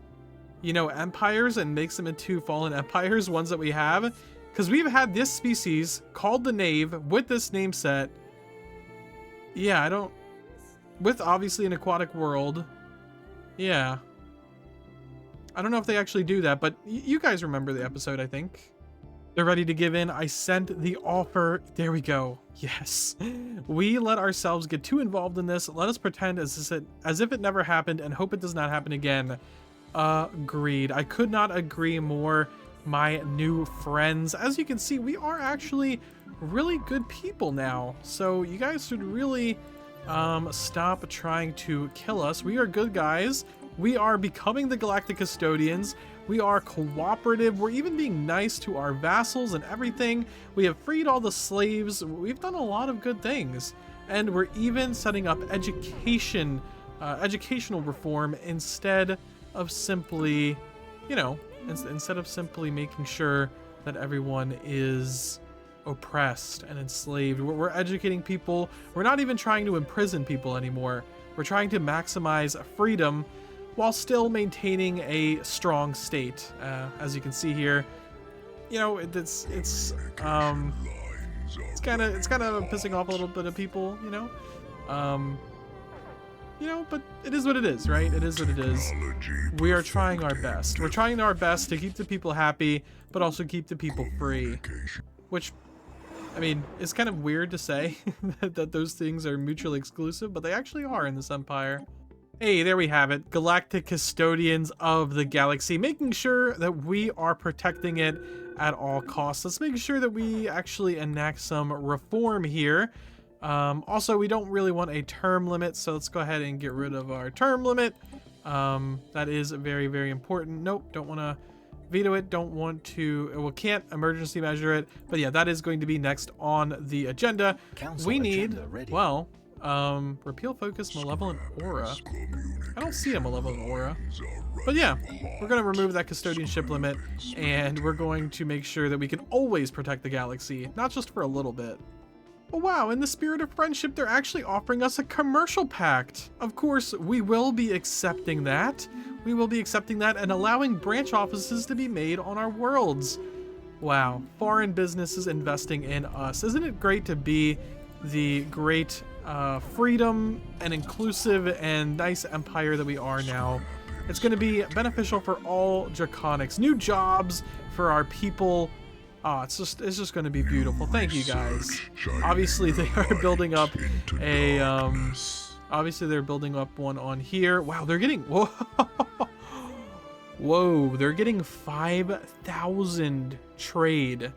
you know, empires and makes them into fallen empires, ones that we have, because we've had this species called the Knave with this name set. Yeah, with obviously an aquatic world. Yeah. I don't know if they actually do that, but you guys remember the episode, I think. They're ready to give in. I sent the offer. There we go. Yes. We let ourselves get too involved in this. Let us pretend as if it never happened and hope it does not happen again. Agreed. I could not agree more, my new friends. As you can see, we are actually really good people now. So you guys should really stop trying to kill us. We are good guys. We are becoming the Galactic Custodians. We are cooperative. We're even being nice to our vassals and everything. We have freed all the slaves. We've done a lot of good things. And we're even setting up educational reform instead of simply, you know, instead of simply making sure that everyone is oppressed and enslaved. We're educating people. We're not even trying to imprison people anymore. We're trying to maximize freedom while still maintaining a strong state. As you can see here, you know, it's kind of pissing off a little bit of people, you know. But it is what it is, right? It is what it is. We are trying our best. We're trying our best to keep the people happy, but also keep the people free. Which, I mean, it's kind of weird to say that those things are mutually exclusive, but they actually are in this empire. Hey, there we have it. Galactic Custodians of the Galaxy, making sure that we are protecting it at all costs. Let's make sure that we actually enact some reform here. Also, we don't really want a term limit, so let's go ahead and get rid of our term limit. That is very, very important. Nope, don't want to veto it. Don't want to, well, can't emergency measure it. But yeah, that is going to be next on the agenda. We need, well, repeal focus malevolent aura. I don't see a malevolent aura, but yeah, we're going to remove that custodianship limit, and we're going to make sure that we can always protect the galaxy, not just for a little bit. Oh, wow, in the spirit of friendship, they're actually offering us a commercial pact. Of course, we will be accepting that. We will be accepting that and allowing branch offices to be made on our worlds. Wow, foreign businesses investing in us. Isn't it great to be the great freedom and inclusive and nice empire that we are now? It's going to be beneficial for all Draconics. New jobs for our people. Oh, it's just going to be beautiful. Thank you guys. Obviously, they are building up a obviously they're building up one on here. Wow, they're getting whoa, they're getting 5,000 trade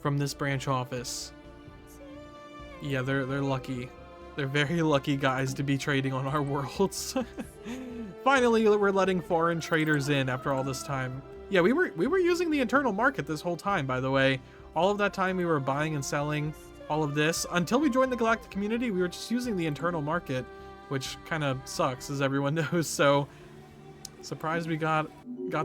from this branch office. Yeah, they're lucky. They're very lucky guys to be trading on our worlds. Finally, we're letting foreign traders in after all this time. Yeah, we were using the internal market this whole time, by the way. All of that time we were buying and selling all of this. Until we joined the galactic community, we were just using the internal market, which kind of sucks, as everyone knows. So, surprised we got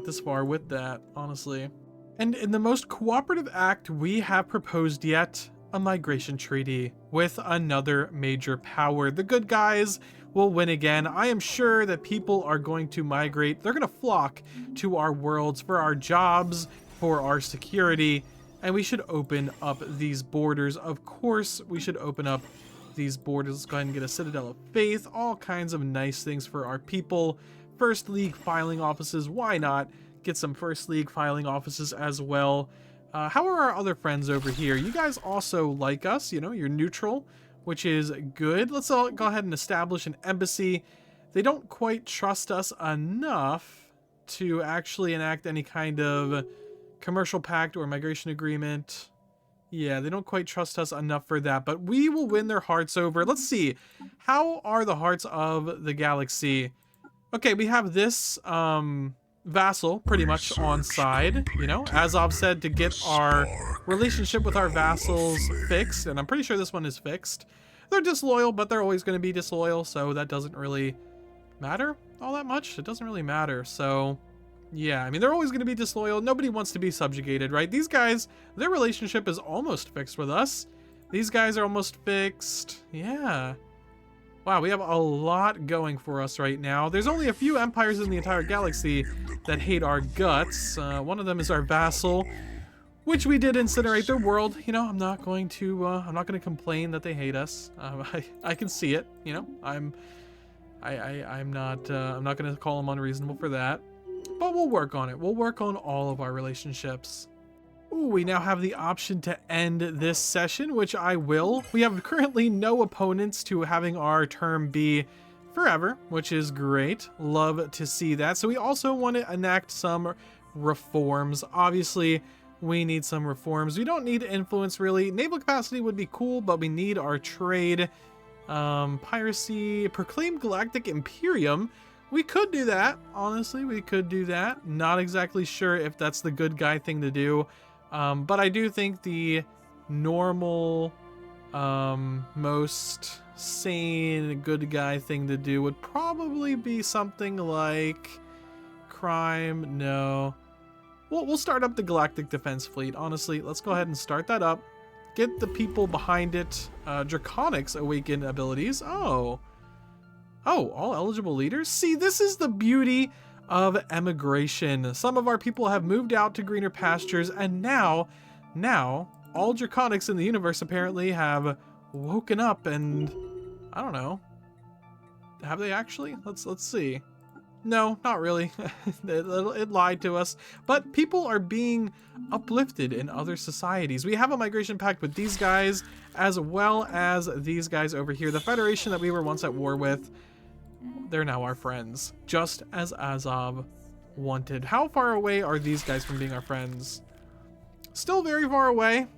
this far with that, honestly. And in the most cooperative act we have proposed yet, a migration treaty with another major power. The good guys will win again. I am sure that people are going to migrate. They're going to flock to our worlds for our jobs, for our security, and we should open up these borders. Of course, we should open up these borders. Let's go ahead and get a Citadel of Faith, all kinds of nice things for our people. First League filing offices, why not? Get some First League filing offices as well. How are our other friends over here? You guys also like us, you know, you're neutral, which is good. Let's all go ahead and establish an embassy. They don't quite trust us enough to actually enact any kind of commercial pact or migration agreement. Yeah, they don't quite trust us enough for that, but we will win their hearts over. Let's see. How are the hearts of the galaxy? Okay, we have this vassal pretty much on side, you know. Azov said to get our relationship with our vassals fixed, and I'm pretty sure this one is fixed. They're disloyal, but they're always going to be disloyal, so that doesn't really matter all that much. It doesn't really matter. So yeah, I mean, they're always going to be disloyal. Nobody wants to be subjugated, right? These guys, their relationship is almost fixed with us. These guys are almost fixed. Yeah. Wow, we have a lot going for us right now. There's only a few empires in the entire galaxy that hate our guts. One of them is our vassal, which we did incinerate their world. You know, I'm not going to complain that they hate us. I can see it. You know, I'm not going to call them unreasonable for that. But we'll work on it. We'll work on all of our relationships. Ooh, we now have the option to end this session, which I will. We have currently no opponents to having our term be forever, which is great. Love to see that. So we also want to enact some reforms. Obviously, we need some reforms. We don't need influence, really. Naval capacity would be cool, but we need our trade. Piracy, proclaim galactic imperium. We could do that. Honestly, we could do that. Not exactly sure if that's the good guy thing to do. But I do think the normal, most sane good guy thing to do would probably be something like crime. No. We'll start up the Galactic Defense Fleet. Honestly, let's go ahead and start that up. Get the people behind it. Draconics awaken abilities. Oh, all eligible leaders? See, this is the beauty of emigration. Some of our people have moved out to greener pastures, and now all Draconics in the universe apparently have woken up, and I don't know. Have they actually? Let's see. No, not really. It lied to us. But people are being uplifted in other societies. We have a migration pact with these guys, as well as these guys over here. The Federation that we were once at war with, they're now our friends, just as Azov wanted. How far away are these guys from being our friends? Still very far away.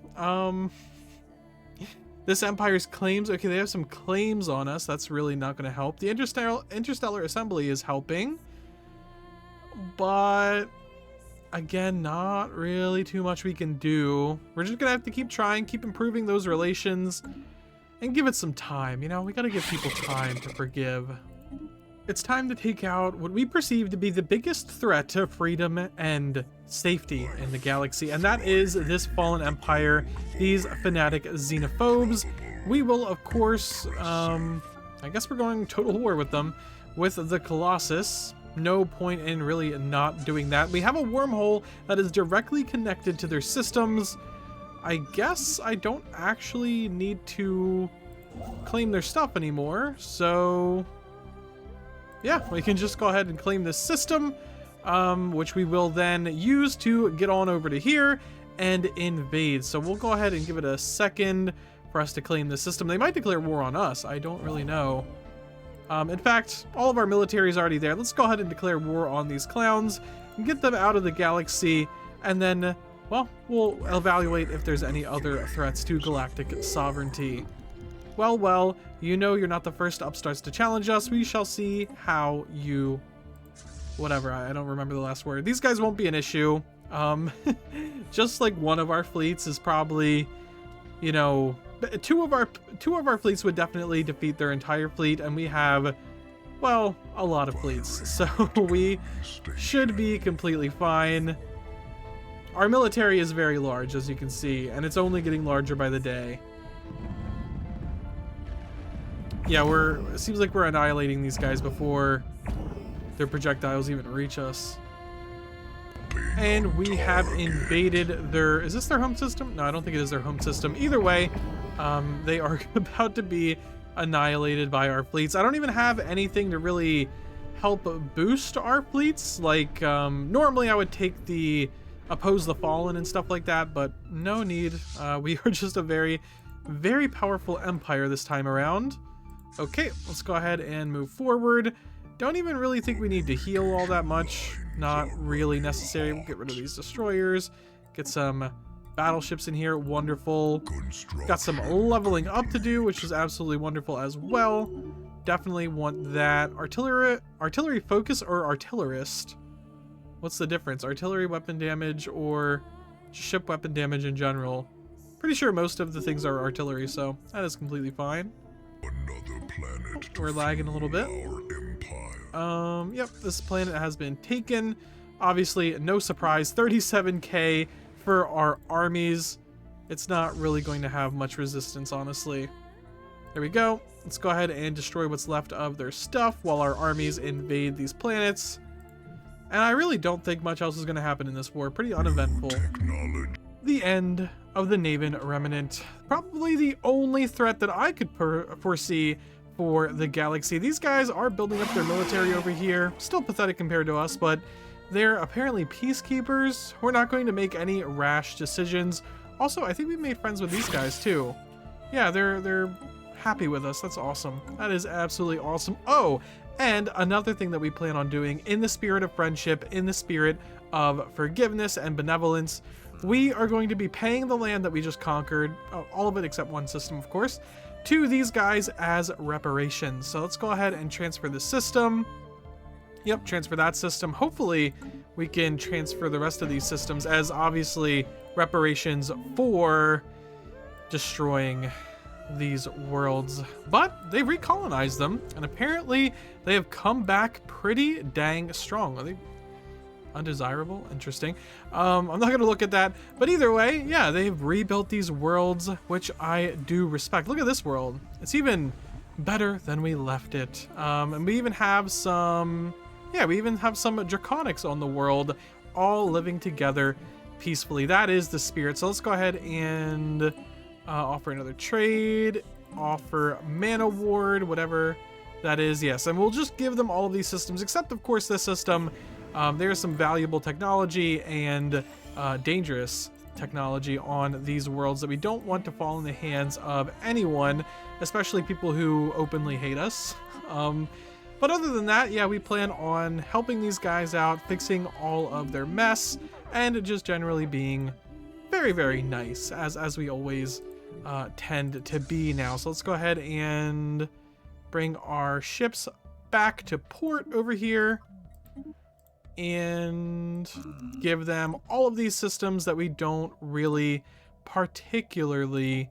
This empire's claims, okay, they have some claims on us. That's really not going to help. The Interstellar Assembly is helping, but again, not really too much we can do. We're just going to have to keep trying, keep improving those relations, and give it some time. You know, we got to give people time to forgive. It's time to take out what we perceive to be the biggest threat to freedom and safety in the galaxy, and that is this fallen empire, these fanatic xenophobes. we will, of course, I guess we're going total war with them, with the Colossus. No point in really not doing that. We have a wormhole that is directly connected to their systems. I guess I don't actually need to claim their stuff anymore, so yeah, we can just go ahead and claim this system, which we will then use to get on over to here and invade. So we'll go ahead and give it a second for us to claim the system. They might declare war on us. I don't really know. In fact, all of our military is already there. Let's go ahead and declare war on these clowns and get them out of the galaxy, and then, well, we'll evaluate if there's any other threats to galactic sovereignty. Well, you know you're not the first upstarts to challenge us. We shall see how you... Whatever, I don't remember the last word. These guys won't be an issue. Just like one of our fleets is probably, you know... Two of our fleets would definitely defeat their entire fleet, and we have, well, a lot of fleets. So we should be completely fine. Our military is very large, as you can see, and it's only getting larger by the day. Yeah, it seems like we're annihilating these guys before their projectiles even reach us. And we have invaded their... Is this their home system? No, I don't think it is their home system. Either way, they are about to be annihilated by our fleets. I don't even have anything to really help boost our fleets. Like, normally I would take the oppose the fallen and stuff like that, but no need. We are just a very, very powerful empire this time around. Okay, let's go ahead and move forward. Don't even really think we need to heal all that much. Not really necessary. We'll get rid of these destroyers. Get some battleships in here. Wonderful. Got some leveling up to do, which is absolutely wonderful as well. Definitely want that. Artillery focus or artillerist? What's the difference? Artillery weapon damage or ship weapon damage in general? Pretty sure most of the things are artillery, so that is completely fine. Another planet to We're lagging a little bit. fuel our empire. Yep, this planet has been taken. Obviously, no surprise, 37k for our armies. It's not really going to have much resistance, honestly. There we go. Let's go ahead and destroy what's left of their stuff while our armies invade these planets. And I really don't think much else is going to happen in this war. Pretty uneventful. Technology. The end of the Navan Remnant. Probably the only threat that I could foresee for the galaxy. These guys are building up their military over here. Still pathetic compared to us, but they're apparently peacekeepers. We're not going to make any rash decisions. Also, I think we've made friends with these guys too. Yeah, they're happy with us. That's awesome. That is absolutely awesome. Oh, and another thing that we plan on doing in the spirit of friendship, in the spirit of forgiveness and benevolence, we are going to be paying the land that we just conquered, all of it except one system, of course, to these guys as reparations. So let's go ahead and transfer the system. Yep, transfer that system. Hopefully we can transfer the rest of these systems as obviously reparations for destroying these worlds. But they recolonized them, and apparently they have come back pretty dang strong. Are they undesirable? Interesting. I'm not going to look at that, but either way, yeah, they've rebuilt these worlds, which I do respect. Look at this world. It's even better than we left it. And we even have some, yeah, we even have some draconics on the world, all living together peacefully. That is the spirit. So let's go ahead and offer another trade, offer man award, whatever that is. Yes, and we'll just give them all of these systems, except of course this system. There's some valuable technology and dangerous technology on these worlds that we don't want to fall in the hands of anyone, especially people who openly hate us. But other than that, yeah, we plan on helping these guys out, fixing all of their mess, and just generally being very, very nice, as we always tend to be now. So let's go ahead and bring our ships back to port over here and give them all of these systems that we don't really particularly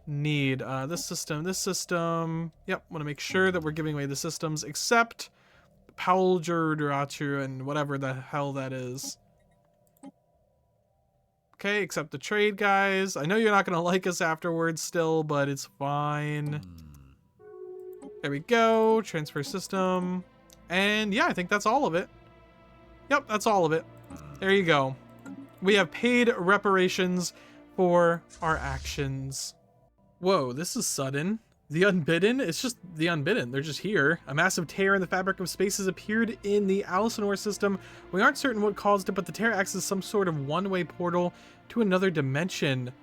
need. This system, yep, want to make sure that we're giving away the systems except Paulger and whatever the hell that is. Okay, accept the trade, guys. I know you're not going to like us afterwards still, but it's fine. There we go. Transfer system. And yeah, I think that's all of it. Yep, that's all of it. There you go. We have paid reparations for our actions. Whoa, this is sudden. The Unbidden? It's just the Unbidden. They're just here. A massive tear in the fabric of space has appeared in the Alicenor system. We aren't certain what caused it, but the tear acts as some sort of one-way portal to another dimension.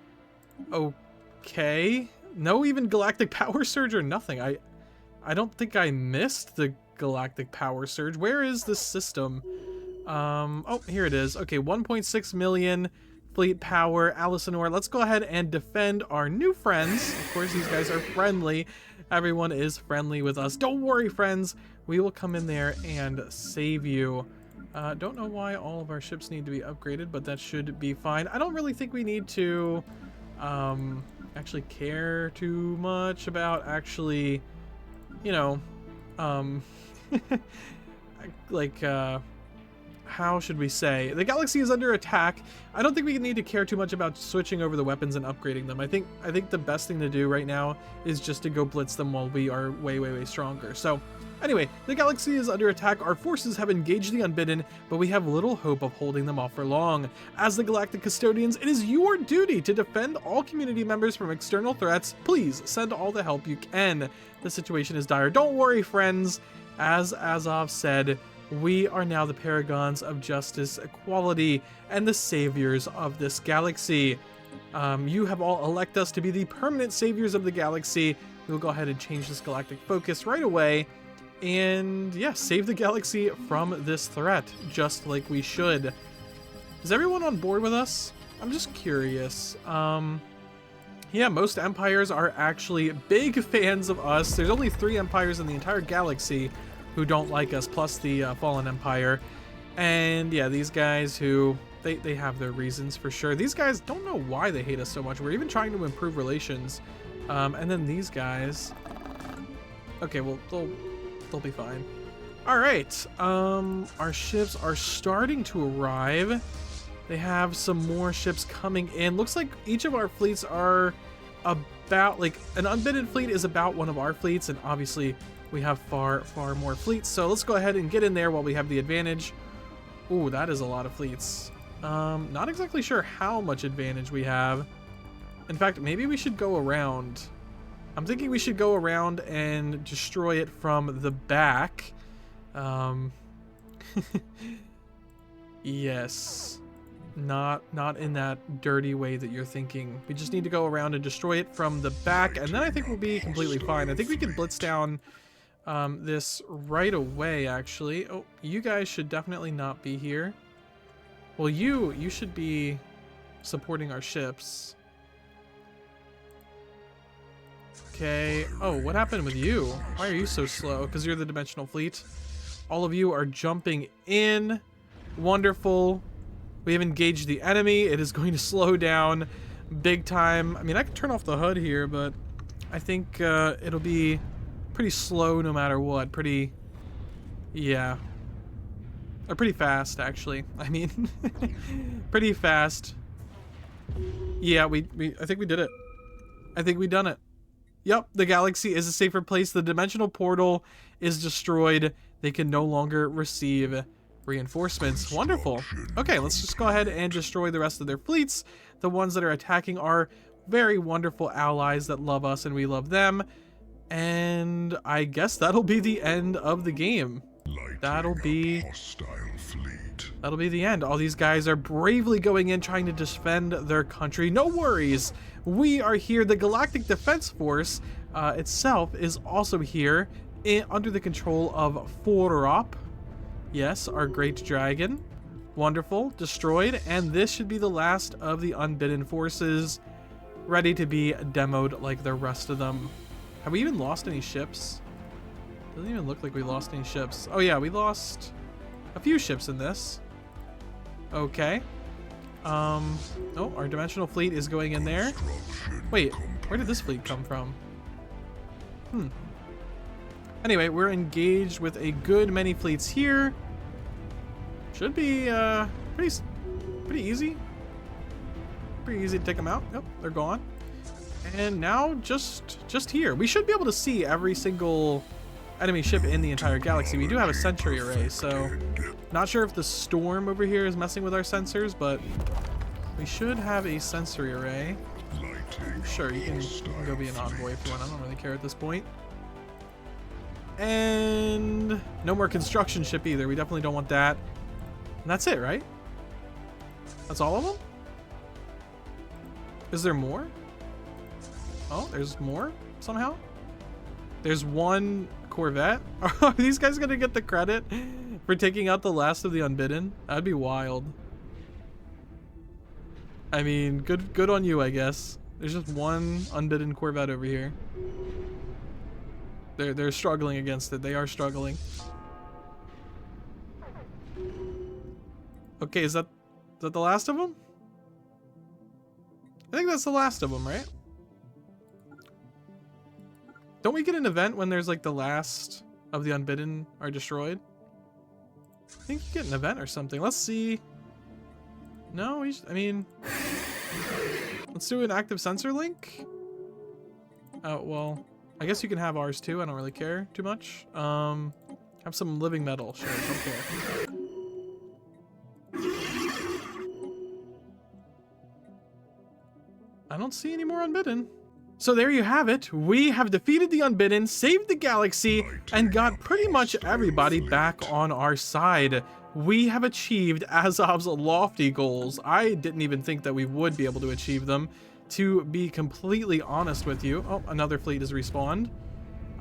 Okay. No even galactic power surge or nothing. I don't think I missed the galactic power surge. Where is this system? Oh, here it is. Okay, 1.6 million fleet power, Alicenor. Let's go ahead and defend our new friends. Of course, these guys are friendly. Everyone is friendly with us. Don't worry, friends. We will come in there and save you. Don't know why all of our ships need to be upgraded, but that should be fine. I don't really think we need to actually care too much about actually, you know, like, how should we say? The galaxy is under attack. I don't think we need to care too much about switching over the weapons and upgrading them. I think the best thing to do right now is just to go blitz them while we are way stronger. So anyway, the galaxy is under attack. Our forces have engaged the Unbidden, but we have little hope of holding them off for long. As the Galactic Custodians, it is your duty to defend all community members from external threats. Please send all the help you can. The situation is dire. Don't worry, friends. As Azov said, we are now the paragons of justice, equality, and the saviors of this galaxy. You have all elected us to be the permanent saviors of the galaxy. We'll go ahead and change this galactic focus right away. And yeah, save the galaxy from this threat, just like we should. Is everyone on board with us? I'm just curious. Yeah, most empires are actually big fans of us. There's only 3 empires in the entire galaxy who don't like us, plus the Fallen Empire. And yeah, these guys who, they have their reasons for sure. These guys don't know why they hate us so much. We're even trying to improve relations. And then these guys, okay, well, they'll be fine. All right, our ships are starting to arrive. They have some more ships coming in. Looks like each of our fleets are about, like, an Unbidden fleet is about one of our fleets, and obviously we have far more fleets. So let's go ahead and get in there while we have the advantage. Ooh, that is a lot of fleets. Not exactly sure how much advantage we have. In fact, maybe we should go around. I'm thinking we should go around and destroy it from the back. Yes. Not in that dirty way that you're thinking. We just need to go around and destroy it from the back, and then I think we'll be completely fine. I think we can blitz down this right away, actually. Oh, you guys should definitely not be here. Well, you should be supporting our ships. Okay. Oh, what happened with you? Why are you so slow? Because you're the dimensional fleet. All of you are jumping in. Wonderful. We have engaged the enemy. It is going to slow down big time. I mean, I can turn off the HUD here, but I think it'll be pretty slow no matter what. Pretty, yeah. Or pretty fast, actually. I mean, pretty fast. Yeah, I think we did it. I think we done it. Yep, the galaxy is a safer place. The dimensional portal is destroyed. They can no longer receive reinforcements. Wonderful. Okay, let's just go ahead and destroy the rest of their fleets. The ones that are attacking are very wonderful allies that love us and we love them. And I guess that'll be the end of the game. That'll be the end. All these guys are bravely going in trying to defend their country. No worries. We are here. The Galactic Defense Force itself is also here under the control of Forop. Yes, our great dragon. Wonderful. Destroyed. And this should be the last of the Unbidden forces, ready to be demoed like the rest of them. Have we even lost any ships? Doesn't even look like we lost any ships. Oh yeah, we lost a few ships in this. Okay. Oh, our dimensional fleet is going in there. Wait, where did this fleet come from? Anyway, we're engaged with a good many fleets here. Should be pretty easy. Pretty easy to take them out. Yep, they're gone. And now just here. We should be able to see every single enemy ship in the entire galaxy. We do have a sentry array, so not sure if the storm over here is messing with our sensors, but we should have a sensory array. Sure, you can go be an envoy if you want. I don't really care at this point. And no more construction ship either. We definitely don't want that. And that's it, right? That's all of them? Is there more? Oh, there's more somehow? There's one Corvette? Are these guys gonna get the credit for taking out the last of the Unbidden? That'd be wild. I mean, good on you, I guess. There's just one Unbidden Corvette over here. They're struggling against it. They are struggling. Okay, is that the last of them? I think that's the last of them, right? Don't we get an event when there's like the last of the Unbidden are destroyed? I think you get an event or something. Let's see. No, I mean, let's do an active sensor link. Oh, well, I guess you can have ours too. I don't really care too much. Have some living metal. Sure, don't care. I don't see any more Unbidden. So there you have it. We have defeated the Unbidden, saved the galaxy, and got pretty much everybody back on our side. We have achieved Azov's lofty goals. I didn't even think that we would be able to achieve them, to be completely honest with you. Oh, another fleet is respawned.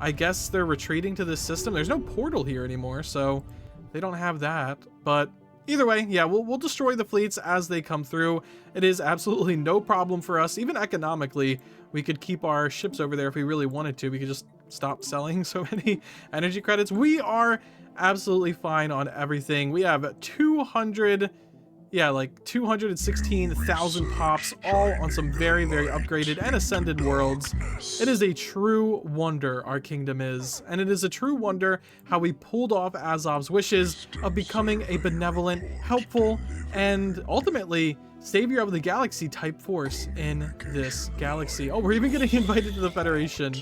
I guess they're retreating to this system. There's no portal here anymore, so they don't have that. But either way, yeah, we'll destroy the fleets as they come through. It is absolutely no problem for us. Even economically, we could keep our ships over there if we really wanted to. We could just stop selling so many energy credits. We are absolutely fine on everything. We have 216,000 pops, all on some very, very upgraded and ascended worlds. It is a true wonder our kingdom is, and it is a true wonder how we pulled off Azov's wishes of becoming a benevolent, helpful, and ultimately savior of the galaxy type force in this galaxy. Oh, we're even getting invited to the Federation.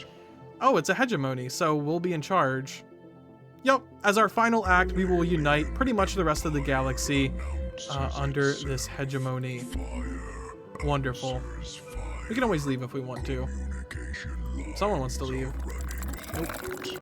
Oh, it's a hegemony, so we'll be in charge. Yep, as our final act, we will unite pretty much the rest of the galaxy under this hegemony. Wonderful. We can always leave if we want to. Someone wants to leave. Nope.